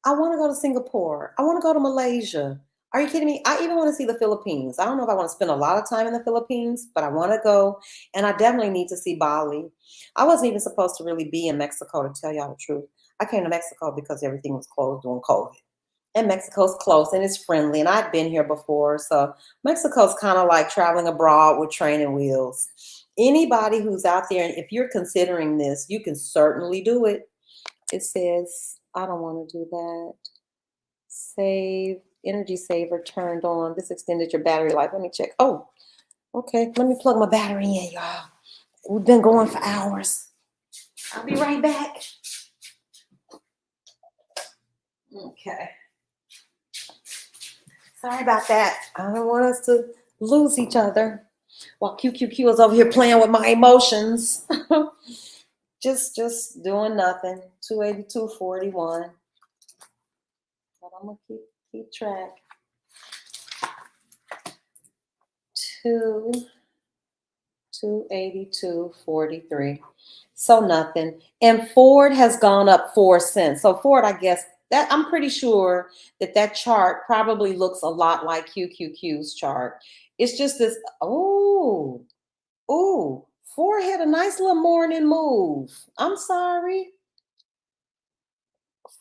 I want to go to Singapore. I want to go to Malaysia. Are you kidding me? I even want to see the Philippines. I don't know if I want to spend a lot of time in the Philippines, but I want to go. And I definitely need to see Bali. I wasn't even supposed to really be in Mexico, to tell y'all the truth. I came to Mexico because everything was closed during COVID. And Mexico's close and it's friendly. And I've been here before. So Mexico's kind of like traveling abroad with training wheels. Anybody who's out there, and if you're considering this, you can certainly do it. It says, I don't want to do that. Save, energy saver turned on. This extended your battery life. Let me check. Oh, okay. Let me plug my battery in, y'all. We've been going for hours. I'll be right back. Okay. Sorry about that. I don't want us to lose each other while QQQ is over here playing with my emotions. just doing nothing. 282.41. But I'm gonna keep track. 282.43. So nothing. And Ford has gone up 4 cents. So Ford, I guess that I'm pretty sure that chart probably looks a lot like QQQ's chart. It's just this. Oh, Ford had a nice little morning move. I'm sorry.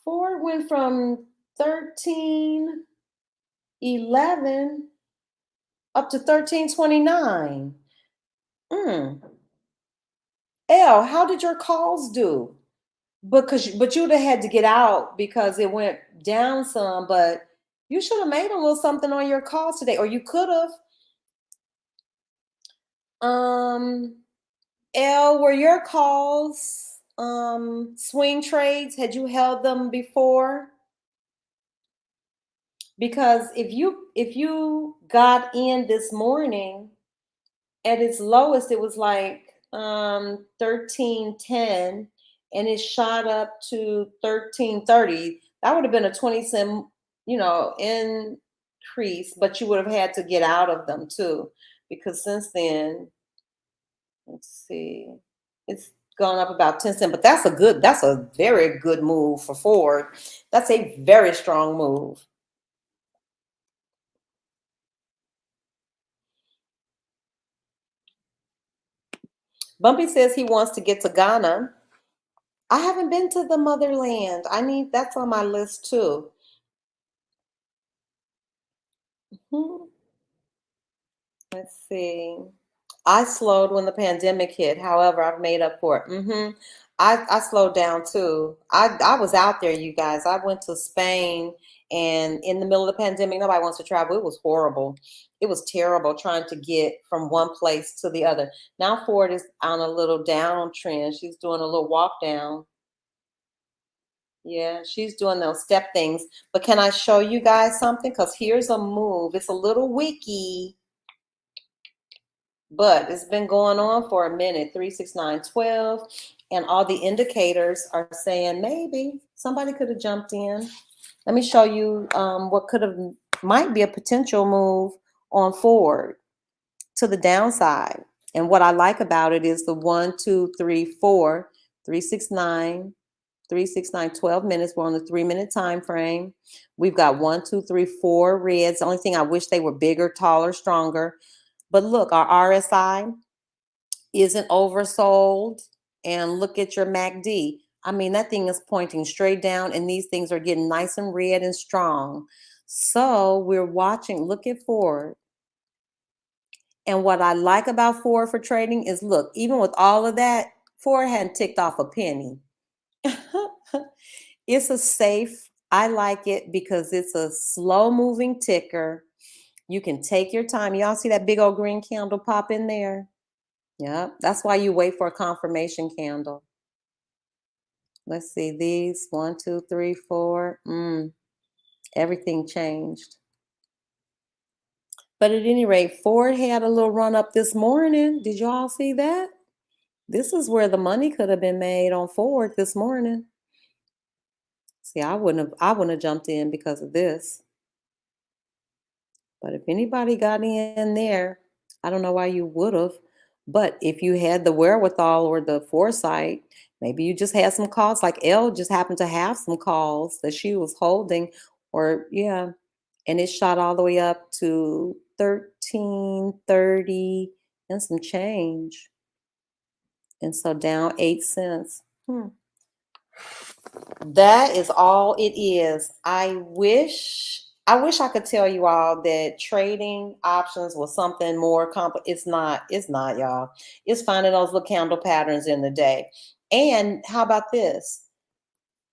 Ford went from 13.11 up to 13.29. L, how did your calls do? But you'd have had to get out because it went down some, but you should have made a little something on your calls today, or you could have. L, were your calls swing trades? Had you held them before? Because if you got in this morning at its lowest, it was like 13.10, and it shot up to 13.30. That would have been a 20 cent, increase, but you would have had to get out of them too, because since then, let's see, it's gone up about 10 cents. But that's a very good move for Ford. That's a very strong move. Bumpy says he wants to get to Ghana. I haven't been to the motherland. That's on my list too. Let's see. I slowed when the pandemic hit. However, I've made up for it. I slowed down too. I was out there, you guys. I went to Spain, and in the middle of the pandemic, nobody wants to travel. It was horrible. It was terrible trying to get from one place to the other. Now Ford is on a little downtrend. She's doing a little walk down. Yeah, she's doing those step things. But can I show you guys something? Because here's a move. It's a little wiki, but it's been going on for a minute. 369.12, and all the indicators are saying maybe somebody could have jumped in. Let me show you what might be a potential move on Ford to the downside. And what I like about it is the 1, 2, 3, 4, 369. 12 minutes. We're on the 3-minute time frame. We've got 1, 2, 3, 4 reds. The only thing I wish they were bigger, taller, stronger. But look, our RSI isn't oversold. And look at your MACD. I mean, that thing is pointing straight down, and these things are getting nice and red and strong. So we're watching. Look at Ford. And what I like about Ford for trading is, look, even with all of that, Ford hadn't ticked off a penny. It's a safe. I like it because it's a slow moving ticker. You can take your time. Y'all see that big old green candle pop in there? Yep. That's why you wait for a confirmation candle. Let's see these 1, 2, 3, 4. Everything changed. But at any rate, Ford had a little run up this morning. Did you all see that? This is where the money could have been made on Ford this morning. See, I wouldn't have jumped in because of this. But if anybody got in there, I don't know why you would have. But if you had the wherewithal or the foresight, maybe you just had some calls. Like Elle just happened to have some calls that she was holding, or yeah, and it shot all the way up to 1330 and some change. And so down 8 cents. That is all it is. I wish I could tell you all that trading options was something more complex. It's not, y'all. It's finding those little candle patterns in the day. And how about this?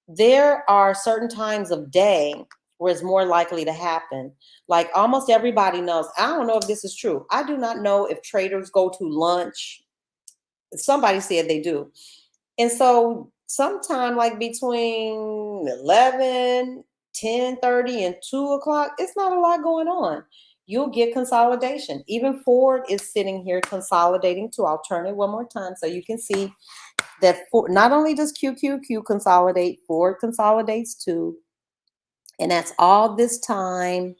There are certain times of day where it's more likely to happen. Like almost everybody knows. I don't know if this is true. I do not know if traders go to lunch. Somebody said they do. And so sometime like between 11, 10:30, and 2 o'clock, it's not a lot going on. You'll get consolidation. Even Ford is sitting here consolidating too. I'll turn it one more time so you can see that not only does QQQ consolidate, Ford consolidates too. And that's all this time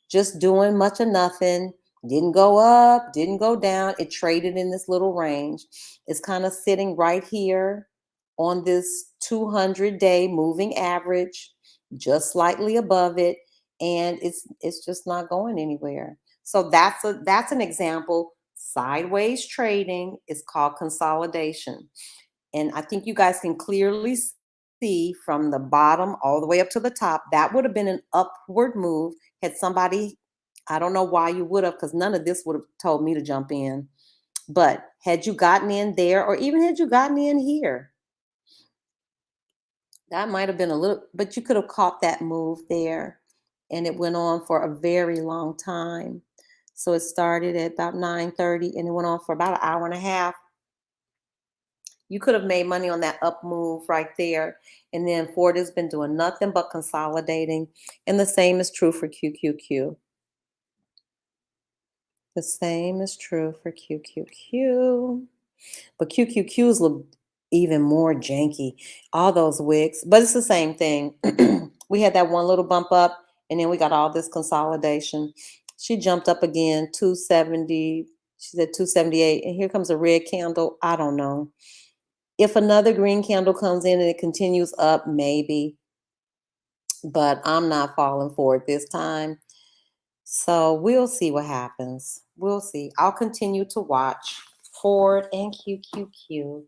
just doing much of nothing. Didn't go up, didn't go down. It traded in this little range. It's kind of sitting right here on this 200-day moving average, just slightly above it, and it's just not going anywhere. So that's an example. Sideways trading is called consolidation. And I think you guys can clearly see from the bottom all the way up to the top, that would have been an upward move had somebody, I don't know why you would have, because none of this would have told me to jump in. But had you gotten in there, or even had you gotten in here, that might have been a little, but you could have caught that move there. And it went on for a very long time. So it started at about 9:30 and it went on for about an hour and a half. You could have made money on that up move right there. And then Ford has been doing nothing but consolidating. And the same is true for QQQ. The same is true for QQQ. But QQQs look even more janky. All those wicks, but it's the same thing. We had that one little bump up, and then we got all this consolidation. She jumped up again, 270. She's at 278, and here comes a red candle. I don't know. If another green candle comes in and it continues up, maybe, but I'm not falling for it this time. So we'll see what happens. We'll see. I'll continue to watch Ford and QQQ.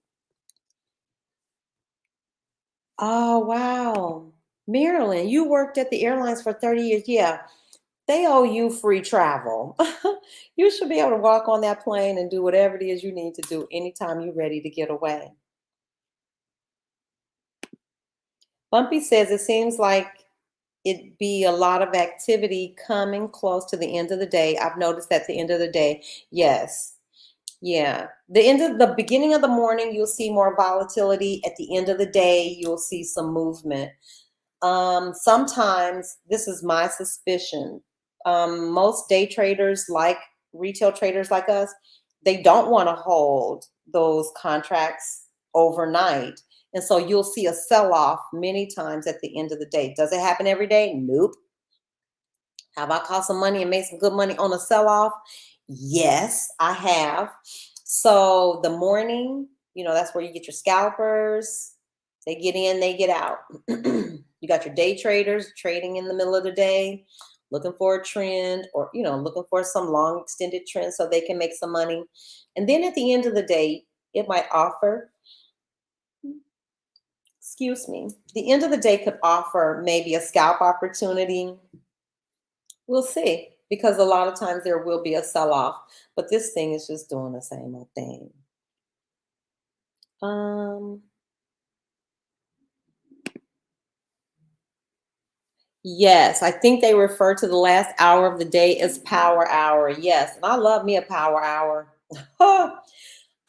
Oh, wow. Marilyn, you worked at the airlines for 30 years. Yeah, they owe you free travel. You should be able to walk on that plane and do whatever it is you need to do anytime you're ready to get away. Bumpy says it seems like it'd be a lot of activity coming close to the end of the day. I've noticed at the end of the day, yes. Yeah. The beginning of the morning, you'll see more volatility. At the end of the day, you'll see some movement. Sometimes, this is my suspicion, most day traders, like retail traders like us, they don't want to hold those contracts overnight. And so you'll see a sell-off many times at the end of the day. Does it happen every day? Nope. Have I caught some money and made some good money on a sell-off? Yes, I have. So the morning, that's where you get your scalpers. They get in, they get out. You got your day traders trading in the middle of the day, looking for a trend, or looking for some long extended trend so they can make some money. And then at the end of the day, it might offer, excuse me, the end of the day could offer maybe a scalp opportunity. We'll see, because a lot of times there will be a sell-off, but this thing is just doing the same old thing. Yes, I think they refer to the last hour of the day as power hour. Yes, and I love me a power hour.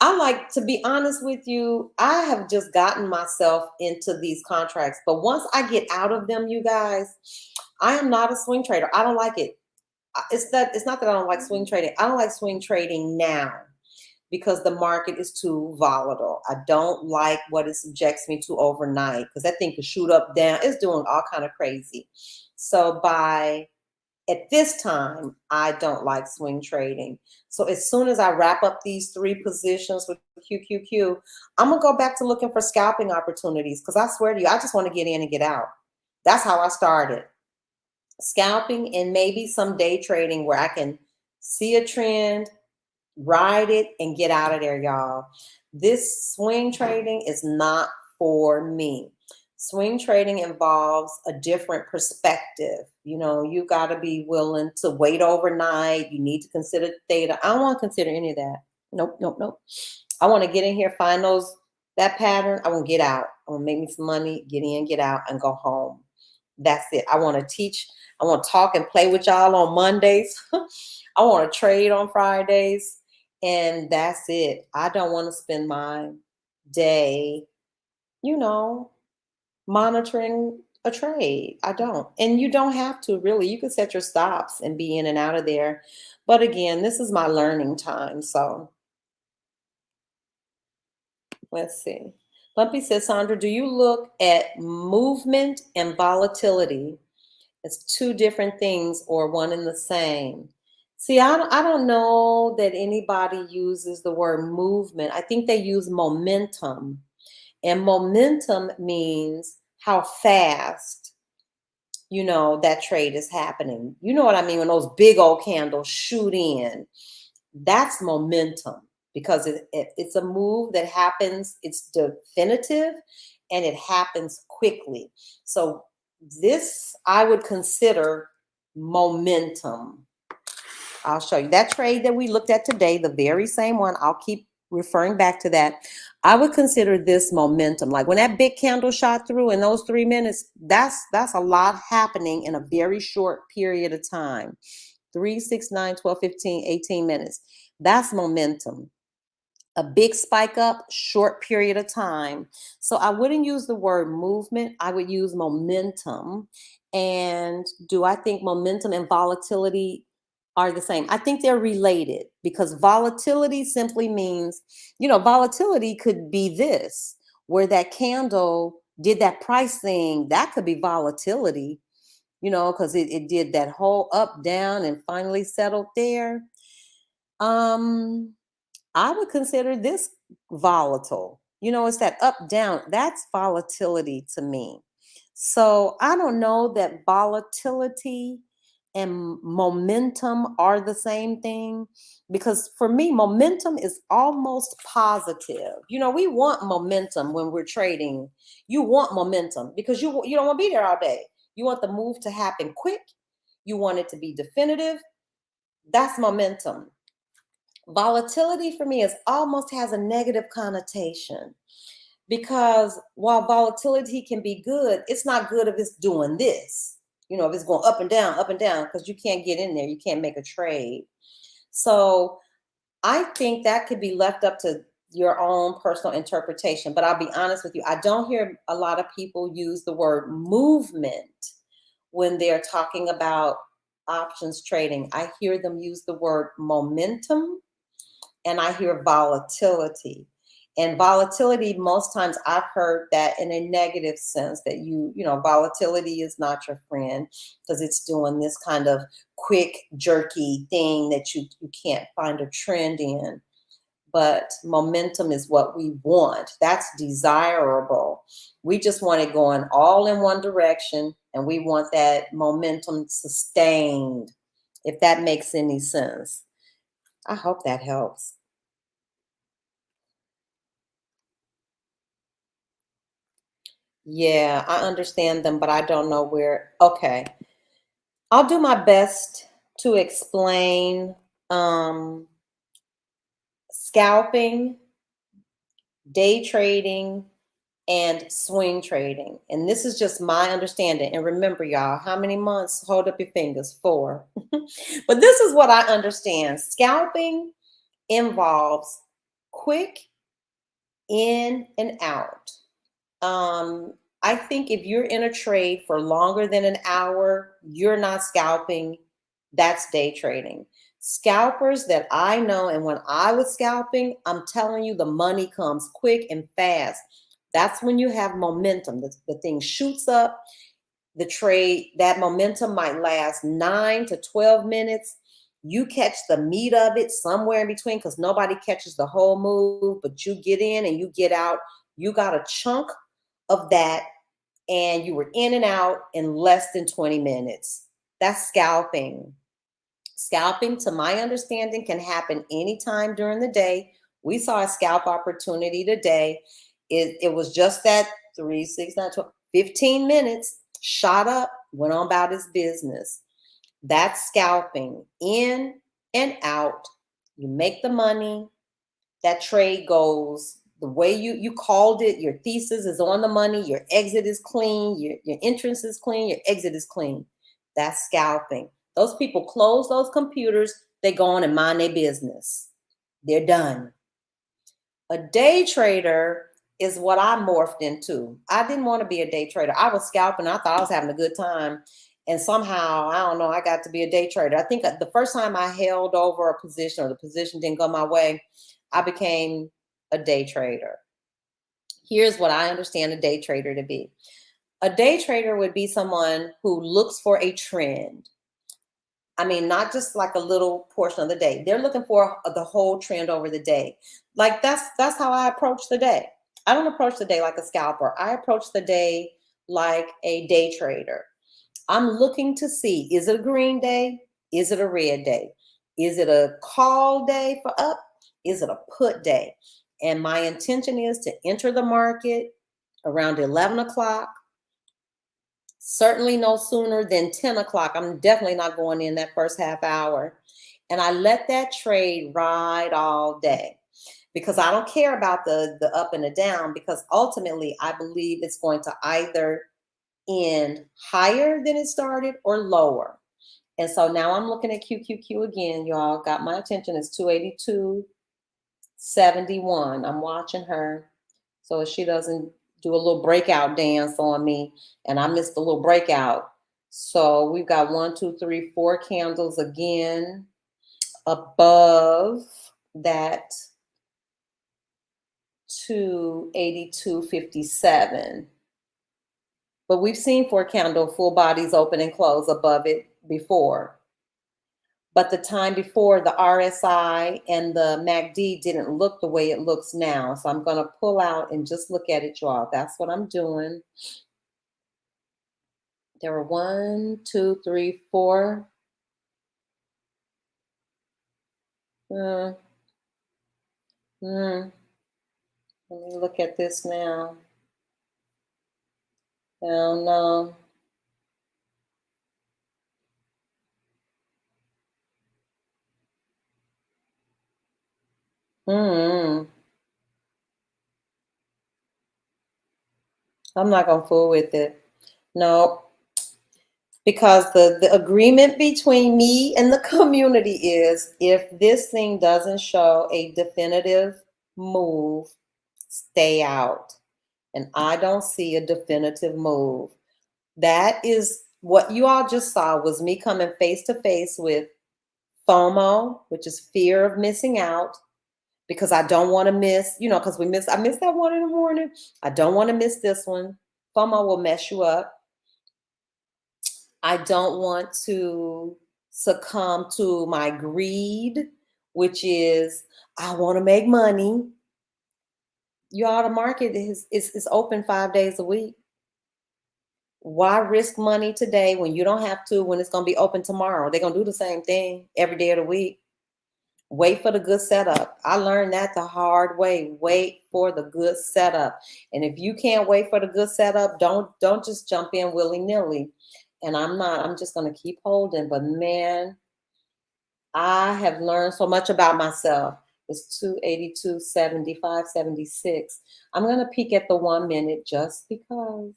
I like to be honest with you, I have just gotten myself into these contracts, but once I get out of them, you guys, I am not a swing trader. I don't like it. It's not that I don't like swing trading. I don't like swing trading now because the market is too volatile. I don't like what it subjects me to overnight because that thing could shoot up, down. It's doing all kind of crazy. So at this time, I don't like swing trading. So as soon as I wrap up these 3 positions with QQQ, I'm gonna go back to looking for scalping opportunities because I swear to you, I just want to get in and get out. That's how I started. Scalping and maybe some day trading where I can see a trend, ride it, and get out of there, y'all. This swing trading is not for me. Swing trading involves a different perspective. You got to be willing to wait overnight. You need to consider theta. I don't want to consider any of that. Nope, nope, nope. I want to get in here, find that pattern. I want to get out. I want to make me some money, get in, get out, and go home. That's it. I want to teach. I want to talk and play with y'all on Mondays. I want to trade on Fridays. And that's it. I don't want to spend my day, monitoring a trade. I don't. And you don't have to really. You can set your stops and be in and out of there. But again, this is my learning time. So let's see. Lumpy says, Sandra, do you look at movement and volatility as 2 different things or one and the same? See, I don't know that anybody uses the word movement. I think they use momentum. And momentum means how fast, that trade is happening. You know what I mean? When those big old candles shoot in, that's momentum because it's a move that happens, it's definitive, and it happens quickly. So this I would consider momentum. I'll show you that trade that we looked at today, the very same one. I'll keep referring back to that. I would consider this momentum. Like when that big candle shot through in those 3 minutes, that's a lot happening in a very short period of time. 3, 6, 9, 12, 15, 18 minutes. That's momentum. A big spike up, short period of time. So I wouldn't use the word movement. I would use momentum. And do I think momentum and volatility are the same? I think they're related because volatility simply means, volatility could be this, where that candle did that price thing. That could be volatility, because it did that whole up, down, and finally settled there. I would consider this volatile. It's that up, down. That's volatility to me. So I don't know that volatility and momentum are the same thing because for me, momentum is almost positive. We want momentum when we're trading. You want momentum because you don't want to be there all day. You want the move to happen quick. You want it to be definitive. That's momentum. Volatility for me is almost has a negative connotation because while volatility can be good, it's not good if it's doing this. If it's going up and down, because you can't get in there, you can't make a trade. So I think that could be left up to your own personal interpretation. But I'll be honest with you, I don't hear a lot of people use the word movement when they're talking about options trading. I hear them use the word momentum and I hear volatility. And volatility, most times I've heard that in a negative sense that volatility is not your friend because it's doing this kind of quick, jerky thing that you can't find a trend in. But momentum is what we want. That's desirable. We just want it going all in one direction, and we want that momentum sustained, if that makes any sense. I hope that helps. Yeah, I understand them, but I don't know where. Okay. I'll do my best to explain scalping, day trading, and swing trading. And this is just my understanding. And remember, y'all, how many months? Hold up your fingers. 4. But this is what I understand. Scalping involves quick in and out. I think if you're in a trade for longer than an hour, you're not scalping. That's day trading. Scalpers that I know, and when I was scalping, I'm telling you, the money comes quick and fast. That's when you have momentum. The thing shoots up. The trade, that momentum might last 9 to 12 minutes. You catch the meat of it somewhere in between because nobody catches the whole move, but you get in and you get out. You got a chunk of that, and you were in and out in less than 20 minutes. That's scalping. Scalping, to my understanding, can happen anytime during the day. We saw a scalp opportunity today. It was just that 3, 6, 9, 12, 15 minutes, shot up, went on about his business. That's scalping. In and out. You make the money. That trade goes the way you called it. Your thesis is on the money. Your exit is clean. Your entrance is clean. Your exit is clean. That's scalping. Those people close those computers. They go on and mind their business. They're done. A day trader is what I morphed into. I didn't want to be a day trader. I was scalping. I thought I was having a good time. And somehow, I don't know, I got to be a day trader. I think the first time I held over a position or the position didn't go my way, I became a day trader. Here's what I understand a day trader to be. A day trader would be someone who looks for a trend. I mean, not just like a little portion of the day. They're looking for the whole trend over the day. Like that's how I approach the day. I don't approach the day like a scalper. I approach the day like a day trader. I'm looking to see, is it a green day? Is it a red day? Is it a call day for up? Is it a put day? And my intention is to enter the market around 11 o'clock. Certainly no sooner than 10 o'clock. I'm definitely not going in that first half hour. And I let that trade ride all day because I don't care about the up and the down, because ultimately I believe it's going to either end higher than it started or lower. And so now I'm looking at QQQ again. Y'all got my attention. It's 282.71. I'm watching her. So if she doesn't do a little breakout dance on me, and I missed a little breakout. So we've got 1, 2, 3, 4 candles again above that 282.57. But we've seen 4 candle full bodies open and close above it before. But the time before, the RSI and the MACD didn't look the way it looks now. So I'm going to pull out and just look at it, y'all. That's what I'm doing. There were 1, 2, 3, 4. Let me look at this now. I don't know. I'm not going to fool with it. No, because the agreement between me and the community is, if this thing doesn't show a definitive move, stay out. And I don't see a definitive move. That is what you all just saw, was me coming face to face with FOMO, which is fear of missing out, because I don't want to miss, because I missed that one in the morning. I don't want to miss this one. FOMO will mess you up. I don't want to succumb to my greed, which is, I want to make money. Y'all, the market is open 5 days a week. Why risk money today when you don't have to, when it's going to be open tomorrow? They're going to do the same thing every day of the week. Wait for the good setup. I learned that the hard way. Wait for the good setup. And if you can't wait for the good setup, don't just jump in willy-nilly. And I'm just going to keep holding. But man, I have learned so much about myself. It's 282.75, 76. I'm going to peek at the 1 minute just because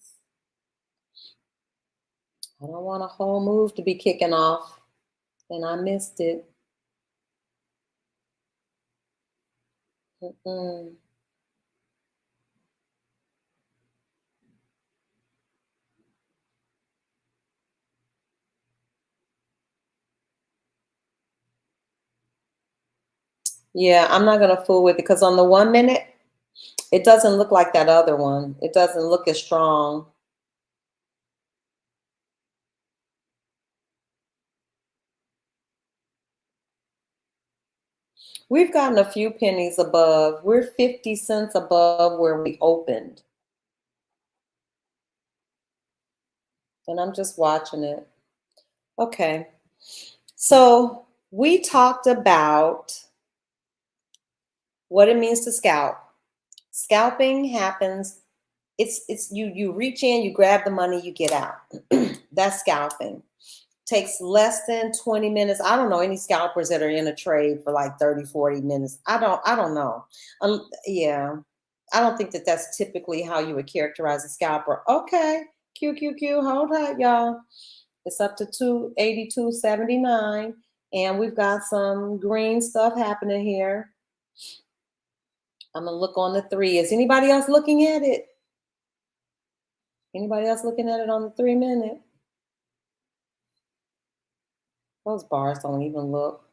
I don't want a whole move to be kicking off. And I missed it. Mm-mm. Yeah, I'm not gonna fool with it because on the 1 minute, it doesn't look like that other one. It doesn't look as strong. We've gotten a few pennies above. We're 50 cents above where we opened. And I'm just watching it. Okay. So we talked about what it means to scalp. Scalping happens, it's you reach in, you grab the money, you get out. That's scalping. Takes less than 20 minutes. I don't know any scalpers that are in a trade for like 30, 40 minutes. I don't know. Yeah. I don't think that that's typically how you would characterize a scalper. Okay. QQQ, hold on, y'all. It's up to 282.79, and we've got some green stuff happening here. I'm gonna look on the 3. Is anybody else looking at it? Anybody else looking at it on the 3 minute? Those bars don't even look.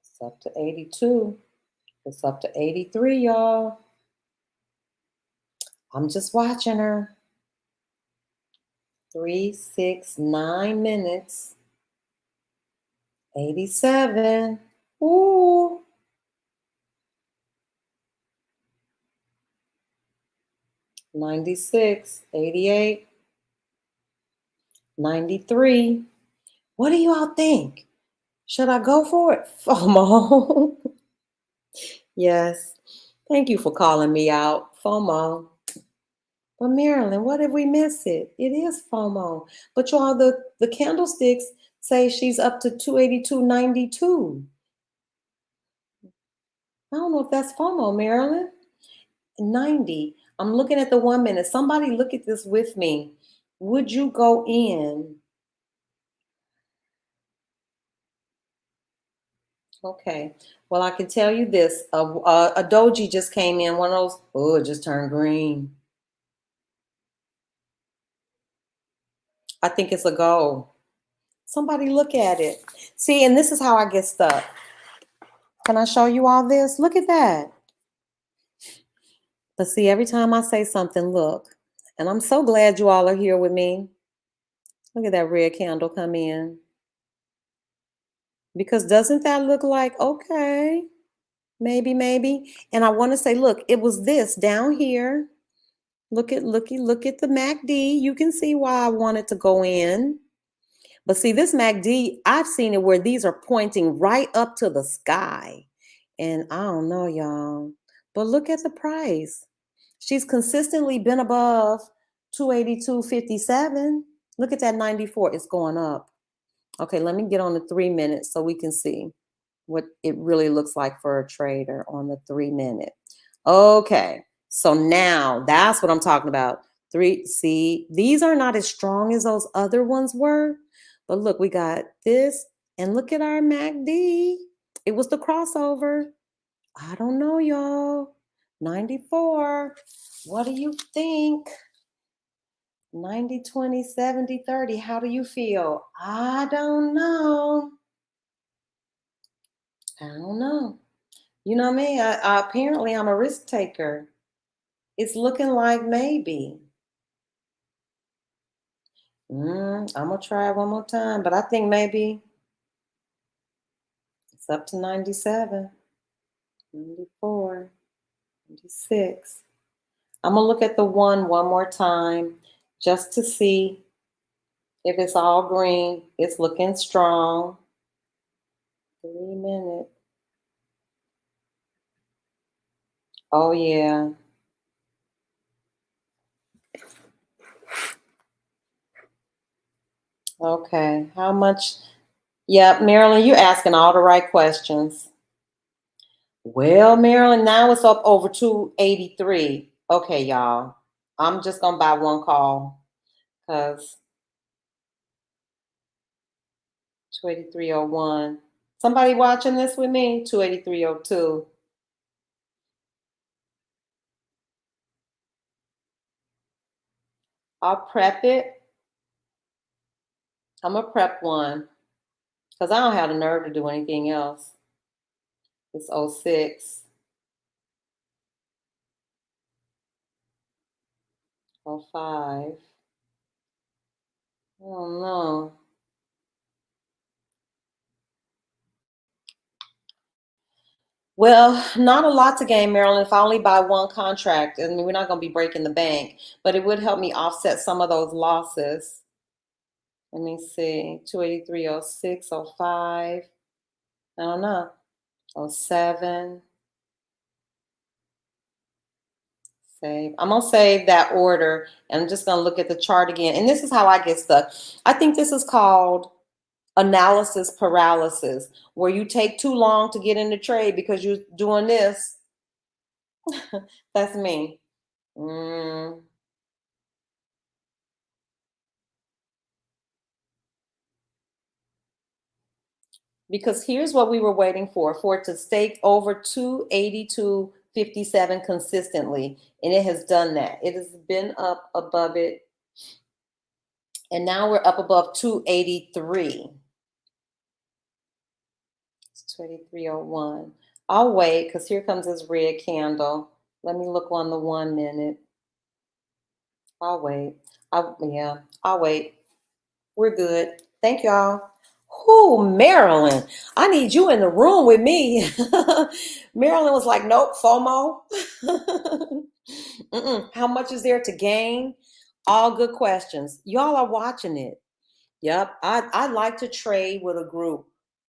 It's up to 82. It's up to 83, y'all. I'm just watching her. 3, 6, 9 minutes. 87. Ooh. 96, 88, 93. What do you all think? Should I go for it? FOMO. Yes. Thank you for calling me out. FOMO. But Marilyn, what if we miss it? It is FOMO. But y'all, the candlesticks say she's up to 282.92. I don't know if that's FOMO, Marilyn. 90. I'm looking at the 1 minute. Somebody look at this with me. Would you go in? Okay. Well, I can tell you this. A doji just came in. One of those. Oh, it just turned green. I think it's a go. Somebody look at it. See, and this is how I get stuck. Can I show you all this? Look at that. But see, every time I say something, look. And I'm so glad you all are here with me. Look at that red candle come in. Because doesn't that look like, okay, maybe. And I want to say, look, it was this down here. Look at the MACD. You can see why I wanted to go in. But see, this MACD, I've seen it where these are pointing right up to the sky. And I don't know, y'all. But look at the price. She's consistently been above 282.57. Look at that 94. It's going up. Okay, let me get on the 3 minutes so we can see what it really looks like for a trader on the 3 minute. Okay, so now that's what I'm talking about. See, these are not as strong as those other ones were, but look, we got this, and look at our MACD. It was the crossover. I don't know, y'all. 94. What do you think? 90, 20, 70, 30. How do you feel? I don't know. I don't know. You know me, apparently I'm a risk taker. It's looking like maybe. I'm gonna try it one more time, but I think maybe it's up to 97, 94, 96. I'm gonna look at the one more time just to see if it's all green. It's looking strong. 3 minute. Oh yeah. Okay. How much? Yeah, Marilyn, you're asking all the right questions. Well, Marilyn, now it's up over 283. Okay, y'all. I'm just gonna buy one call because 283.01. Somebody watching this with me? 283.02. I'll prep it. I'm gonna prep one because I don't have the nerve to do anything else. It's 06. 05. Oh no. Well, not a lot to gain, Marilyn, if I only buy one contract. I mean, we're not going to be breaking the bank, but it would help me offset some of those losses. Let me see. 283.06, 05. I don't know. 07. Save. I'm going to save that order, and I'm just going to look at the chart again. And this is how I get stuck. I think this is called analysis paralysis, where you take too long to get in the trade because you're doing this. That's me. Because here's what we were waiting for it to stay over 282.57 consistently, and it has done that. It has been up above it, and now we're up above 283. It's 283.01. I'll wait because here comes this red candle. Let me look on the 1 minute. I'll wait. I'll wait. We're good. Thank y'all. Who, Marilyn? I need you in the room with me. Marilyn was like, nope, FOMO. How much is there to gain? All good questions. Y'all are watching it. Yep. I like to trade with a group.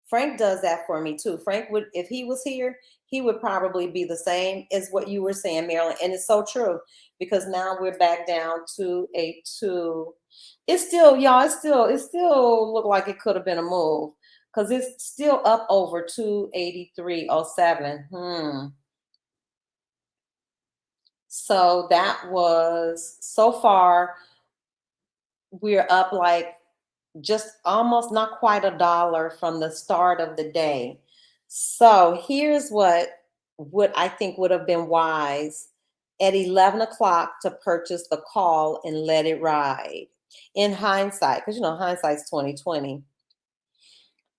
Frank does that for me too. Frank would, if he was here, he would probably be the same as what you were saying, Marilyn. And it's so true because now we're back down to a 2. It's still, y'all, it still look like it could have been a move because it's still up over 283.07. So that was, so far, we're up like just almost not quite $1 from the start of the day. So here's what I think would have been wise at 11 o'clock to purchase the call and let it ride. In hindsight, because hindsight's 2020.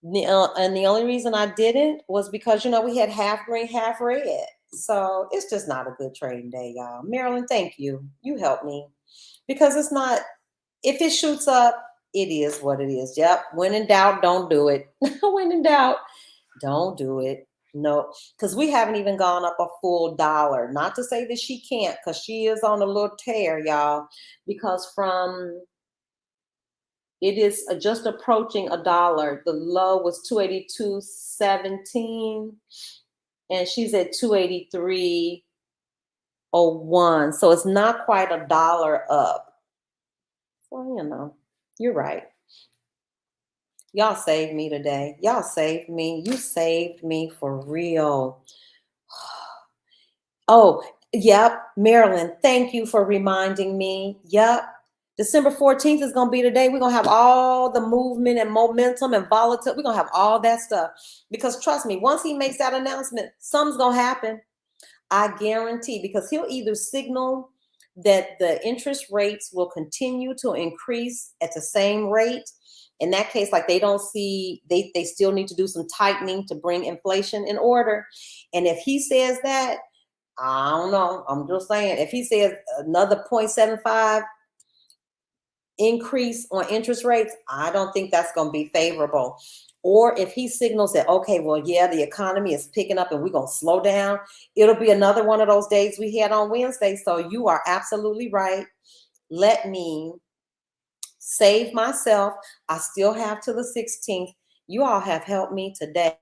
And the only reason I didn't was because we had half green, half red. So it's just not a good trading day, y'all. Marilyn, thank you. You helped me because it's not. If it shoots up, it is what it is. Yep. When in doubt, don't do it. When in doubt, don't do it. No, because we haven't even gone up a full $1. Not to say that she can't, because she is on a little tear, y'all. Because it is just approaching $1. The low was 282.17, and she's at 283.01. So it's not quite $1 up. Well, you're right. Y'all saved me today. Y'all saved me. You saved me for real. Oh, yep. Marilyn, thank you for reminding me. Yep. December 14th is going to be the day we're going to have all the movement and momentum and volatility. We're going to have all that stuff. Because trust me, once he makes that announcement, something's going to happen. I guarantee, because he'll either signal that the interest rates will continue to increase at the same rate. In that case, like they don't see, they still need to do some tightening to bring inflation in order. And if he says that, I don't know. I'm just saying, if he says another 0.75 increase on interest rates, I don't think that's going to be favorable. Or if he signals that, okay, well, yeah, the economy is picking up and we're going to slow down, it'll be another one of those days we had on Wednesday. So you are absolutely right. Let me save myself. I still have to the 16th. You all have helped me today.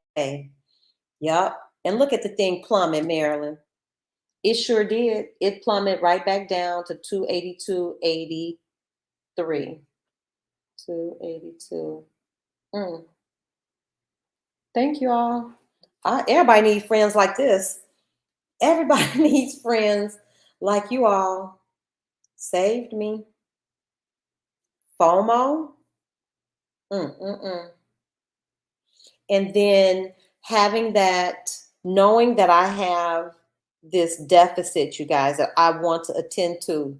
Yep. And look at the thing plummet, Marilyn. It sure did. It plummeted right back down to 282.83. 282. Thank you all. Everybody needs friends like this. Everybody needs friends like you all. Saved me. FOMO. And then having that, knowing that I have this deficit, you guys, that I want to attend to.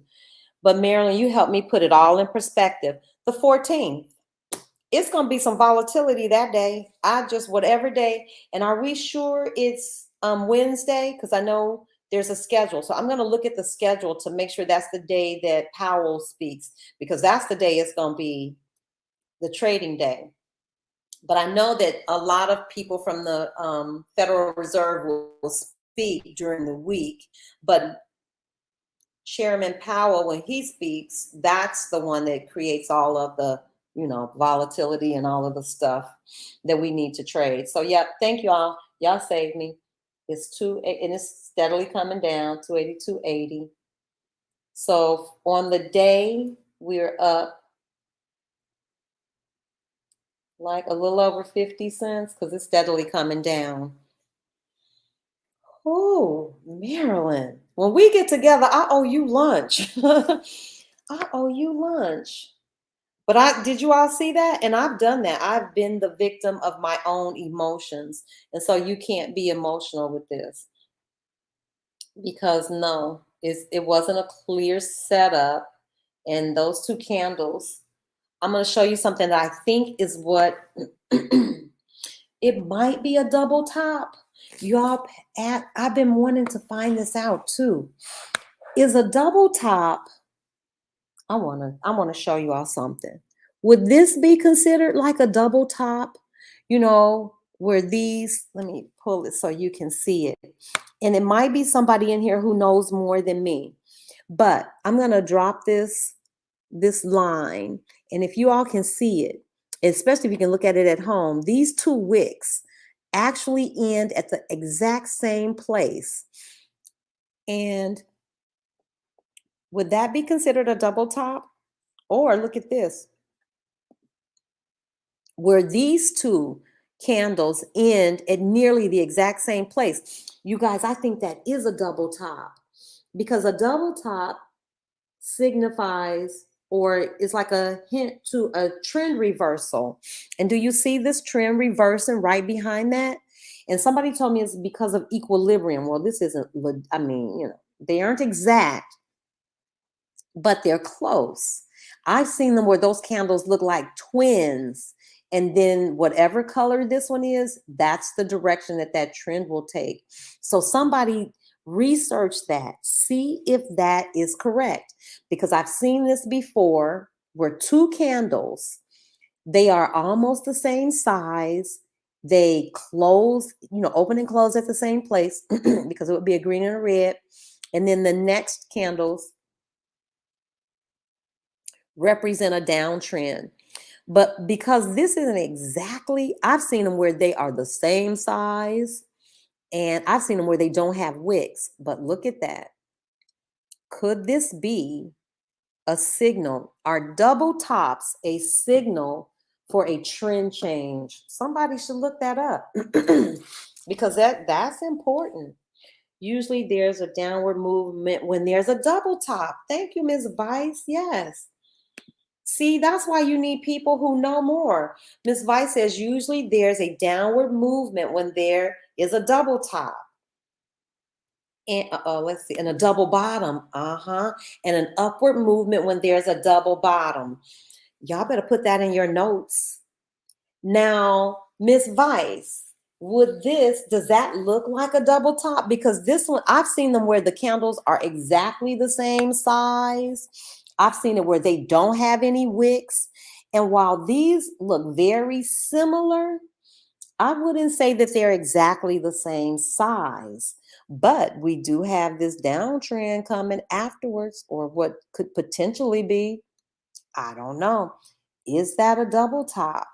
But Marilyn, you helped me put it all in perspective. The 14th, it's going to be some volatility that day. Whatever day. And are we sure it's Wednesday? Because I know there's a schedule. So I'm going to look at the schedule to make sure that's the day that Powell speaks, because that's the day it's going to be the trading day. But I know that a lot of people from the Federal Reserve will speak during the week. But Chairman Powell, when he speaks, that's the one that creates all of the, volatility and all of the stuff that we need to trade. So yeah, thank you all. Y'all saved me. It's and it's steadily coming down, 282.80. So on the day, we're up like a little over 50 cents because it's steadily coming down. Oh, Marilyn, when we get together, I owe you lunch. I owe you lunch. But did you all see that? And I've done that. I've been the victim of my own emotions. And so you can't be emotional with this, because no, it wasn't a clear setup. And those two candles, I'm going to show you something that I think is what it might be a double top. Y'all, I've been wanting to find this out too. Is a double top, I want to show you all something. Would this be considered like a double top? Where these, let me pull it so you can see it. And it might be somebody in here who knows more than me. But I'm going to drop this line, and if you all can see it, especially if you can look at it at home, these two wicks actually end at the exact same place. And would that be considered a double top? Or look at this, where these two candles end at nearly the exact same place. You guys, I think that is a double top, because a double top signifies, or is like a hint to a trend reversal. And do you see this trend reversing right behind that? And somebody told me it's because of equilibrium. Well, this isn't, they aren't exact, but they're close. I've seen them where those candles look like twins. And then whatever color this one is, that's the direction that trend will take. So somebody research that, see if that is correct, because I've seen this before where two candles, they are almost the same size. They close, open and close at the same place because it would be a green and a red. And then the next candles represent a downtrend. But because this isn't exactly, I've seen them where they are the same size, and I've seen them where they don't have wicks. But look at that. Could this be a signal? Are double tops a signal for a trend change? Somebody should look that up because that's important. Usually there's a downward movement when there's a double top. Thank you, Ms. Vice. Yes. See, that's why you need people who know more. Ms. Vice says usually there's a downward movement when there is a double top. And let's see, and a double bottom. And an upward movement when there's a double bottom. Y'all better put that in your notes. Now, Ms. Vice, does that look like a double top? Because this one, I've seen them where the candles are exactly the same size. I've seen it where they don't have any wicks. And while these look very similar, I wouldn't say that they're exactly the same size. But we do have this downtrend coming afterwards, or what could potentially be, I don't know. Is that a double top?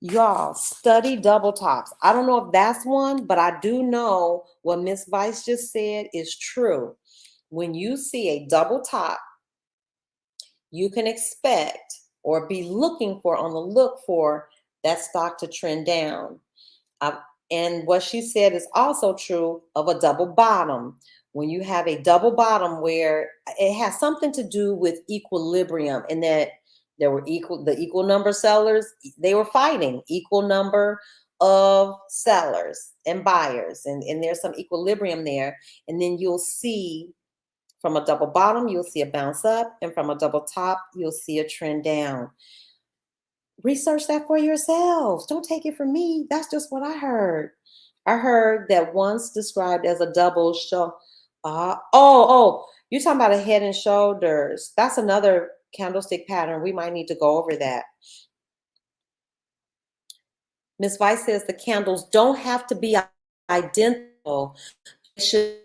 Y'all, study double tops. I don't know if that's one, but I do know what Miss Vice just said is true. When you see a double top, you can expect or be looking for, on the look for, that stock to trend down. And what she said is also true of a double bottom. When you have a double bottom where it has something to do with equilibrium, and that there were the equal number sellers, they were fighting equal number of sellers and buyers, and there's some equilibrium there. And then you'll see from a double bottom, you'll see a bounce up, and from a double top, you'll see a trend down. Research that for yourselves. Don't take it from me. That's just what I heard. I heard that once described as a double show. You're talking about a head and shoulders. That's another candlestick pattern. We might need to go over that. Miss Vice says the candles don't have to be identical. It should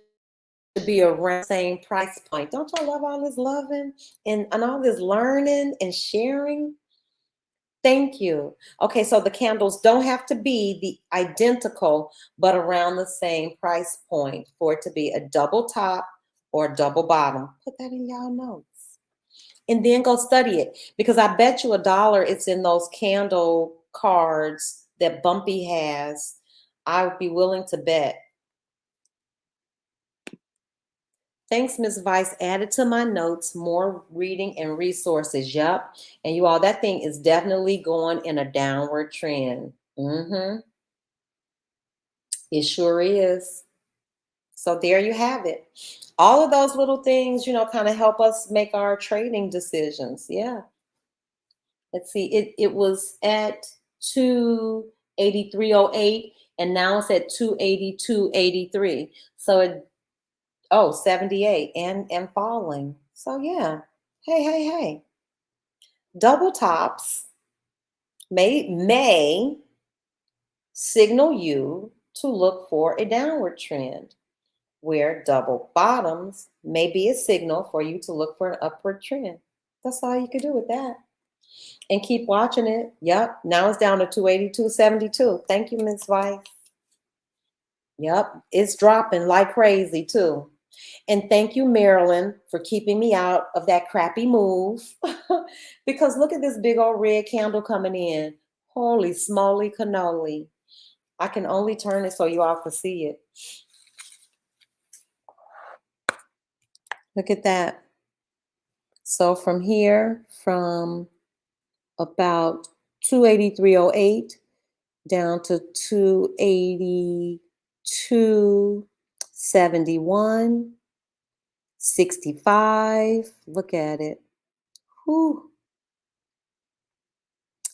be around the same price point. Don't y'all love all this loving and all this learning and sharing? Thank you. Okay, so the candles don't have to be the identical, but around the same price point for it to be a double top or a double bottom. Put that in y'all notes. And then go study it, because I bet you $1 it's in those candle cards that Bumpy has. I would be willing to bet. Thanks, Ms. Vice. Added to my notes, more reading and resources. Yup. And you all, that thing is definitely going in a downward trend. It sure is. So there you have it. All of those little things, kind of help us make our trading decisions. Yeah. Let's see. It was at 283.08, and now it's at 282.83. So 78 and falling. So yeah. Hey. Double tops may signal you to look for a downward trend, where double bottoms may be a signal for you to look for an upward trend. That's all you can do with that. And keep watching it. Yep. Now it's down to 282.72. Thank you, Ms. Vice. Yep. It's dropping like crazy too. And thank you, Marilyn, for keeping me out of that crappy move. Because look at this big old red candle coming in. Holy smoly cannoli. I can only turn it so you all can see it. Look at that. So from here, from about 283.08 down to 282.71, 65. Look at it. Whew.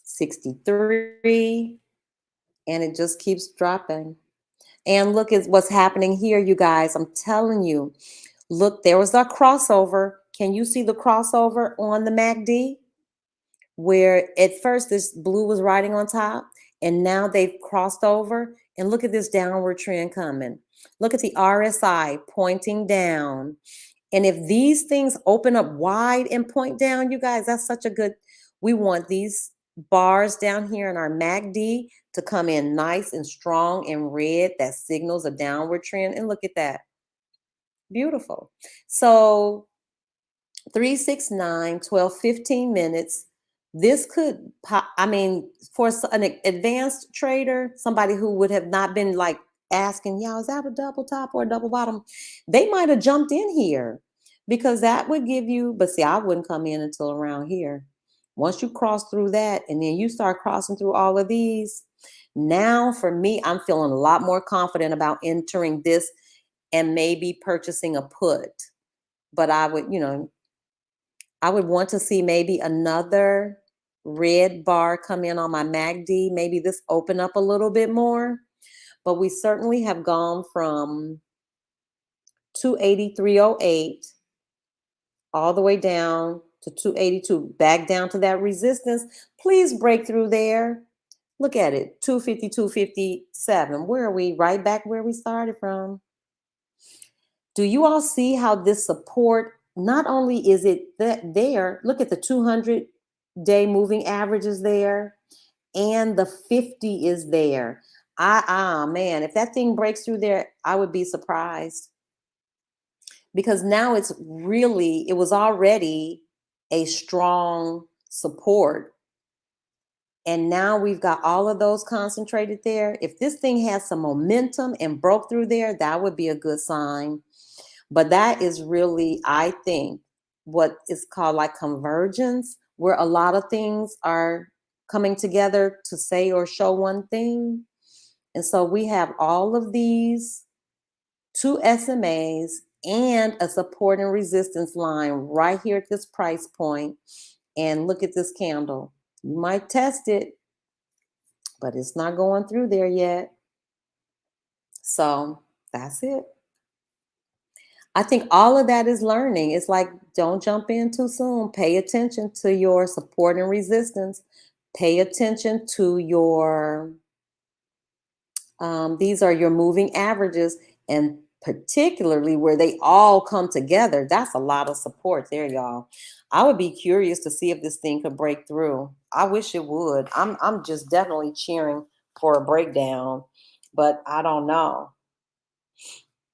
63. And it just keeps dropping. And look at what's happening here, you guys. I'm telling you. Look, there was a crossover. Can you see the crossover on the MACD? Where at first this blue was riding on top, and now they've crossed over. And look at this downward trend coming. Look at the RSI pointing down. And if these things open up wide and point down, you guys, that's such a good, we want these bars down here in our MACD to come in nice and strong and red. That signals a downward trend. And look at that. Beautiful. So 369, 12, 15 minutes. This could, for an advanced trader, somebody who would have not been like asking, y'all, is that a double top or a double bottom? They might have jumped in here, because that would give you, but see, I wouldn't come in until around here. Once you cross through that, and then you start crossing through all of these, now for me, I'm feeling a lot more confident about entering this and maybe purchasing a put. But I would want to see maybe another red bar come in on my MACD, maybe this open up a little bit more. But we certainly have gone from 283.08 all the way down to 282, back down to that resistance. Please break through there. Look at it, 252.57. Where are we? Right back where we started from. Do you all see how this support, not only is it there, look at the 200-day moving average is there, and the 50 is there. Man, if that thing breaks through there, I would be surprised. Because now it was already a strong support. And now we've got all of those concentrated there. If this thing has some momentum and broke through there, that would be a good sign. But that is really, I think, what is called like convergence, where a lot of things are coming together to say or show one thing. And so we have all of these 2 SMAs and a support and resistance line right here at this price point. And look at this candle. You might test it, but it's not going through there yet. So that's it. I think all of that is learning. It's like, don't jump in too soon. Pay attention to your support and resistance. Pay attention to your, these are your moving averages, and particularly where they all come together. That's a lot of support there, y'all. I would be curious to see if this thing could break through. I wish it would. I'm just definitely cheering for a breakdown, but I don't know.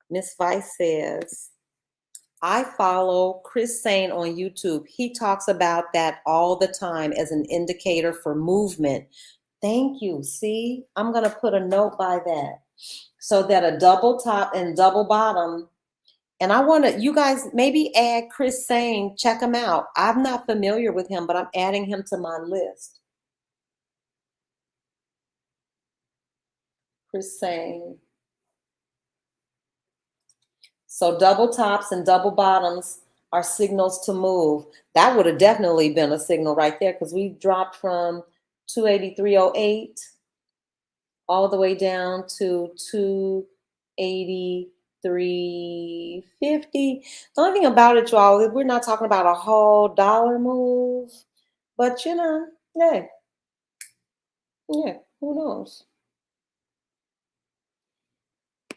Miss Vice says, I follow Chris Sane on YouTube. He talks about that all the time as an indicator for movement. Thank you. See, I'm going to put a note by that so that a double top and double bottom. And I want to, you guys maybe add Chris Sane, check him out. I'm not familiar with him, but I'm adding him to my list. Chris Sane. So double tops and double bottoms are signals to move. That would have definitely been a signal right there, because we dropped from 283.08 all the way down to 283.50. The only thing about it, y'all, is we're not talking about a whole dollar move, but yeah, who knows?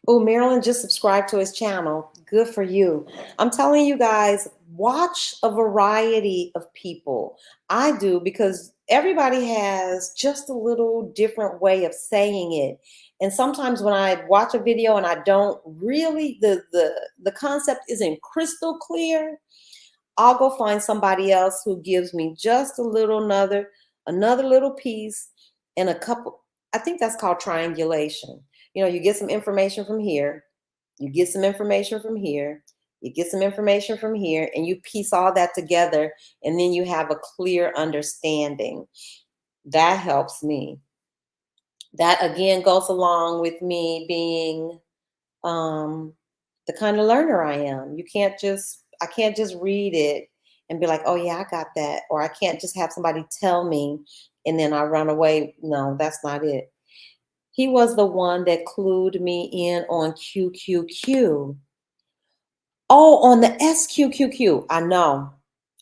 Oh, Marilyn just subscribed to his channel. Good for you. I'm telling you guys, watch a variety of people. I do, because everybody has just a little different way of saying it. And sometimes when I watch a video and I don't really, the concept isn't crystal clear, I'll go find somebody else who gives me just a little another little piece and a couple. I think that's called triangulation. You get some information from here, you get some information from here, you get some information from here, and you piece all that together, and then you have a clear understanding. That helps me. That again goes along with me being the kind of learner I am. I can't just read it and be like, oh yeah, I got that. Or I can't just have somebody tell me and then I run away. No, that's not it. He was the one that clued me in on QQQ. Oh, on the SQQQ. I know.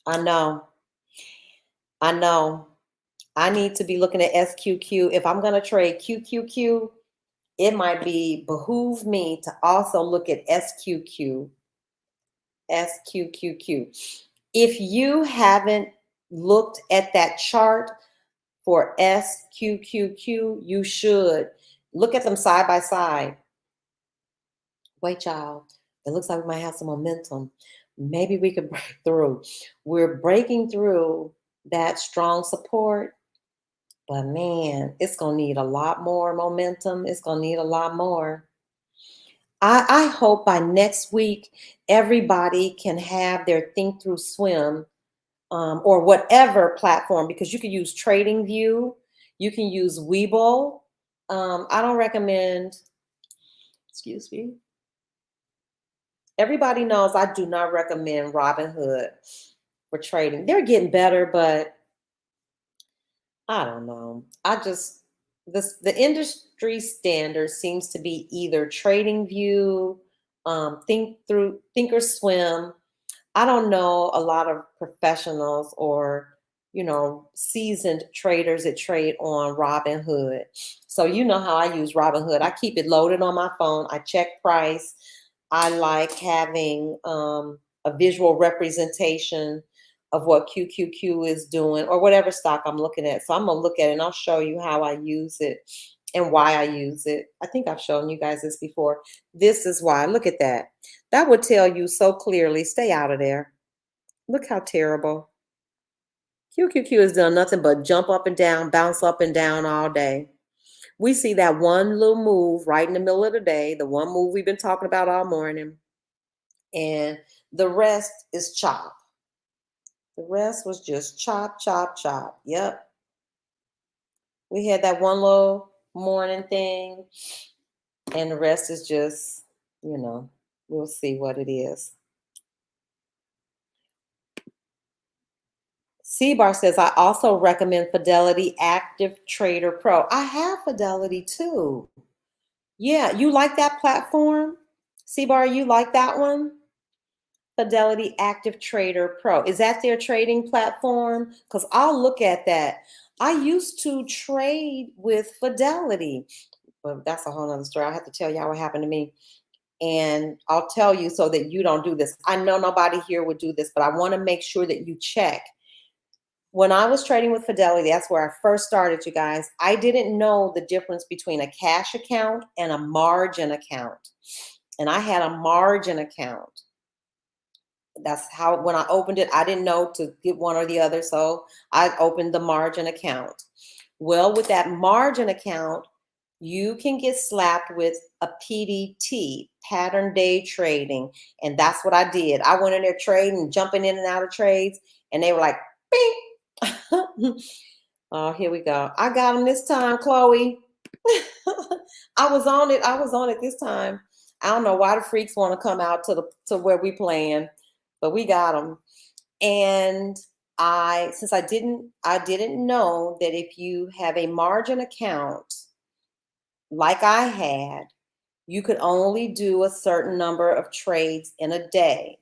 I know. I know. I need to be looking at SQQ. If I'm going to trade QQQ, it might be behoove me to also look at SQQ. SQQQ. If you haven't looked at that chart for SQQQ, you should look at them side by side. Wait, y'all. It looks like we might have some momentum. Maybe we could break through. We're breaking through that strong support, but man, it's going to need a lot more momentum. It's going to need a lot more. I hope by next week, everybody can have their Think Through Swim or whatever platform, because you can use TradingView, you can use Webull. I don't recommend, excuse me. Everybody knows I do not recommend Robinhood for trading. They're getting better, but I don't know. The industry standard seems to be either TradingView, Thinkorswim. I don't know a lot of professionals or seasoned traders that trade on Robinhood. So you know how I use Robinhood. I keep it loaded on my phone. I check price. I like having a visual representation of what QQQ is doing or whatever stock I'm looking at. So I'm going to look at it and I'll show you how I use it and why I use it. I think I've shown you guys this before. This is why. Look at that. That would tell you so clearly, stay out of there. Look how terrible. QQQ has done nothing but jump up and down, bounce up and down all day. We see that one little move right in the middle of the day, the one move we've been talking about all morning, and the rest is chop. The rest was just chop, chop, chop. Yep. We had that one little morning thing. And the rest is just, we'll see what it is. C-Bar says, I also recommend Fidelity Active Trader Pro. I have Fidelity too. Yeah, you like that platform? C-Bar, you like that one? Fidelity Active Trader Pro. Is that their trading platform? Because I'll look at that. I used to trade with Fidelity. Well, that's a whole nother story. I have to tell y'all what happened to me. And I'll tell you so that you don't do this. I know nobody here would do this, but I want to make sure that you check. When I was trading with Fidelity, that's where I first started, you guys. I didn't know the difference between a cash account and a margin account. And I had a margin account. That's how, when I opened it, I didn't know to get one or the other. So I opened the margin account. Well, with that margin account, you can get slapped with a PDT, pattern day trading. And that's what I did. I went in there trading, jumping in and out of trades. And they were like, bing. Oh, here we go. I got them this time, Chloe. I was on it. I was on it this time. I don't know why the freaks want to come out to where we playing, but we got them. And since I didn't know that if you have a margin account like I had, you could only do a certain number of trades in a day.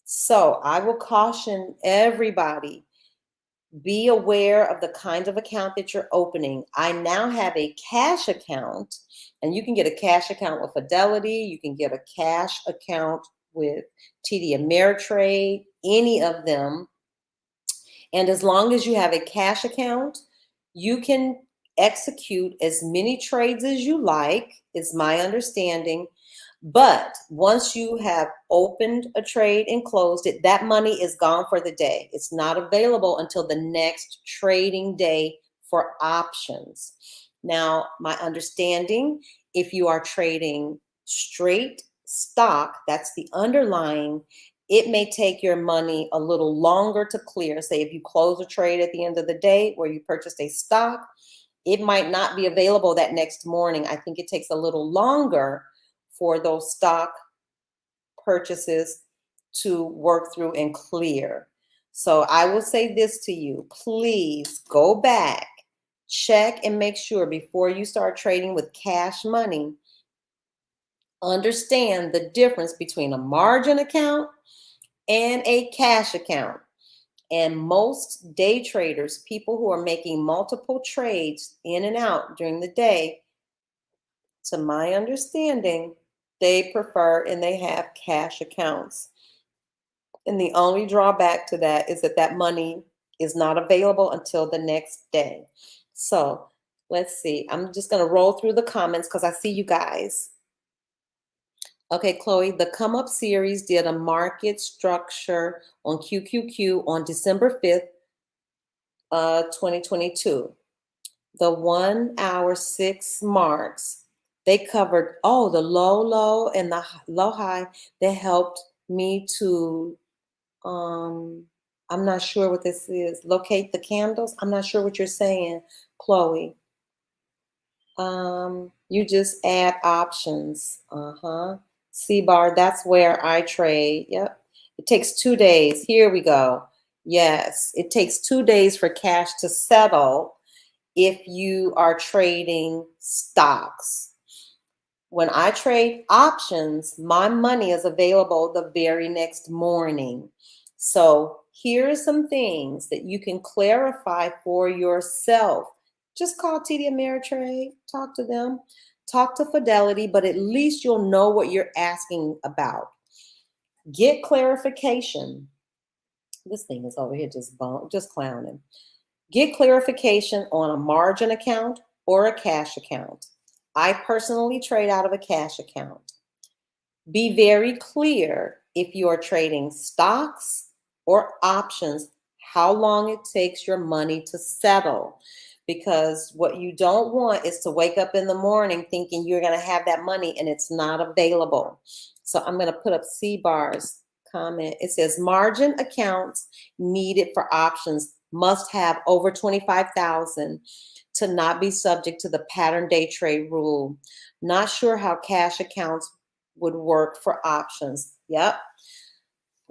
So I will caution everybody, be aware of the kind of account that you're opening. I now have a cash account, and you can get a cash account with Fidelity. You can get a cash account with TD Ameritrade, any of them. And as long as you have a cash account, you can execute as many trades as you like, is my understanding. But once you have opened a trade and closed it, that money is gone for the day. It's not available until the next trading day for options. Now, my understanding, if you are trading straight stock, that's the underlying, it may take your money a little longer to clear. Say if you close a trade at the end of the day where you purchased a stock, it might not be available that next morning. I think it takes a little longer for those stock purchases to work through and clear. So I will say this to you, please go back, check and make sure before you start trading with cash money, understand the difference between a margin account and a cash account. And most day traders, people who are making multiple trades in and out during the day, to my understanding, they prefer and they have cash accounts. And the only drawback to that is that that money is not available until the next day. So let's see. I'm just going to roll through the comments because I see you guys. Okay, Chloe, the Come Up series did a market structure on QQQ on December 5th, 2022. The 1 hour 6 marks, they covered, the low and the low high. That helped me to, I'm not sure what this is. Locate the candles. I'm not sure what you're saying, Chloe. You just add options. C-bar, that's where I trade. Yep. It takes 2 days. Here we go. Yes, it takes 2 days for cash to settle if you are trading stocks. When I trade options, my money is available the very next morning. So here are some things that you can clarify for yourself. Just call TD Ameritrade, talk to them, talk to Fidelity, but at least you'll know what you're asking about. Get clarification. This thing is over here just clowning. Get clarification on a margin account or a cash account. I personally trade out of a cash account. Be very clear if you are trading stocks or options, how long it takes your money to settle. Because what you don't want is to wake up in the morning thinking you're going to have that money and it's not available. So I'm going to put up C-bar's comment. It says margin accounts needed for options must have over 25,000 to not be subject to the pattern day trade rule. Not sure how cash accounts would work for options. Yep,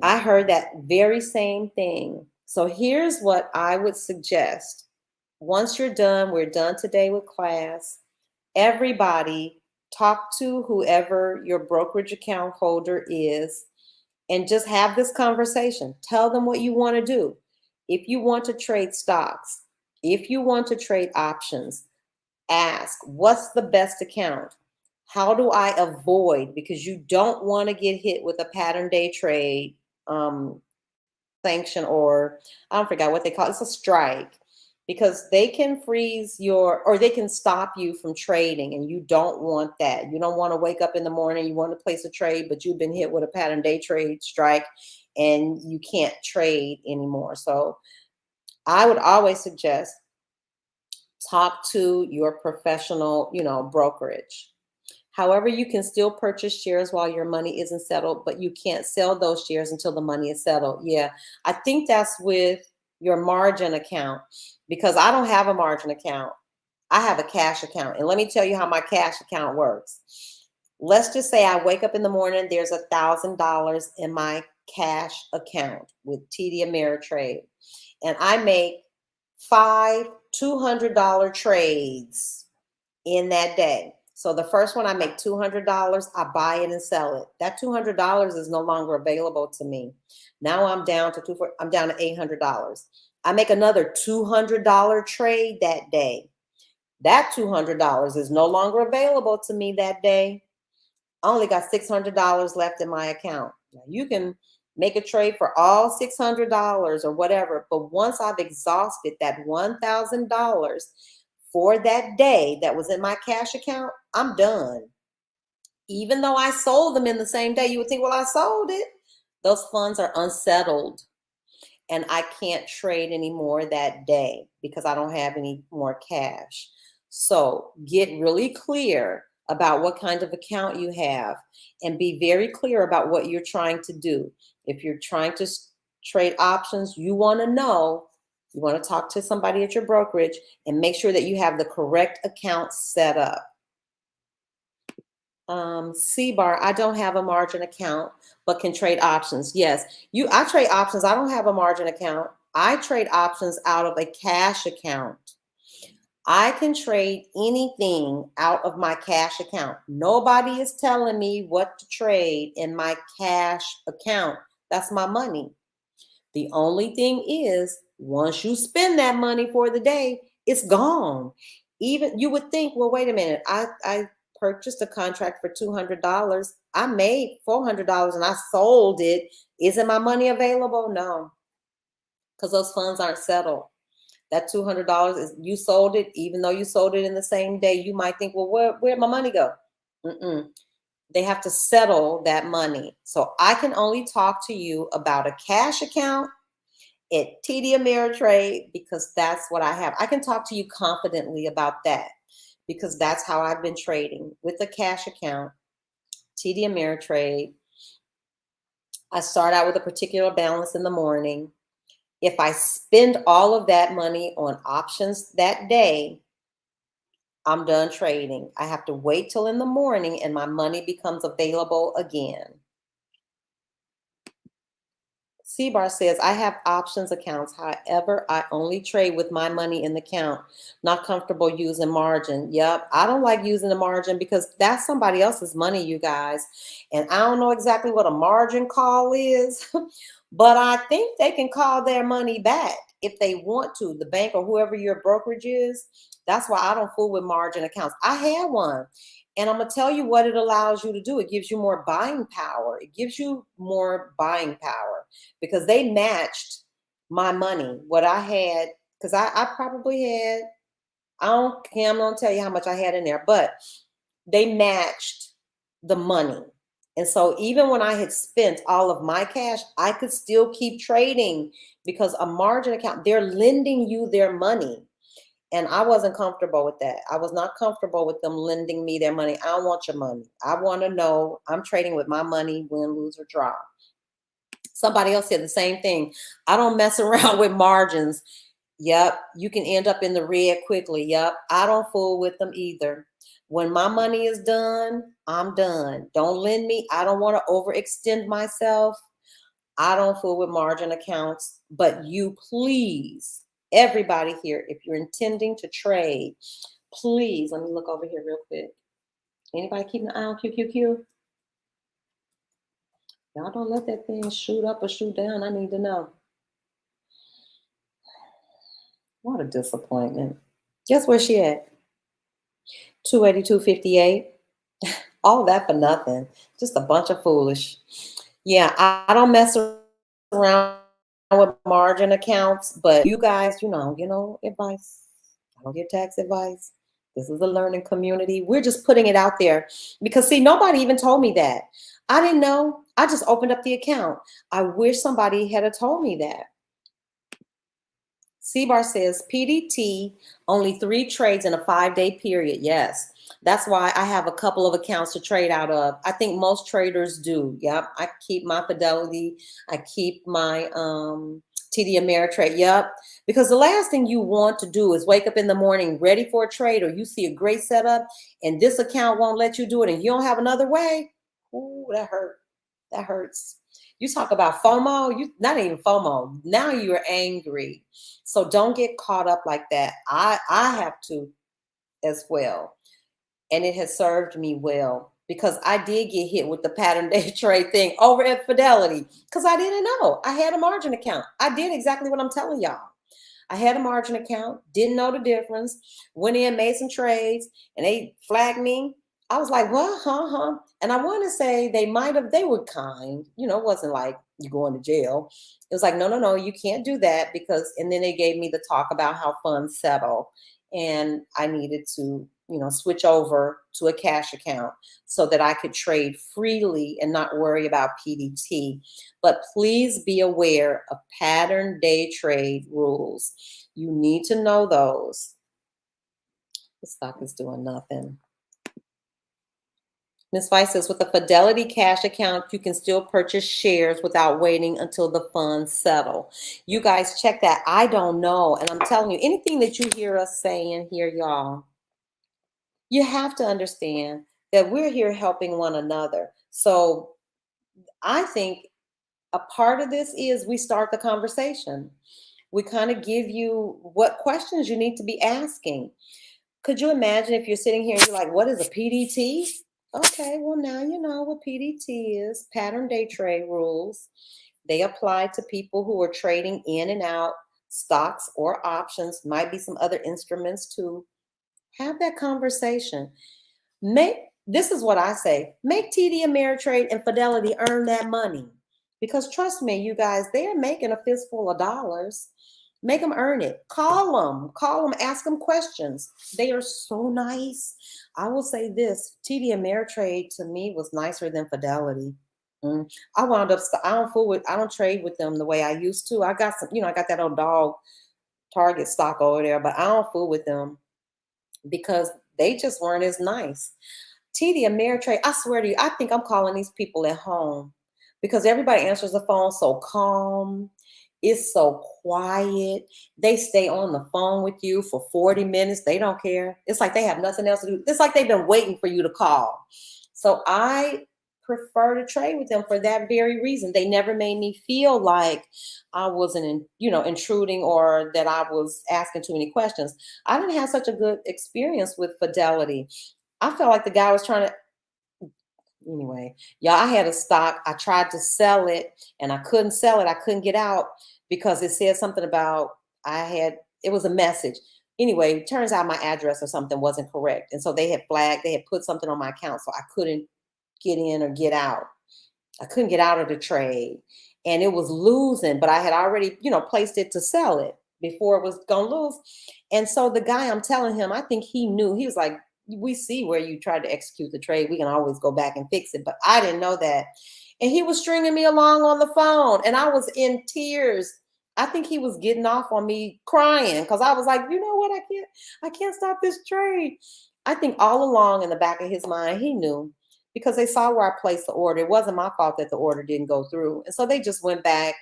I heard that very same thing. So here's what I would suggest. Once you're done, we're done today with class. Everybody talk to whoever your brokerage account holder is and just have this conversation. Tell them what you want to do. If you want to trade stocks, if you want to trade options, ask what's the best account? How do I avoid? Because you don't want to get hit with a pattern day trade um, sanction, or I don't forget what they call it. It's a strike, because they can freeze or they can stop you from trading, and you don't want that. You don't want to wake up in the morning, you want to place a trade, but you've been hit with a pattern day trade strike and you can't trade anymore. So I would always suggest talk to your professional, brokerage. However, you can still purchase shares while your money isn't settled, but you can't sell those shares until the money is settled. Yeah, I think that's with your margin account, because I don't have a margin account. I have a cash account. And let me tell you how my cash account works. Let's just say I wake up in the morning, there's $1,000 in my cash account with TD Ameritrade, and I make 5 $200 trades in that day. So the first one, I make $200, I buy it and sell it. That $200 is no longer available to me. Now I'm down to $800. I make another $200 trade that day. That $200 is no longer available to me that day. I only got $600 left in my account. Now, you can make a trade for all $600 or whatever, but once I've exhausted that $1,000 for that day that was in my cash account, I'm done. Even though I sold them in the same day, you would think, well, I sold it. Those funds are unsettled, and I can't trade anymore that day because I don't have any more cash. So get really clear about what kind of account you have, and be very clear about what you're trying to do. If you're trying to trade options, you want to talk to somebody at your brokerage and make sure that you have the correct account set up. C-Bar, I don't have a margin account, but can trade options. Yes, I trade options. I don't have a margin account. I trade options out of a cash account. I can trade anything out of my cash account. Nobody is telling me what to trade in my cash account. That's my money. The only thing is, once you spend that money for the day, it's gone. Even you would think, well, wait a minute, I purchased a contract for $200. I made $400 and I sold it. Isn't my money available? No, because those funds aren't settled. That $200 is, you sold it, even though you sold it in the same day. You might think, well, where'd my money go? They have to settle that money. So I can only talk to you about a cash account at TD Ameritrade, because that's what I have. I can talk to you confidently about that because that's how I've been trading, with a cash account, TD Ameritrade. I start out with a particular balance in the morning. If I spend all of that money on options that day, I'm done trading. I have to wait till in the morning and my money becomes available again. C-Bar says, I have options accounts. However, I only trade with my money in the account. Not comfortable using margin. Yep, I don't like using the margin because that's somebody else's money, you guys. And I don't know exactly what a margin call is, but I think they can call their money back if they want to, the bank or whoever your brokerage is. That's why I don't fool with margin accounts. I had one. And I'm going to tell you what it allows you to do. It gives you more buying power. It gives you more buying power because they matched my money, what I had, because I probably had, I'm not tell you how much I had in there, but they matched the money. And so even when I had spent all of my cash, I could still keep trading because a margin account, they're lending you their money. And I wasn't comfortable with that. I was not comfortable with them lending me their money. I don't want your money. I want to know I'm trading with my money, win, lose, or draw. Somebody else said the same thing. I don't mess around with margins. Yep, you can end up in the red quickly. Yep, I don't fool with them either. When my money is done, I'm done. Don't lend me. I don't want to overextend myself. I don't fool with margin accounts, but you please, everybody here, if you're intending to trade, please, let me look over here real quick. Anybody keeping an eye on QQQ? Y'all don't let that thing shoot up or shoot down. I need to know. What a disappointment. Guess where she at? 282.58. All that for nothing. Just a bunch of foolish. Yeah, I don't mess around with margin accounts, but you guys, advice. I don't give tax advice. This is a learning community. We're just putting it out there because, see, nobody even told me that. I didn't know. I just opened up the account. I wish somebody had told me that. CBAR says PDT, only 3 trades in a 5-day period. Yes. That's why I have a couple of accounts to trade out of. I think most traders do. Yep. I keep my Fidelity. I keep my TD Ameritrade. Yep. Because the last thing you want to do is wake up in the morning ready for a trade, or you see a great setup and this account won't let you do it and you don't have another way. Ooh, that hurt. That hurts. You talk about FOMO, you not even FOMO. Now you're angry. So don't get caught up like that. I have to as well. And it has served me well because I did get hit with the pattern day trade thing over at Fidelity because I didn't know. I had a margin account. I did exactly what I'm telling y'all. I had a margin account, didn't know the difference, went in, made some trades, and they flagged me. I was like, what? Huh? And I want to say they were kind. It wasn't like you going to jail. It was like, no, you can't do that because, and then they gave me the talk about how funds settle. And I needed to, switch over to a cash account so that I could trade freely and not worry about PDT. But please be aware of pattern day trade rules. You need to know those. The stock is doing nothing. Ms. Weiss says, with a Fidelity cash account, you can still purchase shares without waiting until the funds settle. You guys check that. I don't know. And I'm telling you, anything that you hear us saying here, y'all, you have to understand that we're here helping one another. So I think a part of this is we start the conversation. We kind of give you what questions you need to be asking. Could you imagine if you're sitting here and you're like, what is a PDT? Okay, well, now you know what PDT is, pattern day trade rules. They apply to people who are trading in and out stocks or options, might be some other instruments too. Have that conversation. This is what I say, make TD Ameritrade and Fidelity earn that money. Because trust me, you guys, they're making a fistful of dollars. Make them earn it. Call them, ask them questions. They are so nice. I will say this, TD Ameritrade to me was nicer than Fidelity. I wound up, I don't trade with them the way I used to. I got some, I got that old dog Target stock over there, but I don't fool with them because they just weren't as nice. TD Ameritrade, I swear to you, I think I'm calling these people at home because everybody answers the phone so calm. It's so quiet. They stay on the phone with you for 40 minutes. They don't care. It's like they have nothing else to do. It's like they've been waiting for you to call. So I prefer to trade with them for that very reason. They never made me feel like I wasn't, intruding or that I was asking too many questions. I didn't have such a good experience with Fidelity. I felt like the guy was trying to, anyway, y'all, I had a stock. I tried to sell it and I couldn't sell it. I couldn't get out because it said something about it was a message. Anyway, it turns out my address or something wasn't correct. And so they had put something on my account. So I couldn't get in or get out. I couldn't get out of the trade and it was losing, but I had already, placed it to sell it before it was going to lose. And so the guy, I'm telling him, I think he knew. He was like, we see where you tried to execute the trade. We can always go back and fix it. But I didn't know that. And he was stringing me along on the phone and I was in tears. I think he was getting off on me crying because I was like, you know what? I can't stop this trade. I think all along in the back of his mind, he knew because they saw where I placed the order. It wasn't my fault that the order didn't go through. And so they just went back,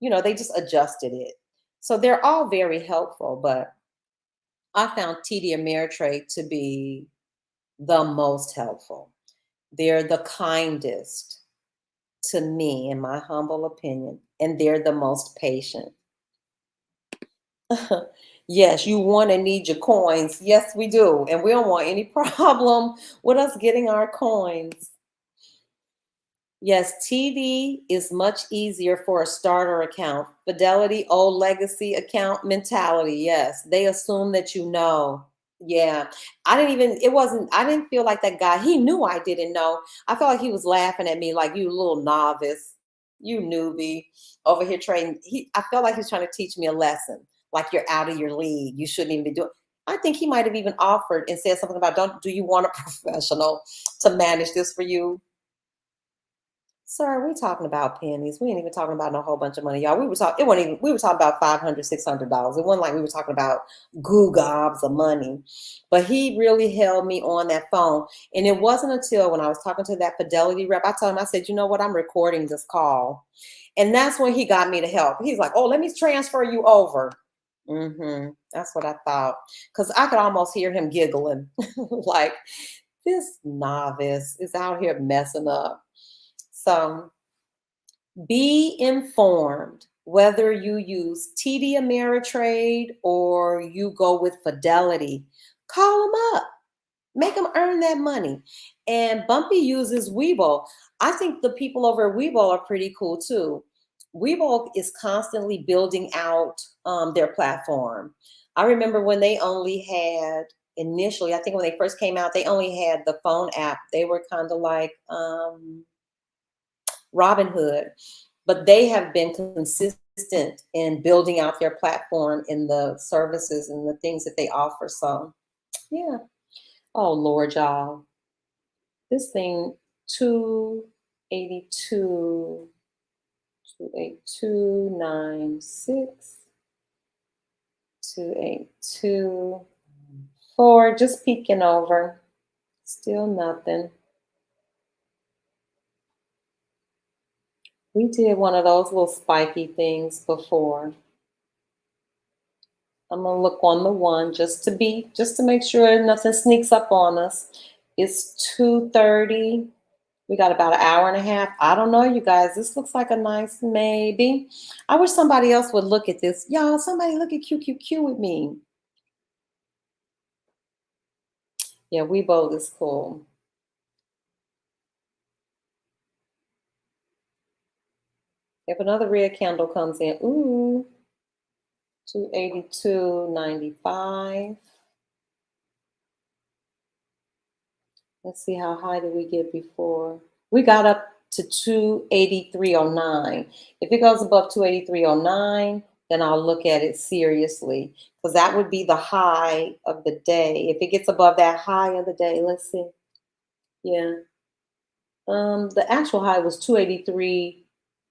they just adjusted it. So they're all very helpful, but I found TD Ameritrade to be the most helpful. They're the kindest to me, in my humble opinion, and they're the most patient. Yes, you want and need your coins. Yes, we do. And we don't want any problem with us getting our coins. Yes, TD is much easier for a starter account. Fidelity, old legacy account mentality. Yes, they assume that you know. Yeah, I didn't feel like that guy. He knew I didn't know. I felt like he was laughing at me like, you little novice, you newbie over here trading. I felt like he was trying to teach me a lesson, like you're out of your league. You shouldn't even be doing. I think he might have even offered and said something about, do you want a professional to manage this for you? Sir, we talking about pennies. We ain't even talking about no whole bunch of money, y'all. We were talking about $500, $600. It wasn't like we were talking about goo gobs of money. But he really held me on that phone. And it wasn't until when I was talking to that Fidelity rep, I told him, I said, you know what? I'm recording this call. And that's when he got me to help. He's like, oh, let me transfer you over. That's what I thought. Because I could almost hear him giggling. Like, this novice is out here messing up. So be informed whether you use TD Ameritrade or you go with Fidelity. Call them up, make them earn that money. And Bumpy uses Webull. I think the people over at Webull are pretty cool too. Webull is constantly building out their platform. I remember when they only had initially, I think when they first came out, they only had the phone app. They were kind of like Robinhood, but they have been consistent in building out their platform in the services and the things that they offer. So, yeah. Oh Lord, y'all, this thing 282, 28296, 282.4, just peeking over. Still nothing. We did one of those little spiky things before. I'm gonna look on the one just to make sure nothing sneaks up on us. It's 2:30. We got about an hour and a half. I don't know, you guys. This looks like a nice maybe. I wish somebody else would look at this. Y'all, somebody look at QQQ with me. Yeah, we both is cool. If another red candle comes in, ooh, 282.95. Let's see, how high did we get before? We got up to 283.09. If it goes above 283.09, then I'll look at it seriously, because that would be the high of the day. If it gets above that high of the day, let's see. Yeah. The actual high was 283.38,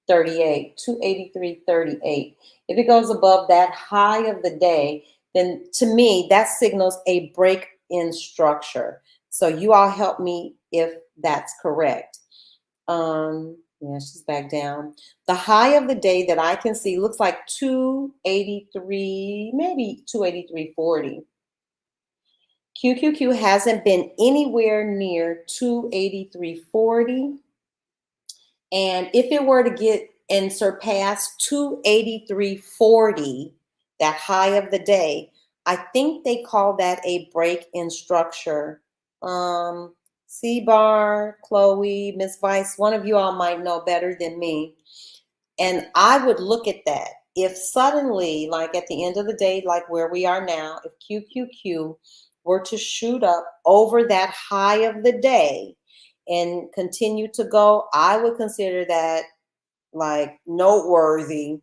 283.38. If it goes above that high of the day, then to me, that signals a break in structure. So you all help me if that's correct. Yeah, she's back down. The high of the day that I can see looks like 283, maybe 283.40. QQQ hasn't been anywhere near 283.40. And if it were to get and surpass 283.40, that high of the day, I think they call that a break in structure. C-Bar, Chloe, Miss Vice, one of you all might know better than me. And I would look at that. If suddenly, like at the end of the day, like where we are now, if QQQ were to shoot up over that high of the day and continue to go, I would consider that like noteworthy.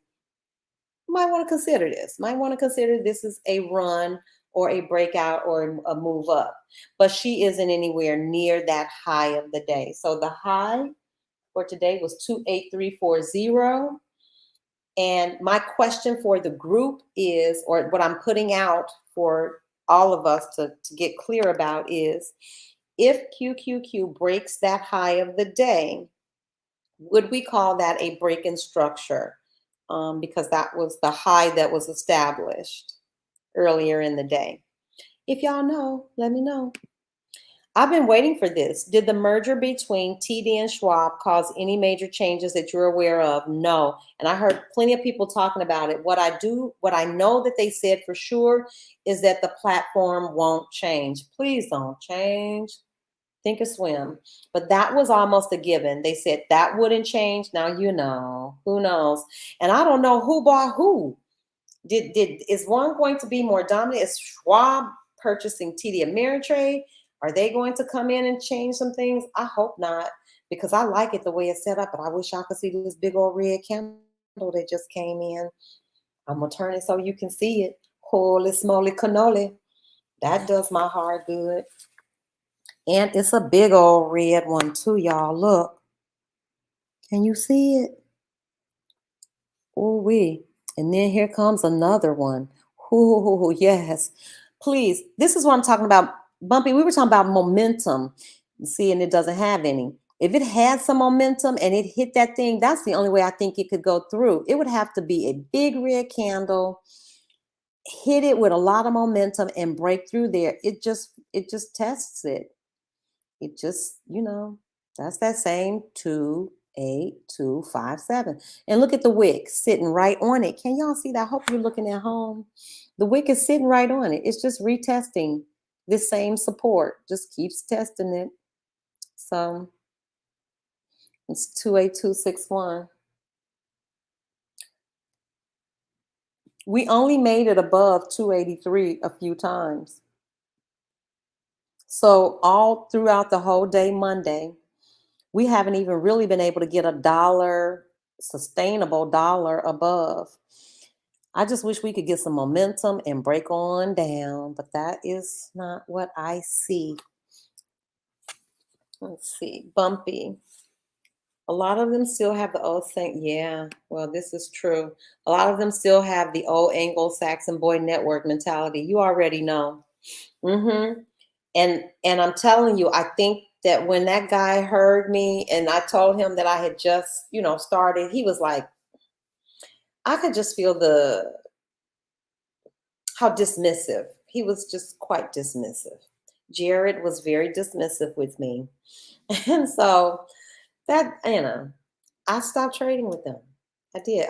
Might want to consider this. Might want to consider this is a run or a breakout or a move up. But she isn't anywhere near that high of the day. So the high for today was 28340. And my question for the group is, or what I'm putting out for all of us to get clear about is, if QQQ breaks that high of the day, would we call that a break in structure? because that was the high that was established earlier in the day. If y'all know, let me know. I've been waiting for this. Did the merger between TD and Schwab cause any major changes that you're aware of? No. And I heard plenty of people talking about it. What I know that they said for sure is that the platform won't change. Please don't change. Think or swim. But that was almost a given. They said that wouldn't change. Now you know. Who knows? And I don't know who bought who. Is one going to be more dominant? Is Schwab purchasing TD Ameritrade? Are they going to come in and change some things? I hope not, because I like it the way it's set up, but I wish I could see this big old red candle that just came in. I'm gonna turn it so you can see it. Holy smoly cannoli. That does my heart good. And it's a big old red one too, y'all. Look. Can you see it? Oh, wee. And then here comes another one. Ooh, yes. Please. This is what I'm talking about. Bumpy, we were talking about momentum. See, and it doesn't have any. If it had some momentum and it hit that thing, that's the only way I think it could go through. It would have to be a big red candle, hit it with a lot of momentum and break through there. It just tests it. It just, that's that same 28257. And look at the wick sitting right on it. Can y'all see that? I hope you're looking at home. The wick is sitting right on it. It's just retesting this same support, just keeps testing it. So it's 28261. We only made it above 283 a few times. So all throughout the whole day Monday, we haven't even really been able to get a dollar, sustainable dollar above. I just wish we could get some momentum and break on down, but that is not what I see. Let's see, bumpy. A lot of them still have the old thing. Yeah, well, this is true. A lot of them still have the old Anglo-Saxon boy network mentality. You already know. Mm-hmm. And I'm telling you, I think that when that guy heard me and I told him that I had just, started, he was like, I could just feel how dismissive. He was just quite dismissive. Jared was very dismissive with me. And so that, I stopped trading with them. I did.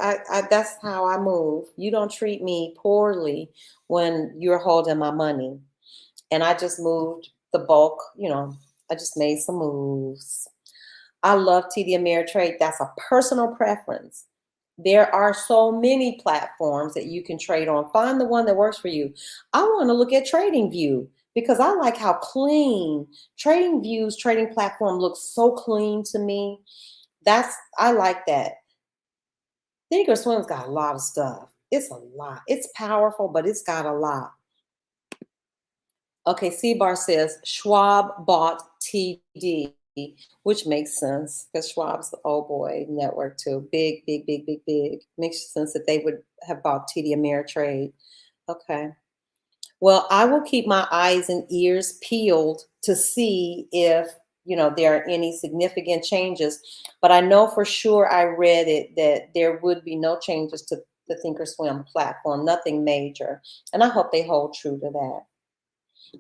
That's how I move. You don't treat me poorly when you're holding my money. And I just moved the bulk, I just made some moves. I love TD Ameritrade. That's a personal preference. There are so many platforms that you can trade on. Find the one that works for you. I want to look at TradingView because I like how clean TradingView's trading platform looks so clean to me. I like that. Thinkorswim's got a lot of stuff. It's a lot. It's powerful, but it's got a lot. Okay, C-Bar says Schwab bought TD, which makes sense because Schwab's the old boy network too. Big, big, big, big, big. Makes sense that they would have bought TD Ameritrade. Okay. Well, I will keep my eyes and ears peeled to see if, there are any significant changes. But I know for sure I read it that there would be no changes to the Thinkorswim platform, nothing major. And I hope they hold true to that.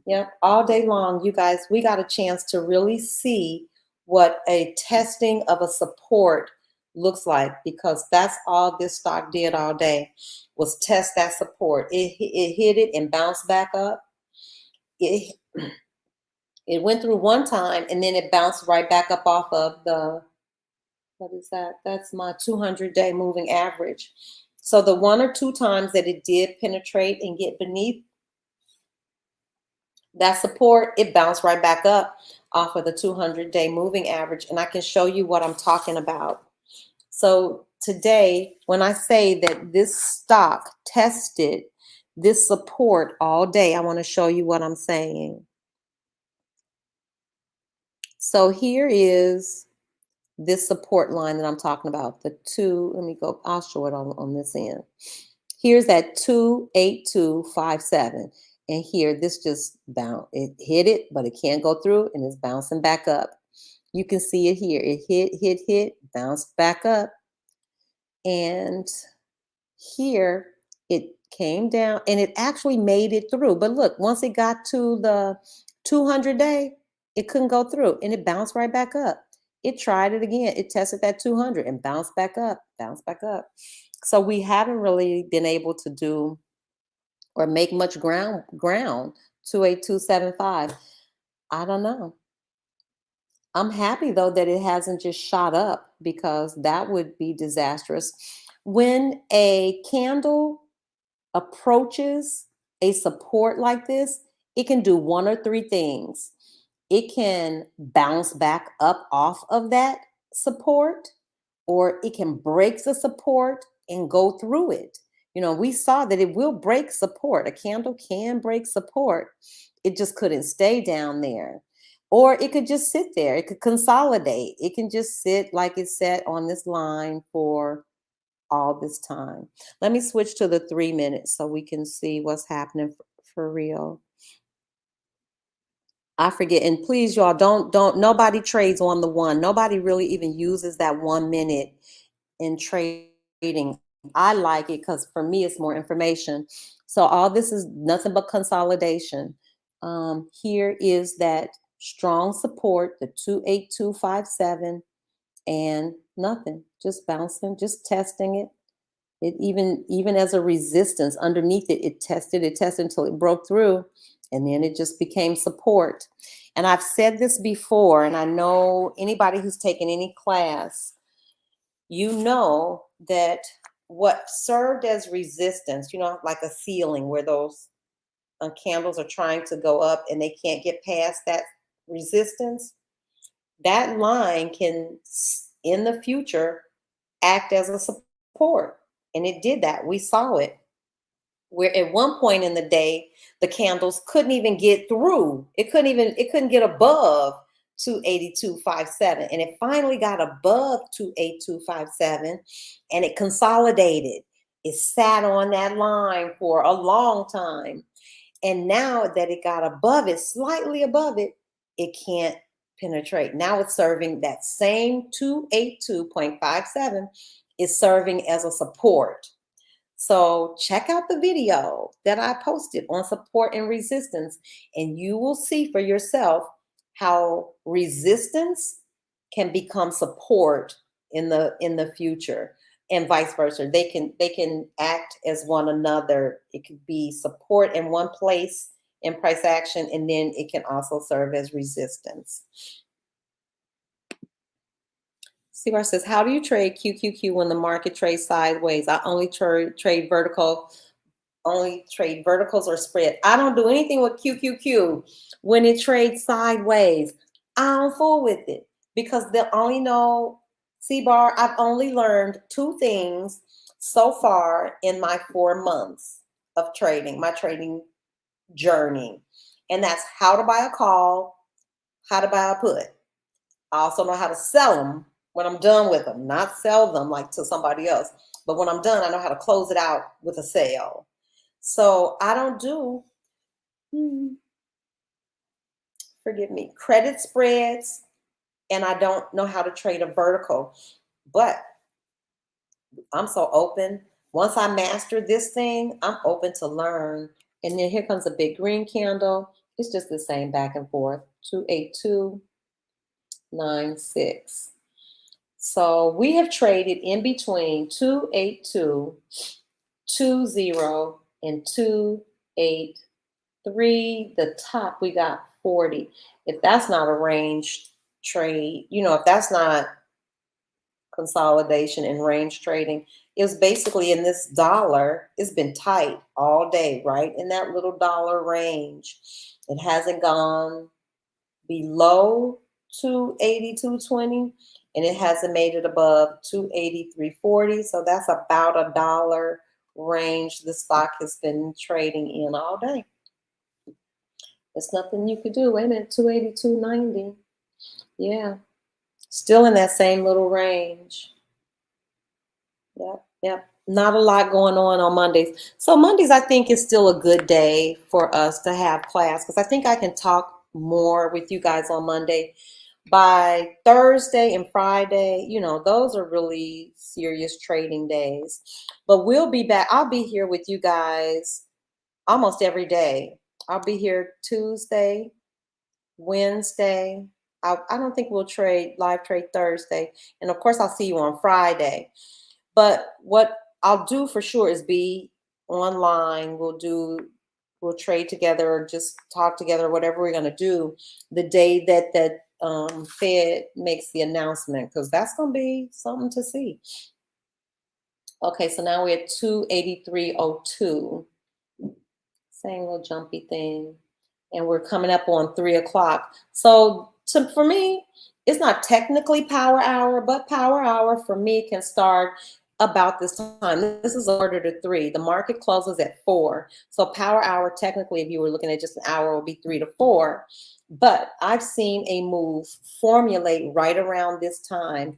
Yeah, all day long, you guys, we got a chance to really see what a testing of a support looks like because that's all this stock did all day was test that support. It hit it and bounced back up. It went through one time and then it bounced right back up off of what is that? That's my 200-day moving average. So the one or two times that it did penetrate and get beneath that support, it bounced right back up off of the 200-day moving average. And I can show you what I'm talking about. So today, when I say that this stock tested this support all day, I want to show you what I'm saying. So here is this support line that I'm talking about. The two, let me go, I'll show it on this end. Here's that 28257. And here, this just bounced. It hit it, but it can't go through, and it's bouncing back up. You can see it here. It hit, bounced back up. And Here, it came down and it actually made it through. But look, once it got to the 200-day, it couldn't go through and it bounced right back up. It tried it again. It tested that 200 and bounced back up, bounced back up. So we haven't really been able to do or make much ground 28275. I don't know. I'm happy though that it hasn't just shot up because that would be disastrous. When a candle approaches a support like this, it can do one or three things. It can bounce back up off of that support, or it can break the support and go through it. You know, we saw that it will break support. A candle can break support. It just couldn't stay down there. Or it could just sit there. It could consolidate. It can just sit like it's set on this line for all this time. Let me switch to the 3 minutes so we can see what's happening for real. I forget, and please, y'all, don't nobody trades on the one. Nobody really even uses that 1 minute in trading. I like it because for me it's more information. So all this is nothing but consolidation. Here is that strong support, the 28257, and nothing, just bouncing, just testing it. It even as a resistance underneath it, it tested until it broke through, and then it just became support. And I've said this before, and I know anybody who's taken any class, you know that what served as resistance, you know, like a ceiling where those candles are trying to go up and they can't get past that resistance, that line can, in the future, act as a support. And it did that. We saw it. Where at one point in the day, the candles couldn't even get through. It couldn't get above 28257. And it finally got above 28257 and it consolidated. It sat on that line for a long time. And now that it got above it, slightly above it, it can't penetrate. Now it's serving that same 282.57 is serving as a support. So check out the video that I posted on support and resistance, and you will see for yourself how resistance can become support in the future, and vice versa. They can act as one another. It could be support in one place in price action, and then it can also serve as resistance. CR says, how do you trade QQQ when the market trades sideways? I only trade vertical, only trade verticals or spread. I don't do anything with QQQ when it trades sideways. I don't fool with it because they'll only know, C-bar, I've only learned two things so far in my 4 months of trading, my trading journey. And that's how to buy a call, how to buy a put. I also know how to sell them when I'm done with them, not sell them like to somebody else. But when I'm done, I know how to close it out with a sale. So I don't do, forgive me, credit spreads, and I don't know how to trade a vertical. But I'm so open. Once I master this thing, I'm open to learn. And then here comes a big green candle. It's just the same back and forth, 28296. So we have traded in between 28220 and 283. The top, we got 40. If that's not a range trade, you know, if that's not consolidation and range trading, it was basically in this dollar. It's been tight all day, right? In that little dollar range. It hasn't gone below 280, 220, and it hasn't made it above 283.40. So that's about a dollar range the stock has been trading in all day. There's nothing you could do. Wait a minute, 282.90. Yeah, still in that same little range. Yep. Not a lot going on Mondays. So Mondays, I think, is still a good day for us to have class because I think I can talk more with you guys on Monday. by Thursday and Friday, those are really serious trading days. But we'll be back. I'll be here with you guys almost every day. I'll be here Tuesday, Wednesday. I don't think we'll live trade Thursday. And of course, I'll see you on Friday. But what I'll do for sure is be online. We'll trade together or just talk together, whatever we're going to do the day that Fed makes the announcement, because that's going to be something to see. Okay, so now we're at 283.02. Same little jumpy thing. And we're coming up on 3 o'clock. So for me, it's not technically power hour, but power hour for me can start about this time. This is 2:45. The market closes at 4. So power hour, technically, if you were looking at just an hour, would be 3 to 4. But I've seen a move formulate right around this time,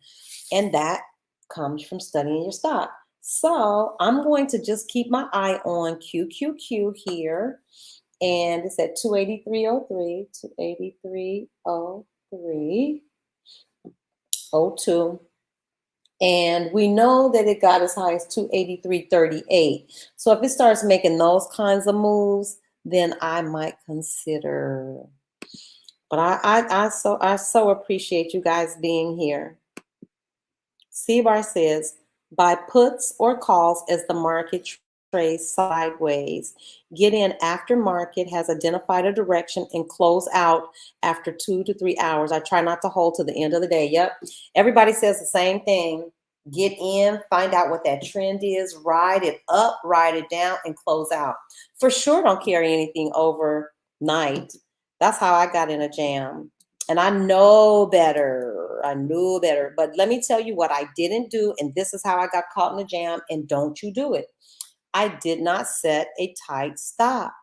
and that comes from studying your stock. So I'm going to just keep my eye on QQQ here. And it's at 283.03, 283.03.02. And we know that it got as high as 283.38. So if it starts making those kinds of moves, then I might consider. But I so appreciate you guys being here. CBAR says, buy puts or calls as the market trades sideways. Get in after market has identified a direction and close out after 2 to 3 hours. I try not to hold to the end of the day. Yep. Everybody says the same thing. Get in, find out what that trend is, ride it up, ride it down, and close out. For sure, don't carry anything overnight. That's how I got in a jam. And I know better. I knew better. But let me tell you what I didn't do. And this is how I got caught in the jam. And don't you do it. I did not set a tight stop.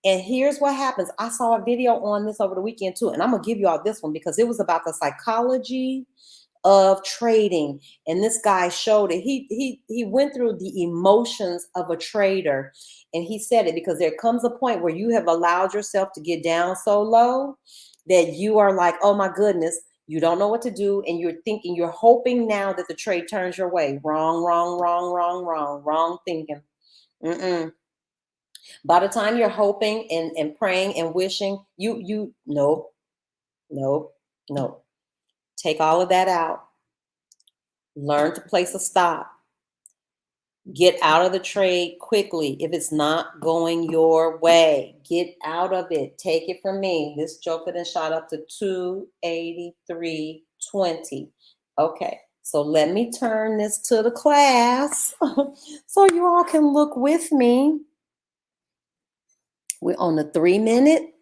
And here's what happens. I saw a video on this over the weekend too. And I'm going to give you all this one because it was about the psychology of trading. And this guy showed it. He went through the emotions of a trader. And he said it because there comes a point where you have allowed yourself to get down so low that you are like, oh my goodness, you don't know what to do. And you're hoping now that the trade turns your way. Wrong thinking. By the time you're hoping and praying and wishing, nope. Take all of that out. Learn to place a stop. Get out of the trade quickly if it's not going your way. Get out of it. Take it from me. This joker then shot up to 283.20. Okay, so let me turn this to the class so you all can look with me. We're on the 3-minute,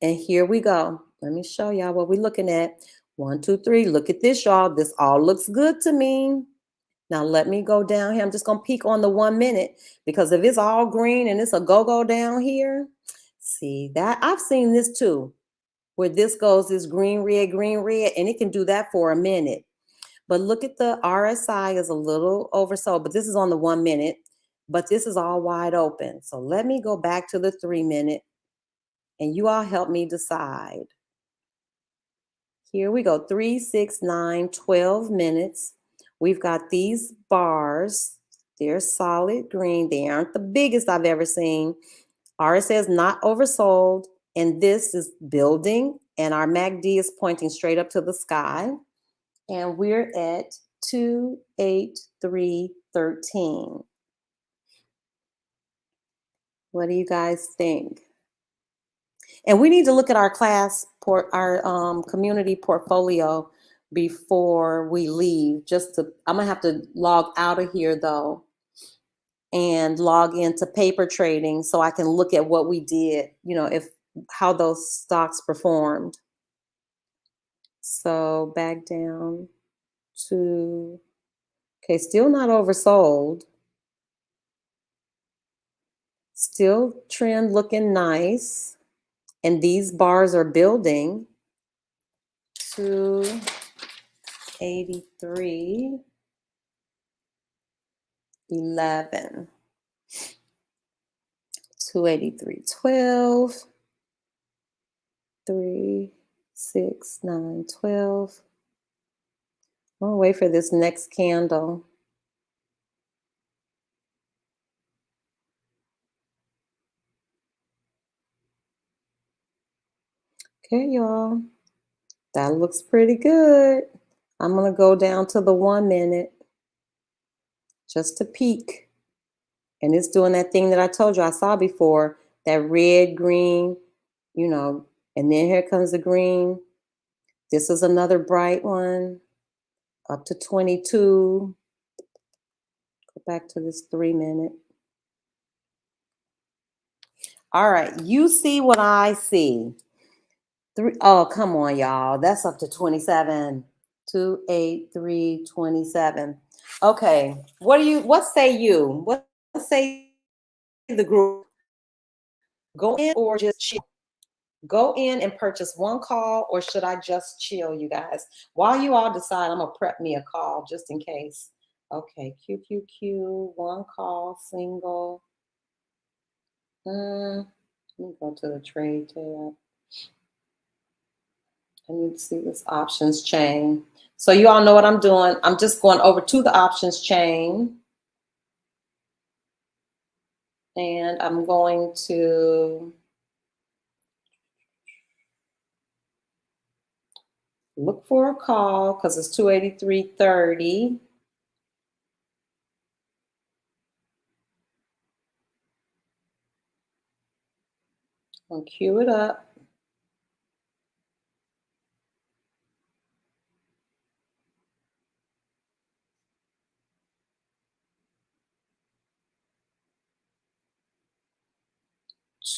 and here we go. Let me show y'all what we're looking at. 1, 2, 3. Look at this, y'all. This all looks good to me. Now let me go down here. I'm just going to peek on the 1 minute because if it's all green and it's a go-go down here, see that? I've seen this too, where this goes, this green, red, and it can do that for a minute. But look at the RSI is a little oversold, but this is on the 1 minute, but this is all wide open. So let me go back to the 3-minute and you all help me decide. Here we go, 3, 6, 9, 12 minutes. We've got these bars. They're solid green. They aren't the biggest I've ever seen. RSI is not oversold, and this is building, and our MACD is pointing straight up to the sky, and we're at 283.13. What do you guys think? And we need to look at our community portfolio before we leave. I'm gonna have to log out of here though and log into paper trading so I can look at what we did, how those stocks performed. So back down to, okay, still not oversold. Still trend looking nice. And these bars are building. 283.11, 283.12, 3, 6, 9, 12. I'll wait for this next candle. Okay, y'all. That looks pretty good. I'm going to go down to the 1 minute just to peek. And it's doing that thing that I told you I saw before, that red, green, and then here comes the green. This is another bright one, up to 22. Go back to this 3 minute. All right, you see what I see. Oh, come on, y'all. That's up to 27. 2, 8, 3, 27. Okay, what say you? What say the group? Go in or just chill? Go in and purchase one call, or should I just chill, you guys? While you all decide, I'm gonna prep me a call just in case. Okay, QQQ, one call, single. Let me go to the trade tab. I need to see this options chain. So you all know what I'm doing. I'm just going over to the options chain. And I'm going to look for a call because it's 283.30. I'll queue it up.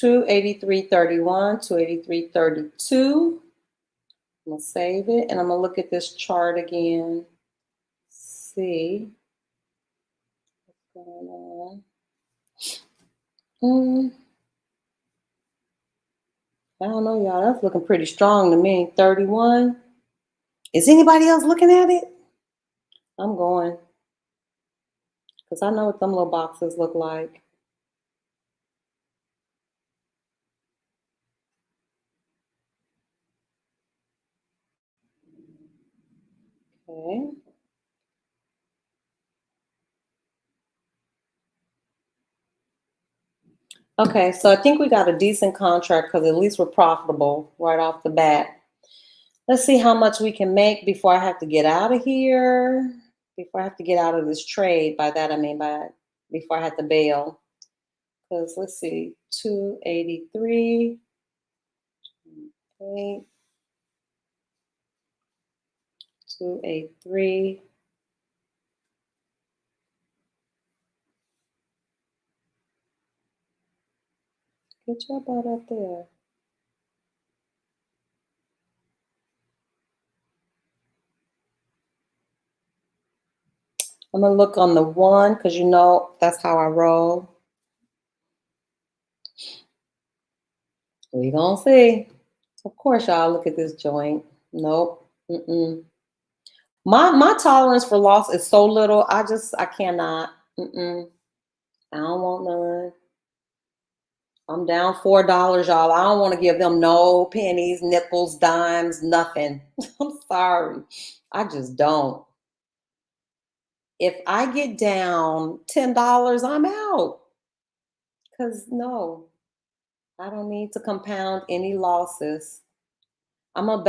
$283.31, $283.32. I'm gonna save it and I'm gonna look at this chart again. See what's going on. I don't know, y'all. That's looking pretty strong to me. 31. Is anybody else looking at it? I'm going because I know what them little boxes look like. Okay. Okay, so I think we got a decent contract because at least we're profitable right off the bat. Let's see how much we can make before I have to get out of here. Before I have to get out of this trade. By that I mean before I have to bail. Because let's see, 283. Okay. 283. Get your butt up there. I'm gonna look on the 1 because that's how I roll. We gonna see. Of course, y'all look at this joint. Nope. My tolerance for loss is so little. I cannot. I don't want none. I'm down $4, y'all. I don't want to give them no pennies, nickels, dimes, nothing. I'm sorry. I just don't. If I get down $10, I'm out. Because no, I don't need to compound any losses. I'm gonna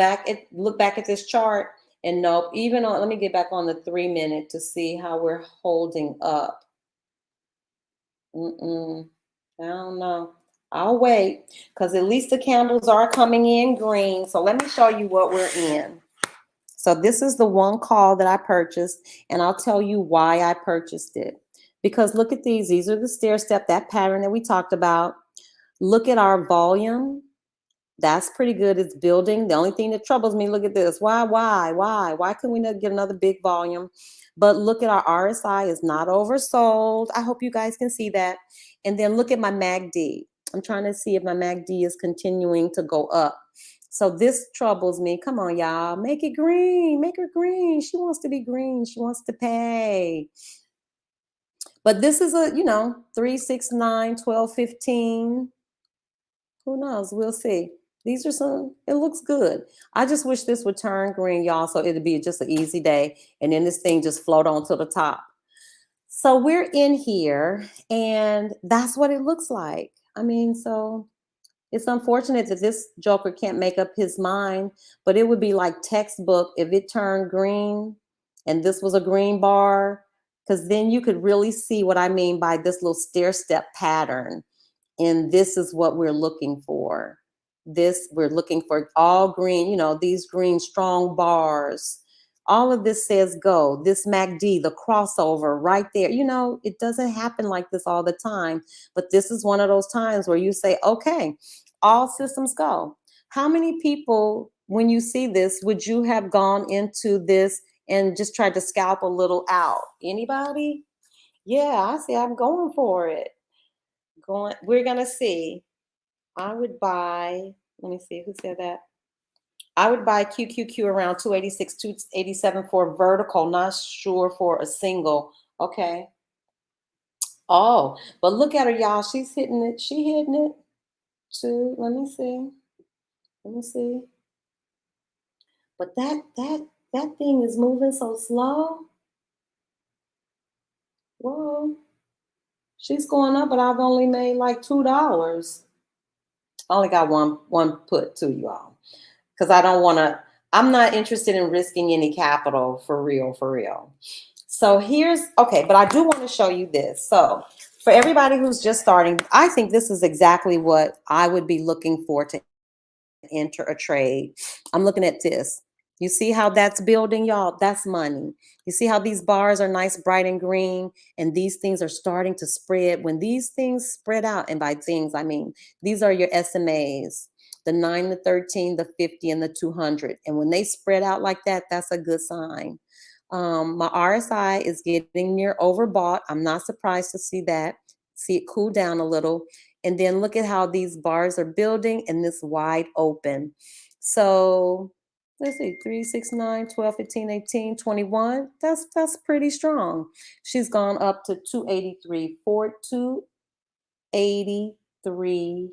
look back at this chart and nope, let me get back on the 3 minute to see how we're holding up. I don't know. I'll wait because at least the candles are coming in green. So let me show you what we're in. So this is the one call that I purchased, and I'll tell you why I purchased it. Because look at these. These are the stair step, that pattern that we talked about. Look at our volume. That's pretty good. It's building. The only thing that troubles me, look at this. Why couldn't we not get another big volume? But look at our RSI is not oversold. I hope you guys can see that. And then look at my MACD. I'm trying to see if my MACD is continuing to go up. So this troubles me. Come on, y'all. Make it green. Make her green. She wants to be green. She wants to pay. But this is 3, 6, 9, 12, 15. Who knows? We'll see. These are some, it looks good. I just wish this would turn green, y'all, so it'd be just an easy day. And then this thing just float on to the top. So we're in here and that's what it looks like. I mean, so it's unfortunate that this joker can't make up his mind, but it would be like textbook if it turned green and this was a green bar, because then you could really see what I mean by this little stair step pattern. And this is what we're looking for. This, we're looking for all green, you know, these green strong bars. All of this says go. This MACD, the crossover right there. You know, it doesn't happen like this all the time, but this is one of those times where you say, okay, all systems go. How many people, when you see this, would you have gone into this and just tried to scalp a little out? Anybody? Yeah, I see. I'm going for it. We're gonna see. I would buy, let me see who said that. I would buy QQQ around 286, 287 for a vertical, not sure for a single. Okay. Oh, but look at her, y'all. She's hitting it. She hitting it too. Let me see. Let me see. But that thing is moving so slow. Whoa. She's going up, but I've only made like $2. I only got one put to you all. Because I don't want to, I'm not interested in risking any capital for real, for real. So here's, okay, but I do want to show you this. So for everybody who's just starting, I think this is exactly what I would be looking for to enter a trade. I'm looking at this. You see how that's building, y'all? That's money. You see how these bars are nice, bright and green, and these things are starting to spread. When these things spread out, and by things, I mean, these are your SMAs, the 9, the 13, the 50, and the 200. And when they spread out like that, that's a good sign. My RSI is getting near overbought. I'm not surprised to see that. See it cool down a little. And then look at how these bars are building and this wide open. So let's see, 3, 6, 9, 12, 15, 18, 21. That's pretty strong. She's gone up to 283, 283,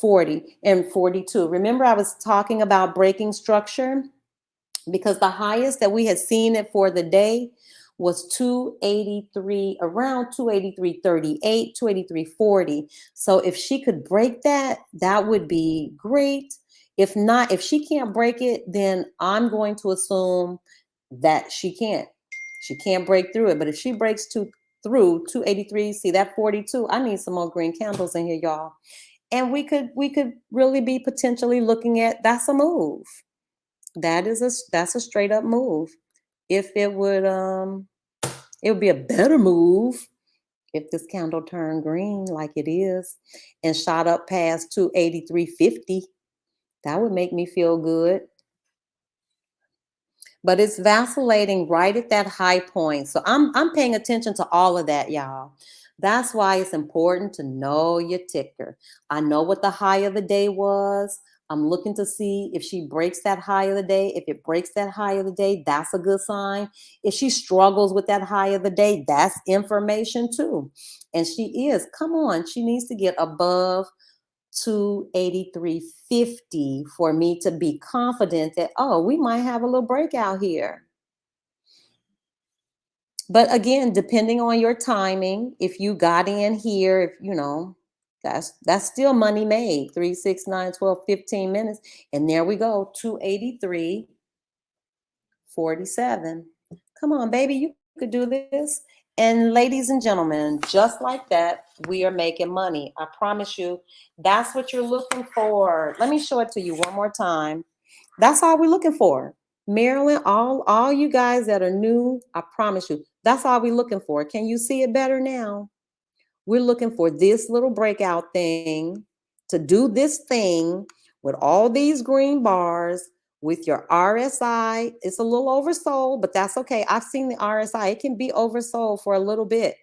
40 and 42. Remember I was talking about breaking structure? Because the highest that we had seen it for the day was 283, around 283.38, 283.40. So if she could break that, that would be great. If not, if she can't break it, then I'm going to assume that she can't. She can't break through it. But if she breaks through 283, see that 42, I need some more green candles in here, y'all. And we could really be potentially looking at, that's a move. That's a straight up move. If it would be a better move if this candle turned green like it is and shot up past 283.50. That would make me feel good. But it's vacillating right at that high point. So I'm paying attention to all of that, y'all. That's why it's important to know your ticker. I know what the high of the day was. I'm looking to see if she breaks that high of the day. If it breaks that high of the day, that's a good sign. If she struggles with that high of the day, that's information too. And she is, come on, she needs to get above 283.50 for me to be confident that, oh, we might have a little breakout here. But again, depending on your timing, if you got in here, if you know, that's still money made. 3, 6, 9, 12, 15 minutes. And there we go, 283.47. Come on, baby, you could do this. And ladies and gentlemen, just like that, we are making money. I promise you, that's what you're looking for. Let me show it to you one more time. That's all we're looking for. Maryland, all you guys that are new, I promise you, that's all we're looking for. Can you see it better now? We're looking for this little breakout thing to do this thing with all these green bars with your RSI. It's a little oversold, but that's okay. I've seen the RSI. It can be oversold for a little bit.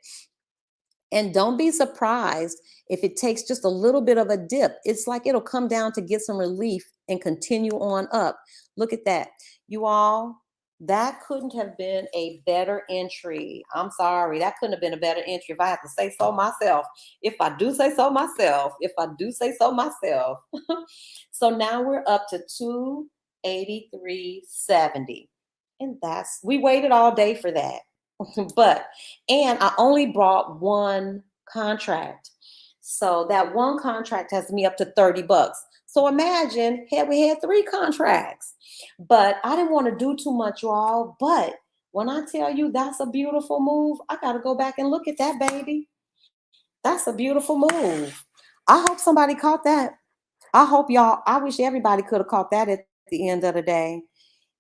And don't be surprised if it takes just a little bit of a dip. It's like it'll come down to get some relief and continue on up. Look at that. You all, That couldn't have been a better entry. I'm sorry. That couldn't have been a better entry if I had to say so myself. If I do say so myself. If I do say so myself. So now we're up to 283.70. And we waited all day for that. But, and I only brought one contract. So that one contract has me up to 30 bucks. So imagine had we had three contracts. But I didn't want to do too much, y'all. But when I tell you that's a beautiful move, I got to go back and look at that, baby. That's a beautiful move. I hope somebody caught that. I wish everybody could have caught that at the end of the day.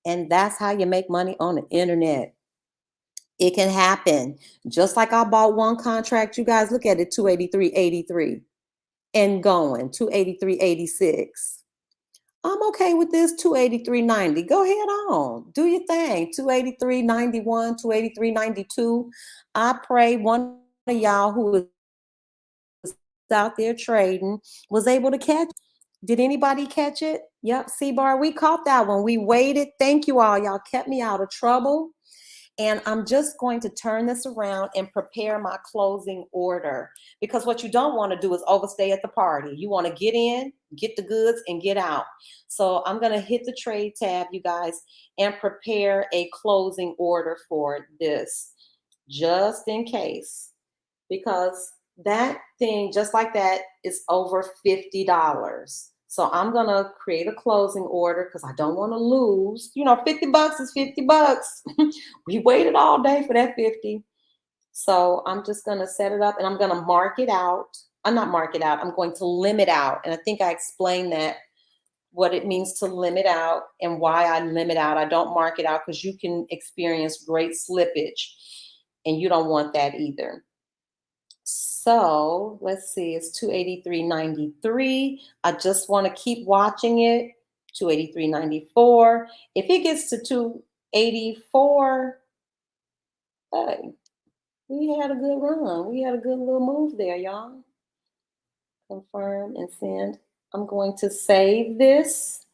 And that's how you make money on the internet. It can happen. Just like I bought one contract, you guys look at it, 283.83 and going 283.86. I'm okay with this 283.90. Go ahead on. Do your thing. 283.91, 283.92. I pray one of y'all who is out there trading was able to catch. Did anybody catch it? Yep, C-Bar, we caught that one. We waited. Thank you all. Y'all kept me out of trouble. And I'm just going to turn this around and prepare my closing order, because what you don't want to do is overstay at the party. You want to get in, get the goods, and get out. So I'm going to hit the trade tab, you guys, and prepare a closing order for this, just in case, because that thing, just like that, is over $50. So I'm going to create a closing order because I don't want to lose. 50 bucks is 50 bucks. We waited all day for that 50. So I'm just going to set it up and I'm going to mark it out. I'm not mark it out. I'm going to limit out. And I think I explained that, what it means to limit out and why I limit out. I don't mark it out because you can experience great slippage and you don't want that either. So let's see, it's 283.93. I just want to keep watching it. 283.94. If it gets to 284, hey, we had a good run. We had a good little move there, y'all. Confirm and send. I'm going to save this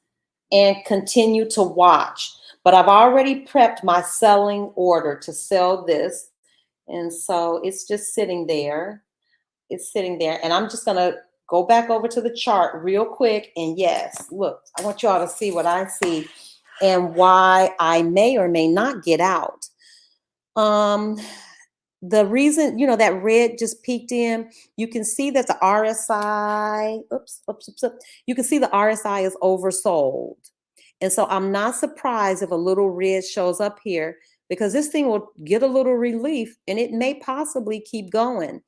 and continue to watch. But I've already prepped my selling order to sell this. And so it's just sitting there. It's sitting there. And I'm just going to go back over to the chart real quick. And yes, look, I want you all to see what I see and why I may or may not get out. The reason, that red just peeked in, you can see that the RSI, you can see the RSI is oversold. And so I'm not surprised if a little red shows up here, because this thing will get a little relief and it may possibly keep going.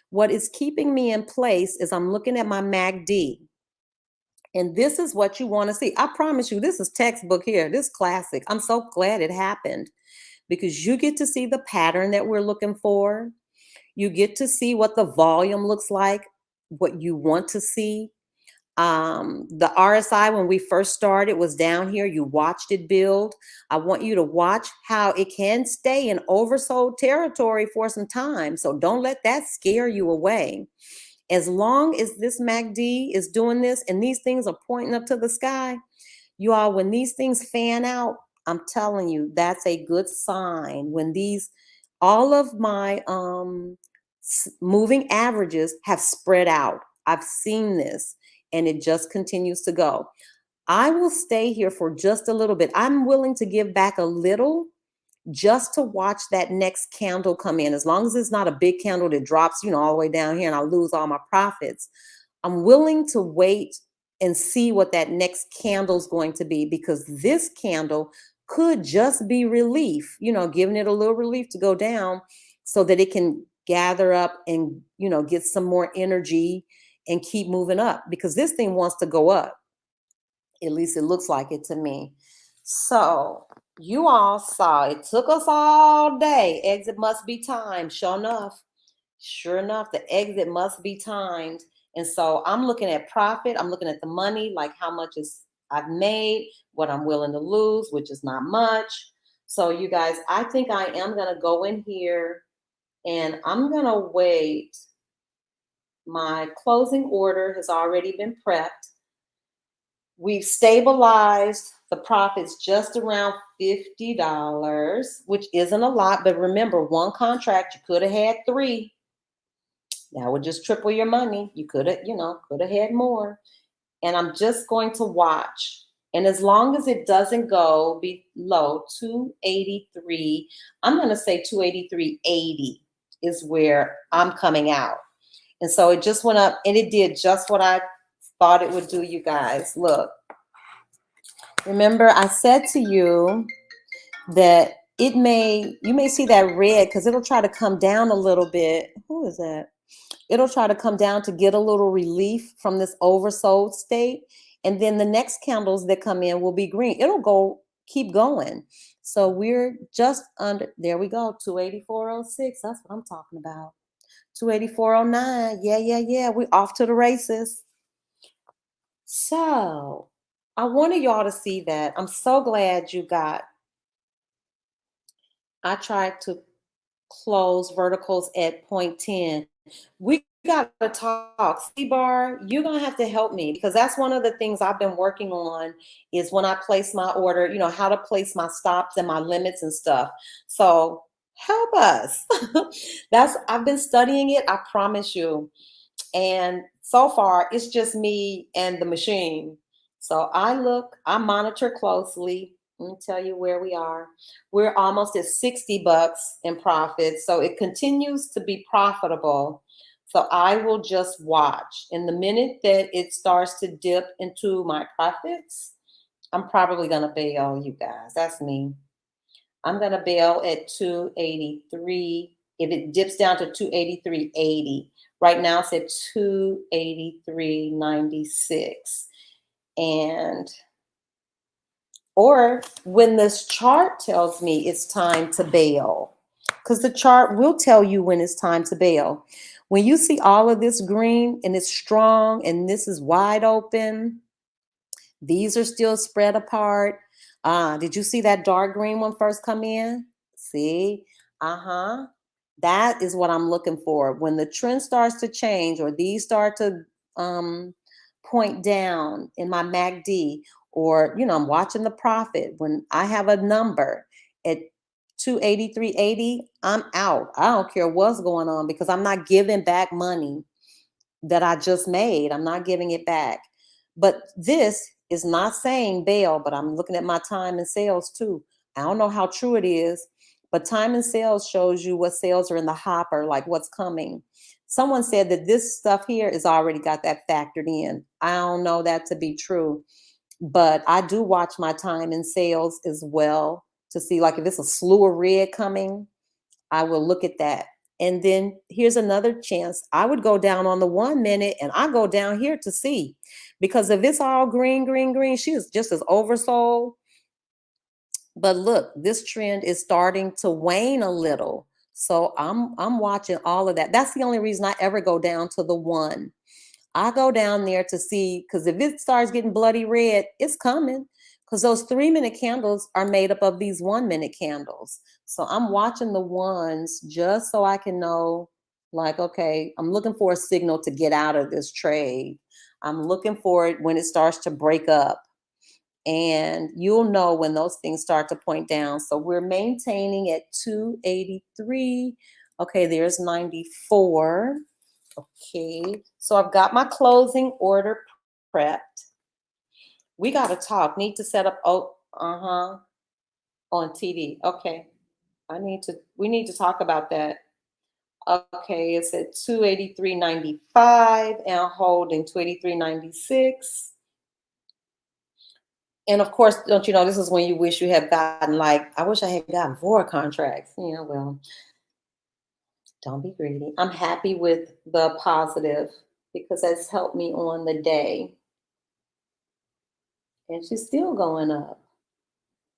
What is keeping me in place is I'm looking at my MACD. And this is what you want to see. I promise you, this is textbook here. This is classic. I'm so glad it happened, because you get to see the pattern that we're looking for. You get to see what the volume looks like, what you want to see. The RSI, when we first started, was down here. You watched it build. I want you to watch how it can stay in oversold territory for some time. So don't let that scare you away. As long as this MACD is doing this and these things are pointing up to the sky, you all, when these things fan out, I'm telling you, that's a good sign. When all of my moving averages have spread out. I've seen this and it just continues to go. I will stay here for just a little bit. I'm willing to give back a little just to watch that next candle come in. As long as it's not a big candle that drops, all the way down here and I lose all my profits, I'm willing to wait and see what that next candle is going to be, because this candle could just be relief, giving it a little relief to go down so that it can gather up and, get some more energy and keep moving up, because this thing wants to go up. At least it looks like it to me. So you all saw it took us all day. Exit must be timed. Sure enough, the exit must be timed. And so I'm looking at profit. I'm looking at the money, like how much I've made, what I'm willing to lose, which is not much. So you guys, I think I am going to go in here and I'm going to wait. My closing order has already been prepped. We've stabilized the profits just around $50, which isn't a lot, but remember, one contract, you could have had three. That would just triple your money. You could have, could have had more. And I'm just going to watch. And as long as it doesn't go below 283, I'm going to say 283.80 is where I'm coming out. And so it just went up and it did just what I thought it would do, you guys. Look, remember I said to you that you may see that red because it'll try to come down a little bit. Who is that? It'll try to come down to get a little relief from this oversold state. And then the next candles that come in will be green. It'll keep going. So we're just under, there we go, 284.06. That's what I'm talking about. 284.09. Yeah. We're off to the races. So I wanted y'all to see that. I'm so glad you got. I tried to close verticals at 0.10. We got to talk. C-Bar, you're going to have to help me because that's one of the things I've been working on is when I place my order, how to place my stops and my limits and stuff. So help us. I've been studying it, I promise you. And so far, it's just me and the machine. So I monitor closely. Let me tell you where we are. We're almost at $60 in profit. So it continues to be profitable. So I will just watch. And the minute that it starts to dip into my profits, I'm probably going to bail, you guys. That's me. I'm going to bail at 283. If it dips down to 283.80, right now it's at 283.96. Or when this chart tells me it's time to bail, because the chart will tell you when it's time to bail. When you see all of this green and it's strong and this is wide open, these are still spread apart. Did you see that dark green one first come in? See? That is what I'm looking for. When the trend starts to change or these start to point down in my MACD, or, I'm watching the profit. When I have a number at 283.80, I'm out. I don't care what's going on because I'm not giving back money that I just made. I'm not giving it back. But this is not saying bail, but I'm looking at my time and sales too. I don't know how true it is, but time and sales shows you what sales are in the hopper, like what's coming. Someone said that this stuff here is already got that factored in. I don't know that to be true, but I do watch my time and sales as well to see, like, if it's a slew of red coming, I will look at that. And then here's another chance. I would go down on the 1 minute and I go down here to see, because if it's all green, she is just as oversold. But look, this trend is starting to wane a little. So I'm watching all of that. That's the only reason I ever go down to the 1. I go down there to see, because if it starts getting bloody red, it's coming. Because those 3-minute candles are made up of these 1-minute candles. So I'm watching the ones just so I can know, like, okay, I'm looking for a signal to get out of this trade. I'm looking for it when it starts to break up. And you'll know when those things start to point down. So we're maintaining at 283. Okay, there's 94. Okay, so I've got my closing order prepped. We got to talk. Need to set up, on TD. Okay, we need to talk about that. Okay, it's at 283.95 and holding 283.96. And of course, don't you know, this is when you wish you had gotten, like, I wish I had gotten 4 contracts. Well, don't be greedy. I'm happy with the positive because that's helped me on the day. And she's still going up.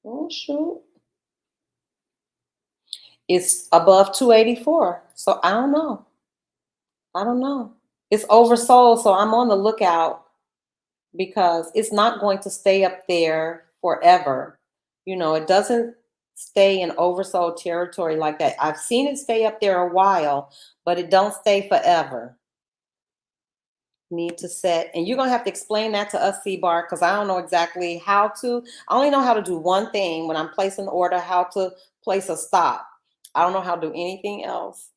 Oh, shoot. It's above 284. So I don't know. It's oversold. So I'm on the lookout because it's not going to stay up there forever. It doesn't stay in oversold territory like that. I've seen it stay up there a while, but it don't stay forever. need to set, and you're gonna have to explain that to us, C-Bar, because I don't know exactly how to. I only know how to do one thing when I'm placing the order, how to place a stop. I don't know how to do anything else.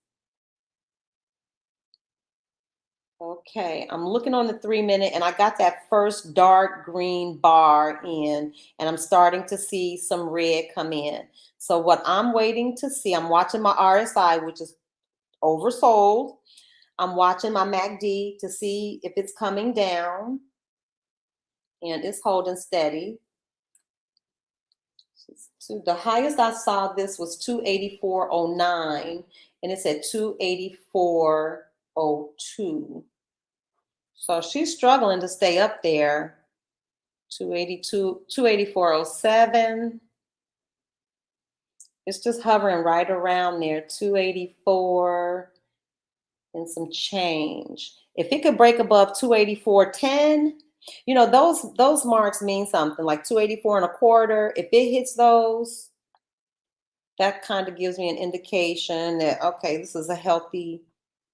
Okay, I'm looking on the 3 minute and I got that first dark green bar in, and I'm starting to see some red come in. So what I'm waiting to see, I'm watching my RSI, which is oversold. I'm watching my MACD to see if it's coming down, and it's holding steady. So the highest I saw this was 284.09, and it's at 284.02. So she's struggling to stay up there. 282, 284.07. It's just hovering right around there, 284 and some change. If it could break above 284.10, those marks mean something, like 284 and a quarter. If it hits those, that kind of gives me an indication that, okay, this is a healthy,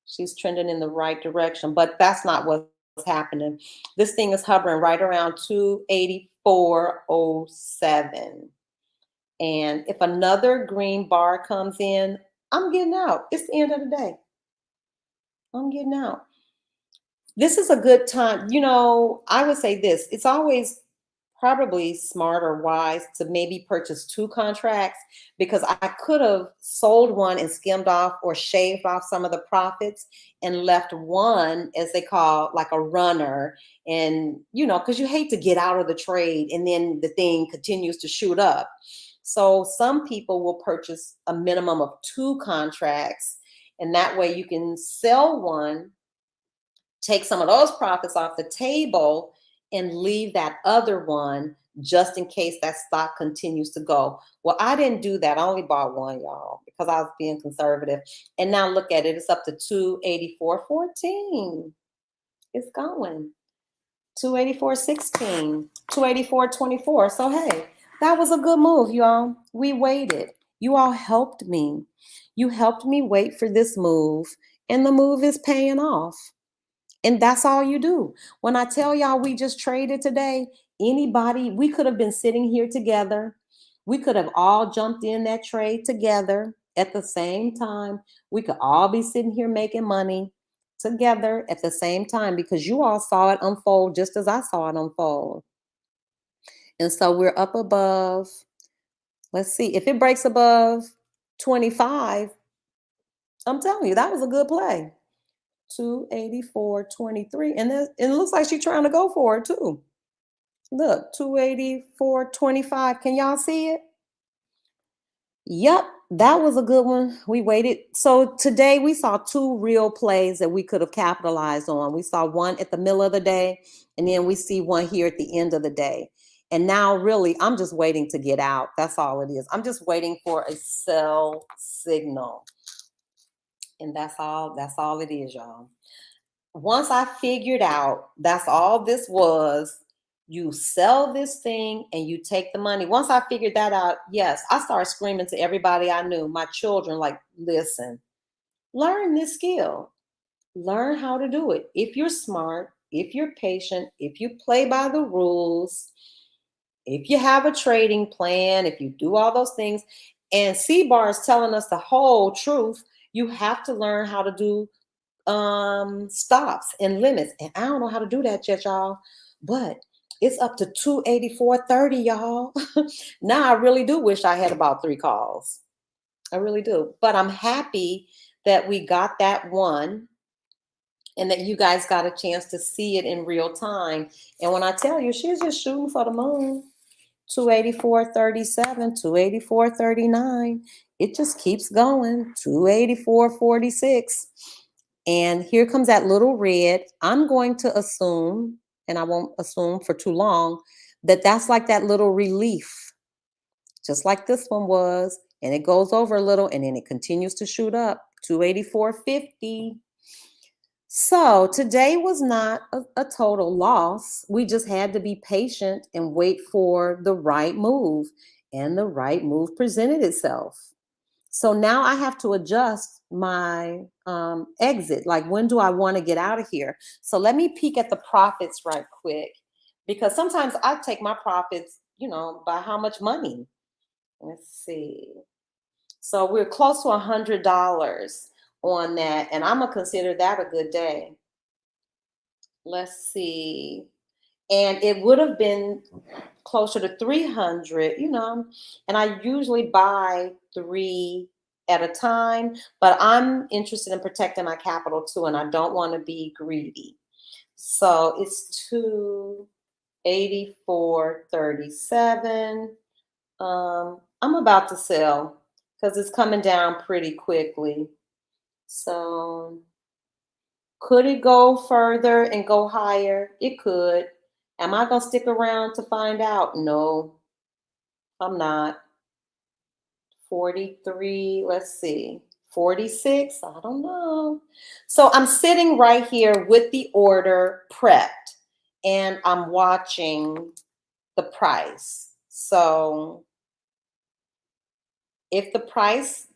she's trending in the right direction, but that's not what's happening. This thing is hovering right around 284.07. And if another green bar comes in, I'm getting out. It's the end of the day. I'm getting out. This is a good time. I would say this, it's always probably smart or wise to maybe purchase two contracts, because I could have sold one and skimmed off or shaved off some of the profits and left one, as they call, like a runner. And, because you hate to get out of the trade and then the thing continues to shoot up. So some people will purchase a minimum of two contracts, and that way you can sell one, take some of those profits off the table, and leave that other one just in case that stock continues to go. Well, I didn't do that. I only bought one, y'all, because I was being conservative. And now look at it. It's up to 284.14. It's going. 284.16, 284.24. So hey, that was a good move, y'all. We waited. You all helped me. You helped me wait for this move, and the move is paying off. And that's all you do. When I tell y'all we just traded today, we could have been sitting here together. We could have all jumped in that trade together at the same time. We could all be sitting here making money together at the same time, because you all saw it unfold just as I saw it unfold. And so we're up above. Let's see if it breaks above 25. I'm telling you, that was a good play. 284.23, and it looks like she's trying to go for it too. Look, 284.25. Can y'all see it? Yep, that was a good one. We waited. So today we saw two real plays that we could have capitalized on. We saw one at the middle of the day, and then we see one here at the end of the day. And now really I'm just waiting to get out. That's all it is. I'm just waiting for a sell signal. And that's all it is, y'all. Once I figured out that's all this was, you sell this thing and you take the money. Once I figured that out, yes, I started screaming to everybody I knew, my children, like, listen, learn this skill. Learn how to do it. If you're smart, if you're patient, if you play by the rules, if you have a trading plan, if you do all those things, and C-Bar is telling us the whole truth, you have to learn how to do stops and limits. And I don't know how to do that yet, y'all, but it's up to 284.30, y'all. Now I really do wish I had about 3 calls. I really do. But I'm happy that we got that one, and that you guys got a chance to see it in real time. And when I tell you, she's just shooting for the moon. 284.37, 284.39. It just keeps going. 284.46. And here comes that little red. I'm going to assume, and I won't assume for too long, that that's like that little relief, just like this one was. And it goes over a little, and then it continues to shoot up. 284.50. So today was not a total loss. We just had to be patient and wait for the right move. And the right move presented itself. So now I have to adjust my exit. Like, when do I want to get out of here? So let me peek at the profits right quick, because sometimes I take my profits, by how much money. Let's see. So we're close to $100 on that, and I'm gonna consider that a good day. Let's see. And it would have been closer to 300, and I usually buy 3 at a time, but I'm interested in protecting my capital too, and I don't want to be greedy. So it's 284.37. I'm about to sell because it's coming down pretty quickly. So could it go further and go higher? It could. Am I going to stick around to find out? No, I'm not. 43, let's see. 46, I don't know. So I'm sitting right here with the order prepped, and I'm watching the price. So if the price,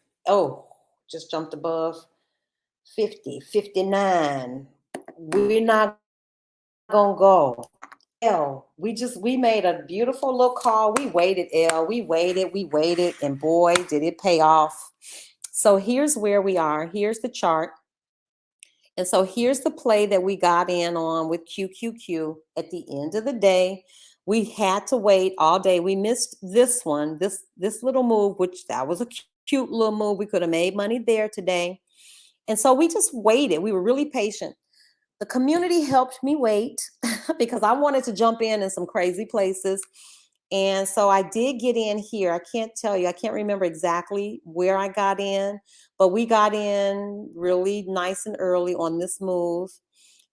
just jumped above 50, 59, we're not gonna go. We made a beautiful little call. We waited, we waited, and boy, did it pay off. So here's where we are. Here's the chart. And so here's the play that we got in on with QQQ. At the end of the day, we had to wait all day. We missed this one, this little move, which that was a cute little move. We could have made money there today. And so we just waited. We were really patient. The community helped me wait because I wanted to jump in some crazy places. And so I did get in here. I can't tell you, I can't remember exactly where I got in, but we got in really nice and early on this move.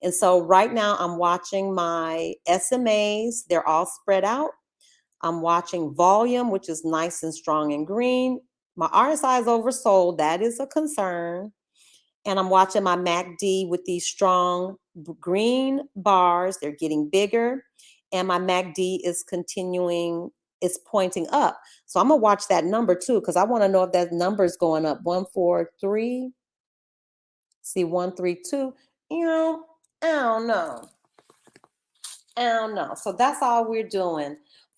And so right now I'm watching my SMAs. They're all spread out. I'm watching volume, which is nice and strong and green. My RSI is oversold. That is a concern. And I'm watching my MACD with these strong green bars. They're getting bigger. And my MACD is continuing, it's pointing up. So I'm going to watch that number too, because I want to know if that number is going up. 143. See, 132. I don't know. So that's all we're doing.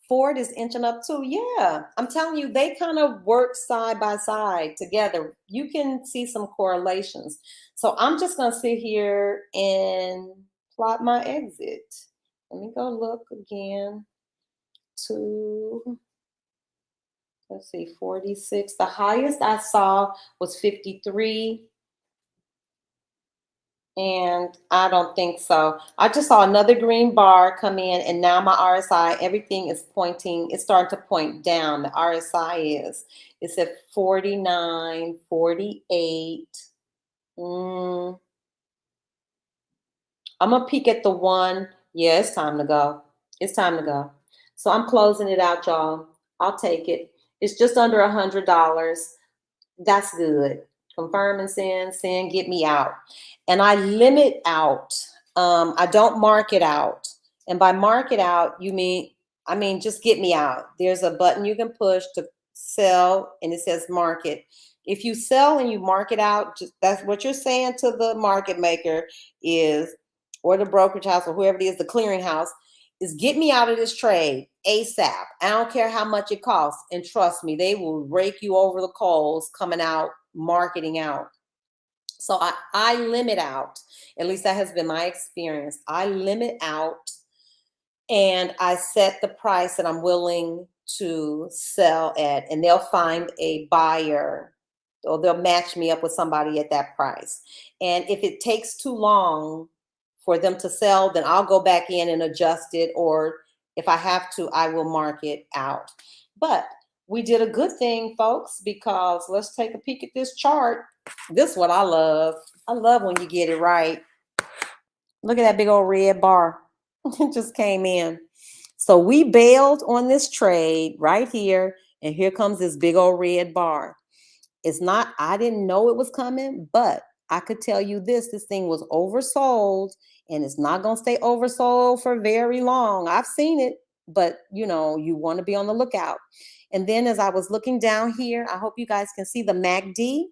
Ford is inching up too. Yeah, I'm telling you, they kind of work side by side together. You can see some correlations. So I'm just going to sit here and plot my exit. Let me go look again to, let's see, 46. The highest I saw was 53. And I don't think so. I just saw another green bar come in, and now my RSI, everything is pointing, it's starting to point down. The RSI it's at 49, 48. I'm gonna peek at the one. Yeah, it's time to go. It's time to go. So I'm closing it out, y'all. I'll take it. It's just under $100. That's good. Confirm and send, get me out. And I limit out. I don't mark it out. And by mark it out, I mean, just get me out. There's a button you can push to sell, and it says market. If you sell and you mark it out, that's what you're saying to the market maker is, or the brokerage house, or whoever it is, the clearing house, is get me out of this trade ASAP. I don't care how much it costs. And trust me, they will rake you over the coals coming out, marketing out. So I limit out. At least that has been my experience. I limit out, and I set the price that I'm willing to sell at, and they'll find a buyer, or they'll match me up with somebody at that price. And if it takes too long for them to sell, then I'll go back in and adjust it, or if I have to, I will mark it out. But we did a good thing, folks, because let's take a peek at this chart. This is what I love. I love when you get it right. Look at that big old red bar. It just came in. So we bailed on this trade right here, and here comes this big old red bar. It's not, I didn't know it was coming, but I could tell you this thing was oversold, and it's not going to stay oversold for very long. I've seen it, but you want to be on the lookout. And then as I was looking down here, I hope you guys can see the MACD.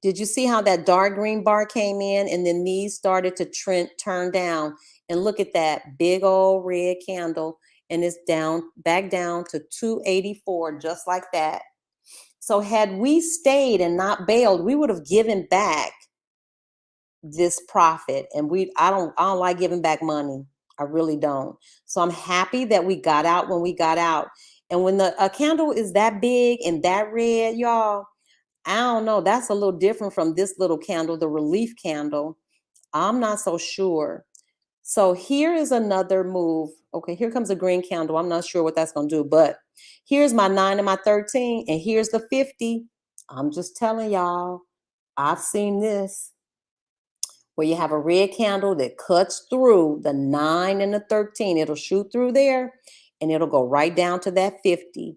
Did you see how that dark green bar came in and then these started to turn down? And look at that big old red candle, and it's down, back down to 284, just like that. So had we stayed and not bailed, we would have given back this profit. And I don't like giving back money. I really don't. So I'm happy that we got out when we got out. And when a candle is that big and that red, y'all, I don't know. That's a little different from this little candle, the relief candle. I'm not so sure. So here is another move. Okay, here comes a green candle. I'm not sure what that's going to do, but here's my 9 and my 13, and here's the 50. I'm just telling y'all, I've seen this, where you have a red candle that cuts through the 9 and the 13. It'll shoot through there, and it'll go right down to that 50.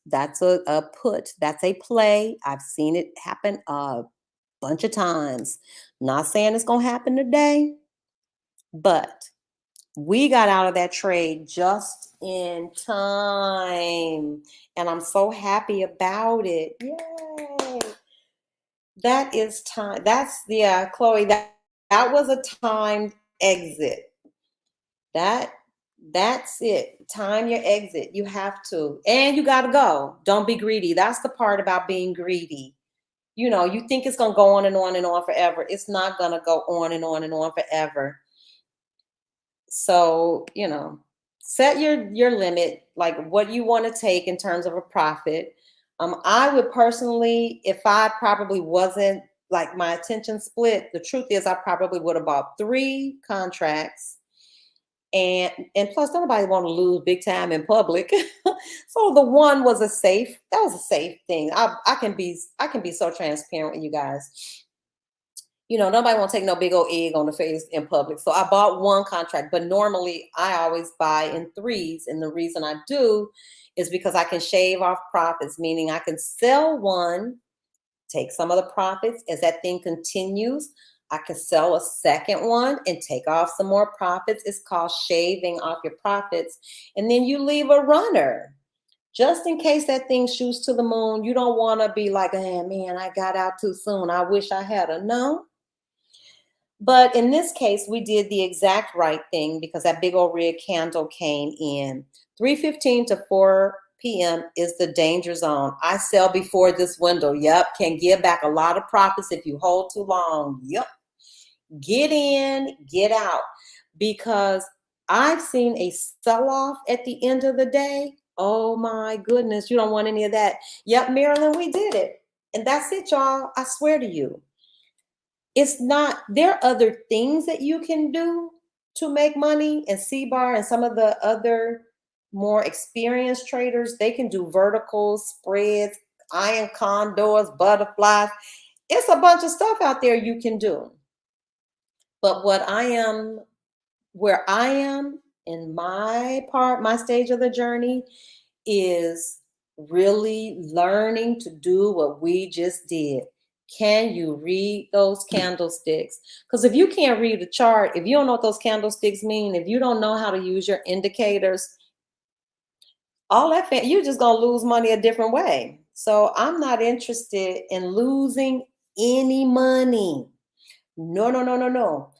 That's a put. That's a play. I've seen it happen a bunch of times. Not saying it's going to happen today, but we got out of that trade just in time. And I'm so happy about it. Yay. That is time. Chloe, that was a timed exit. That's it. Time your exit. You have to. And you got to go. Don't be greedy. That's the part about being greedy. You know, you think it's going to go on and on and on forever. It's not going to go on and on and on forever. So, you know, set your limit, like what you want to take in terms of a profit. I would personally, if I probably wasn't like my attention split, the truth is I probably would have bought 3 contracts. And plus nobody want to lose big time in public. So the one was a safe thing. I can be so transparent with you guys. You know, nobody want to take no big old egg on the face in public. So I bought 1 contract, but normally I always buy in 3s. And the reason I do is because I can shave off profits, meaning I can sell one, take some of the profits. As that thing continues, I can sell a second one and take off some more profits. It's called shaving off your profits. And then you leave a runner. Just in case that thing shoots to the moon, you don't want to be like, oh, man, I got out too soon. I wish I had a no. But in this case, we did the exact right thing because that big old red candle came in. 3:15 to 4 p.m. is the danger zone. I sell before this window. Yep. Can give back a lot of profits if you hold too long. Yep. Get in, get out. Because I've seen a sell-off at the end of the day. Oh my goodness. You don't want any of that. Yep, Marilyn, we did it. And that's it, y'all. I swear to you. It's not, there are other things that you can do to make money, and C-Bar and some of the other more experienced traders, they can do verticals, spreads, iron condors, butterflies. It's a bunch of stuff out there you can do. But where I am in my stage of the journey is really learning to do what we just did. Can you read those candlesticks? Because if you can't read the chart, if you don't know what those candlesticks mean, if you don't know how to use your indicators, all that, you're just going to lose money a different way. So I'm not interested in losing any money. No, no, no, no, no.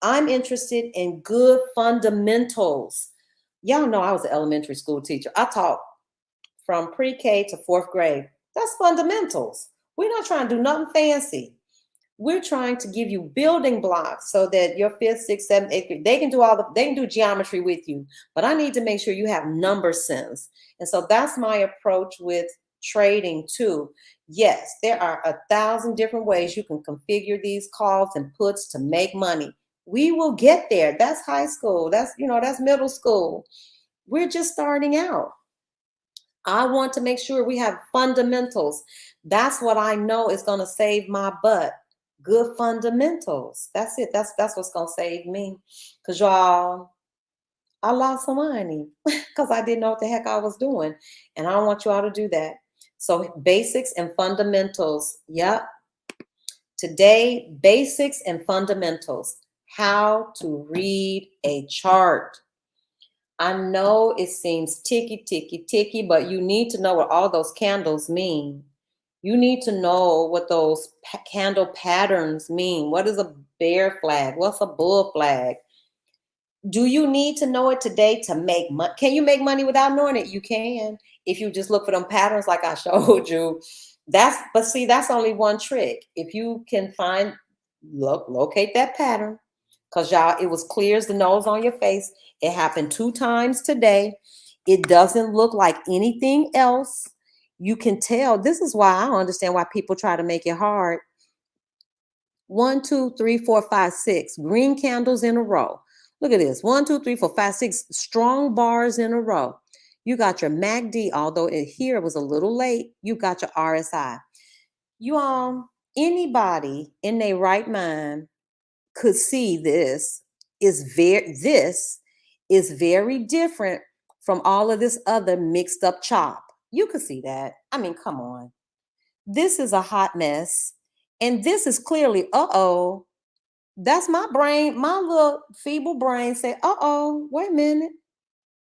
I'm interested in good fundamentals. Y'all know I was an elementary school teacher. I taught from pre-K to 4th grade. That's fundamentals. We're not trying to do nothing fancy. We're trying to give you building blocks so that your 5th, 6th, 7th, 8th grade, they can do geometry with you. But I need to make sure you have number sense. And so that's my approach with trading too. Yes, there are 1,000 different ways you can configure these calls and puts to make money. We will get there. That's high school. That's middle school. We're just starting out. I want to make sure we have fundamentals. That's what I know is going to save my butt. Good fundamentals. That's it. That's what's going to save me. Because y'all, I lost some money because I didn't know what the heck I was doing. And I don't want you all to do that. So basics and fundamentals. Yep. Today, basics and fundamentals. How to read a chart. I know it seems ticky, ticky, ticky, but you need to know what all those candles mean. You need to know what those candle patterns mean. What is a bear flag? What's a bull flag? Do you need to know it today to make money? Can you make money without knowing it? You can. If you just look for them patterns like I showed you. But see, that's only one trick. If you can locate that pattern, because y'all, it was clear as the nose on your face. It happened 2 times today. It doesn't look like anything else. You can tell. This is why I don't understand why people try to make it hard. 1, 2, 3, 4, 5, 6 green candles in a row. Look at this. 1, 2, 3, 4, 5, 6 strong bars in a row. You got your MACD, although here it was a little late. You got your RSI. You all, anybody in their right mind could see this is very different from all of this other mixed up chop. You could see that. I mean, come on. This is a hot mess. And this is clearly, uh-oh. That's my brain, my little feeble brain say, uh-oh, wait a minute.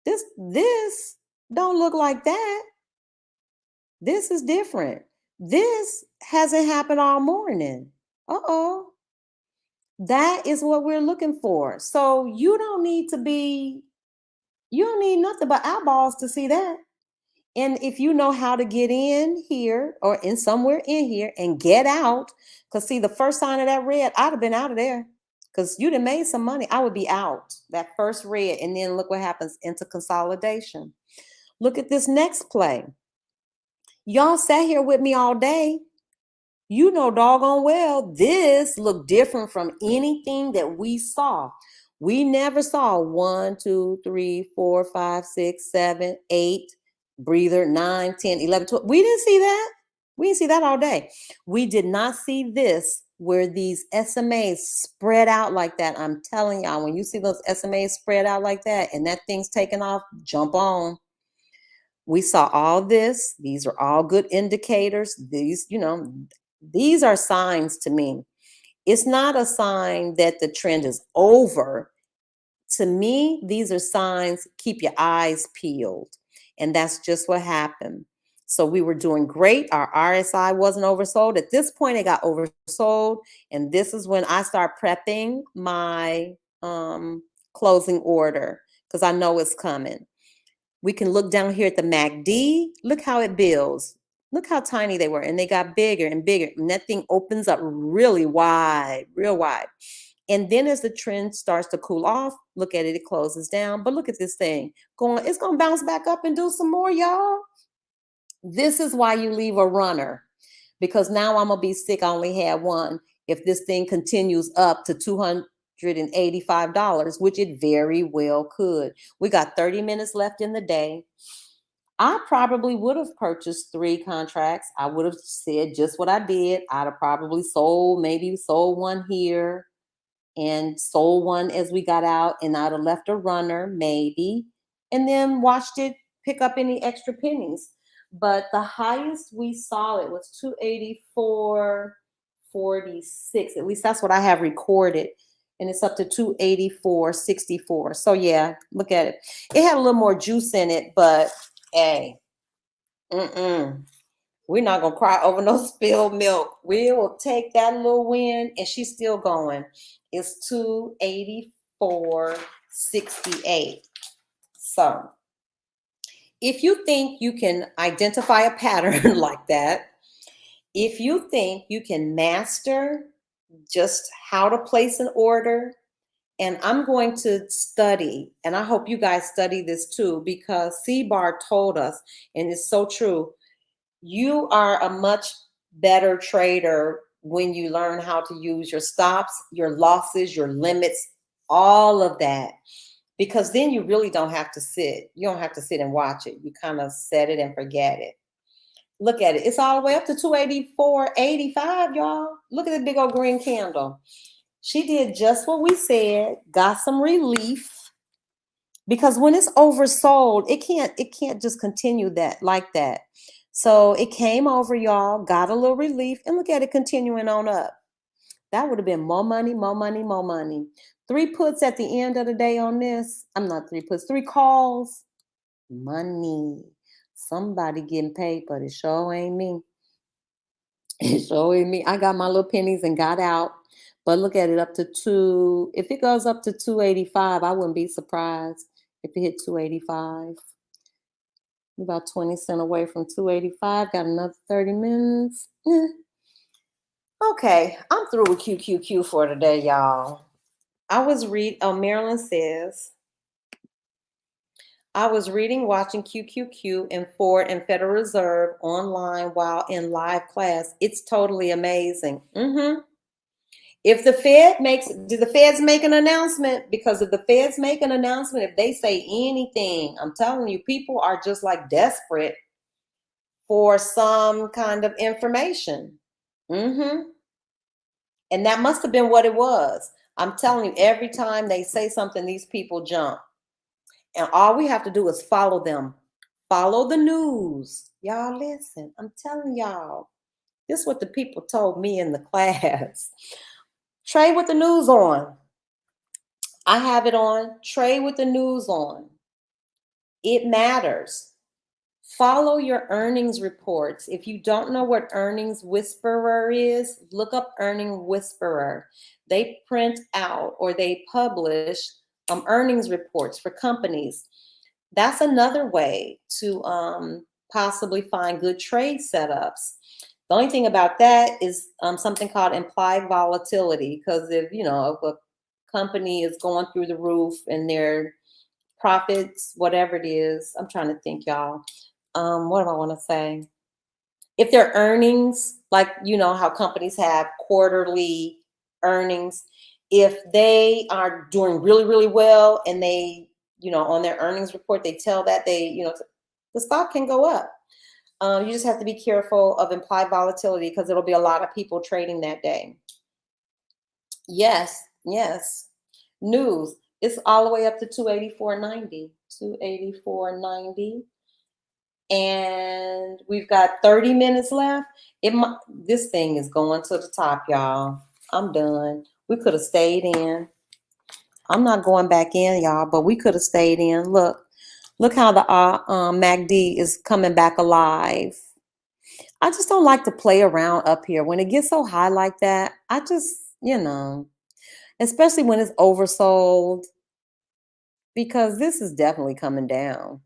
This don't look like that. This is different. This hasn't happened all morning. Uh-oh. That is what we're looking for. So you don't need nothing but eyeballs to see that. And if you know how to get in here or in somewhere in here and get out, because see, the first sign of that red, I'd have been out of there because you'd have made some money. I would be out that first red. And then look what happens into consolidation. Look at this next play. Y'all sat here with me all day. You know doggone well this looked different from anything that we saw. We never saw 1, 2, 3, 4, 5, 6, 7, 8, breather, 9, 10, 11, 12. We didn't see that. We didn't see that all day. We did not see this where these SMAs spread out like that. I'm telling y'all, when you see those SMAs spread out like that and that thing's taking off, jump on. We saw all this. These are all good indicators. These are signs to me. It's not a sign that the trend is over. To me, these are signs, keep your eyes peeled. And that's just what happened. So we were doing great. Our RSI wasn't oversold. At this point, it got oversold. And this is when I start prepping my closing order because I know it's coming. We can look down here at the MACD. Look how it builds. Look how tiny they were. And they got bigger and bigger. And that thing opens up really wide, real wide. And then as the trend starts to cool off, look at it, it closes down. But look at this thing going, it's going to bounce back up and do some more, y'all. This is why you leave a runner. Because now I'm going to be sick. I only had one. If this thing continues up to $285, which it very well could. We got 30 minutes left in the day. I probably would have purchased 3 contracts. I would have said just what I did. I'd have probably maybe sold one here and sold one as we got out, and I'd have left a runner maybe, and then watched it pick up any extra pennies. But the highest we saw it was 284.46. At least that's what I have recorded. And it's up to 284.64. So yeah, look at it. It had a little more juice in it, but hey, we're not gonna cry over no spilled milk. We will take that little win, and she's still going. It's 284.68. So if you think you can identify a pattern like that, if you think you can master just how to place an order, and I'm going to study, and I hope you guys study this too, because C-Bar told us, and it's so true, you are a much better trader when you learn how to use your stops, your losses, your limits, all of that. Because then you really don't have to sit. You don't have to sit and watch it. You kind of set it and forget it. Look at it. It's all the way up to 284.85, y'all. Look at the big old green candle. She did just what we said, got some relief. Because when it's oversold, it can't just continue that like that. So it came over, y'all, got a little relief, and look at it continuing on up. That would have been more money, more money, more money. 3 puts at the end of the day on this. I'm not 3 puts, 3 calls. Money. Somebody getting paid, but it sure ain't me. It sure ain't me. I got my little pennies and got out. But look at it up to 2. If it goes up to 285, I wouldn't be surprised if it hit 285. About 20 cents away from 285. Got another 30 minutes. Okay, I'm through with QQQ for today, y'all. Marilyn says, I was reading, watching QQQ and Ford and Federal Reserve online while in live class. It's totally amazing. If the did the feds make an announcement? Because if the feds make an announcement, if they say anything, I'm telling you, people are just like desperate for some kind of information. And that must have been what it was. I'm telling you, every time they say something, these people jump. And all we have to do is follow them. Follow the news. Y'all listen, I'm telling y'all, this is what the people told me in the class. Trade with the news on. I have it on. Trade with the news on. It matters. Follow your earnings reports. If you don't know what earnings whisperer is, look up earning whisperer. They print out or they publish earnings reports for companies. That's another way to possibly find good trade setups. The only thing about that is something called implied volatility, because if if a company is going through the roof and their profits, whatever it is, I'm trying to think, y'all. What do I want to say? If their earnings, like how companies have quarterly earnings, if they are doing really, really well and they, on their earnings report, they tell that the stock can go up. You just have to be careful of implied volatility because it'll be a lot of people trading that day. Yes, yes. News. It's all the way up to 284.90. 284.90. And we've got 30 minutes left. This thing is going to the top, y'all. I'm done. We could have stayed in. I'm not going back in, y'all, but we could have stayed in. Look how the MACD is coming back alive. I just don't like to play around up here. When it gets so high like that, I just, especially when it's oversold, because this is definitely coming down.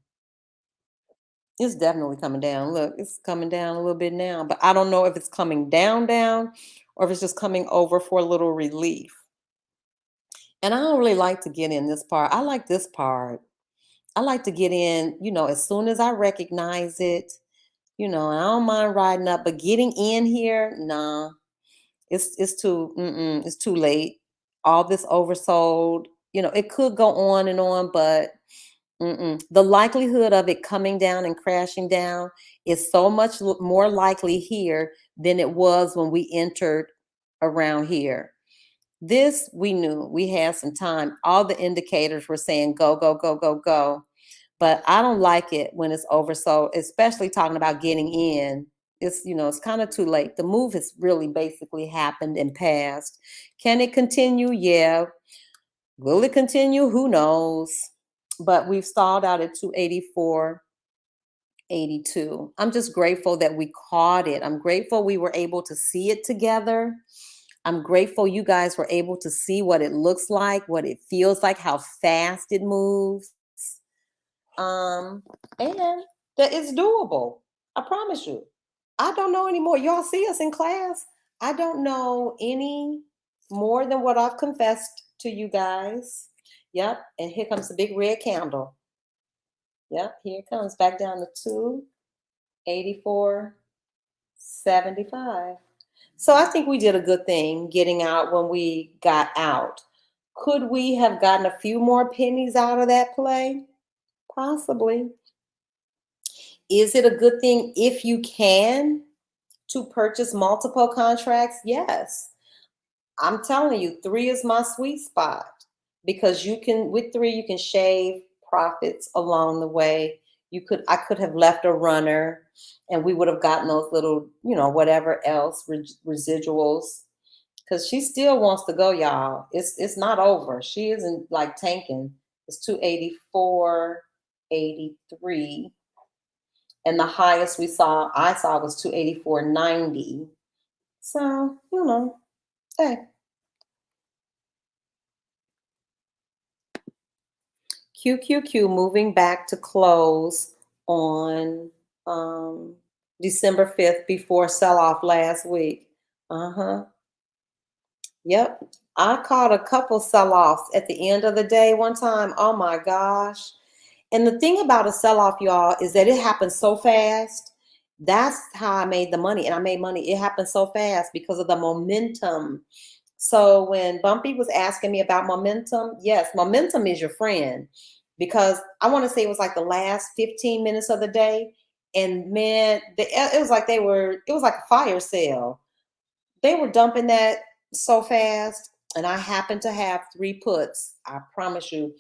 It's definitely coming down. Look, it's coming down a little bit now, but I don't know if it's coming down, or if it's just coming over for a little relief. And I don't really like to get in this part. I like this part. I like to get in, as soon as I recognize it, and I don't mind riding up, but getting in here, nah, it's too late. All this oversold, it could go on, but the likelihood of it coming down and crashing down is so much more likely here than it was when we entered around here. This we knew we had some time. All the indicators were saying go, go, go, go, go. But I don't like it when it's oversold, especially talking about getting in. It's kind of too late. The move has really basically happened and passed. Can it continue? Yeah. Will it continue? Who knows? But we've stalled out at 284.82. I'm just grateful that we caught it. I'm grateful we were able to see it together. I'm grateful you guys were able to see what it looks like, what it feels like, how fast it moves. And that it's doable. I promise you. I don't know anymore. Y'all see us in class. I don't know any more than what I've confessed to you guys. Yep. And here comes the big red candle. Yep. Here it comes back down to 284.75. So I think we did a good thing getting out when we got out. Could we have gotten a few more pennies out of that play? Possibly. Is it a good thing if you can to purchase multiple contracts? Yes. I'm telling you, 3 is my sweet spot because with 3, you can shave profits along the way. I could have left a runner and we would have gotten those little, whatever else, residuals, because she still wants to go, y'all. It's not over. She isn't like tanking. It's 284.83. And the highest I saw was 284.90. So, hey. QQQ moving back to close on December 5th before sell off last week. Uh-huh. Yep. I caught a couple sell offs at the end of the day one time. Oh my gosh. And the thing about a sell off, y'all, is that it happens so fast. That's how I made the money. And I made money. It happened so fast because of the momentum. So when Bumpy was asking me about momentum, yes, momentum is your friend, because I want to say it was like the last 15 minutes of the day. And man, it was like it was like a fire sale. They were dumping that so fast. And I happened to have 3 puts. I promise you,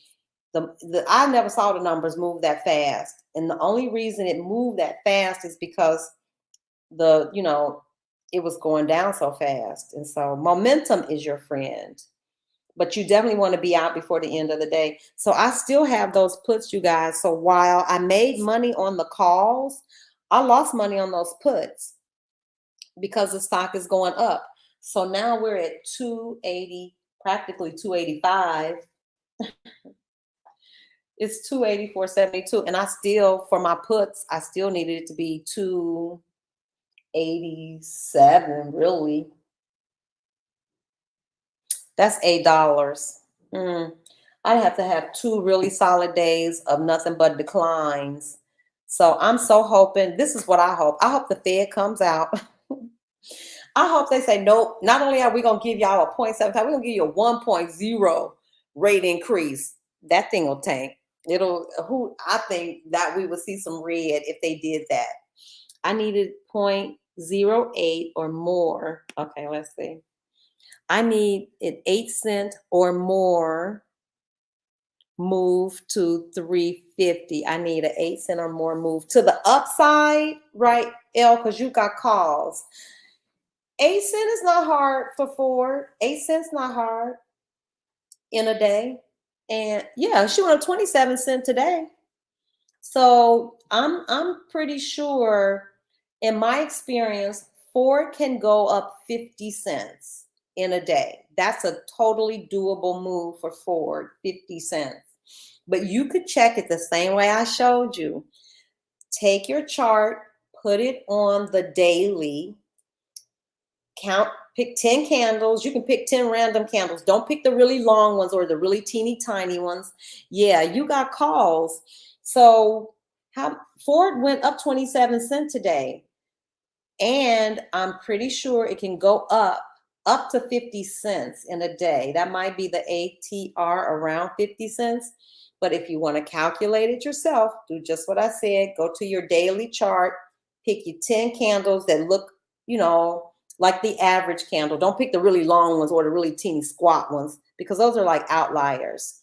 I never saw the numbers move that fast. And the only reason it moved that fast is because it was going down so fast. And so momentum is your friend, but you definitely want to be out before the end of the day. So I still have those puts, you guys. So while I made money on the calls, I lost money on those puts because the stock is going up. So now we're at 280, practically 285. It's 284.72. And I still, for my puts, I still needed it to be 287, really. That's $8. I'd have to have 2 really solid days of nothing but declines. So I'm so hoping, this is what I hope. I hope the Fed comes out. I hope they say, nope, not only are we going to give y'all a 0.75, we're going to give you a 1.0 rate increase. That thing will tank. I think that we would see some red if they did that. I needed 0.08 or more. Okay, let's see. I need an 8-cent or more move to 350. I need an 8-cent or more move to the upside, right, L? Because you got calls. 8 cent is not hard for Ford. 8 cents not hard in a day. And yeah, she went up 27 cents today. So I'm pretty sure, in my experience, Ford can go up 50 cents in a day. That's a totally doable move for Ford, 50 cents. But you could check it the same way I showed you. Take your chart, put it on the daily, pick 10 candles. You can pick 10 random candles. Don't pick the really long ones or the really teeny tiny ones. Yeah, you got calls. So Ford went up 27 cents today. And I'm pretty sure it can go up to 50 cents in a day. That might be the ATR, around 50 cents. But if you want to calculate it yourself, do just what I said. Go to your daily chart, pick your 10 candles that look, like the average candle. Don't pick the really long ones or the really teeny squat ones, because those are like outliers.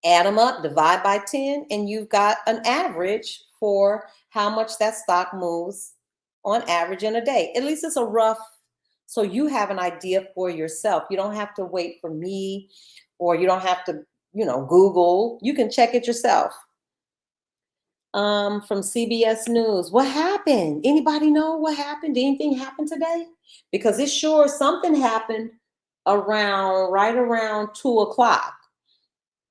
Add them up, divide by 10, and you've got an average for how much that stock moves on average in a day. At least it's a rough, so you have an idea for yourself. You don't have to wait for me, or you don't have to, Google. You can check it yourself. From CBS News, what happened? Anybody know what happened? Did anything happen today? Because it's sure something happened right around 2 o'clock.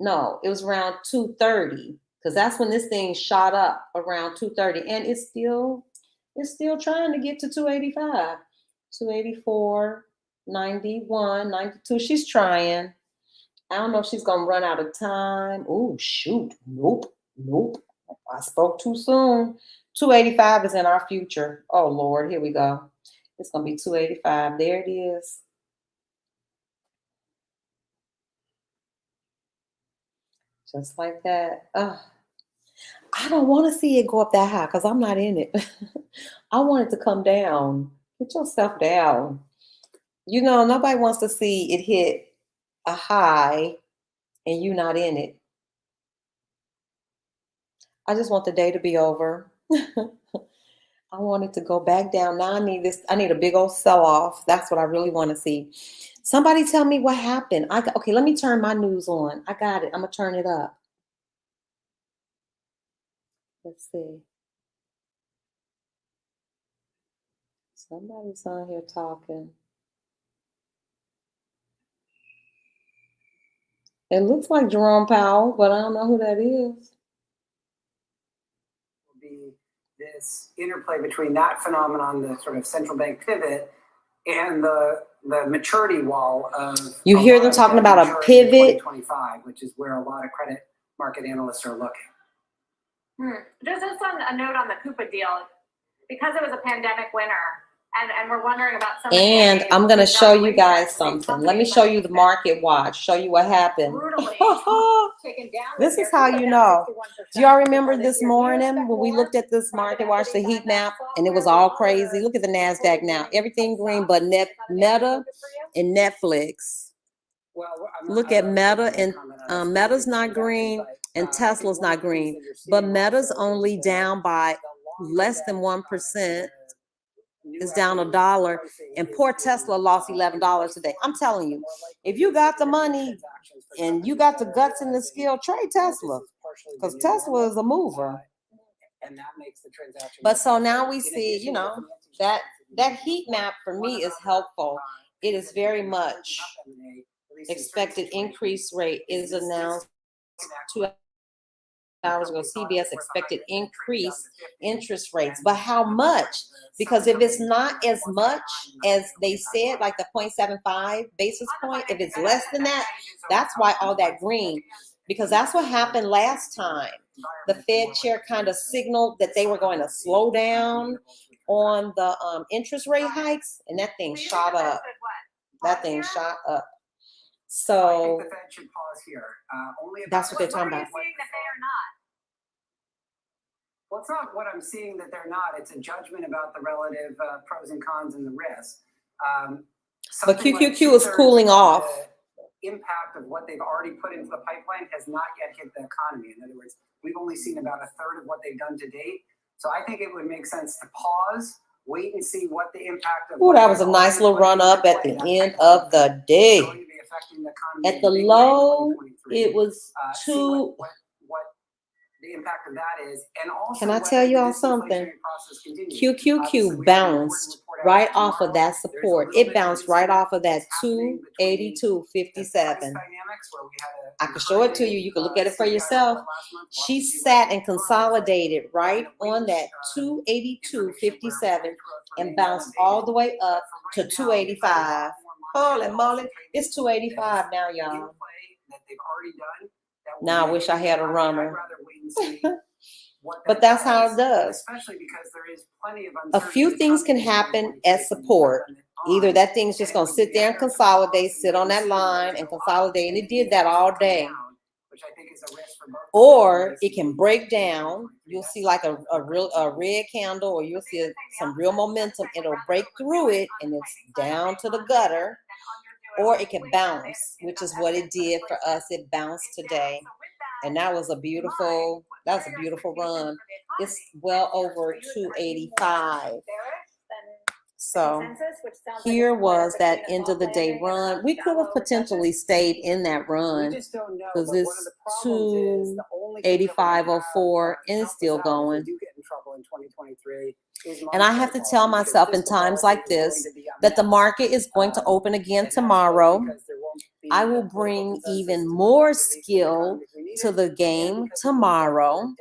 No, it was around 2:30, because that's when this thing shot up around 2:30, and it's still trying to get to 285, 284, 91, 92. She's trying. I don't know if she's gonna run out of time. Oh shoot, nope. I spoke too soon. 285 is in our future. Oh Lord, here we go. It's gonna be 285. There it is. Just like that. I don't want to see it go up that high because I'm not in it. I want it to come down. Get yourself down. Nobody wants to see it hit a high and you not in it. I just want the day to be over. I want it to go back down. Now I need this. I need a big old sell-off. That's what I really want to see. Somebody tell me what happened. Okay, let me turn my news on. I got it. I'm gonna turn it up. Let's see. Somebody's on here talking. It looks like Jerome Powell, but I don't know who that is. Will be this interplay between that phenomenon, the sort of central bank pivot, and the maturity wall of. You hear them talking about a pivot. 2025, which is where a lot of credit market analysts are looking. Just on a note on the Coupa deal, because it was a pandemic winter, and we're wondering about some. And I'm going to show you guys something. Let me show you the market watch. Show you what happened. This is how you know. Do y'all remember this morning when we looked at this market watch, the heat map, and it was all crazy? Look at the NASDAQ now. Everything green but Meta and Netflix. Look at Meta, and Meta's not green and Tesla's not green. But Meta's only down by less than 1%. Is down $1, and poor Tesla lost $11 today. I'm telling you, if you got the money and you got the guts and the skill, trade Tesla, because Tesla is a mover. But so now we see, you know, that heat map for me is helpful. It is very much expected increase rate is announced 2 hours ago. CBS expected increase interest rates, but how much? Because if it's not as much as they said, like the 0.75 basis point, if it's less than that, that's why all that green, because that's what happened last time. The Fed chair kind of signaled that they were going to slow down on the interest rate hikes, and that thing shot up. That thing shot up. So the Fed should pause here. That's what they're talking about. Well, it's not what I'm seeing that they're not. It's a judgment about the relative pros and cons and the risks. But QQQ is cooling off. The impact of what they've already put into the pipeline has not yet hit the economy. In other words, we've only seen about a third of what they've done to date. So I think it would make sense to pause, wait and see what the impact of. Oh, that was a nice little run up at the end of the day. At the low, it was the impact of that is, and also can I tell you all something? QQQ bounced right off of that support. It bounced right off of that 282.57. I can show it to you. You can look at it for yourself. She sat and consolidated right on that 282.57 and bounced all the way up to 285. Holy moly, it's 285 now, y'all. Now I wish I had a runner. But that's how it does. A few things can happen as support. Either that thing's just going to sit there and consolidate, sit on that line and consolidate, and it did that all day. Or it can break down. You'll see like a red candle, or you'll see some real momentum. It'll break through it, and it's down to the gutter. Or it can bounce, which is what it did for us. It bounced today. And that was a beautiful run. It's well over 285. So here was that end of the day run. We could have potentially stayed in that run because it's 285.04 and it's still going. And I have to tell myself in times like this that the market is going to open again tomorrow. I will bring even more skill to the game tomorrow.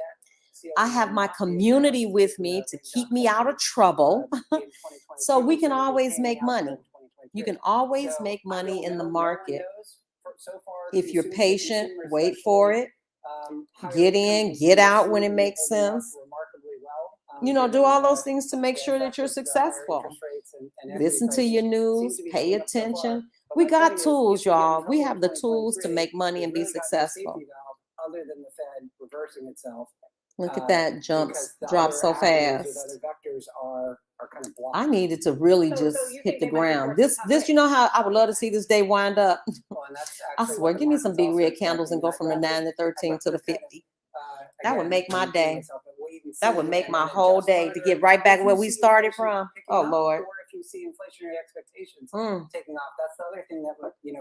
I have my community with me to keep me out of trouble. So we can always make money. You can always make money in the market. If you're patient, wait for it. Get in, get out when it makes sense. You know, do all those things to make sure that you're successful. Listen to your news, pay attention. We got tools, y'all. We have the tools to make money and be successful. Other than the Fed reversing itself. Look at that drop so fast. I needed to really just hit the ground. This, you know how I would love to see this day wind up. I swear, give me some big red candles and go from the 9 to 13 to the 50. That would make my day. and see. That would make and my then whole adjust day to further. get right back If where you we see started inflation from. picking Oh up, Lord. or if you see inflationary expectations Mm. taking off, that's the other thing that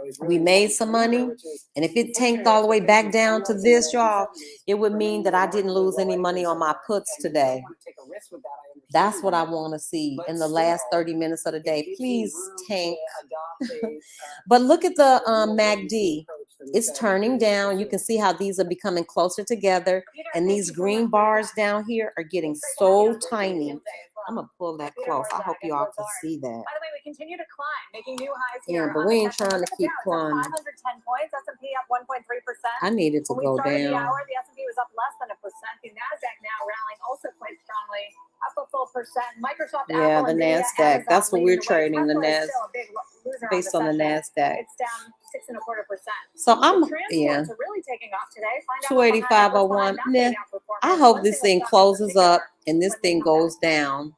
is We really made important to some remember, money, which is and if it tanked inflationary all the way back expectations down to unlike in the this, y'all, 1970s it would mean remain that I didn't remarkably lose low any anchored money on my somewhere, puts and you don't today. want to take a risk with that. I That's understand what I that, want to see but in the last still, 30 minutes of the it day. gives you Please room to tank. adopt a But look at the more wait-and-see MACD. approach than the It's Fed turning is down. You pursuing. can see how these are becoming closer together. Peter, And thank these you so green much for your bars time. down here are getting It's great to have you so on Blue tiny. Field Day as well. I'm going to pull that Peter close. I hope Morzak and y'all can Lazard. see that. By the way, we continue to climb, making new highs Yeah, here but on we the ain't session. trying Look to at the keep Dow, it's climbing. up 510 points. S&P up 1.3%. I need it to When we go started the down. hour, the S&P was up less than 1%. The Nasdaq now rallying also quite strongly, up a full percent. Microsoft, Yeah, Apple, the Nvidia, NASDAQ. Amazon That's what we're leading the way. trading, the Tesla is NAS, still a big loser on the based on the session. NASDAQ. It's down 6.25%. So I'm, Transports are really taking off today. Find out what the 285.01. not Nah, being outperformers. I hope One this single thing stock in closes particular up and this when they thing come back. goes down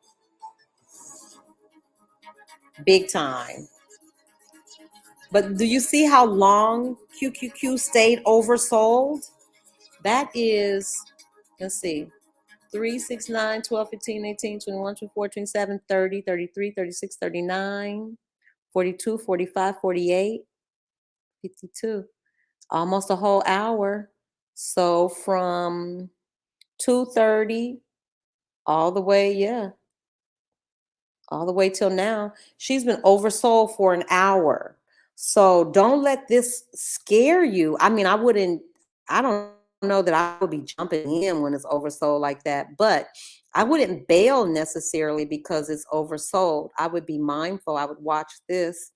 big time. But do you see how long QQQ stayed oversold? That is, let's see, 3, 6, 9, 12, 15, 18, 21, 24, 27, 30, 33, 36, 39, 42, 45, 48, 52. Almost a whole hour. So from 2:30 all the way, yeah, all the way till now, she's been oversold for an hour. So don't let this scare you. I mean, I don't know that I would be jumping in when it's oversold like that, but I wouldn't bail necessarily because it's oversold. I would be mindful. I would watch this.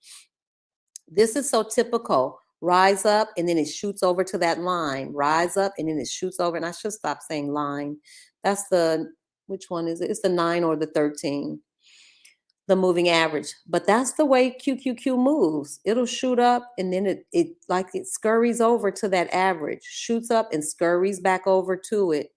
This is so typical. Rise up and then it shoots over to that line. Rise up and then it shoots over. And I should stop saying line. That's which one is it? It's the 9 or the 13, the moving average. But that's the way QQQ moves. It'll shoot up and then it scurries over to that average, shoots up and scurries back over to it.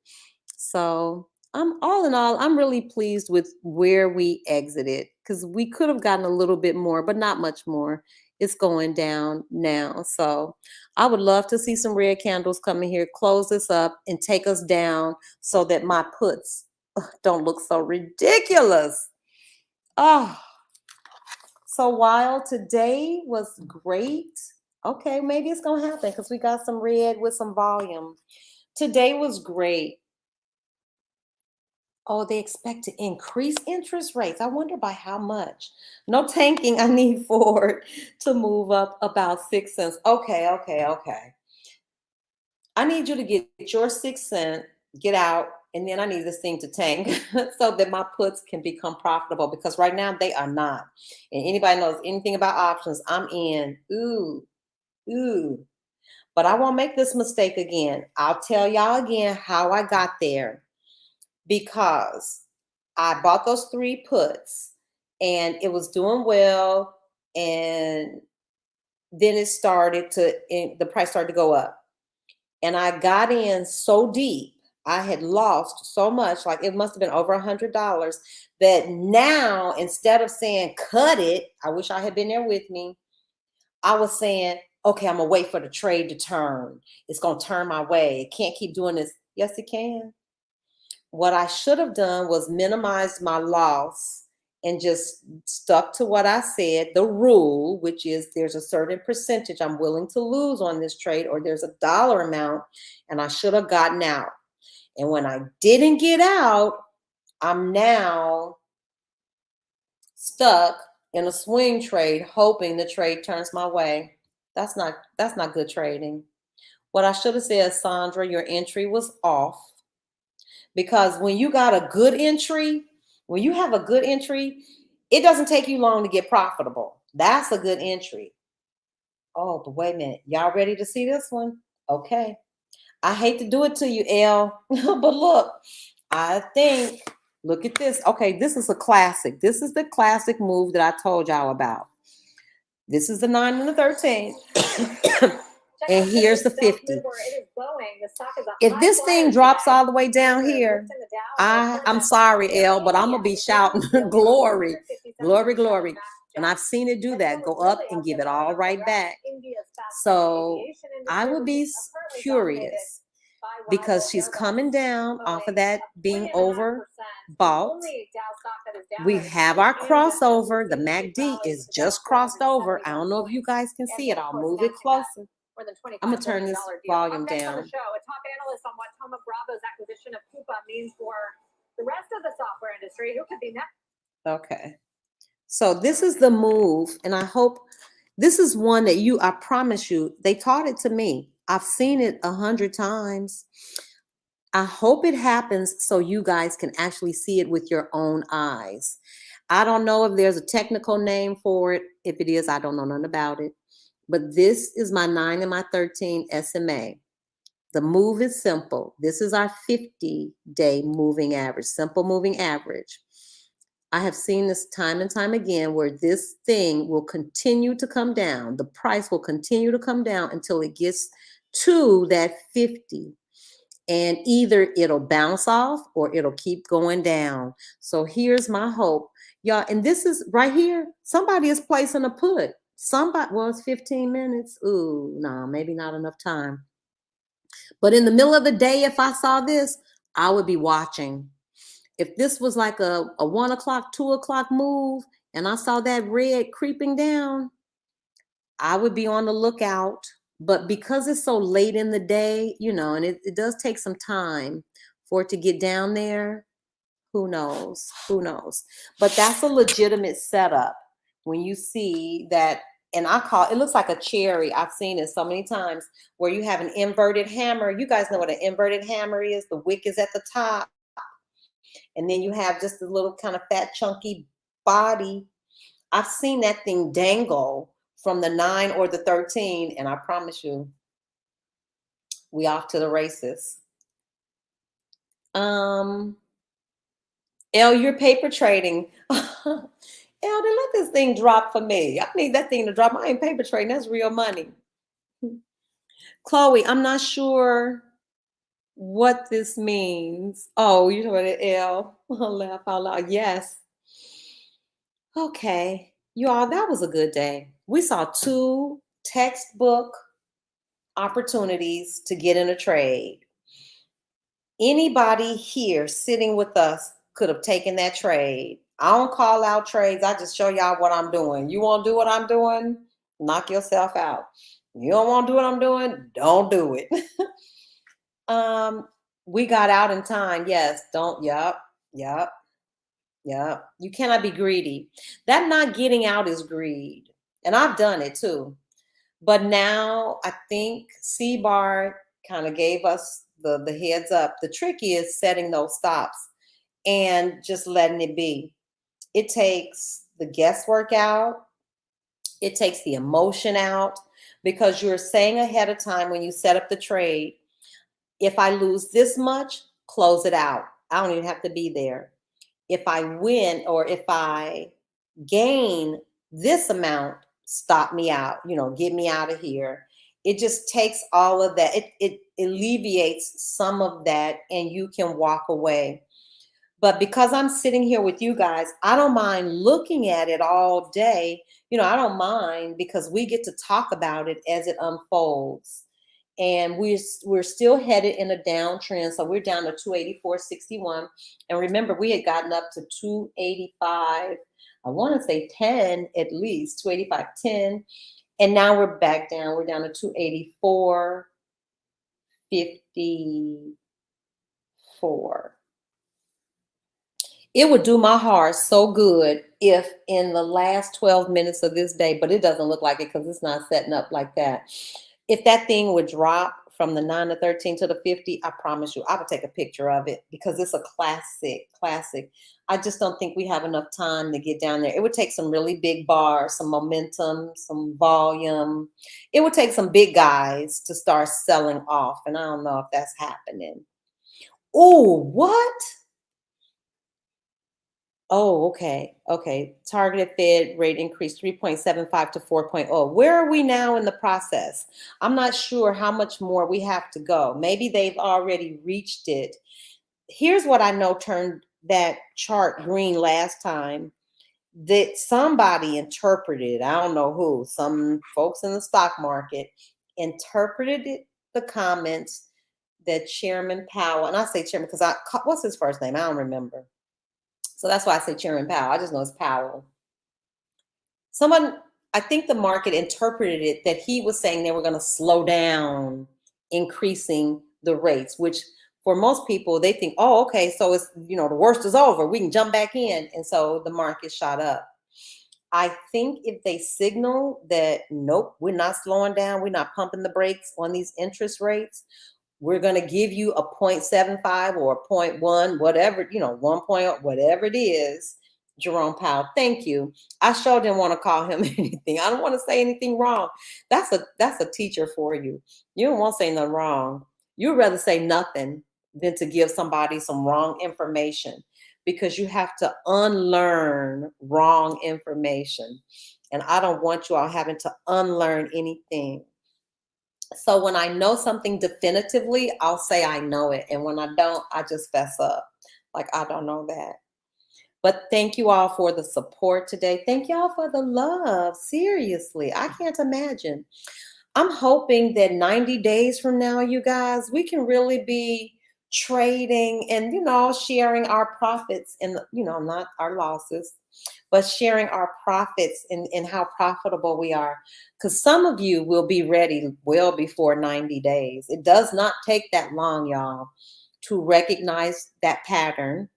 So all in all, I'm really pleased with where we exited because we could have gotten a little bit more, but not much more. It's going down now. So I would love to see some red candles come in here, close this up and take us down so that my puts don't look so ridiculous. Oh, so while today was great, okay, maybe it's going to happen because we got some red with some volume. Today was great. Oh, they expect to increase interest rates. I wonder by how much. No tanking. I need Ford to move up about 6 cents. Okay. I need you to get your 6 cent, get out, and then I need this thing to tank so that my puts can become profitable because right now they are not. And anybody knows anything about options, I'm in. Ooh. But I won't make this mistake again. I'll tell y'all again how I got there because I bought those 3 puts and it was doing well. And then the price started to go up. And I got in so deep. I had lost so much, like it must have been over $100, that now instead of saying cut it, I wish I had been there with me. I was saying, okay, I'm gonna wait for the trade to turn. It's gonna turn my way. It can't keep doing this. Yes, it can. What I should have done was minimize my loss and just stuck to what I said, the rule, which is there's a certain percentage I'm willing to lose on this trade, or there's a dollar amount, and I should have gotten out. And when I didn't get out, I'm now stuck in a swing trade, hoping the trade turns my way. That's not good trading. What I should have said, Sandra, your entry was off. Because when you got a good entry, when you have a good entry, it doesn't take you long to get profitable. That's a good entry. Oh, but wait a minute. Y'all ready to see this one? Okay. I hate to do it to you, Elle, but look, look at this. Okay, this is a classic. This is the classic move that I told y'all about. This is the 9 and the 13. And here's the 50. If this thing drops all the way down here, I'm sorry, Elle, but I'm gonna be shouting glory, glory, glory. And I've seen it do that, go up and give it all right back. So I would be curious because she's coming down off of that being over bought. We have our crossover. The MACD is just crossed over. I don't know if you guys can see it. I'll move it closer. I'm gonna turn this volume down. A top analyst on what Thoma Bravo's acquisition of Coupa means for the rest of the software industry. Who could be next? Okay. So this is the move, and I hope this is one that I promise you, they taught it to me. I've seen it 100 times. I hope it happens so you guys can actually see it with your own eyes. I don't know if there's a technical name for it. If it is, I don't know nothing about it. But this is my 9 and my 13 SMA. The move is simple. This is our 50-day moving average, simple moving average. I have seen this time and time again where this thing will continue to come down. The price will continue to come down until it gets to that 50. And either it'll bounce off or it'll keep going down. So here's my hope. Y'all, and this is right here. Somebody is placing a put. Somebody, well, it's 15 minutes. Ooh, no, maybe not enough time. But in the middle of the day, if I saw this, I would be watching. If this was like a 1 o'clock, 2 o'clock move, and I saw that red creeping down, I would be on the lookout. But because it's so late in the day, you know, and it does take some time for it to get down there, who knows? Who knows? But that's a legitimate setup when you see that, and I call it looks like a cherry. I've seen it so many times where you have an inverted hammer. You guys know what an inverted hammer is. The wick is at the top. And then you have just a little kind of fat, chunky body. I've seen that thing dangle from the 9 or the 13, and I promise you, we off to the races. Elle, you're paper trading. Elle, then let this thing drop for me. I need that thing to drop. I ain't paper trading. That's real money. Chloe, I'm not sure what this means. Oh, you know what it, Elle? Laugh out loud. Yes. Okay. You all, that was a good day. We saw 2 textbook opportunities to get in a trade. Anybody here sitting with us could have taken that trade. I don't call out trades. I just show y'all what I'm doing. You want to do what I'm doing? Knock yourself out. You don't want to do what I'm doing? Don't do it. We got out in time. Yes. Don't. Yup. You cannot be greedy. That not getting out is greed. And I've done it too. But now I think C-Bar kind of gave us the heads up. The trick is setting those stops and just letting it be. It takes the guesswork out. It takes the emotion out, because you're saying ahead of time when you set up the trade, if I lose this much, close it out. I don't even have to be there. If I win or if I gain this amount, stop me out, you know, get me out of here. It just takes all of that. It alleviates some of that and you can walk away. But because I'm sitting here with you guys, I don't mind looking at it all day. You know, I don't mind, because we get to talk about it as it unfolds. And we're still headed in a downtrend. So we're down to 284.61. And remember, we had gotten up to 285, I want to say 10 at least, 285.10. And now we're back down. We're down to 284.54. It would do my heart so good if in the last 12 minutes of this day, but it doesn't look like it because it's not setting up like that. If that thing would drop from the 9 to 13 to the 50, I promise you, I would take a picture of it, because it's a classic. I just don't think we have enough time to get down there. It would take some really big bars, some momentum, some volume. It would take some big guys to start selling off. And I don't know if that's happening. Oh, what? Oh, okay. Targeted Fed rate increase 3.75 to 4.0. Where are we now in the process? I'm not sure how much more we have to go. Maybe they've already reached it. Here's what I know turned that chart green last time. That somebody interpreted, I don't know who, some folks in the stock market interpreted the comments that Chairman Powell, and I say Chairman because what's his first name? I don't remember. So that's why I say Chairman Powell. I just know it's Powell. Someone, I think the market interpreted it that he was saying they were going to slow down increasing the rates, which for most people, they think, oh, okay, so it's, the worst is over. We can jump back in. And so the market shot up. I think if they signal that, nope, we're not slowing down, we're not pumping the brakes on these interest rates, we're going to give you a 0.75 or a 0.1, whatever, 1 point, whatever it is. Jerome Powell, thank you. I sure didn't want to call him anything. I don't want to say anything wrong. That's a teacher for you. You don't want to say nothing wrong. You'd rather say nothing than to give somebody some wrong information, because you have to unlearn wrong information. And I don't want you all having to unlearn anything. So when I know something definitively, I'll say I know it. And when I don't, I just fess up. Like, I don't know that. But thank you all for the support today. Thank y'all for the love. Seriously, I can't imagine. I'm hoping that 90 days from now, you guys, we can really be trading and, sharing our profits and, not our losses, but sharing our profits and how profitable we are. Because some of you will be ready well before 90 days. It does not take that long, y'all, to recognize that pattern.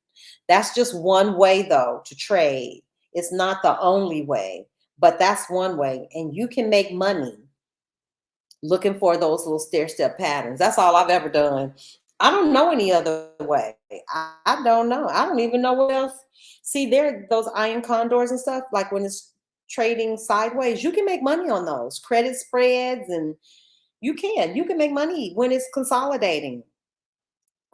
That's just one way, though, to trade. It's not the only way, but that's one way. And you can make money looking for those little stair-step patterns. That's all I've ever done. I don't know any other way. I don't know. I don't even know what else. See, there, those iron condors and stuff, like when it's trading sideways, you can make money on those credit spreads, and you can make money when it's consolidating.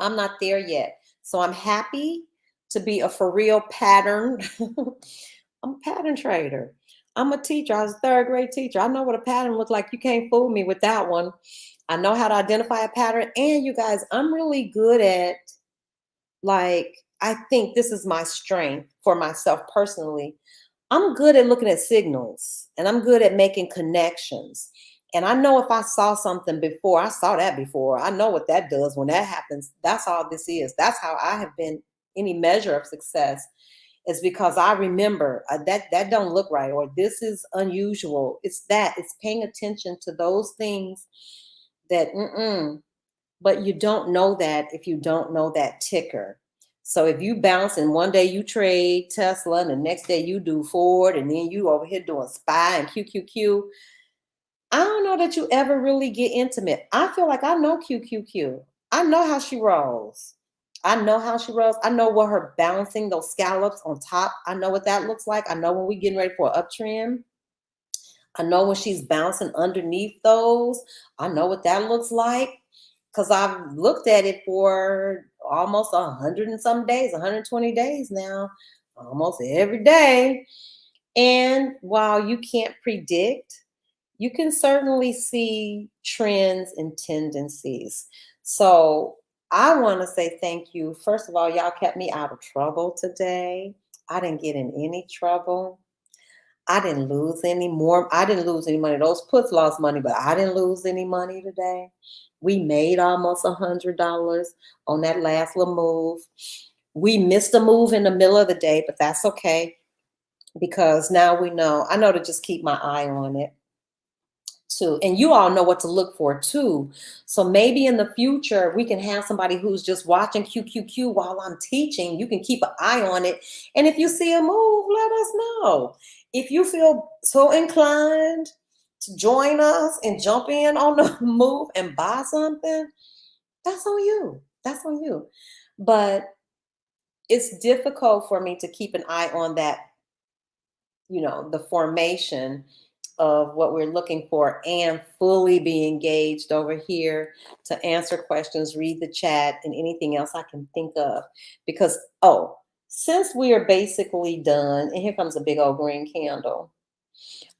I'm not there yet. So I'm happy to be a for real pattern. I'm a pattern trader. I'm a teacher. I was a third grade teacher. I know what a pattern looks like. You can't fool me with that one. I know how to identify a pattern. And you guys, I'm really good at, I think this is my strength for myself personally. I'm good at looking at signals, and I'm good at making connections. And I know if I saw something before, I saw that before. I know what that does when that happens. That's all this is. That's how I have been any measure of success. It's because I remember that don't look right, or this is unusual. It's paying attention to those things that, but you don't know that if you don't know that ticker. So if you bounce and one day you trade Tesla and the next day you do Ford, and then you over here doing SPY and QQQ, I don't know that you ever really get intimate. I feel like I know QQQ. I know how she rolls. I know how she rolls. I know what her bouncing, those scallops on top, I know what that looks like. I know when we're getting ready for an uptrend. I know when she's bouncing underneath those. I know what that looks like, because I've looked at it for almost 100 and some days, 120 days now, almost every day. And while you can't predict, you can certainly see trends and tendencies. So I want to say thank you. First of all, y'all kept me out of trouble today. I didn't get in any trouble. I didn't lose any more. I didn't lose any money. Those puts lost money, but I didn't lose any money today. We made almost $100 on that last little move. We missed a move in the middle of the day, but that's okay, because now we know. I know to just keep my eye on it too. And you all know what to look for too. So maybe in the future, we can have somebody who's just watching QQQ while I'm teaching. You can keep an eye on it. And if you see a move, let us know. If you feel so inclined to join us and jump in on the move and buy something, that's on you. That's on you. But it's difficult for me to keep an eye on that, the formation of what we're looking for, and fully be engaged over here to answer questions, read the chat, and anything else I can think of. Because, since we are basically done, and here comes a big old green candle,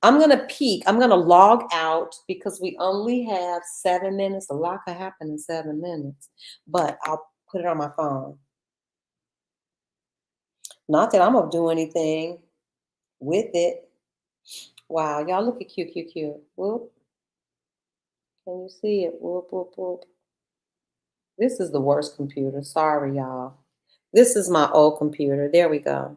I'm going to peek. I'm going to log out because we only have 7 minutes. A lot could happen in 7 minutes, but I'll put it on my phone. Not that I'm going to do anything with it. Wow, y'all look at QQQ. Whoop. Can you see it? Whoop, whoop, whoop. This is the worst computer. Sorry, y'all. This is my old computer. There we go.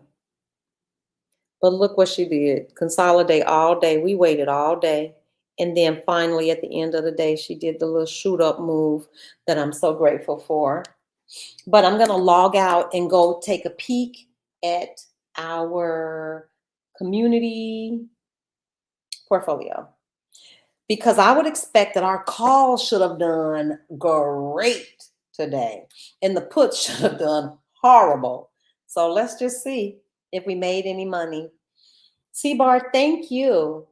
But look what she did. Consolidate all day. We waited all day. And then finally, at the end of the day, she did the little shoot up move that I'm so grateful for. But I'm going to log out and go take a peek at our community portfolio, because I would expect that our calls should have done great today and the puts should have done horrible. So let's just see if we made any money. C-Bar, thank you.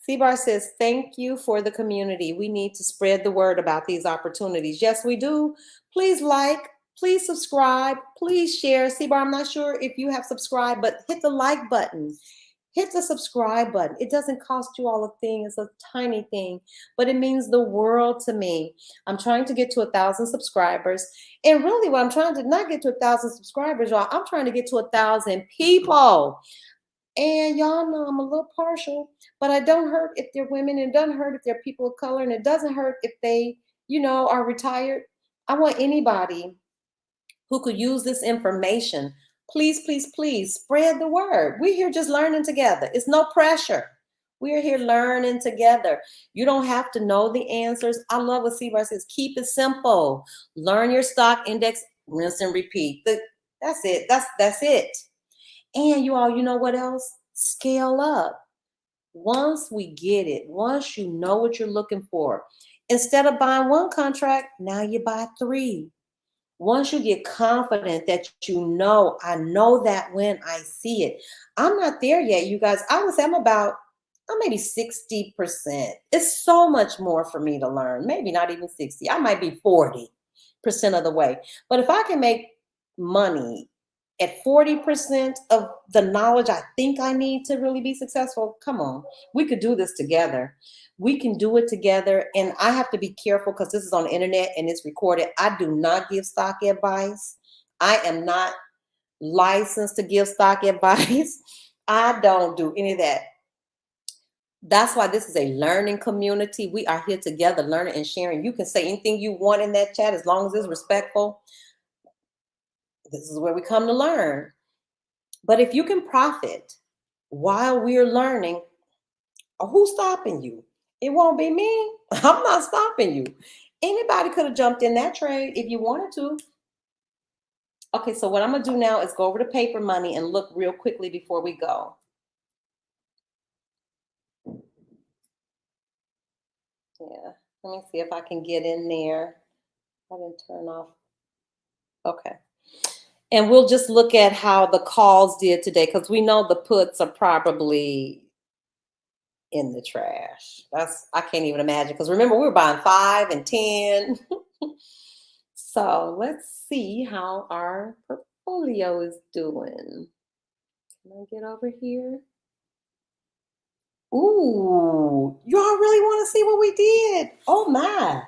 C-Bar says, thank you for the community. We need to spread the word about these opportunities. Yes, we do. Please like, please subscribe, please share. C-Bar, I'm not sure if you have subscribed, but hit the like button. Hit the subscribe button. It doesn't cost you all a thing. It's a tiny thing, but it means the world to me. I'm trying to get to 1,000 subscribers. And really what I'm trying to not get to 1,000 subscribers, y'all, I'm trying to get to 1,000 people. And y'all know I'm a little partial, but I don't hurt if they're women. It doesn't hurt if they're people of color. And it doesn't hurt if they, are retired. I want anybody who could use this information. Please, please, please spread the word. We're here just learning together. It's no pressure. We're here learning together. You don't have to know the answers. I love what C-Bar says. Keep it simple. Learn your stock index, rinse and repeat. That's it. That's it. And you all, you know what else? Scale up. Once we get it, once you know what you're looking for, instead of buying one contract, now you buy 3. Once you get confident that I know that when I see it. I'm not there yet, you guys. I would say I'm maybe 60%. It's so much more for me to learn. Maybe not even 60. I might be 40% of the way. But if I can make money at 40% of the knowledge I think I need to really be successful, come on, we could do this together. We can do it together. And I have to be careful because this is on the internet and it's recorded. I do not give stock advice. I am not licensed to give stock advice. I don't do any of that. That's why this is a learning community. We are here together, learning and sharing. You can say anything you want in that chat as long as it's respectful. This is where we come to learn. But if you can profit while we're learning, who's stopping you? It won't be me. I'm not stopping you. Anybody could have jumped in that trade if you wanted to. Okay, so what I'm going to do now is go over to paper money and look real quickly before we go. Yeah, let me see if I can get in there. I didn't turn off. Okay. And we'll just look at how the calls did today, because we know the puts are probably in the trash. I can't even imagine, because remember, we were buying 5 and 10. So let's see how our portfolio is doing. Can I get over here? Ooh, y'all really want to see what we did? Oh my.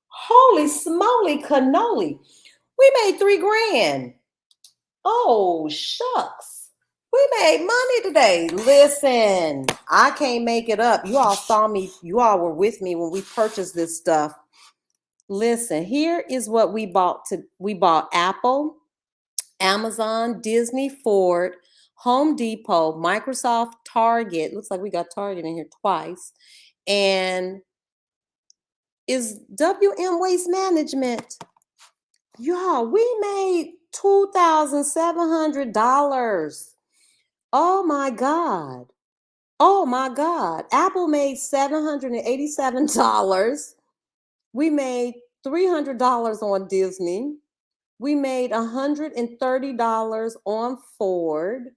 Holy smoly cannoli. We made $3,000. Oh, shucks. We made money today. Listen, I can't make it up. You all saw me. You all were with me when we purchased this stuff. Listen, here is what we bought. We bought Apple, Amazon, Disney, Ford, Home Depot, Microsoft, Target. Looks like we got Target in here twice. And is WM Waste Management. Y'all, we made $2,700. Oh my God. Oh my God. Apple made $787. We made $300 on Disney. We made $130 on Ford.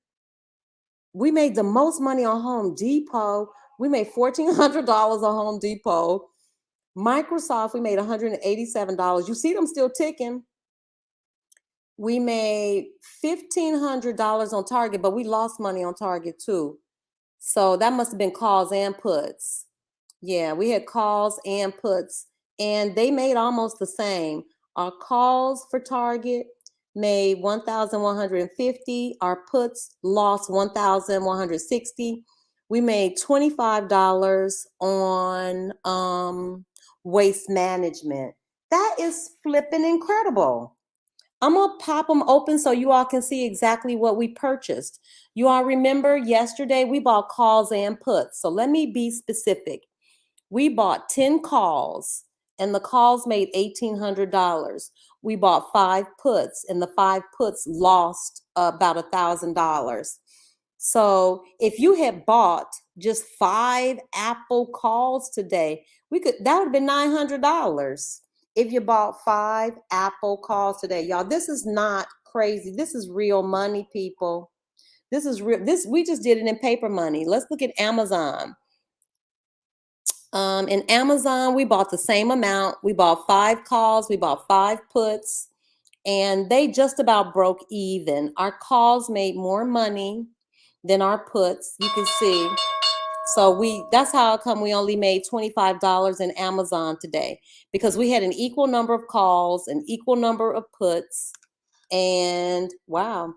We made the most money on Home Depot. We made $1,400 on Home Depot. Microsoft, we made $187. You see them still ticking. We made $1,500 on Target, but we lost money on Target too. So that must have been calls and puts. Yeah, we had calls and puts, and they made almost the same. Our calls for Target made $1,150. Our puts lost $1,160. We made $25 on waste management. That is flipping incredible. I'm going to pop them open so you all can see exactly what we purchased. You all remember yesterday we bought calls and puts. So let me be specific. We bought 10 calls and the calls made $1,800. We bought 5 puts and the 5 puts lost about $1,000. So if you had bought just 5 Apple calls today, that would have been $900. If you bought 5 Apple calls today, y'all, this is not crazy. This is real money, people. This is real. We just did it in paper money. Let's look at Amazon. In Amazon, we bought the same amount. We bought 5 calls. We bought 5 puts, and they just about broke even. Our calls made more money than our puts. You can see. So that's how come we only made $25 in Amazon today, because we had an equal number of calls, an equal number of puts, and wow,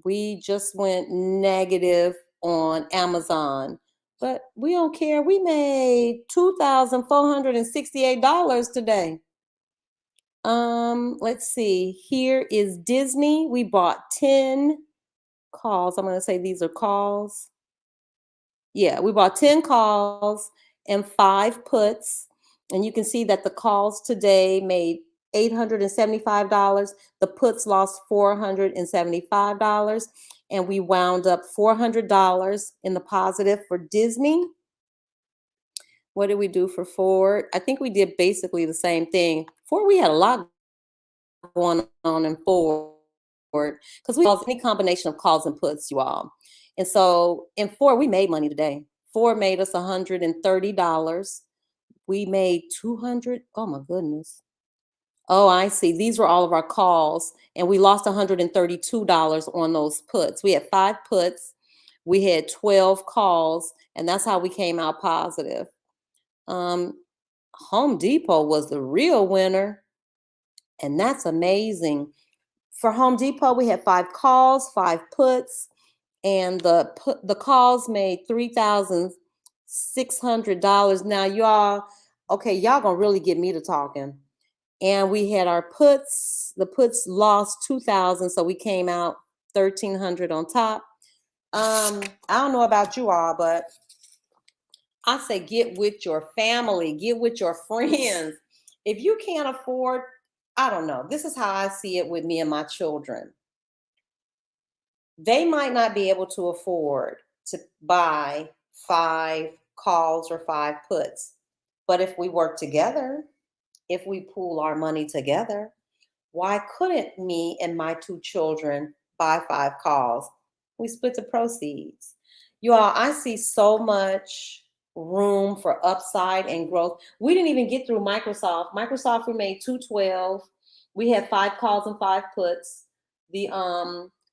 we just went negative on Amazon. But we don't care. We made $2,468 today. Let's see. Here is Disney. We bought 10 calls. I'm going to say these are calls. Yeah, we bought 10 calls and 5 puts. And you can see that the calls today made $875. The puts lost $475. And we wound up $400 in the positive for Disney. What did we do for Ford? I think we did basically the same thing. Ford, we had a lot going on in Ford because we had any combination of calls and puts, you all. And so in Ford, we made money today. Ford made us $130. We made $200. Oh my goodness. Oh, I see. These were all of our calls, and we lost $132 on those puts. We had 5 puts. We had 12 calls, and that's how we came out positive. Home Depot was the real winner, and that's amazing. For Home Depot, we had 5 calls, 5 puts, and the calls made $3,600. Now, y'all, okay, y'all gonna really get me to talking. And we had our puts. The puts lost $2,000, so we came out $1,300 on top. I don't know about you all, but I say get with your family, get with your friends. If you can't afford, I don't know. This is how I see it with me and my children. They might not be able to afford to buy 5 calls or 5 puts. But if we work together, if we pool our money together, why couldn't me and my 2 children buy 5 calls? We split the proceeds. You all, I see so much room for upside and growth. We didn't even get through Microsoft. Microsoft, we made $212. We had 5 calls and 5 puts. The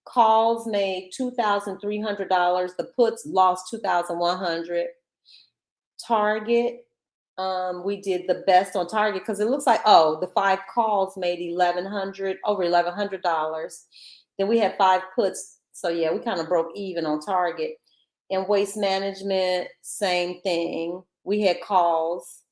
calls made $2,300. The puts lost $2,100. Target, we did the best on Target because it looks like, oh, the 5 calls made over $1,100. Then we had 5 puts. So yeah, we kind of broke even on Target. And Waste Management, same thing. We had calls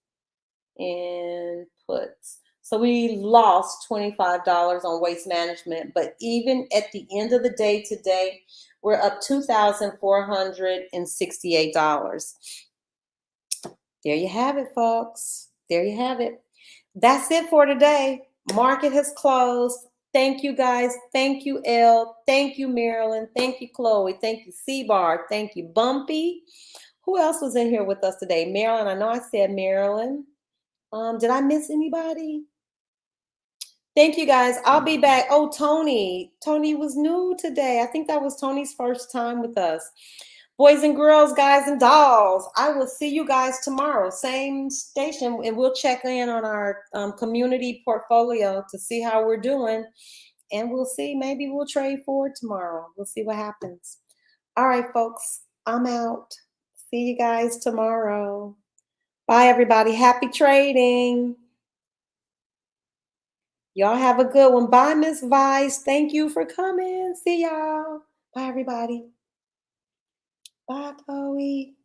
and puts. So we lost $25 on Waste Management. But even at the end of the day today, we're up $2,468. There you have it, folks. There you have it. That's it for today. Market has closed. Thank you, guys. Thank you, Elle. Thank you, Marilyn. Thank you, Chloe. Thank you, C-Bar. Thank you, Bumpy. Who else was in here with us today? Marilyn. I know I said Marilyn. Did I miss anybody? Thank you, guys. I'll be back. Oh, Tony. Tony was new today. I think that was Tony's first time with us. Boys and girls, guys and dolls, I will see you guys tomorrow, same station, and we'll check in on our community portfolio to see how we're doing. And we'll see, maybe we'll trade forward tomorrow. We'll see what happens. All right, folks, I'm out. See you guys tomorrow. Bye, everybody. Happy trading. Y'all have a good one. Bye, Miss Vice. Thank you for coming. See y'all. Bye, everybody. Bye, Chloe.